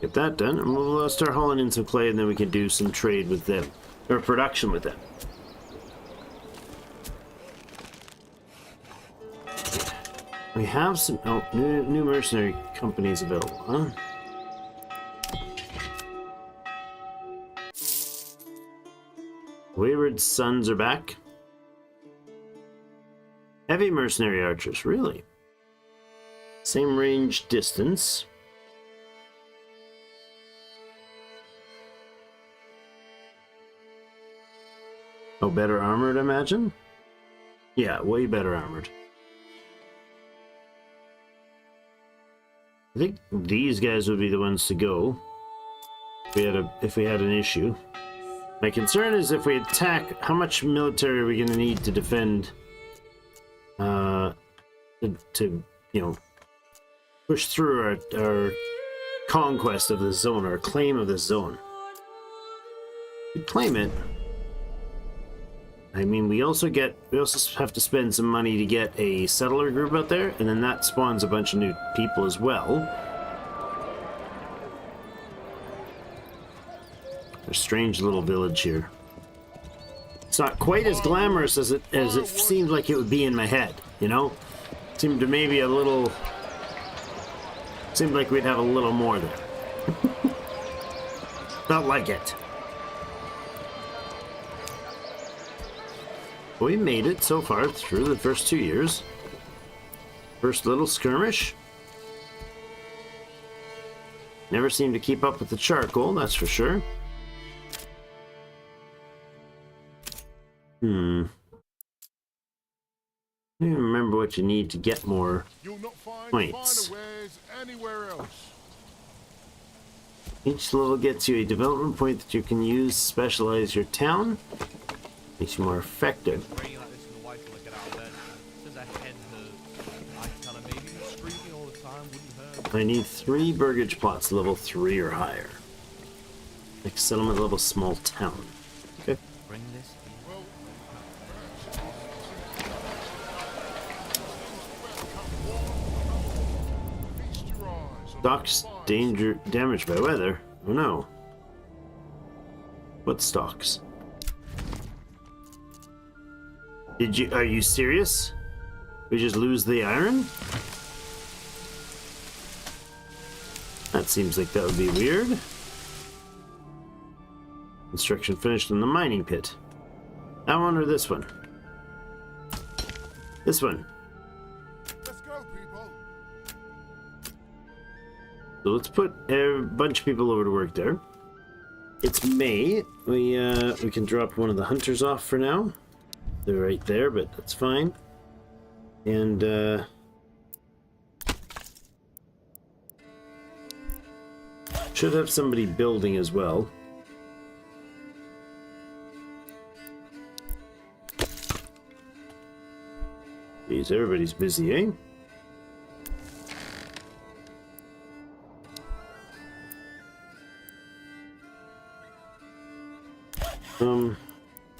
Speaker 1: Get that done, and we'll start hauling in some clay, and then we can do some trade with them, or production with them. We have some new mercenary companies available, huh? Wayward Sons are back. Heavy mercenary archers, really? Same range distance. Oh, better armored, I imagine? Yeah, way better armored. I think these guys would be the ones to go if we had an issue. My concern is if we attack, how much military are we going to need to defend? To you know, push through our conquest of this zone, our claim of this zone. We claim it. I mean, we also have to spend some money to get a settler group out there, and then that spawns a bunch of new people as well. A strange little village here. It's not quite as glamorous as it seemed like it would be in my head, you know? It seemed to maybe a little. Seemed like we'd have a little more there. Felt like it. We made it so far through the first 2 years. First little skirmish. Never seemed to keep up with the charcoal, that's for sure. I don't even remember what you need to get more points.
Speaker 4: Anywhere else.
Speaker 1: Each level gets you a development point that you can use to specialize your town. Makes you more effective.
Speaker 2: Praying like this for the wife to get out of bed. Says her head hurts. I tell her maybe screaming all the time wouldn't hurt.
Speaker 1: I need 3 burgage plots, level 3 or higher. Like settlement level small town. Okay.
Speaker 2: Bring this.
Speaker 4: Feast your eyes on
Speaker 1: Stocks damaged by weather. Oh no. What stocks? Are you serious? We just lose the iron? That seems like that would be weird. Construction finished in the mining pit. That one or this one? This one.
Speaker 4: Let's go, people.
Speaker 1: So let's put a bunch of people over to work there. It's May. We can drop one of the hunters off for now. They're right there, but that's fine. And should have somebody building as well. Jeez, everybody's busy, eh?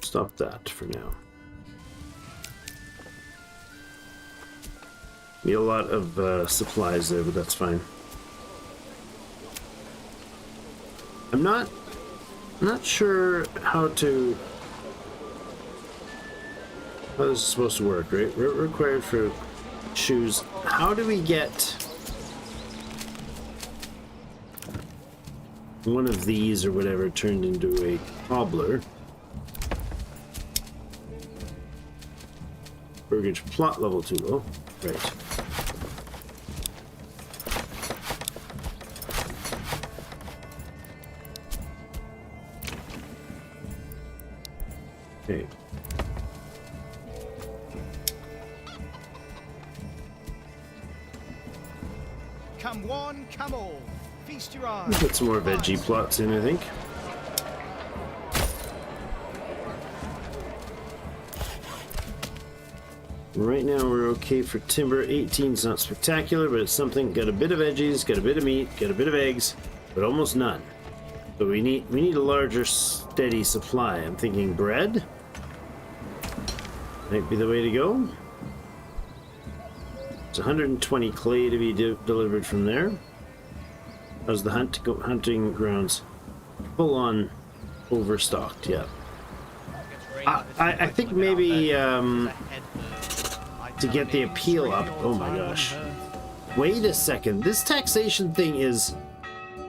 Speaker 1: Stop that for now. Need a lot of supplies there, but that's fine. I'm not sure how this is supposed to work, right? We're required for shoes. How do we get one of these or whatever turned into a cobbler? Burgage plot level too low. Right. Okay.
Speaker 3: Come one, come all. Feast your eyes.
Speaker 1: Put some more veggie plots in, I think. Right now we're okay for timber. 18's not spectacular, but it's something. Got a bit of veggies, got a bit of meat, got a bit of eggs, but almost none. So we need a larger, steady supply. I'm thinking bread might be the way to go. It's 120 clay to be delivered from there. How's the hunting grounds? Full on overstocked. Yeah. I think maybe to get the appeal up. Oh my gosh. Wait a second. This taxation thing is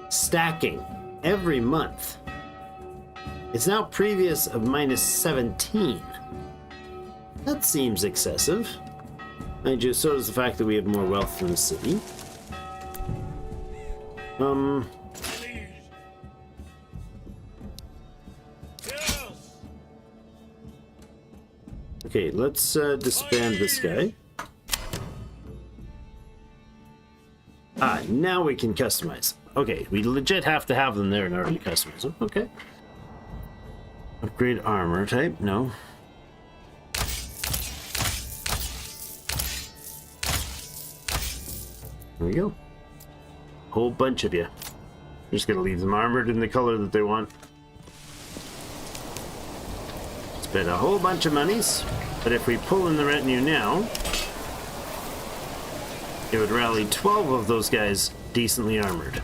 Speaker 1: stacking every month. It's now previous of minus 17. That seems excessive. Mind you, so does the fact that we have more wealth in the city. Okay, let's disband this guy. Ah, now we can customize. Okay, we legit have to have them there in order to customize them. Okay. Upgrade armor type? No. There we go. Whole bunch of you. I'm just gonna leave them armored in the color that they want. Spend a whole bunch of monies, but if we pull in the retinue now, it would rally 12 of those guys decently armored.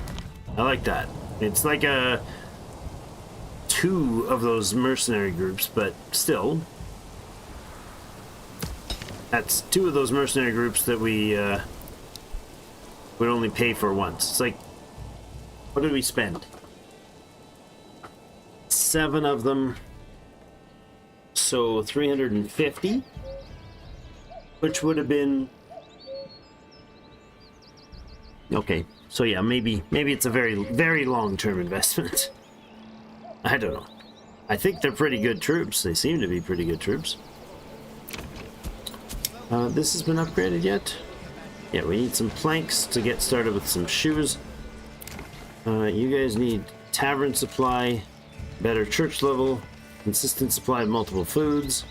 Speaker 1: I like that. It's like a 2 of those mercenary groups, but still, that's 2 of those mercenary groups that we would only pay for once. It's like, what did we spend? 7 of them. So 350, which would have been okay. So yeah, maybe it's a very long-term investment. I don't know. I think they're pretty good troops. They seem to be pretty good troops. This has been upgraded yet? Yeah, we need some planks to get started with some shoes. You guys need tavern supply, better church level, consistent supply of multiple foods.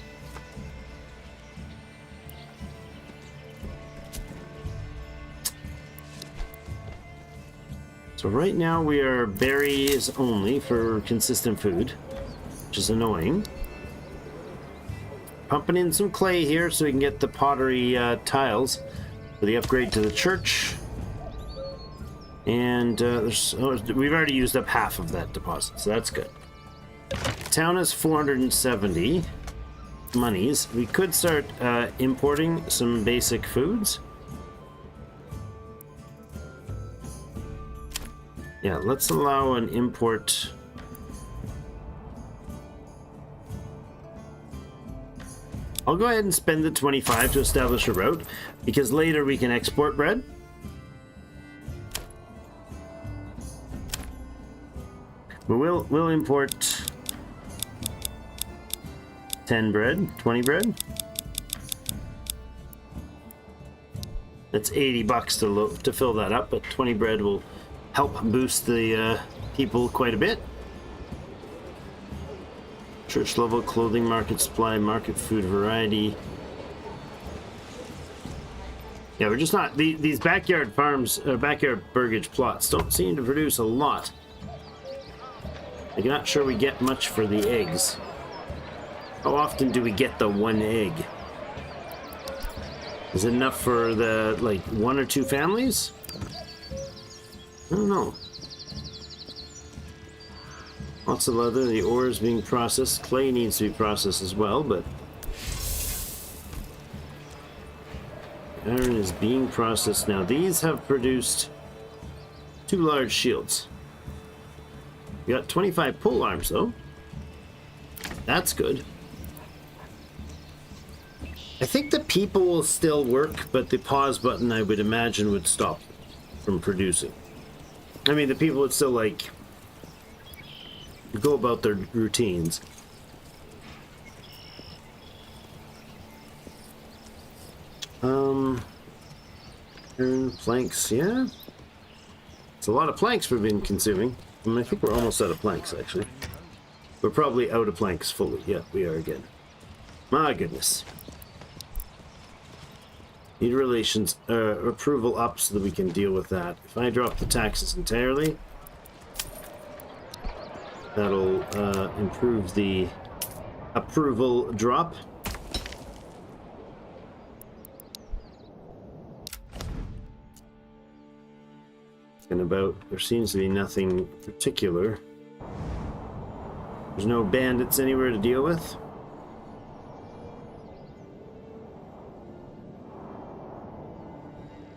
Speaker 1: So right now we are berries only for consistent food, which is annoying. Pumping in some clay here so we can get the pottery tiles for the upgrade to the church. And we've already used up half of that deposit, so that's good. Town has 470 monies. We could start importing some basic foods. Yeah, let's allow an import. I'll go ahead and spend the 25 to establish a route, because later we can export bread. But we'll import 10 bread, 20 bread. That's 80 bucks to fill that up, but 20 bread will help boost the people quite a bit. Church level, clothing, market supply, market food variety. Yeah, we're just not, these backyard farms, backyard burgage plots don't seem to produce a lot. I'm not sure we get much for the eggs. How often do we get the one egg? Is it enough for the, like, 1 or 2 families? I don't know. Lots of leather, the ore is being processed. Clay needs to be processed as well, but iron is being processed now. These have produced 2 large shields. We got 25 pole arms though. That's good. I think the people will still work, but the pause button I would imagine would stop from producing. I mean, the people would still like go about their routines. Iron planks, yeah. It's a lot of planks we've been consuming. I mean, I think we're almost out of planks, actually. We're probably out of planks fully. Yeah, we are again. My goodness. Need relations approval up so that we can deal with that. If I drop the taxes entirely, that'll improve the approval drop. And about, there seems to be nothing particular. There's no bandits anywhere to deal with.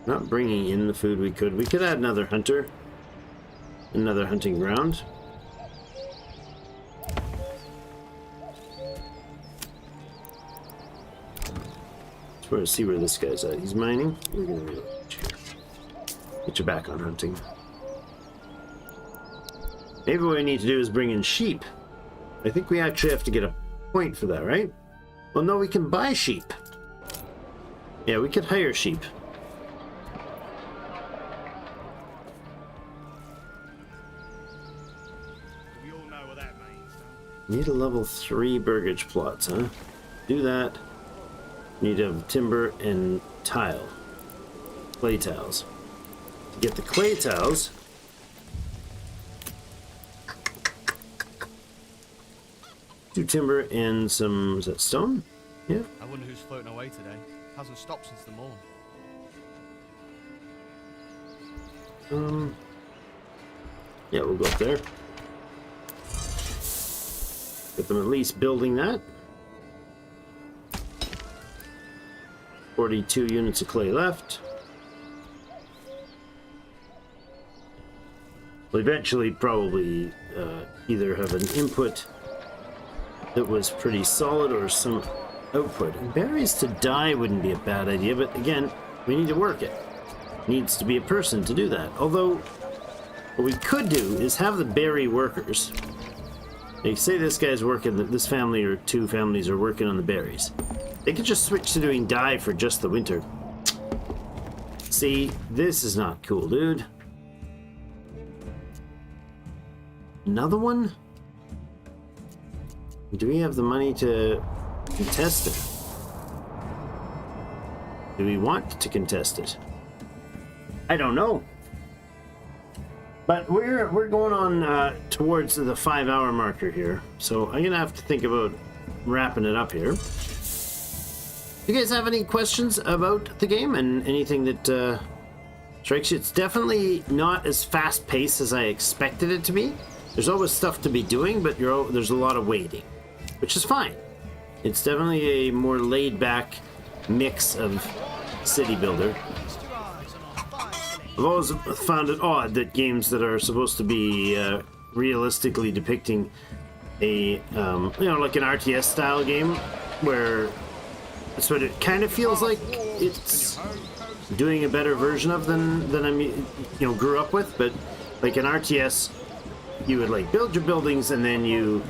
Speaker 1: Not bringing in the food we could. We could add another hunter. Another hunting ground. Just want to see where this guy's at. He's mining. We're gonna reload here. Get you back on hunting. Maybe what we need to do is bring in sheep. I think we actually have to get a point for that, right? Well, no, we can buy sheep. Yeah, we could hire sheep.
Speaker 3: We all know what that means, don't
Speaker 1: Need a level 3 burgage plots, huh? Do that. Need to have timber and tile. Clay tiles. To get the clay tiles, do timber and some, is that stone? Yeah.
Speaker 2: I wonder who's floating away today. Hasn't stopped since the morn.
Speaker 1: Yeah, we'll go up there. Get them at least building that. 42 units of clay left. We'll eventually probably either have an input that was pretty solid or some output. And berries to dye wouldn't be a bad idea, but again, we need to work it. Needs to be a person to do that. Although, what we could do is have the berry workers. They say this guy's working, this family or 2 families are working on the berries. They could just switch to doing dye for just the winter. See, this is not cool, dude. Another one? Do we have the money to contest it? Do we want to contest it? I don't know. But we're going on towards the 5-hour marker here, so I'm gonna have to think about wrapping it up here. Do you guys have any questions about the game and anything that strikes you? It's definitely not as fast-paced as I expected it to be. There's always stuff to be doing, but there's a lot of waiting, which is fine. It's definitely a more laid-back mix of city builder. I've always found it odd that games that are supposed to be realistically depicting a, like an RTS style game, where that's what it kind of feels like it's doing a better version of than I grew up with. But like an RTS, you would like build your buildings and then you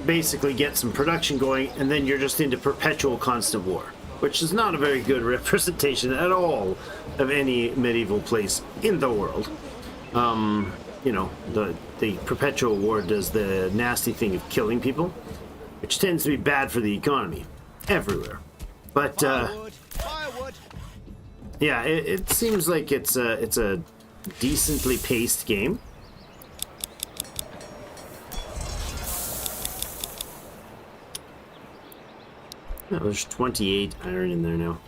Speaker 1: basically get some production going, and then you're just into perpetual constant war, which is not a very good representation at all of any medieval place in the world. The perpetual war does the nasty thing of killing people, which tends to be bad for the economy everywhere. But
Speaker 3: Firewood.
Speaker 1: yeah, it seems like it's a decently paced game. there's 28 iron in there now.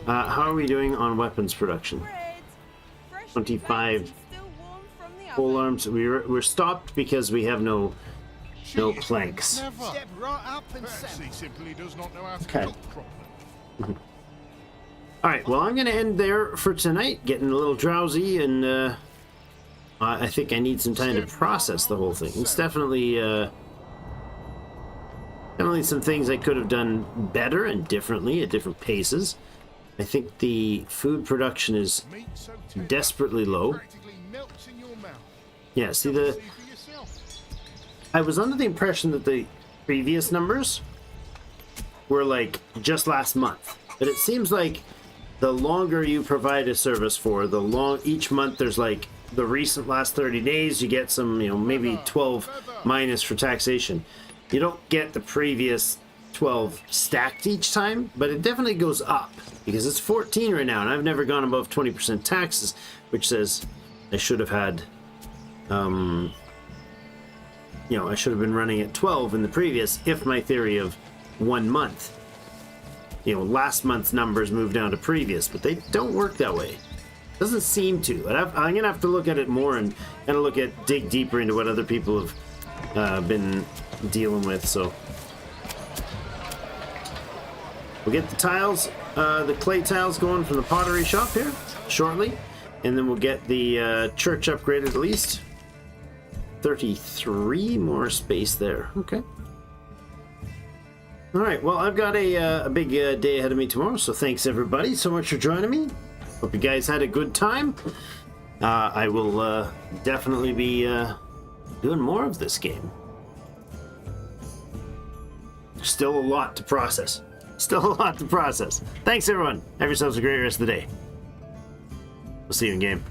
Speaker 1: How are we doing on weapons production? 25 pole arms. We're stopped because we have no planks.
Speaker 4: Never.
Speaker 3: Step right up and
Speaker 4: Perhaps he simply does not know how to
Speaker 1: Okay.
Speaker 4: cook properly.
Speaker 1: All right. Well, I'm going to end there for tonight. Getting a little drowsy, and I think I need some time to process the whole thing. It's definitely some things I could have done better and differently at different paces. I think the food production is
Speaker 4: Meat so tender,
Speaker 1: desperately low.
Speaker 4: practically melts in your mouth.
Speaker 1: Yeah, see
Speaker 4: Come and
Speaker 1: the.
Speaker 4: see for yourself.
Speaker 1: I was under the impression that the previous numbers were like just last month, but it seems like the longer you provide a service for, each month there's like the recent last 30 days you get some, maybe 12 minus for taxation. You don't get the previous 12 stacked each time, but it definitely goes up because it's 14 right now, and I've never gone above 20% taxes, which says I should have had, I should have been running at 12 in the previous if my theory of 1 month. Last month's numbers move down to previous, but they don't work that way. Doesn't seem to. I'm gonna have to look at it more and kind of dig deeper into what other people have been dealing with. So we'll get the tiles, the clay tiles going from the pottery shop here shortly, and then we'll get the church upgraded at least. 33 more space there. Okay. All right. Well, I've got a big day ahead of me tomorrow, so thanks everybody so much for joining me. Hope you guys had a good time. I will definitely be doing more of this game. Still a lot to process. Thanks, everyone. Have yourselves a great rest of the day. We'll see you in game.